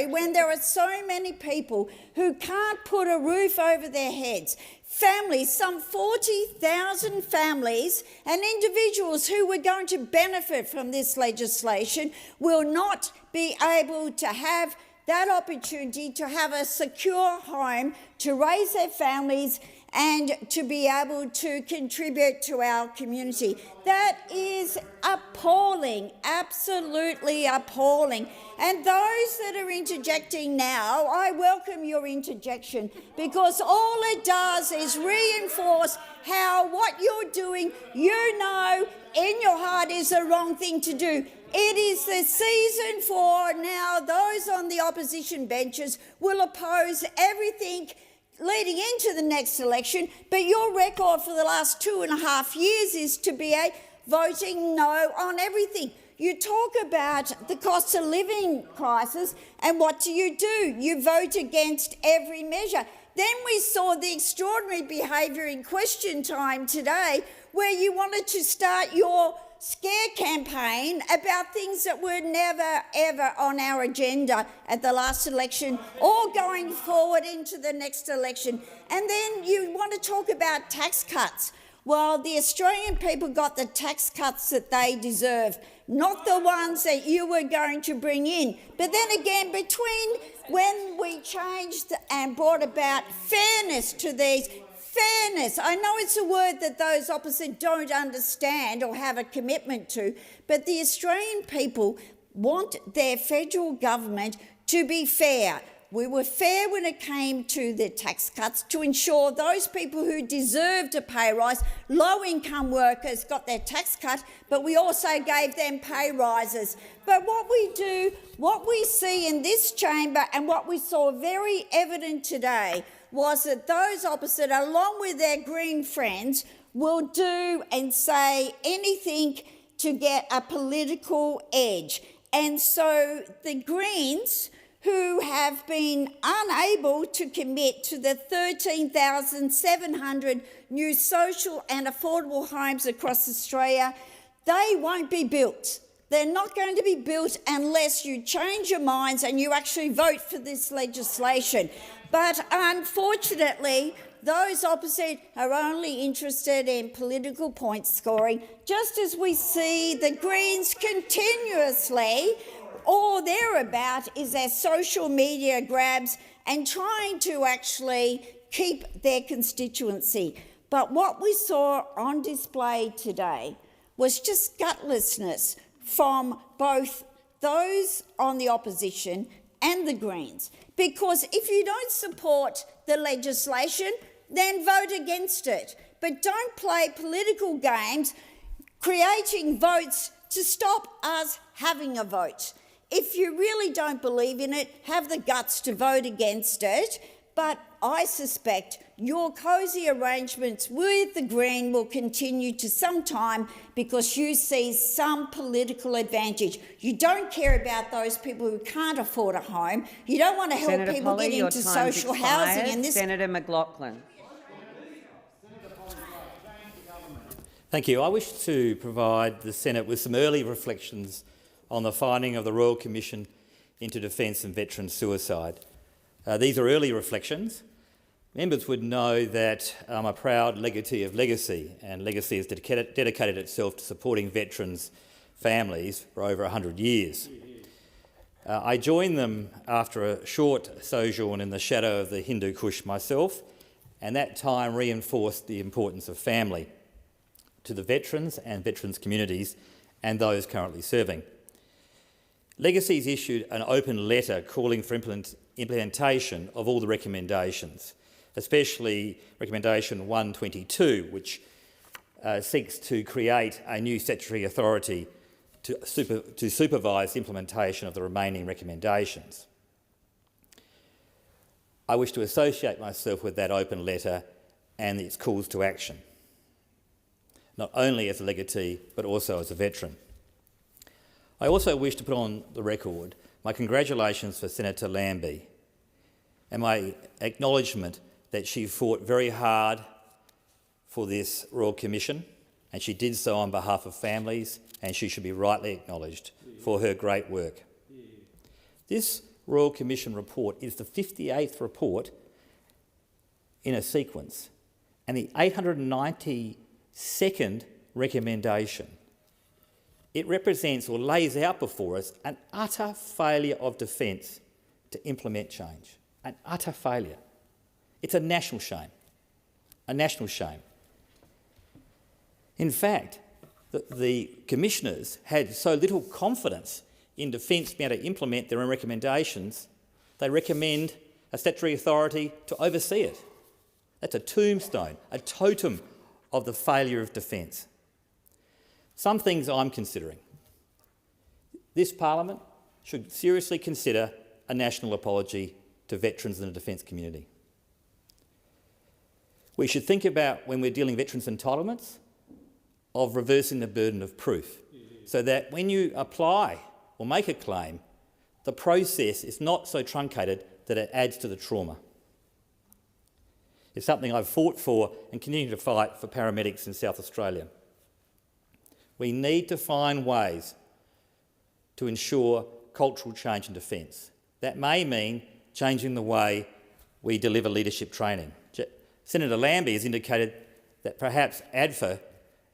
when there are so many people who can't put a roof over their heads. Families, some 40,000 families and individuals who were going to benefit from this legislation will not be able to have that opportunity to have a secure home, to raise their families and to be able to contribute to our community. That is appalling, absolutely appalling. And those that are interjecting now, I welcome your interjection, because all it does is reinforce how what you're doing, you know in your heart, is the wrong thing to do. It is the season for now those on the opposition benches will oppose everything leading into the next election, but your record for the last 2.5 years is to be voting no on everything. You talk about the cost of living crisis, and what do? You vote against every measure. Then we saw the extraordinary behaviour in question time today, where you wanted to start your scare campaign about things that were never, ever on our agenda at the last election or going forward into the next election. And then you want to talk about tax cuts. Well, the Australian people got the tax cuts that they deserve, not the ones that you were going to bring in. But then again, between when we changed and brought about fairness to these, fairness, I know it's a word that those opposite don't understand or have a commitment to, but the Australian people want their federal government to be fair. We were fair when it came to the tax cuts to ensure those people who deserved a pay rise, low-income workers, got their tax cut, but we also gave them pay rises. But what we see in this chamber, and what we saw very evident today, was that those opposite, along with their Green friends, will do and say anything to get a political edge. And so the Greens, who have been unable to commit to the 13,700 new social and affordable homes across Australia, they won't be built. They're not going to be built unless you change your minds and you actually vote for this legislation. But unfortunately, those opposite are only interested in political point scoring, just as we see the Greens continuously, all they're about is their social media grabs and trying to actually keep their constituency. But what we saw on display today was just gutlessness from both those on the opposition and the Greens. Because if you don't support the legislation, then vote against it. But don't play political games creating votes to stop us having a vote. If you really don't believe in it, have the guts to vote against it. But I suspect your cosy arrangements with the Green will continue to some time because you see some political advantage. You don't care about those people who can't afford a home. You don't want to help Senator people Polley, get into social housing. And this Senator McLaughlin. Thank you. I wish to provide the Senate with some early reflections on the finding of the Royal Commission into Defence and Veteran Suicide. These are early reflections. Members would know that I'm a proud legatee of Legacy, and Legacy has dedicated itself to supporting veterans' families for over 100 years. I joined them after a short sojourn in the shadow of the Hindu Kush myself, and that time reinforced the importance of family to the veterans and veterans' communities and those currently serving. Legacy's issued an open letter calling for implementation of all the recommendations, especially Recommendation 122, which seeks to create a new statutory authority to supervise the implementation of the remaining recommendations. I wish to associate myself with that open letter and its calls to action, not only as a legatee but also as a veteran. I also wish to put on the record my congratulations for Senator Lambie and my acknowledgement that she fought very hard for this Royal Commission, and she did so on behalf of families, and she should be rightly acknowledged for her great work. This Royal Commission report is the 58th report in a sequence and the 892nd recommendation. It represents or lays out before us an utter failure of Defence to implement change, an utter failure. It's a national shame. a national shame. In fact, the commissioners had so little confidence in Defence being able to implement their own recommendations, they recommend a statutory authority to oversee it. That's a tombstone, a totem of the failure of Defence. Some things I'm considering. This Parliament should seriously consider a national apology to veterans in the Defence community. We should think about, when we're dealing with veterans' entitlements, of reversing the burden of proof, so that when you apply or make a claim, the process is not so truncated that it adds to the trauma. It's something I've fought for and continue to fight for paramedics in South Australia. We need to find ways to ensure cultural change in Defence. That may mean changing the way we deliver leadership training. Senator Lambie has indicated that perhaps ADFA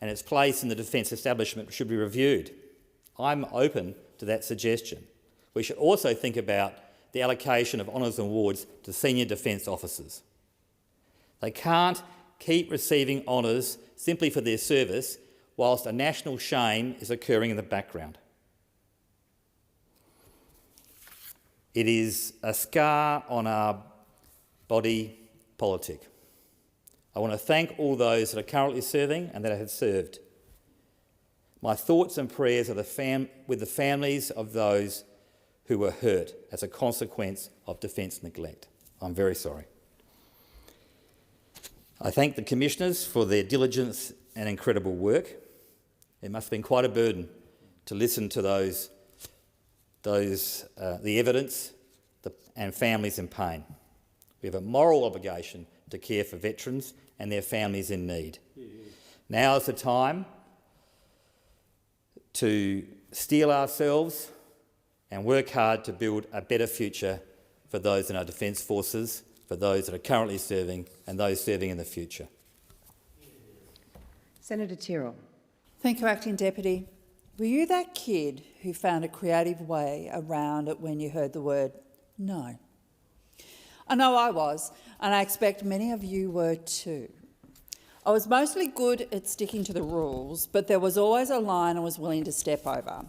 and its place in the Defence establishment should be reviewed. I'm open to that suggestion. We should also think about the allocation of honours and awards to senior Defence officers. They can't keep receiving honours simply for their service whilst a national shame is occurring in the background. It is a scar on our body politic. I want to thank all those that are currently serving and that have served. My thoughts and prayers are with the families of those who were hurt as a consequence of Defence neglect. I'm very sorry. I thank the Commissioners for their diligence and incredible work. It must have been quite a burden to listen to the evidence and families in pain. We have a moral obligation to care for veterans and their families in need. Now is the time to steel ourselves and work hard to build a better future for those in our Defence forces, for those that are currently serving and those serving in the future. Senator Tyrrell. Thank you, Acting Deputy. Were you that kid who found a creative way around it when you heard the word no? I know I was, and I expect many of you were too. I was mostly good at sticking to the rules, but there was always a line I was willing to step over.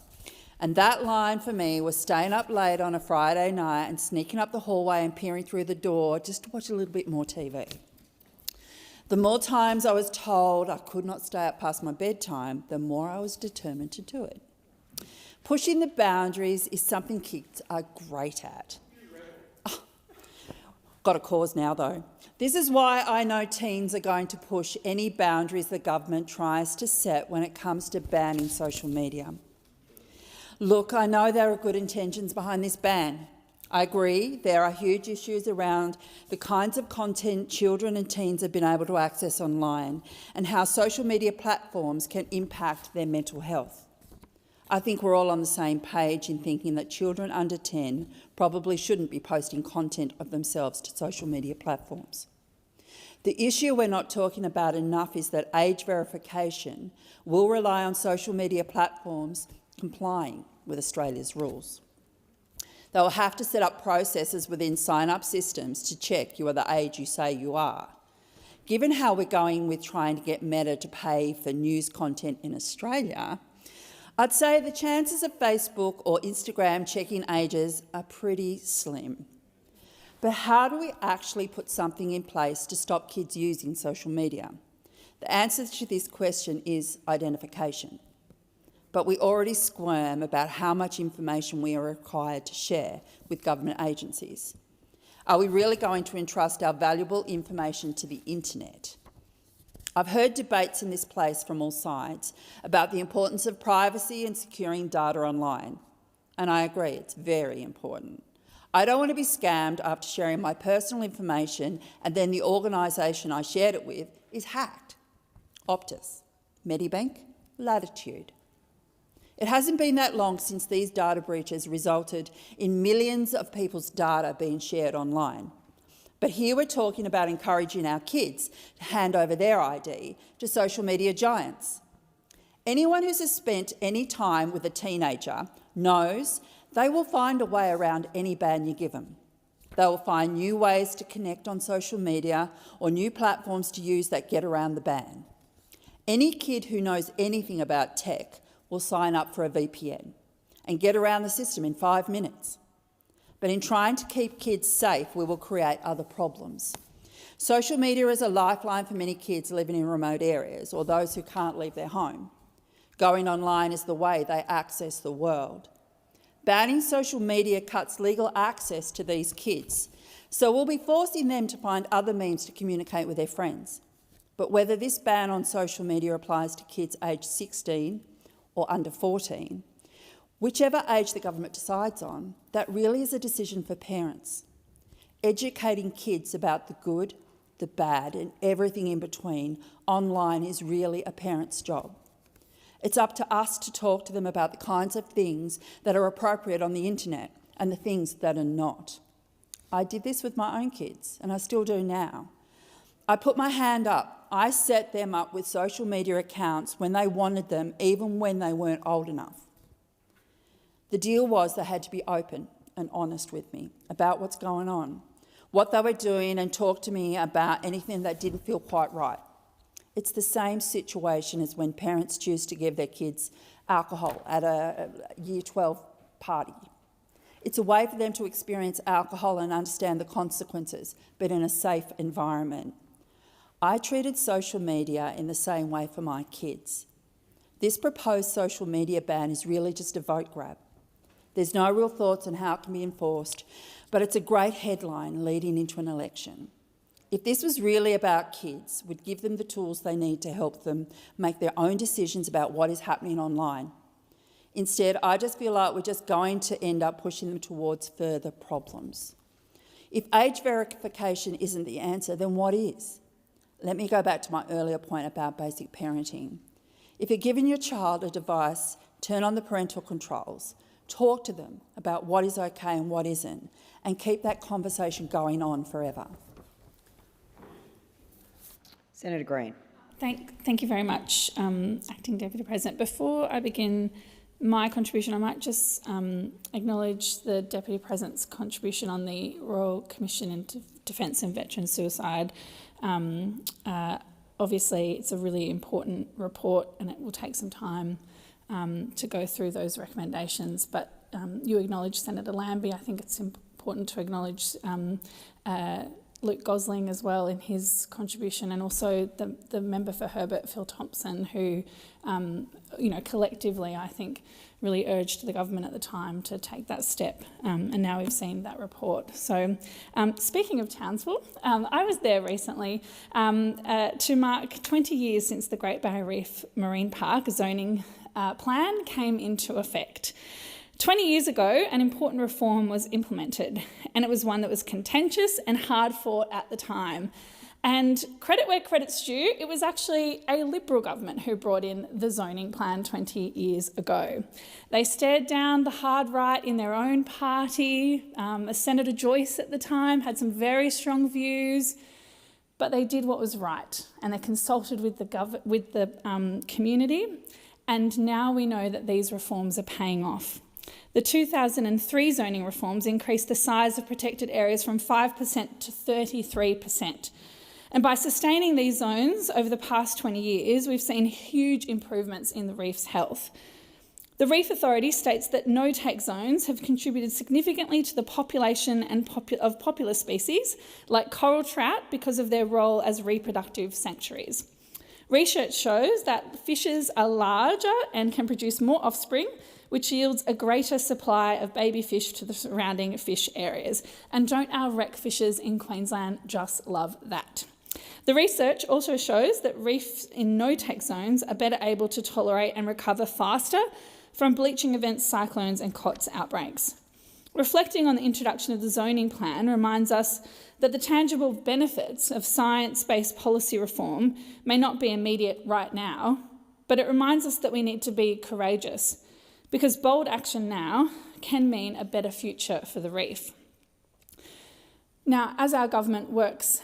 And that line for me was staying up late on a Friday night and sneaking up the hallway and peering through the door just to watch a little bit more TV. The more times I was told I could not stay up past my bedtime, the more I was determined to do it. Pushing the boundaries is something kids are great at. Got a cause now, though. This is why I know teens are going to push any boundaries the government tries to set when it comes to banning social media. Look, I know there are good intentions behind this ban. I agree there are huge issues around the kinds of content children and teens have been able to access online and how social media platforms can impact their mental health. I think we're all on the same page in thinking that children under 10 probably shouldn't be posting content of themselves to social media platforms. The issue we're not talking about enough is that age verification will rely on social media platforms complying with Australia's rules. They will have to set up processes within sign-up systems to check you are the age you say you are. Given how we're going with trying to get Meta to pay for news content in Australia, I'd say the chances of Facebook or Instagram checking ages are pretty slim. But how do we actually put something in place to stop kids using social media? The answer to this question is identification. But we already squirm about how much information we are required to share with government agencies. Are we really going to entrust our valuable information to the internet? I've heard debates in this place from all sides about the importance of privacy and securing data online, and I agree, it's very important. I don't want to be scammed after sharing my personal information and then the organisation I shared it with is hacked. Optus, Medibank, Latitude. It hasn't been that long since these data breaches resulted in millions of people's data being shared online. But here we're talking about encouraging our kids to hand over their ID to social media giants. Anyone who has spent any time with a teenager knows they will find a way around any ban you give them. They will find new ways to connect on social media or new platforms to use that get around the ban. Any kid who knows anything about tech will sign up for a VPN and get around the system in 5 minutes. But in trying to keep kids safe, we will create other problems. Social media is a lifeline for many kids living in remote areas or those who can't leave their home. Going online is the way they access the world. Banning social media cuts legal access to these kids, so we'll be forcing them to find other means to communicate with their friends. But whether this ban on social media applies to kids aged 16 or under 14, whichever age the government decides on, that really is a decision for parents. Educating kids about the good, the bad and everything in between online is really a parent's job. It's up to us to talk to them about the kinds of things that are appropriate on the internet and the things that are not. I did this with my own kids, and I still do now. I put my hand up. I set them up with social media accounts when they wanted them, even when they weren't old enough. The deal was they had to be open and honest with me about what's going on, what they were doing, and talk to me about anything that didn't feel quite right. It's the same situation as when parents choose to give their kids alcohol at a Year 12 party. It's a way for them to experience alcohol and understand the consequences, but in a safe environment. I treated social media in the same way for my kids. This proposed social media ban is really just a vote grab. There's no real thoughts on how it can be enforced, but it's a great headline leading into an election. If this was really about kids, we'd give them the tools they need to help them make their own decisions about what is happening online. Instead, I just feel like we're just going to end up pushing them towards further problems. If age verification isn't the answer, then what is? Let me go back to my earlier point about basic parenting. If you're giving your child a device, turn on the parental controls, talk to them about what is okay and what isn't, and keep that conversation going on forever. Senator Green. Thank you very much, Acting Deputy President. Before I begin my contribution, I might just acknowledge the Deputy President's contribution on the Royal Commission into Defence and Veteran Suicide. Obviously, it's a really important report and it will take some time to go through those recommendations, but you acknowledge Senator Lambie. I think it's important to acknowledge Luke Gosling as well in his contribution, and also the member for Herbert, Phil Thompson, who, collectively, I think, really urged the government at the time to take that step, and now we've seen that report. So, speaking of Townsville, I was there recently to mark 20 years since the Great Barrier Reef Marine Park zoning plan came into effect. 20 years ago, an important reform was implemented, and it was one that was contentious and hard fought at the time. And credit where credit's due, it was actually a Liberal government who brought in the zoning plan 20 years ago. They stared down the hard right in their own party. Senator Joyce at the time had some very strong views, but they did what was right, and they consulted with the community, and now we know that these reforms are paying off. The 2003 zoning reforms increased the size of protected areas from 5% to 33%. And by sustaining these zones over the past 20 years, we've seen huge improvements in the reef's health. The Reef Authority states that no-take zones have contributed significantly to the population of popular species, like coral trout, because of their role as reproductive sanctuaries. Research shows that fishes are larger and can produce more offspring, which yields a greater supply of baby fish to the surrounding fish areas. And don't our wreck fishers in Queensland just love that? The research also shows that reefs in no-take zones are better able to tolerate and recover faster from bleaching events, cyclones and COTS outbreaks. Reflecting on the introduction of the zoning plan reminds us that the tangible benefits of science-based policy reform may not be immediate right now, but it reminds us that we need to be courageous, because bold action now can mean a better future for the reef. Now, as our government works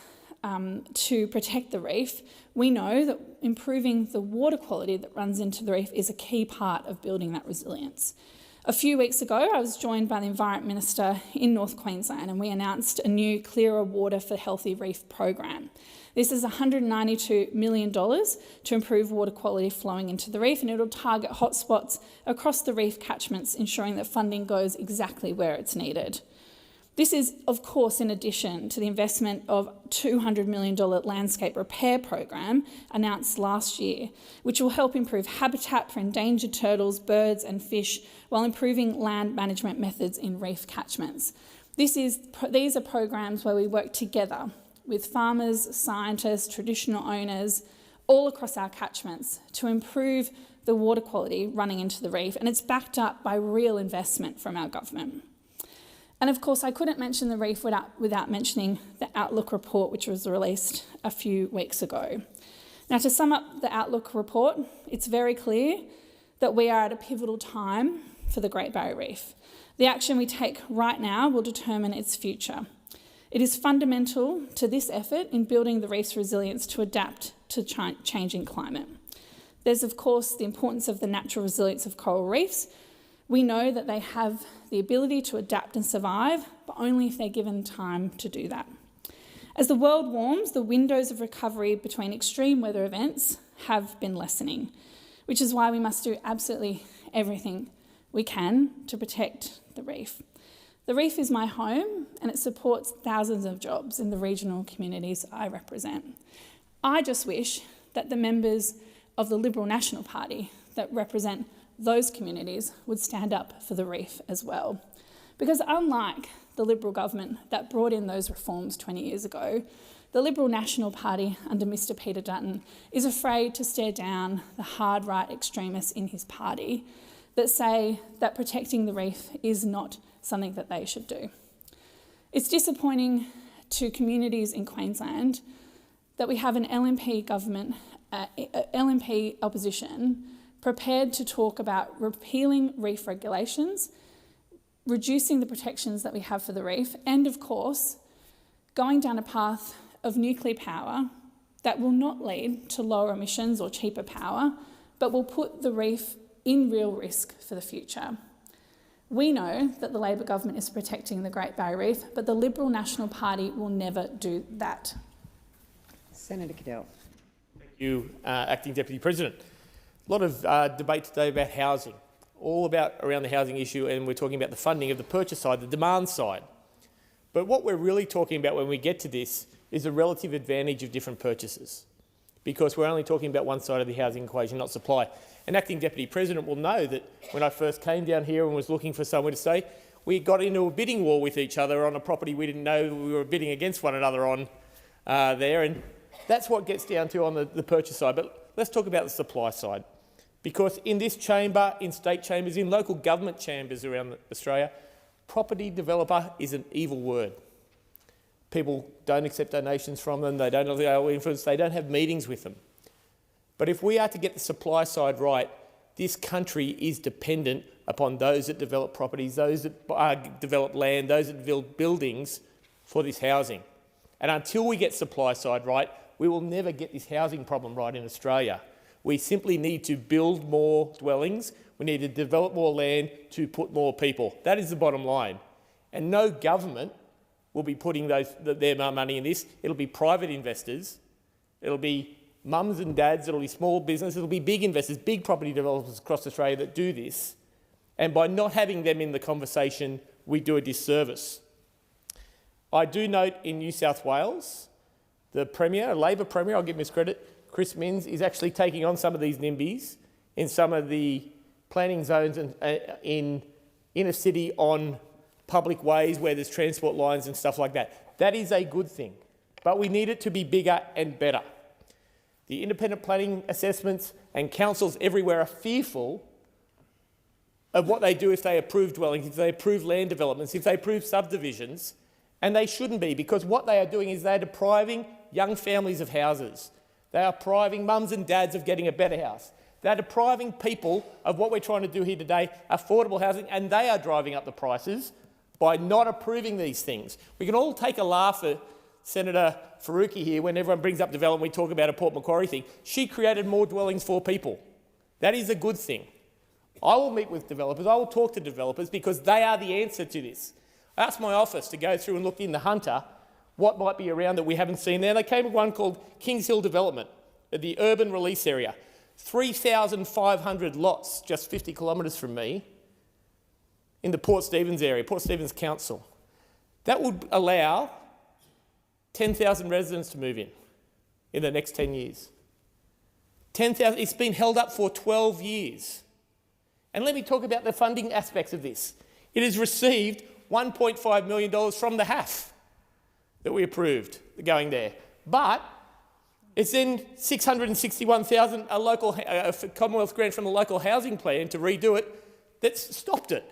to protect the reef, we know that improving the water quality that runs into the reef is a key part of building that resilience. A few weeks ago, I was joined by the Environment Minister in North Queensland, and we announced a new Clearer Water for Healthy Reef program. This is $192 million to improve water quality flowing into the reef, and it'll target hotspots across the reef catchments, ensuring that funding goes exactly where it's needed. This is, of course, in addition to the investment of $200 million landscape repair program announced last year, which will help improve habitat for endangered turtles, birds and fish while improving land management methods in reef catchments. These are programs where we work together with farmers, scientists, traditional owners, all across our catchments to improve the water quality running into the reef, and it's backed up by real investment from our government. And of course, I couldn't mention the reef without mentioning the Outlook report, which was released a few weeks ago. Now, to sum up the Outlook report, it's very clear that we are at a pivotal time for the Great Barrier Reef. The action we take right now will determine its future. It is fundamental to this effort in building the reef's resilience to adapt to changing climate. There's, of course, the importance of the natural resilience of coral reefs. We know that they have the ability to adapt and survive, but only if they're given time to do that. As the world warms, the windows of recovery between extreme weather events have been lessening, which is why we must do absolutely everything we can to protect the reef. The reef is my home, and it supports thousands of jobs in the regional communities I represent. I just wish that the members of the Liberal National Party that represent those communities would stand up for the reef as well. Because unlike the Liberal government that brought in those reforms 20 years ago, the Liberal National Party under Mr Peter Dutton is afraid to stare down the hard right extremists in his party that say that protecting the reef is not something that they should do. It's disappointing to communities in Queensland that we have an LNP government, LNP opposition prepared to talk about repealing reef regulations, reducing the protections that we have for the reef, and of course, going down a path of nuclear power that will not lead to lower emissions or cheaper power, but will put the reef in real risk for the future. We know that the Labor government is protecting the Great Barrier Reef, but the Liberal National Party will never do that. Senator Cadell. Thank you, Acting Deputy President. A lot of debate today about housing, all around the housing issue, and we're talking about the funding of the purchase side, the demand side. But what we're really talking about when we get to this is the relative advantage of different purchases, because we're only talking about one side of the housing equation, not supply. And Acting Deputy President will know that when I first came down here and was looking for somewhere to stay, we got into a bidding war with each other on a property we didn't know we were bidding against one another on there, and that's what gets down to on the purchase side. But let's talk about the supply side. Because in this chamber, in state chambers, in local government chambers around Australia, property developer is an evil word. People don't accept donations from them, they don't have influence, they don't have meetings with them. But if we are to get the supply side right, this country is dependent upon those that develop properties, those that develop land, those that build buildings for this housing. And until we get supply side right, we will never get this housing problem right in Australia. We simply need to build more dwellings. We need to develop more land to put more people. That is the bottom line. And no government will be putting their money in this. It'll be private investors. It'll be mums and dads. It'll be small business. It'll be big investors, big property developers across Australia that do this. And by not having them in the conversation, we do a disservice. I do note in New South Wales, the Premier, a Labor Premier, I'll give him his credit, Chris Minns, is actually taking on some of these NIMBYs in some of the planning zones and in inner city on public ways where there's transport lines and stuff like that. That is a good thing, but we need it to be bigger and better. The independent planning assessments and councils everywhere are fearful of what they do if they approve dwellings, if they approve land developments, if they approve subdivisions, and they shouldn't be, because what they are doing is they're depriving young families of houses. They are depriving mums and dads of getting a better house. They're depriving people of what we're trying to do here today, affordable housing, and they are driving up the prices by not approving these things. We can all take a laugh at Senator Faruqi here when everyone brings up development, we talk about a Port Macquarie thing. She created more dwellings for people. That is a good thing. I will meet with developers. I will talk to developers because they are the answer to this. I asked my office to go through and look in the Hunter what might be around that we haven't seen there. They came with one called Kings Hill Development, at the urban release area. 3,500 lots, just 50 kilometres from me, in the Port Stephens area, Port Stephens Council. That would allow 10,000 residents to move in the next 10 years. 10,000. It's been held up for 12 years. And let me talk about the funding aspects of this. It has received $1.5 million from the HAF that we approved going there. But it's then $661,000, a local Commonwealth grant from the local housing plan to redo it, that's stopped it.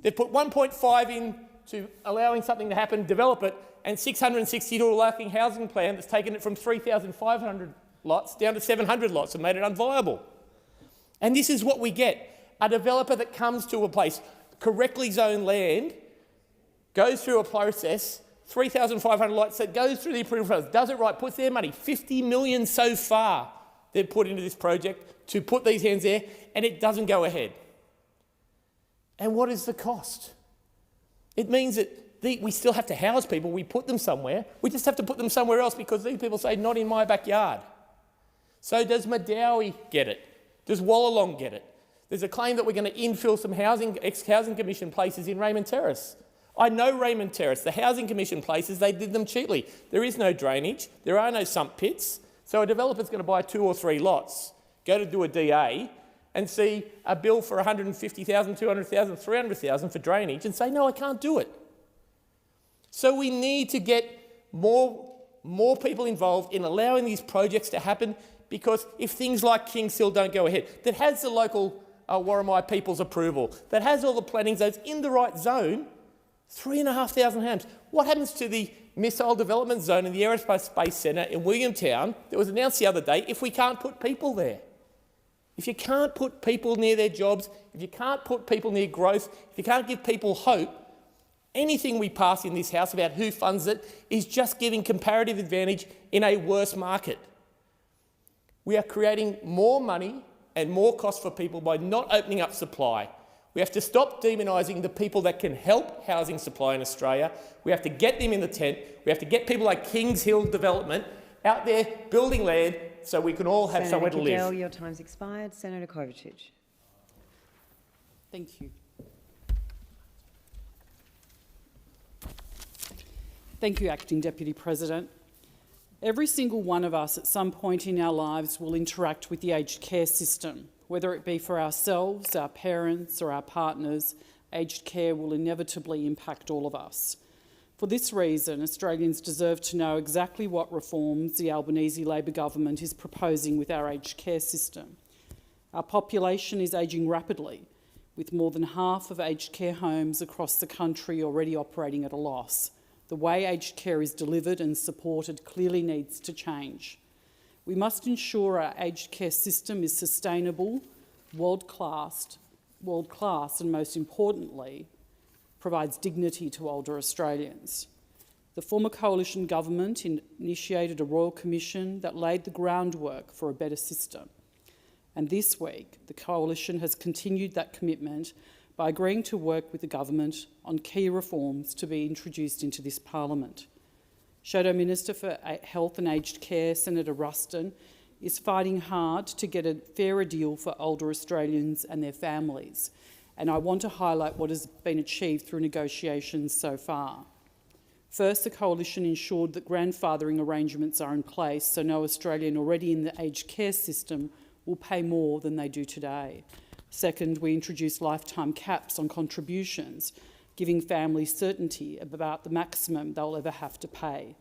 They've put 1.5 in to allowing something to happen, develop it, and 660 to a local housing plan that's taken it from 3,500 lots down to 700 lots and made it unviable. And this is what we get. A developer that comes to a place, correctly zoned land, goes through a process, 3,500 lots, that goes through the approval process, does it right, puts their money, $50 million so far they've put into this project to put these hands there, and it doesn't go ahead. And what is the cost? It means that we still have to house people. We put them somewhere. We just have to put them somewhere else because these people say, not in my backyard. So does Madawi get it? Does Wallalong get it? There's a claim that we're going to infill some ex-Housing Commission places in Raymond Terrace. I know Raymond Terrace. The Housing Commission places, they did them cheaply. There is no drainage. There are no sump pits. So a developer's going to buy 2 or 3 lots, go to do a DA, and see a bill for $150,000, $200,000, $300,000 for drainage and say, no, I can't do it. So we need to get more people involved in allowing these projects to happen, because if things like Kings Hill don't go ahead, that has the local Warramai people's approval, that has all the planning zones in the right zone, 3,500 homes. What happens to the missile development zone in the Aerospace Space Centre in Williamtown that was announced the other day if we can't put people there? If you can't put people near their jobs, if you can't put people near growth, if you can't give people hope, anything we pass in this House about who funds it is just giving comparative advantage in a worse market. We are creating more money and more cost for people by not opening up supply. We have to stop demonising the people that can help housing supply in Australia. We have to get them in the tent. We have to get people like Kings Hill Development out there building land so we can all have somewhere to live. Senator Cadell, your time's expired. Senator Kovacic. Thank you. Thank you, Acting Deputy President. Every single one of us at some point in our lives will interact with the aged care system. Whether it be for ourselves, our parents or our partners, aged care will inevitably impact all of us. For this reason, Australians deserve to know exactly what reforms the Albanese Labor government is proposing with our aged care system. Our population is ageing rapidly, with more than half of aged care homes across the country already operating at a loss. The way aged care is delivered and supported clearly needs to change. We must ensure our aged care system is sustainable, world-class and, most importantly, provides dignity to older Australians. The former coalition government initiated a Royal Commission that laid the groundwork for a better system. And this week, the coalition has continued that commitment by agreeing to work with the government on key reforms to be introduced into this parliament. Shadow Minister for Health and Aged Care, Senator Ruston, is fighting hard to get a fairer deal for older Australians and their families, and I want to highlight what has been achieved through negotiations so far. First, the coalition ensured that grandfathering arrangements are in place so no Australian already in the aged care system will pay more than they do today. Second, we introduced lifetime caps on contributions, giving families certainty about the maximum they'll ever have to pay.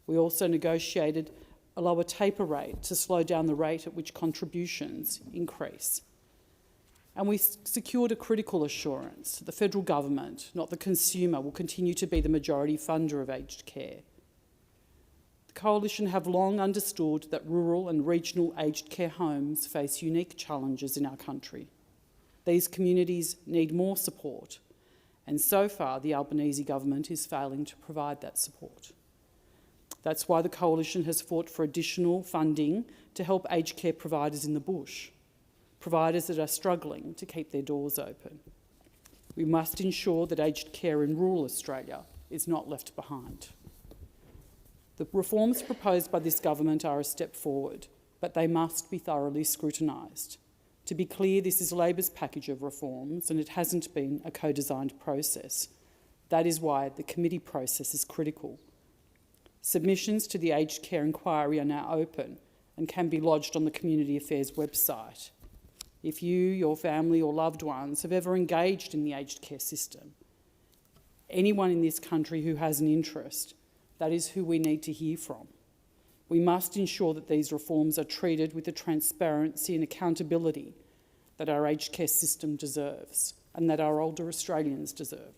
We also negotiated a lower taper rate to slow down the rate at which contributions increase. And we secured a critical assurance. The federal government, not the consumer, will continue to be the majority funder of aged care. The Coalition have long understood that rural and regional aged care homes face unique challenges in our country. These communities need more support, and so far the Albanese government is failing to provide that support. That's why the Coalition has fought for additional funding to help aged care providers in the bush, providers that are struggling to keep their doors open. We must ensure that aged care in rural Australia is not left behind. The reforms proposed by this government are a step forward, but they must be thoroughly scrutinised. To be clear, this is Labor's package of reforms and it hasn't been a co-designed process. That is why the committee process is critical. Submissions to the aged care inquiry are now open and can be lodged on the Community Affairs website. If you, your family or loved ones have ever engaged in the aged care system, anyone in this country who has an interest, that is who we need to hear from. We must ensure that these reforms are treated with the transparency and accountability that our aged care system deserves and that our older Australians deserve.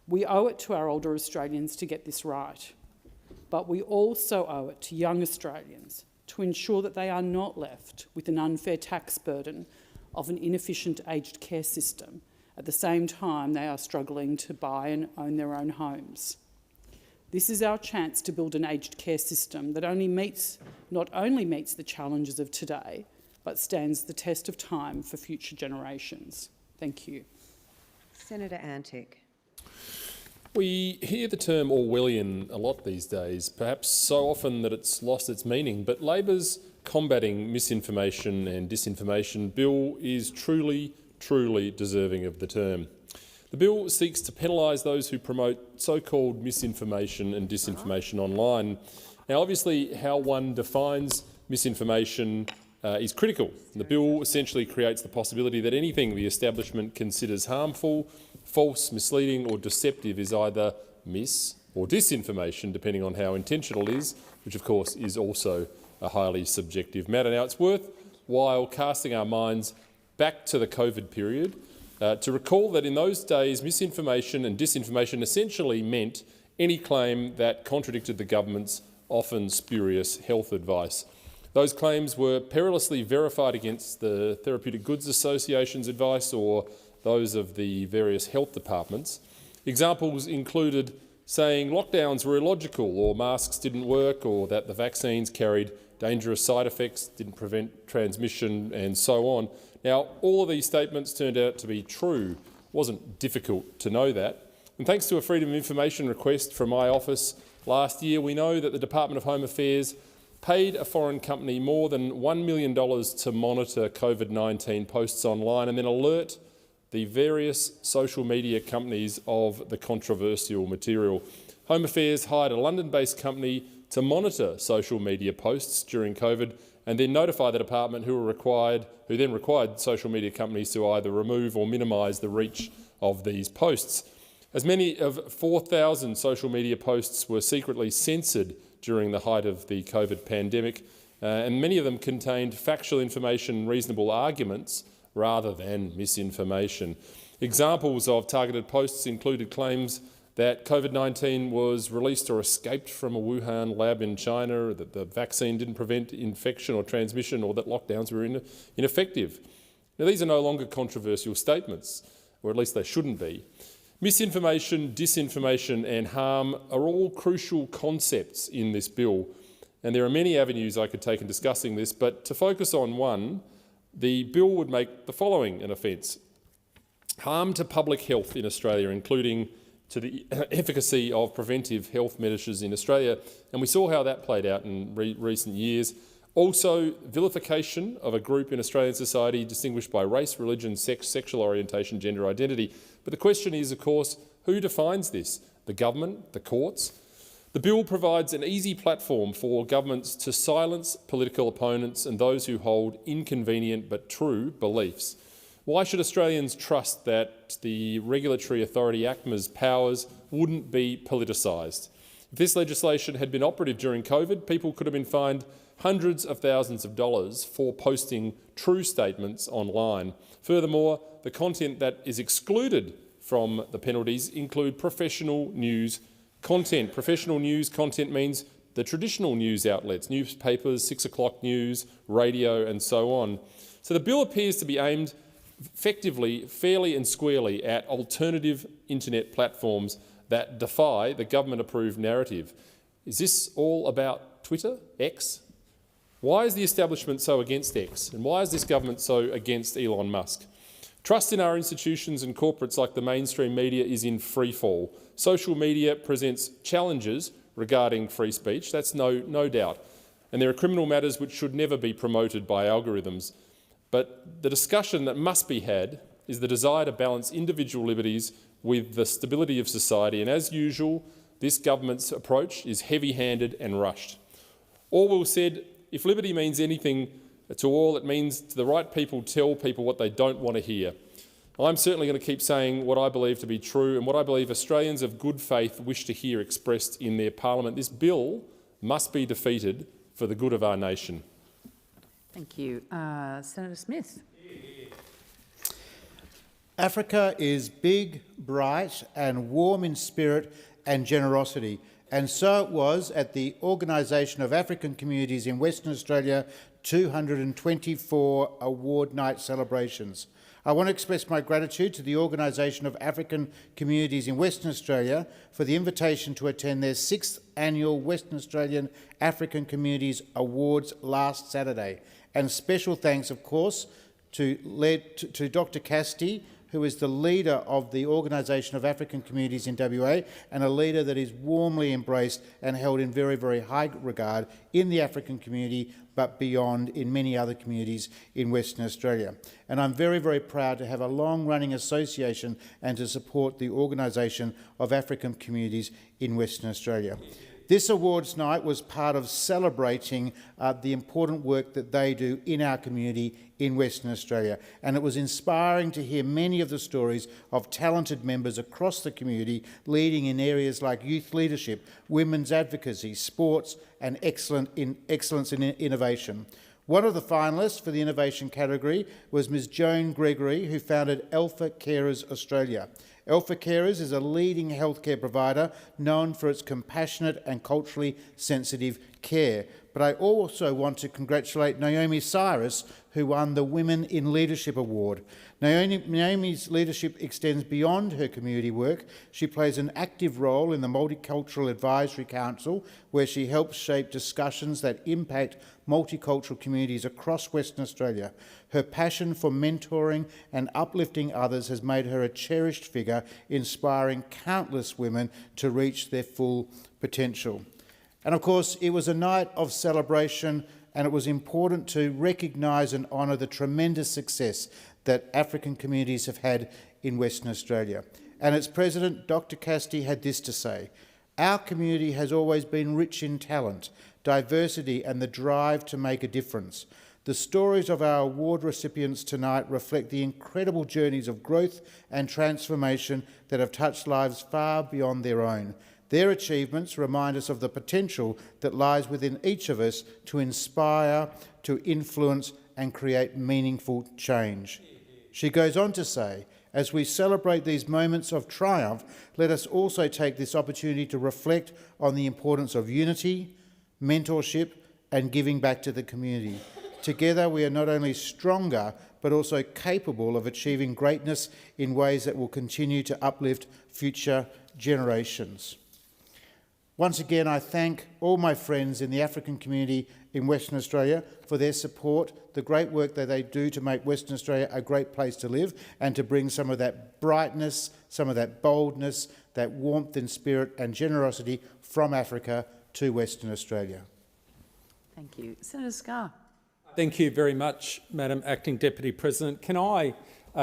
We owe it to our older Australians to get this right, but we also owe it to young Australians to ensure that they are not left with an unfair tax burden of an inefficient aged care system at the same time they are struggling to buy and own their own homes. This is our chance to build an aged care system that not only meets the challenges of today, but stands the test of time for future generations. Thank you. Senator Antic. We hear the term Orwellian a lot these days, perhaps so often that it's lost its meaning, but Labor's Combating Misinformation and Disinformation Bill is truly deserving of the term. The bill seeks to penalise those who promote so-called misinformation and disinformation online. Now, obviously, how one defines misinformation is critical. The bill essentially creates the possibility that anything the establishment considers harmful, false, misleading or deceptive is either mis- or disinformation, depending on how intentional it is, which of course is also a highly subjective matter. Now, it's worthwhile casting our minds back to the COVID period to recall that in those days misinformation and disinformation essentially meant any claim that contradicted the government's often spurious health advice. Those claims were perilously verified against the Therapeutic Goods Association's advice or those of the various health departments. Examples included saying lockdowns were illogical or masks didn't work or that the vaccines carried dangerous side effects, didn't prevent transmission and so on. Now, all of these statements turned out to be true. It wasn't difficult to know that. And thanks to a Freedom of Information request from my office last year, we know that the Department of Home Affairs paid a foreign company more than $1 million to monitor COVID-19 posts online and then alert the various social media companies of the controversial material. Home Affairs hired a London-based company to monitor social media posts during COVID and then notify the department who then required social media companies to either remove or minimise the reach of these posts. As many of 4,000 social media posts were secretly censored during the height of the COVID pandemic, and many of them contained factual information and reasonable arguments rather than misinformation. Examples of targeted posts included claims that COVID-19 was released or escaped from a Wuhan lab in China, that the vaccine didn't prevent infection or transmission, or that lockdowns were ineffective. Now, these are no longer controversial statements, or at least they shouldn't be. Misinformation, disinformation and harm are all crucial concepts in this bill, and there are many avenues I could take in discussing this, but to focus on one, the bill would make the following an offence: harm to public health in Australia, including to the efficacy of preventive health measures in Australia, and we saw how that played out in recent years. Also, vilification of a group in Australian society distinguished by race, religion, sex, sexual orientation, gender identity. But the question is, of course, who defines this? The government? The courts? The bill provides an easy platform for governments to silence political opponents and those who hold inconvenient but true beliefs. Why should Australians trust that the regulatory authority ACMA's powers wouldn't be politicised? If this legislation had been operative during COVID, people could have been fined hundreds of thousands of dollars for posting true statements online. Furthermore, the content that is excluded from the penalties include professional news content. Professional news content means the traditional news outlets, newspapers, 6 o'clock news, radio and so on. So the bill appears to be aimed effectively, fairly and squarely at alternative internet platforms that defy the government-approved narrative. Is this all about Twitter, X? Why is the establishment so against X? And why is this government so against Elon Musk? Trust in our institutions and corporates like the mainstream media is in free fall. Social media presents challenges regarding free speech, that's no doubt. And there are criminal matters which should never be promoted by algorithms. But the discussion that must be had is the desire to balance individual liberties with the stability of society. And as usual, this government's approach is heavy-handed and rushed. Orwell said, if liberty means anything to all, it means to the right people tell people what they don't want to hear. I'm certainly going to keep saying what I believe to be true and what I believe Australians of good faith wish to hear expressed in their parliament. This bill must be defeated for the good of our nation. Thank you. Senator Smith. Africa is big, bright and warm in spirit and generosity, and so it was at the Organisation of African Communities in Western Australia 224 award night celebrations. I want to express my gratitude to the Organisation of African Communities in Western Australia for the invitation to attend their 6th annual Western Australian African Communities Awards last Saturday. And special thanks, of course, to Dr. Cassidy, who is the leader of the Organisation of African Communities in WA, and a leader that is warmly embraced and held in very, very high regard in the African community, but beyond in many other communities in Western Australia. And I'm very, very proud to have a long-running association and to support the Organisation of African Communities in Western Australia. This awards night was part of celebrating the important work that they do in our community in Western Australia, and it was inspiring to hear many of the stories of talented members across the community leading in areas like youth leadership, women's advocacy, sports and excellence in innovation. One of the finalists for the innovation category was Ms Joan Gregory, who founded Alpha Carers Australia. Alpha Carers is a leading healthcare provider known for its compassionate and culturally sensitive care. But I also want to congratulate Naomi Cyrus, who won the Women in Leadership Award. Naomi's leadership extends beyond her community work. She plays an active role in the Multicultural Advisory Council, where she helps shape discussions that impact multicultural communities across Western Australia. Her passion for mentoring and uplifting others has made her a cherished figure, inspiring countless women to reach their full potential. And of course, it was a night of celebration, and it was important to recognise and honour the tremendous success that African communities have had in Western Australia. And its president, Dr. Cassidy, had this to say: "Our community has always been rich in talent, diversity and the drive to make a difference. The stories of our award recipients tonight reflect the incredible journeys of growth and transformation that have touched lives far beyond their own. Their achievements remind us of the potential that lies within each of us to inspire, to influence and create meaningful change." She goes on to say, "As we celebrate these moments of triumph, let us also take this opportunity to reflect on the importance of unity, mentorship and giving back to the community. Together we are not only stronger, but also capable of achieving greatness in ways that will continue to uplift future generations." Once again, I thank all my friends in the African community in Western Australia for their support, the great work that they do to make Western Australia a great place to live and to bring some of that brightness, some of that boldness, that warmth and spirit and generosity from Africa to Western Australia. Thank you. Senator Scarr. Thank you very much, Madam Acting Deputy President. Can I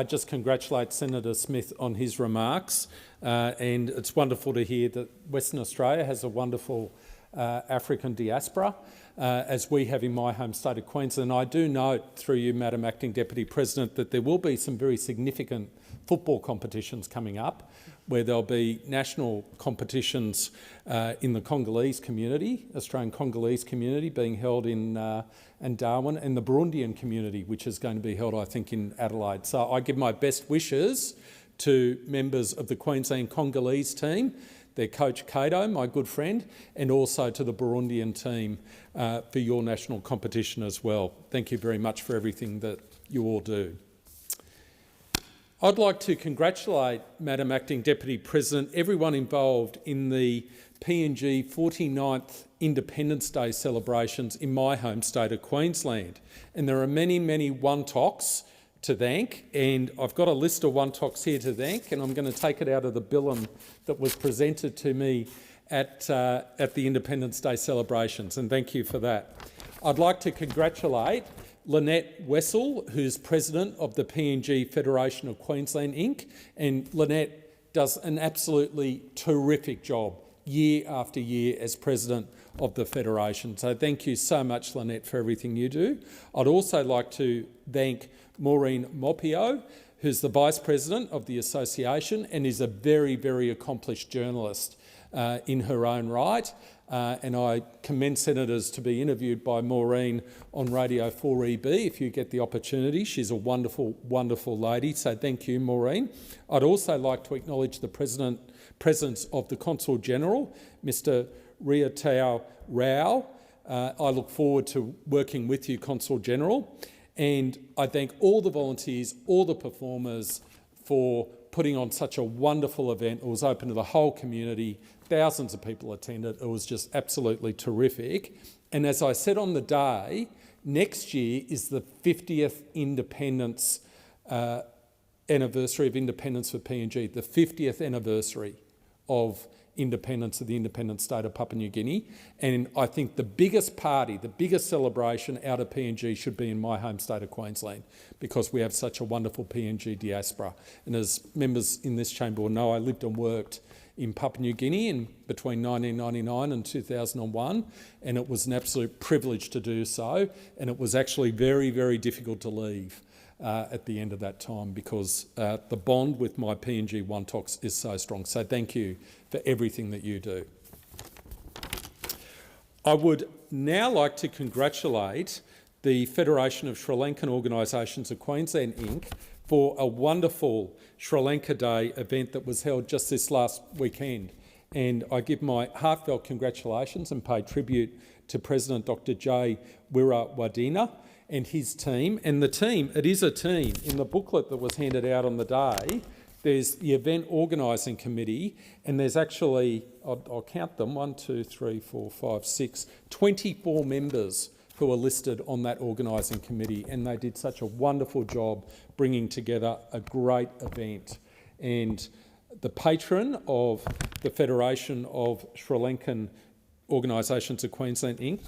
just congratulate Senator Smith on his remarks, and it's wonderful to hear that Western Australia has a wonderful African diaspora, as we have in my home state of Queensland. I do note, through you, Madam Acting Deputy President, that there will be some very significant football competitions coming up, where there'll be national competitions in the Congolese community, Australian Congolese community, being held in Darwin, and the Burundian community, which is going to be held, I think, in Adelaide. So I give my best wishes to members of the Queensland Congolese team, their coach Kato, my good friend, and also to the Burundian team for your national competition as well. Thank you very much for everything that you all do. I'd like to congratulate, Madam Acting Deputy President, everyone involved in the PNG 49th Independence Day celebrations in my home state of Queensland. And there are many, many Wontoks to thank, and I've got a list of Wontoks here to thank, and I'm going to take it out of the billum that was presented to me at the Independence Day celebrations, and thank you for that. I'd like to congratulate Lynette Wessel, who's president of the PNG Federation of Queensland Inc. And Lynette does an absolutely terrific job year after year as president of the Federation. So thank you so much, Lynette, for everything you do. I'd also like to thank Maureen Mopio, who's the Vice President of the Association and is a very, very accomplished journalist in her own right. And I commend senators to be interviewed by Maureen on Radio 4EB if you get the opportunity. She's a wonderful, wonderful lady, so thank you, Maureen. I'd also like to acknowledge the presence of the Consul General, Mr Riatao Rao. I look forward to working with you, Consul General. And I thank all the volunteers, all the performers for putting on such a wonderful event. It was open to the whole community. Thousands of people attended. It was just absolutely terrific. And as I said on the day, next year is the 50th independence anniversary of independence for PNG, the 50th anniversary of independence of the independent state of Papua New Guinea. And I think the biggest party, the biggest celebration out of PNG should be in my home state of Queensland, because we have such a wonderful PNG diaspora. And as members in this chamber will know, I lived and worked in Papua New Guinea between 1999 and 2001, and it was an absolute privilege to do so. And it was actually very, very difficult to leave at the end of that time, because the bond with my PNG Wontoks is so strong. So thank you for everything that you do. I would now like to congratulate the Federation of Sri Lankan Organisations of Queensland Inc. for a wonderful Sri Lanka Day event that was held just this last weekend. And I give my heartfelt congratulations and pay tribute to President Dr J. Wirawadena and his team. And the team, it is a team. In the booklet that was handed out on the day, there's the event organising committee, and there's actually, I'll count them, 24 members who are listed on that organising committee, and they did such a wonderful job bringing together a great event. And the patron of the Federation of Sri Lankan Organisations of Queensland Inc.,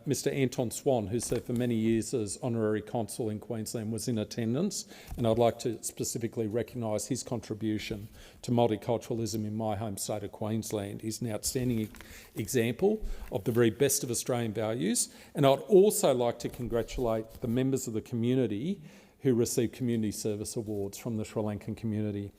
Mr Anton Swan, who served for many years as Honorary Consul in Queensland, was in attendance, and I'd like to specifically recognise his contribution to multiculturalism in my home state of Queensland. He's an outstanding example of the very best of Australian values, and I'd also like to congratulate the members of the community who received Community Service Awards from the Sri Lankan community,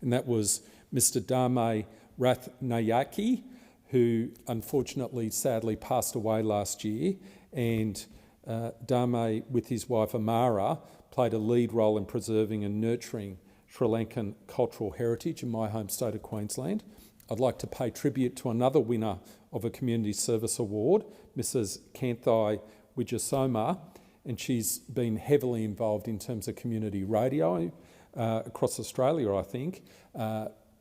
and that was Mr Dame Rathnayake, who unfortunately, sadly, passed away last year, and Dame, with his wife Amara, played a lead role in preserving and nurturing Sri Lankan cultural heritage in my home state of Queensland. I'd like to pay tribute to another winner of a Community Service Award, Mrs Kanthai Wijasoma, and she's been heavily involved in terms of community radio across Australia, I think,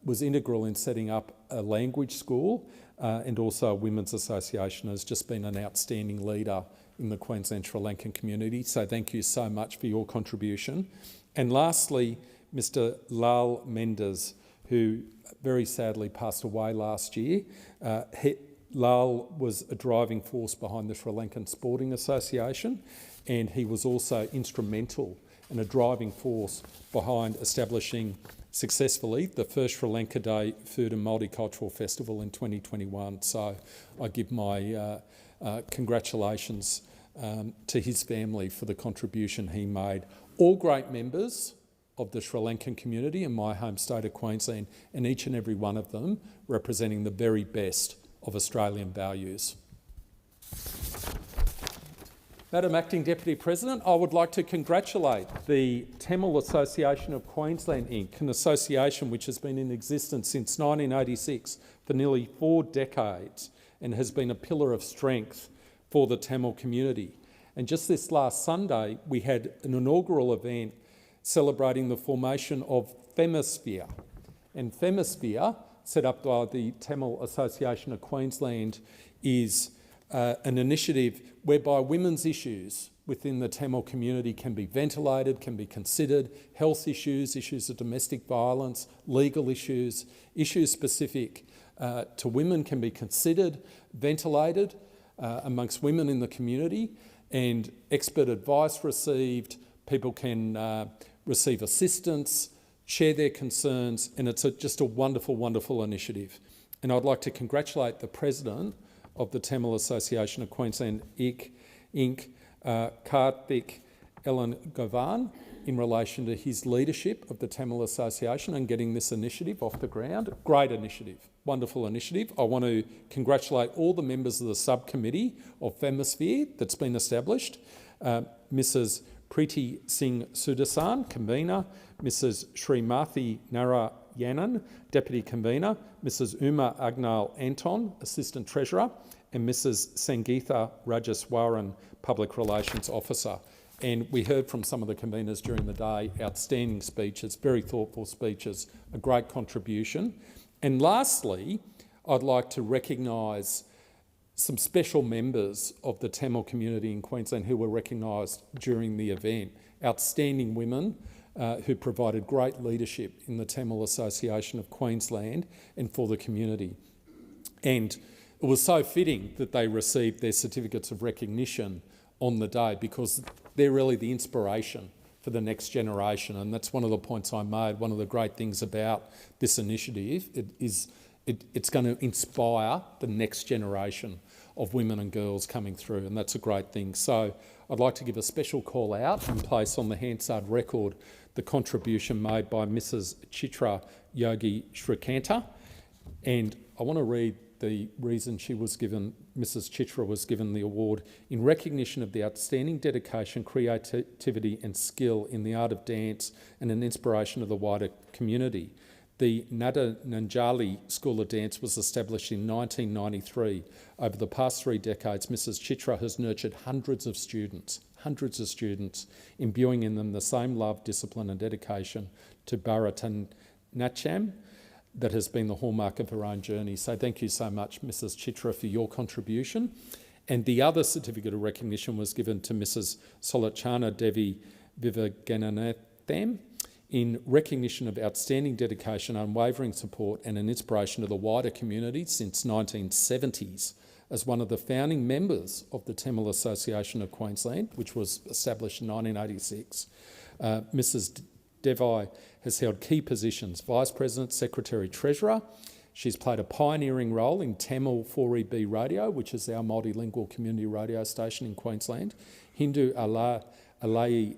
was integral in setting up a language school and also a women's association, has just been an outstanding leader in the Queensland Sri Lankan community. So thank you so much for your contribution. And lastly, Mr Lal Mendes, who very sadly passed away last year. Lal was a driving force behind the Sri Lankan Sporting Association, and he was also instrumental and a driving force behind establishing successfully the first Sri Lanka Day Food and Multicultural Festival in 2021. So I give my congratulations to his family for the contribution he made. All great members of the Sri Lankan community in my home state of Queensland, and each and every one of them representing the very best of Australian values. Madam Acting Deputy President, I would like to congratulate the Tamil Association of Queensland Inc., an association which has been in existence since 1986 for nearly 4 decades and has been a pillar of strength for the Tamil community. And just this last Sunday, we had an inaugural event celebrating the formation of Femisphere. And Femisphere set up by the Tamil Association of Queensland is an initiative whereby women's issues within the Tamil community can be ventilated, can be considered. Health issues, issues of domestic violence, legal issues, issues specific to women can be considered, ventilated amongst women in the community, and expert advice received. People can receive assistance, share their concerns, and it's just a wonderful, wonderful initiative. And I'd like to congratulate the President of the Tamil Association of Queensland, Inc., Karthik Ellen Govan, in relation to his leadership of the Tamil Association and getting this initiative off the ground. Great initiative, wonderful initiative. I want to congratulate all the members of the subcommittee of Femisphere that's been established. Mrs Preeti Singh Sudasan, convener, Mrs Srimathi Narayanan, deputy convener, Mrs Uma Agnal Anton, assistant treasurer, and Mrs Sangeetha Rajaswaran, public relations officer. And we heard from some of the conveners during the day, outstanding speeches, very thoughtful speeches, a great contribution. And lastly, I'd like to recognise some special members of the Tamil community in Queensland who were recognised during the event. Outstanding women who provided great leadership in the Tamil Association of Queensland and for the community. And it was so fitting that they received their certificates of recognition on the day, because they're really the inspiration for the next generation. And that's one of the points I made. One of the great things about this initiative it's going to inspire the next generation of women and girls coming through, and that's a great thing. So I'd like to give a special call out and place on the Hansard record the contribution made by Mrs Chitra Yogi Shrikanta. And I want to read the reason she was given, Mrs Chitra was given the award: in recognition of the outstanding dedication, creativity and skill in the art of dance and an inspiration of the wider community. The Nada Nanjali School of Dance was established in 1993. Over the past 3 decades, Mrs Chitra has nurtured hundreds of students, imbuing in them the same love, discipline and dedication to Bharatanatyam that has been the hallmark of her own journey. So thank you so much, Mrs Chitra, for your contribution. And the other certificate of recognition was given to Mrs Solachana Devi Vivekanandatham in recognition of outstanding dedication, unwavering support and an inspiration to the wider community since 1970s. As one of the founding members of the Tamil Association of Queensland, which was established in 1986, Mrs Devi has held key positions: Vice President, Secretary, Treasurer. She's played a pioneering role in Tamil 4EB Radio, which is our multilingual community radio station in Queensland, Hindu Alai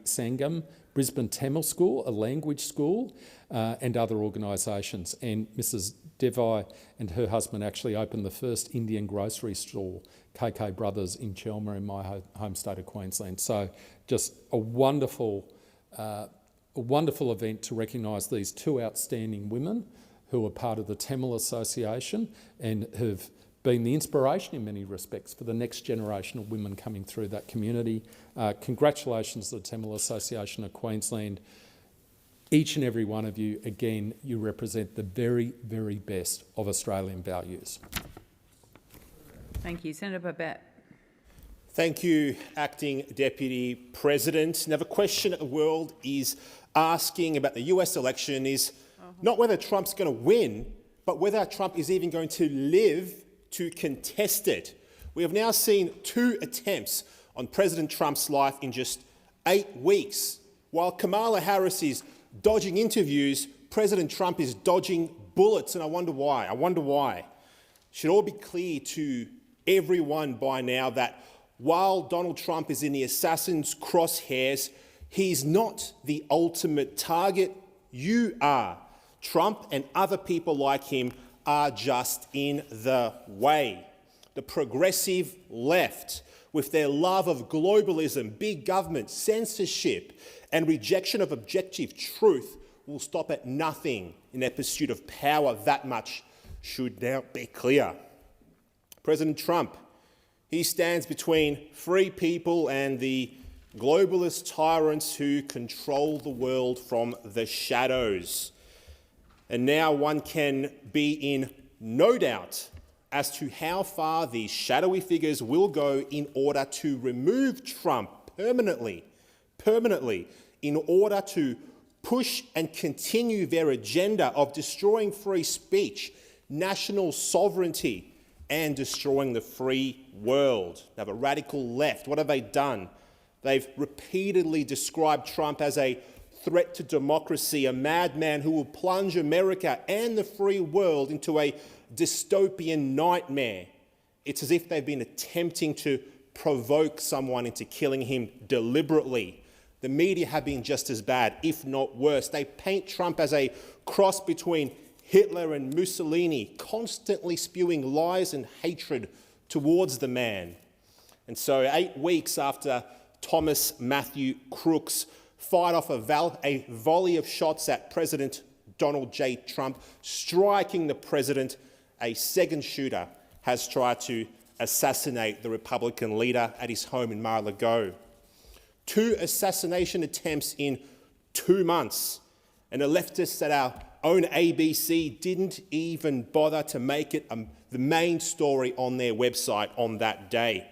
Sangam, Brisbane Tamil School, a language school, and other organisations. And Mrs Devi and her husband actually opened the first Indian grocery store, KK Brothers, in Chelmer, in my home state of Queensland. So just a wonderful event to recognise these 2 outstanding women who are part of the Tamil Association and have been the inspiration in many respects for the next generation of women coming through that community. Congratulations to the Tamil Association of Queensland. Each and every one of you, again, you represent the very, very best of Australian values. Thank you. Senator Babet. Thank you, Acting Deputy President. Now, the question the world is asking about the US election is not whether Trump's going to win, but whether Trump is even going to live to contest it. We have now seen 2 attempts on President Trump's life in just 8 weeks. While Kamala Harris is dodging interviews, President Trump is dodging bullets, and I wonder why. It should all be clear to everyone by now that while Donald Trump is in the assassin's crosshairs, he's not the ultimate target. You are. Trump and other people like him are just in the way. The progressive left, with their love of globalism, big government, censorship, and rejection of objective truth, will stop at nothing in their pursuit of power. That much should now be clear. President Trump, he stands between free people and the globalist tyrants who control the world from the shadows. And now one can be in no doubt as to how far these shadowy figures will go in order to remove Trump permanently, in order to push and continue their agenda of destroying free speech, national sovereignty, and destroying the free world. Now, the radical left, what have they done? They've repeatedly described Trump as a threat to democracy, a madman who will plunge America and the free world into a dystopian nightmare. It's as if they've been attempting to provoke someone into killing him deliberately. The media have been just as bad, if not worse. They paint Trump as a cross between Hitler and Mussolini, constantly spewing lies and hatred towards the man. And so 8 weeks after Thomas Matthew Crooks fired off a volley of shots at President Donald J. Trump, striking the president, a second shooter has tried to assassinate the Republican leader at his home in Mar-a-Lago. 2 assassination attempts in 2 months, and the leftists at our own ABC didn't even bother to make it the main story on their website on that day.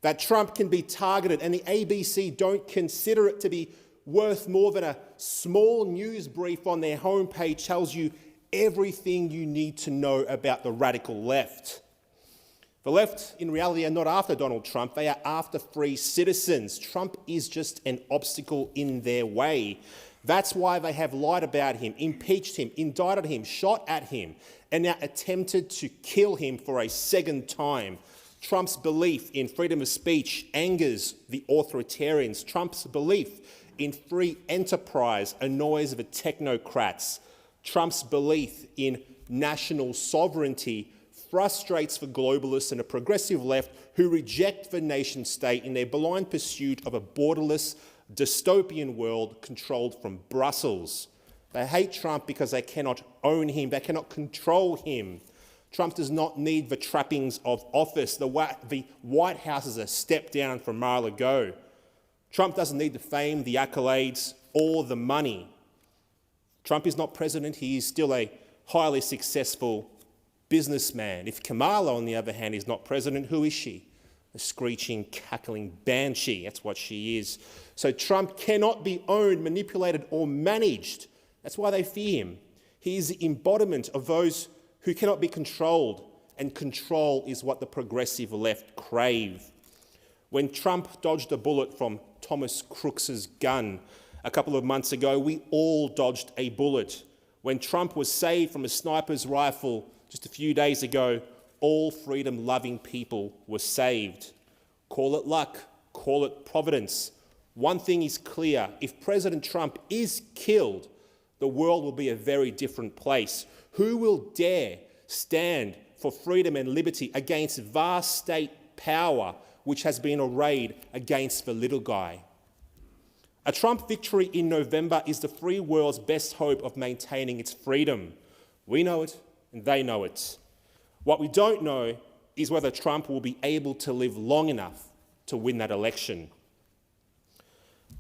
That Trump can be targeted and the ABC don't consider it to be worth more than a small news brief on their homepage tells you everything you need to know about the radical left. The left, in reality, are not after Donald Trump. They are after free citizens. Trump is just an obstacle in their way. That's why they have lied about him, impeached him, indicted him, shot at him, and now attempted to kill him for a second time. Trump's belief in freedom of speech angers the authoritarians. Trump's belief in free enterprise annoys the technocrats. Trump's belief in national sovereignty frustrates the globalists and a progressive left who reject the nation state in their blind pursuit of a borderless, dystopian world controlled from Brussels. They hate Trump because they cannot own him, they cannot control him. Trump does not need the trappings of office. The White House is a step down from Mar-a-Lago. Trump doesn't need the fame, the accolades, or the money. Trump is not president, he is still a highly successful businessman. If Kamala, on the other hand, is not president, who is she? A screeching, cackling banshee, that's what she is. So Trump cannot be owned, manipulated, or managed. That's why they fear him. He is the embodiment of those who cannot be controlled, and control is what the progressive left crave. When Trump dodged a bullet from Thomas Crooks's gun a couple of months ago, we all dodged a bullet. When Trump was saved from a sniper's rifle just a few days ago, all freedom-loving people were saved. Call it luck, call it providence. One thing is clear, if President Trump is killed, the world will be a very different place. Who will dare stand for freedom and liberty against vast state power which has been arrayed against the little guy? A Trump victory in November is the free world's best hope of maintaining its freedom. We know it, and they know it. What we don't know is whether Trump will be able to live long enough to win that election.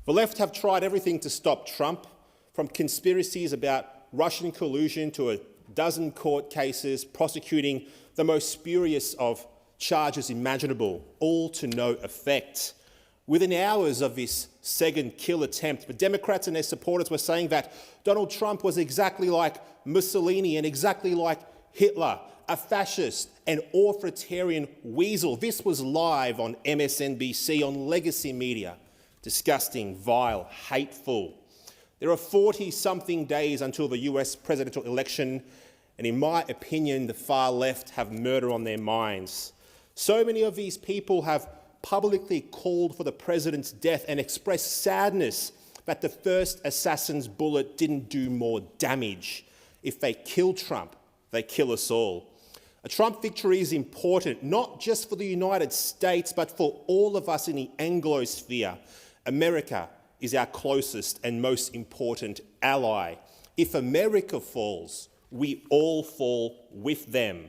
The left have tried everything to stop Trump, from conspiracies about Russian collusion to a dozen court cases prosecuting the most spurious of charges imaginable, all to no effect. Within hours of this second kill attempt, the Democrats and their supporters were saying that Donald Trump was exactly like Mussolini and exactly like Hitler, a fascist and authoritarian weasel. This was live on MSNBC, on legacy media. Disgusting, vile, hateful. There are 40-something days until the US presidential election, and in my opinion, the far left have murder on their minds. So many of these people have publicly called for the president's death and expressed sadness that the first assassin's bullet didn't do more damage. If they kill Trump, they kill us all. A Trump victory is important, not just for the United States, but for all of us in the Anglosphere. America is our closest and most important ally. If America falls, we all fall with them.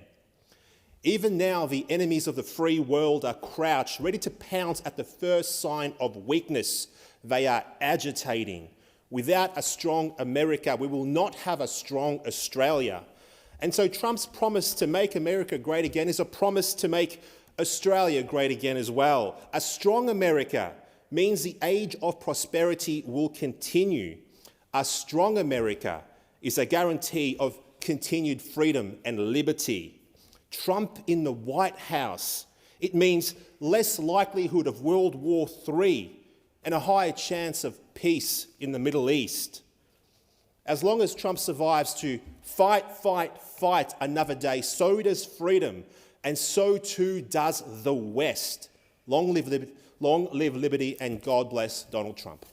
Even now, the enemies of the free world are crouched, ready to pounce at the first sign of weakness. They are agitating. Without a strong America, we will not have a strong Australia. And so Trump's promise to make America great again is a promise to make Australia great again as well. A strong America means the age of prosperity will continue. A strong America is a guarantee of continued freedom and liberty. Trump in the White House, it means less likelihood of World War III and a higher chance of peace in the Middle East. As long as Trump survives to fight another day, so does freedom, and so too does the West. Long live liberty, and God bless Donald Trump.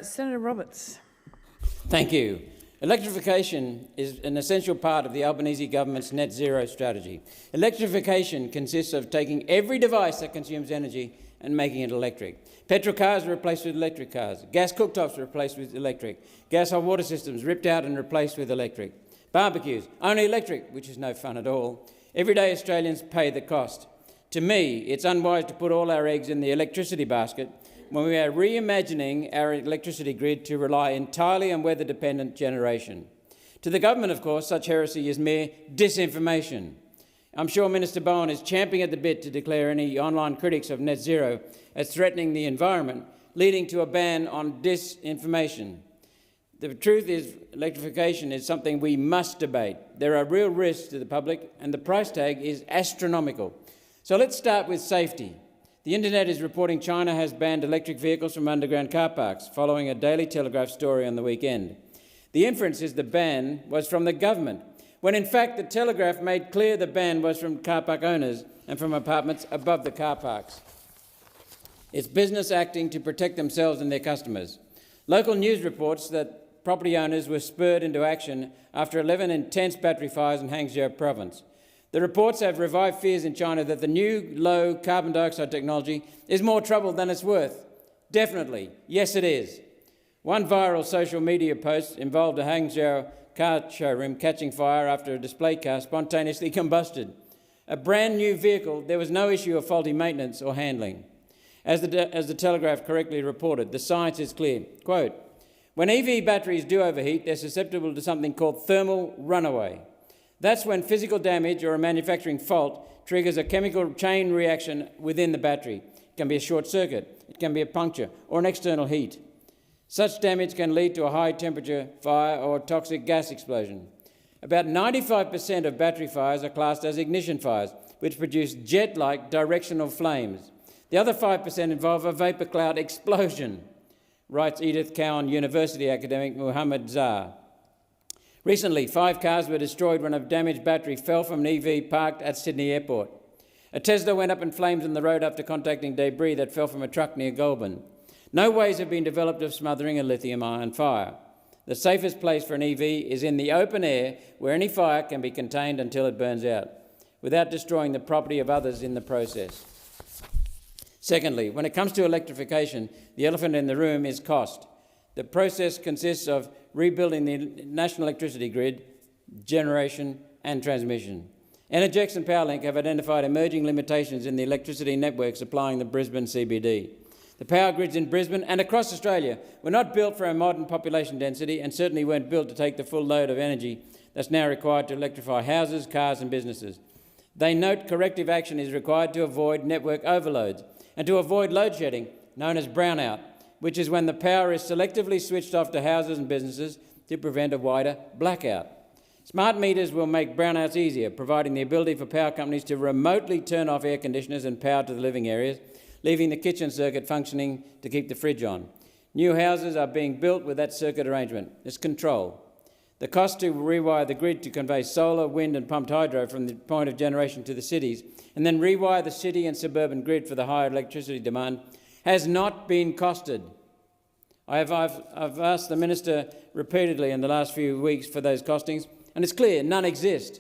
Senator Roberts. Thank you. Electrification is an essential part of the Albanese government's net zero strategy. Electrification consists of taking every device that consumes energy and making it electric. Petrol cars are replaced with electric cars. Gas cooktops are replaced with electric. Gas hot water systems ripped out and replaced with electric. Barbecues, only electric, which is no fun at all. Everyday Australians pay the cost. To me, it's unwise to put all our eggs in the electricity basket when we are reimagining our electricity grid to rely entirely on weather-dependent generation. To the government, of course, such heresy is mere disinformation. I'm sure Minister Bowen is champing at the bit to declare any online critics of net zero as threatening the environment, leading to a ban on disinformation. The truth is, electrification is something we must debate. There are real risks to the public, and the price tag is astronomical. So let's start with safety. The internet is reporting China has banned electric vehicles from underground car parks, following a Daily Telegraph story on the weekend. The inference is the ban was from the government, when in fact the Telegraph made clear the ban was from car park owners and from apartments above the car parks. It's business acting to protect themselves and their customers. Local news reports that property owners were spurred into action after 11 intense battery fires in Hangzhou province. The reports have revived fears in China that the new low carbon dioxide technology is more trouble than it's worth. Definitely, yes it is. One viral social media post involved a Hangzhou car showroom catching fire after a display car spontaneously combusted. A brand new vehicle, there was no issue of faulty maintenance or handling. As the Telegraph correctly reported, the science is clear. Quote, when EV batteries do overheat, they're susceptible to something called thermal runaway. That's when physical damage or a manufacturing fault triggers a chemical chain reaction within the battery. It can be a short circuit, it can be a puncture, or an external heat. Such damage can lead to a high temperature fire or toxic gas explosion. About 95% of battery fires are classed as ignition fires, which produce jet-like directional flames. The other 5% involve a vapour cloud explosion, writes Edith Cowan University academic Muhammad Zahar. Recently, 5 cars were destroyed when a damaged battery fell from an EV parked at Sydney Airport. A Tesla went up in flames on the road after contacting debris that fell from a truck near Goulburn. No ways have been developed of smothering a lithium-ion fire. The safest place for an EV is in the open air, where any fire can be contained until it burns out, without destroying the property of others in the process. Secondly, when it comes to electrification, the elephant in the room is cost. The process consists of rebuilding the national electricity grid, generation and transmission. Energex and Powerlink have identified emerging limitations in the electricity network supplying the Brisbane CBD. The power grids in Brisbane and across Australia were not built for our modern population density and certainly weren't built to take the full load of energy that's now required to electrify houses, cars and businesses. They note corrective action is required to avoid network overloads and to avoid load shedding, known as brownout, which is when the power is selectively switched off to houses and businesses to prevent a wider blackout. Smart meters will make brownouts easier, providing the ability for power companies to remotely turn off air conditioners and power to the living areas, leaving the kitchen circuit functioning to keep the fridge on. New houses are being built with that circuit arrangement. It's control. The cost to rewire the grid to convey solar, wind and pumped hydro from the point of generation to the cities, and then rewire the city and suburban grid for the higher electricity demand, has not been costed. I've asked the Minister repeatedly in the last few weeks for those costings, and it's clear none exist.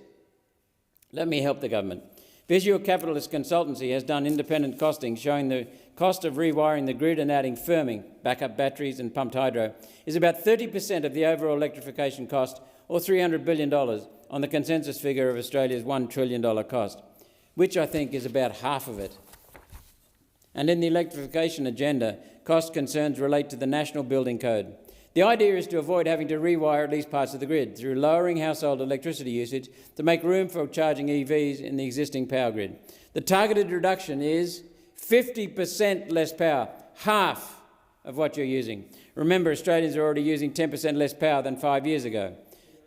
Let me help the government. Visual Capitalist Consultancy has done independent costing showing the cost of rewiring the grid and adding firming, backup batteries and pumped hydro is about 30% of the overall electrification cost, or $300 billion, on the consensus figure of Australia's $1 trillion cost, which I think is about half of it. And in the electrification agenda, cost concerns relate to the National Building Code. The idea is to avoid having to rewire at least parts of the grid through lowering household electricity usage to make room for charging EVs in the existing power grid. The targeted reduction is 50% less power, half of what you're using. Remember, Australians are already using 10% less power than 5 years ago.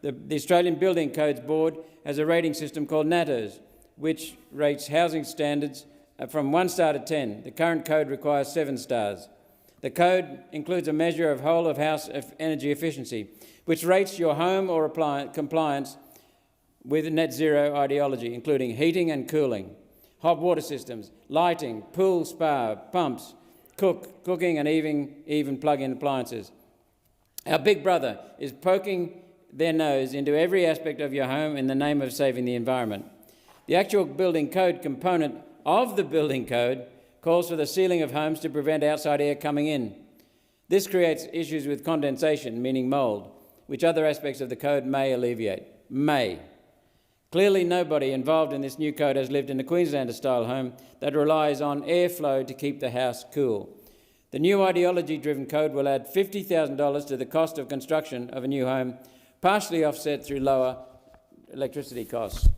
The Australian Building Codes Board has a rating system called NATOS, which rates housing standards from 1 star to 10. The current code requires 7 stars. The code includes a measure of whole-of-house energy efficiency, which rates your home or compliance with net zero ideology, including heating and cooling, hot water systems, lighting, pool, spa, pumps, cooking and even plug-in appliances. Our big brother is poking their nose into every aspect of your home in the name of saving the environment. The actual building code component of the building code calls for the ceiling of homes to prevent outside air coming in. This creates issues with condensation, meaning mould, which other aspects of the code may alleviate. May. Clearly nobody involved in this new code has lived in a Queenslander-style home that relies on airflow to keep the house cool. The new ideology-driven code will add $50,000 to the cost of construction of a new home, partially offset through lower electricity costs.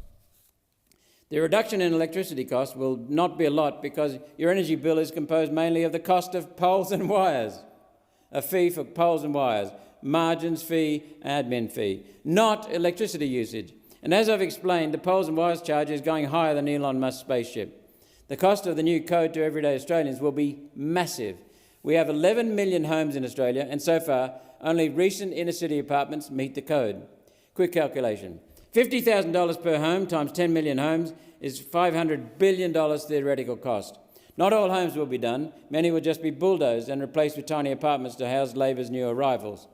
The reduction in electricity costs will not be a lot because your energy bill is composed mainly of the cost of poles and wires, a fee for poles and wires, margins fee, admin fee, not electricity usage. And as I've explained, the poles and wires charge is going higher than Elon Musk's spaceship. The cost of the new code to everyday Australians will be massive. We have 11 million homes in Australia, and so far, only recent inner-city apartments meet the code. Quick calculation. $50,000 per home times 10 million homes is $500 billion theoretical cost. Not all homes will be done. Many will just be bulldozed and replaced with tiny apartments to house Labor's new arrivals.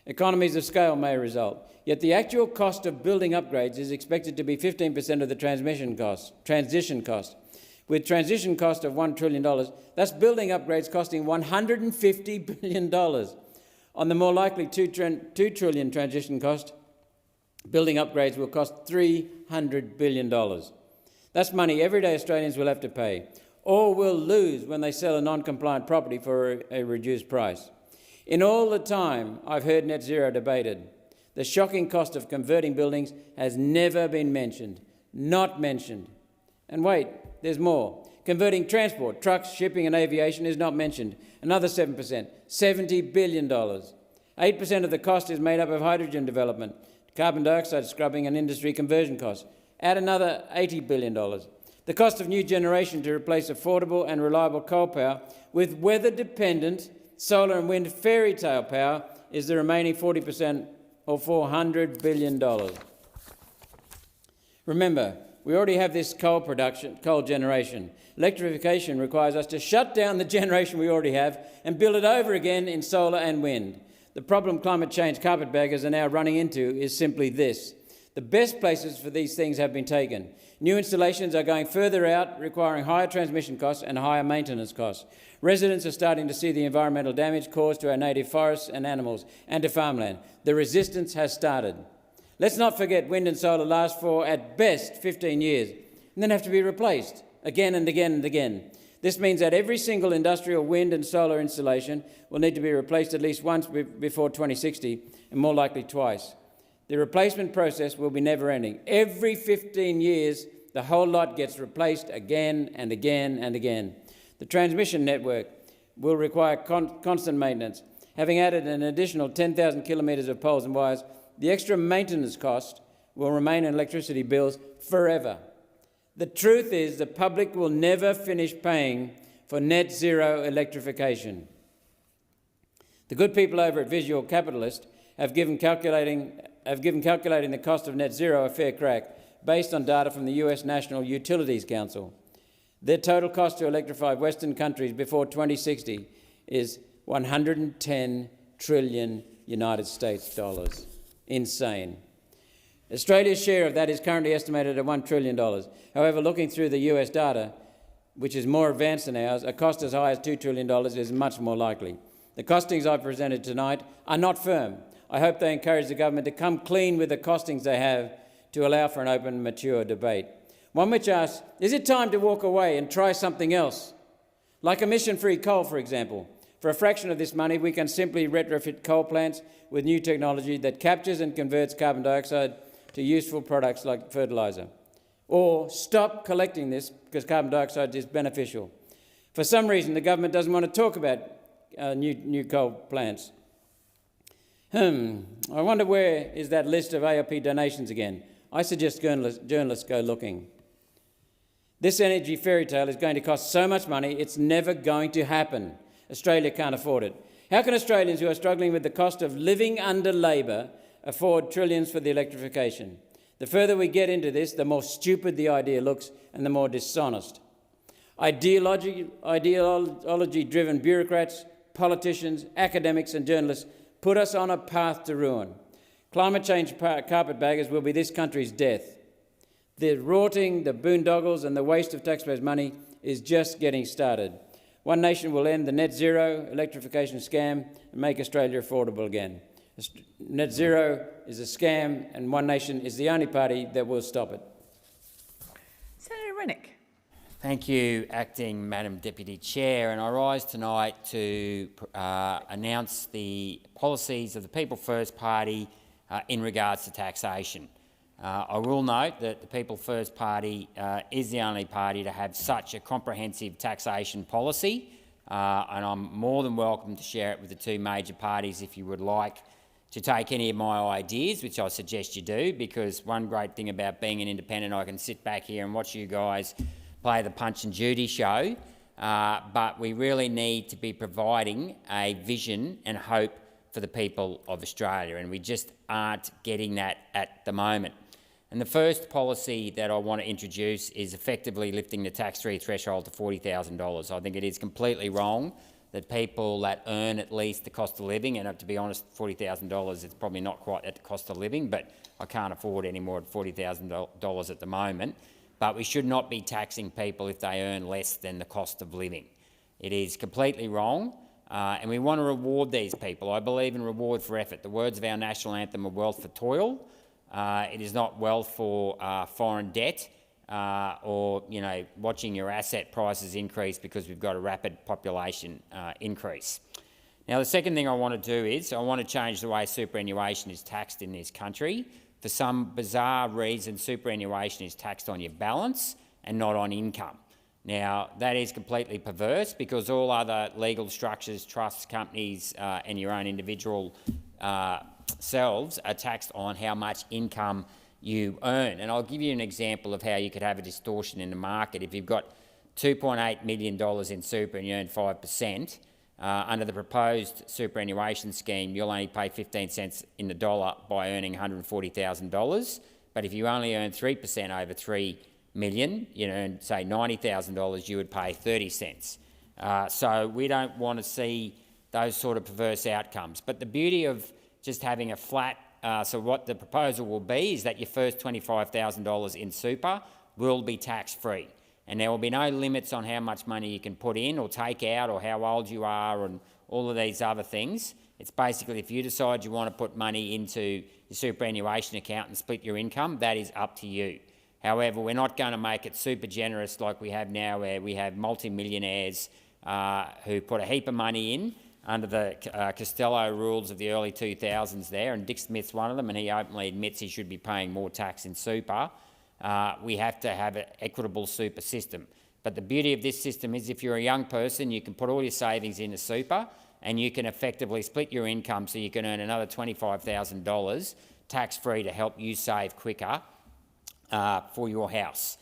Economies of scale may result, yet the actual cost of building upgrades is expected to be 15% of the transition cost. With transition cost of $1 trillion, that's building upgrades costing $150 billion. On the more likely $2 trillion transition cost, building upgrades will cost $300 billion. That's money everyday Australians will have to pay, or will lose when they sell a non-compliant property for a reduced price. In all the time I've heard net zero debated, the shocking cost of converting buildings has never been mentioned, not mentioned. And wait, there's more. Converting transport, trucks, shipping and aviation is not mentioned. Another 7%, $70 billion. 8% of the cost is made up of hydrogen development, carbon dioxide scrubbing and industry conversion costs. Add another $80 billion. The cost of new generation to replace affordable and reliable coal power with weather-dependent solar and wind fairy tale power is the remaining 40%, or $400 billion. Remember, we already have this coal generation. Electrification requires us to shut down the generation we already have and build it over again in solar and wind. The problem climate change carpetbaggers are now running into is simply this. The best places for these things have been taken. New installations are going further out, requiring higher transmission costs and higher maintenance costs. Residents are starting to see the environmental damage caused to our native forests and animals and to farmland. The resistance has started. Let's not forget wind and solar last for, at best, 15 years, and then have to be replaced again and again and again. This means that every single industrial wind and solar installation will need to be replaced at least once before 2060, and more likely twice. The replacement process will be never-ending. Every 15 years, the whole lot gets replaced again and again and again. The transmission network will require constant maintenance. Having added an additional 10,000 kilometres of poles and wires, the extra maintenance cost will remain in electricity bills forever. The truth is the public will never finish paying for net zero electrification. The good people over at Visual Capitalist have given calculating the cost of net zero a fair crack based on data from the US National Utilities Council. Their total cost to electrify Western countries before 2060 is $110 trillion United States dollars. Insane. Australia's share of that is currently estimated at $1 trillion. However, looking through the US data, which is more advanced than ours, a cost as high as $2 trillion is much more likely. The costings I've presented tonight are not firm. I hope they encourage the government to come clean with the costings they have to allow for an open, mature debate. One which asks, is it time to walk away and try something else? like emission-free coal, for example. For a fraction of this money, we can simply retrofit coal plants with new technology that captures and converts carbon dioxide to useful products like fertiliser. Or stop collecting this because carbon dioxide is beneficial. For some reason, the government doesn't want to talk about new coal plants. I wonder where is that list of ALP donations again? I suggest journalists go looking. This energy fairy tale is going to cost so much money, it's never going to happen. Australia can't afford it. How can Australians who are struggling with the cost of living under Labor afford trillions for the electrification? The further we get into this, the more stupid the idea looks and the more dishonest. Ideology-driven bureaucrats, politicians, academics and journalists put us on a path to ruin. Climate change carpetbaggers will be this country's death. The rorting, the boondoggles and the waste of taxpayers' money is just getting started. One Nation will end the net zero electrification scam and make Australia affordable again. Net zero is a scam and One Nation is the only party that will stop it. Senator Rennick. Thank you, Acting Madam Deputy Chair. And I rise tonight to announce the policies of the People First Party in regards to taxation. I will note that the People First Party is the only party to have such a comprehensive taxation policy, and I'm more than welcome to share it with the two major parties if you would like to take any of my ideas, which I suggest you do, because one great thing about being an independent, I can sit back here and watch you guys play the Punch and Judy show, but we really need to be providing a vision and hope for the people of Australia, and we just aren't getting that at the moment. And the first policy that I want to introduce is effectively lifting the tax-free threshold to $40,000. I think it is completely wrong that people that earn at least the cost of living, and to be honest, $40,000 is probably not quite at the cost of living, but I can't afford any more at $40,000 at the moment. But we should not be taxing people if they earn less than the cost of living. It is completely wrong, and we want to reward these people. I believe in reward for effort. The words of our national anthem are wealth for toil. It is not wealth for foreign debt or, watching your asset prices increase because we've got a rapid population increase. Now, the second thing I want to do is I want to change the way superannuation is taxed in this country. For some bizarre reason, superannuation is taxed on your balance and not on income. Now, that is completely perverse because all other legal structures, trusts, companies and your own individual selves are taxed on how much income you earn. And I'll give you an example of how you could have a distortion in the market. If you've got $2.8 million in super and you earn 5%, under the proposed superannuation scheme, you'll only pay 15 cents in the dollar by earning $140,000. But if you only earn 3% over $3 million, you earn, say, $90,000, you would pay 30 cents. So we don't want to see those sort of perverse outcomes. But the beauty of just having a flat, so what the proposal will be is that your first $25,000 in super will be tax-free. And there will be no limits on how much money you can put in or take out or how old you are and all of these other things. It's basically if you decide you want to put money into your superannuation account and split your income, that is up to you. However, we're not going to make it super generous like we have now, where we have multi-millionaires who put a heap of money in under the Costello rules of the early 2000s there, and Dick Smith's one of them, and he openly admits he should be paying more tax in super. We have to have an equitable super system. But the beauty of this system is if you're a young person, you can put all your savings into super and you can effectively split your income so you can earn another $25,000 tax-free to help you save quicker for your house.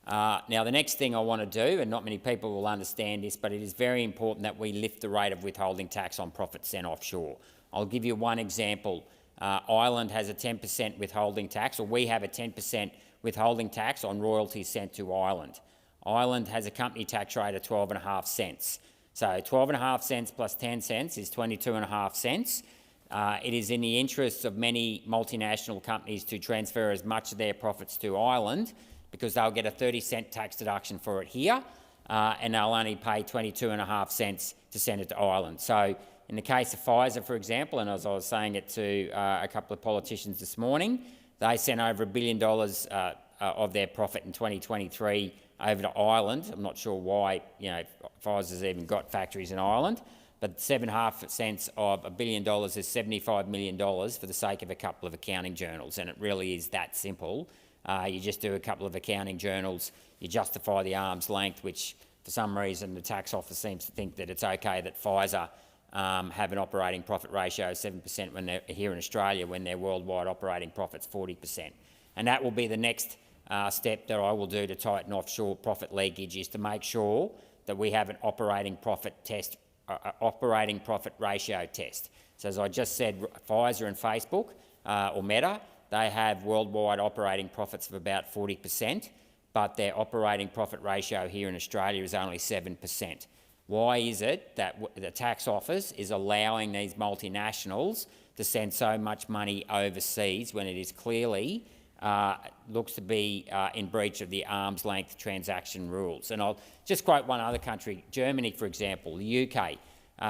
Now, the next thing I want to do, and not many people will understand this, but it is very important that we lift the rate of withholding tax on profits sent offshore. I'll give you one example. Ireland has a 10% withholding tax, or we have a 10% withholding tax on royalties sent to Ireland. Ireland has a company tax rate of 12.5 cents. So 12.5 cents plus 10 cents is 22.5 cents. It is in the interests of many multinational companies to transfer as much of their profits to Ireland because they'll get a 30-cent tax deduction for it here and they'll only pay 22.5 cents to send it to Ireland. So in the case of Pfizer, for example, and as I was saying it to a couple of politicians this morning, they sent over $1 billion of their profit in 2023 over to Ireland. I'm not sure why Pfizer's even got factories in Ireland, but 7.5 cents of $1 billion is $75 million for the sake of a couple of accounting journals, and it really is that simple. You just do a couple of accounting journals, you justify the arm's length, which for some reason the tax office seems to think that it's okay that Pfizer have an operating profit ratio of 7% when they're here in Australia, when their worldwide operating profit's 40%. And that will be the next step that I will do to tighten offshore profit leakage, is to make sure that we have an operating profit test, operating profit ratio test. So as I just said, Pfizer and Facebook, or Meta, they have worldwide operating profits of about 40%, but their operating profit ratio here in Australia is only 7%. Why is it that the tax office is allowing these multinationals to send so much money overseas when it is clearly looks to be in breach of the arm's length transaction rules? And I'll just quote one other country, Germany, for example, the UK.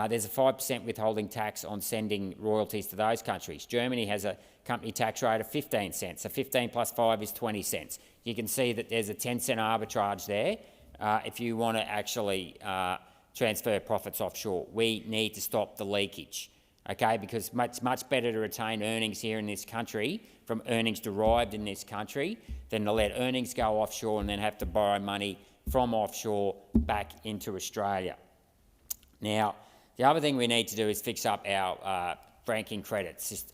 There's a 5% withholding tax on sending royalties to those countries. Germany has a company tax rate of 15 cents, so 15 plus 5 is 20 cents. You can see that there's a 10-cent arbitrage there if you want to actually transfer profits offshore. We need to stop the leakage, okay, because it's much better to retain earnings here in this country from earnings derived in this country than to let earnings go offshore and then have to borrow money from offshore back into Australia. Now, the other thing we need to do is fix up our franking credits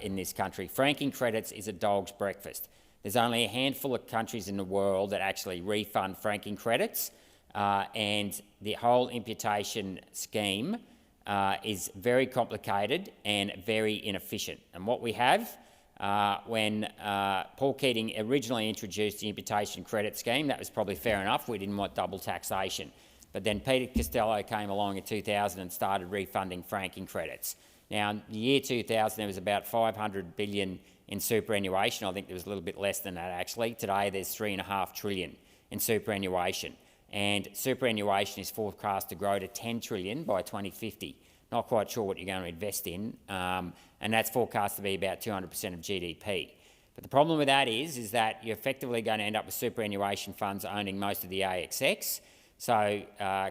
in this country. Franking credits is a dog's breakfast. There's only a handful of countries in the world that actually refund franking credits, and the whole imputation scheme is very complicated and very inefficient. And what we have, when Paul Keating originally introduced the imputation credit scheme, that was probably fair enough. We didn't want double taxation. But then Peter Costello came along in 2000 and started refunding franking credits. Now, in the year 2000, there was about $500 billion in superannuation. I think there was a little bit less than that, actually. Today, there's $3.5 trillion in superannuation. And superannuation is forecast to grow to $10 trillion by 2050. Not quite sure what you're going to invest in, and that's forecast to be about 200% of GDP. But the problem with that is that you're effectively going to end up with superannuation funds owning most of the ASX. So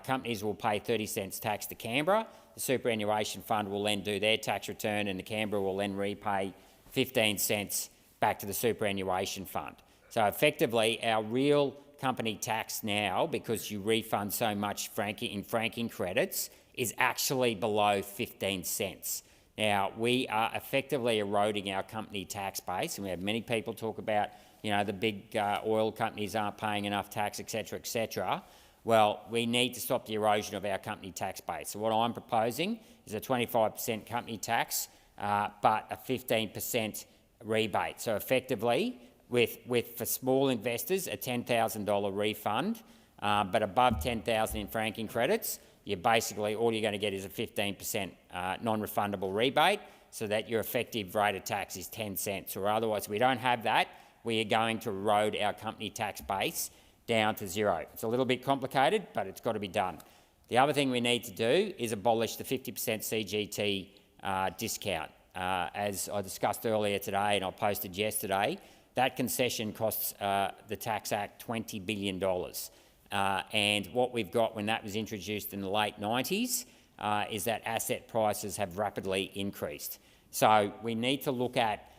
companies will pay 30 cents tax to Canberra, the superannuation fund will then do their tax return, and the Canberra will then repay 15 cents back to the superannuation fund. So effectively, our real company tax now, because you refund so much in franking credits, is actually below 15 cents. Now, we are effectively eroding our company tax base, and we have many people talk about, the big oil companies aren't paying enough tax, etc., etc. Well, we need to stop the erosion of our company tax base. So what I'm proposing is a 25% company tax, but a 15% rebate. So effectively, for small investors, a $10,000 refund, but above $10,000 in franking credits, all you're going to get is a 15% non-refundable rebate, so that your effective rate of tax is 10 cents. Or otherwise, if we don't have that, we are going to erode our company tax base down to zero. It's a little bit complicated, but it's got to be done. The other thing we need to do is abolish the 50% CGT discount. As I discussed earlier today and I posted yesterday, that concession costs the Tax Act $20 billion. And what we've got when that was introduced in the late 90s is that asset prices have rapidly increased. So we need to look at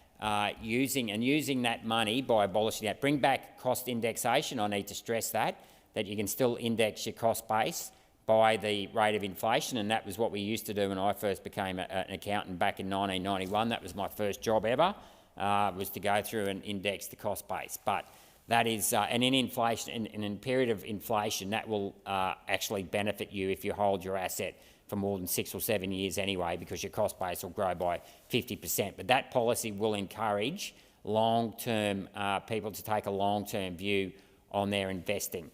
using that money by abolishing that. Bring back cost indexation. I need to stress that you can still index your cost base by the rate of inflation, and that was what we used to do when I first became an accountant back in 1991. That was my first job ever, was to go through and index the cost base. But that is, and in inflation, in a period of inflation, that will actually benefit you if you hold your asset for more than 6 or 7 years anyway, because your cost base will grow by 50%. But that policy will encourage long-term people to take a long-term view on their investing.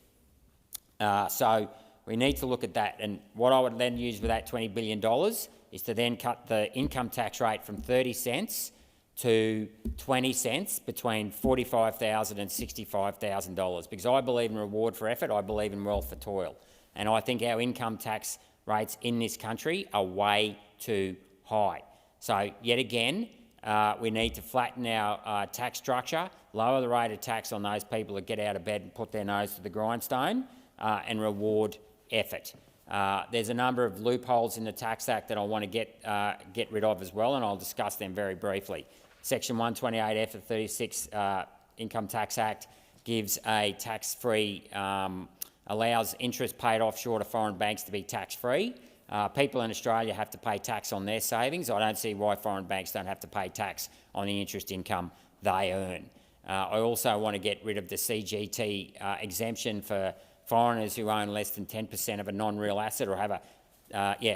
So we need to look at that. And what I would then use with that $20 billion is to then cut the income tax rate from 30 cents to 20 cents between $45,000 and $65,000, because I believe in reward for effort, I believe in wealth for toil. And I think our income tax rates in this country are way too high. So yet again, We need to flatten our tax structure, lower the rate of tax on those people that get out of bed and put their nose to the grindstone, and reward effort. There's a number of loopholes in the Tax Act that I want to get rid of as well, and I'll discuss them very briefly. Section 128F of 36 Income Tax Act gives a tax-free, allows interest paid offshore to foreign banks to be tax-free. People in Australia have to pay tax on their savings. I don't see why foreign banks don't have to pay tax on the interest income they earn. I also want to get rid of the CGT exemption for foreigners who own less than 10% of a non-real asset or have a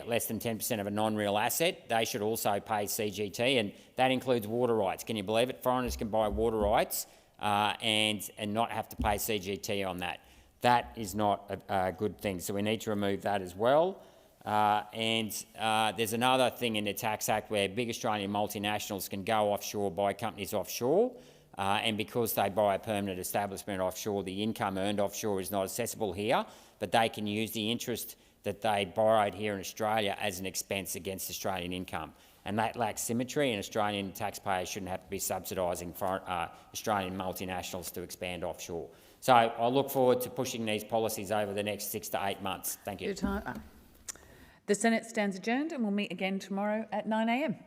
less than 10% of a non-real asset. They should also pay CGT, and that includes water rights. Can you believe it? Foreigners can buy water rights and not have to pay CGT on that. That is not a good thing, so we need to remove that as well. There's another thing in the Tax Act where big Australian multinationals can go offshore, buy companies offshore, and because they buy a permanent establishment offshore, the income earned offshore is not accessible here, but they can use the interest that they borrowed here in Australia as an expense against Australian income. And that lacks symmetry, and Australian taxpayers shouldn't have to be subsidising Australian multinationals to expand offshore. So I look forward to pushing these policies over the next 6 to 8 months. Thank you. The Senate stands adjourned and will meet again tomorrow at 9 a.m.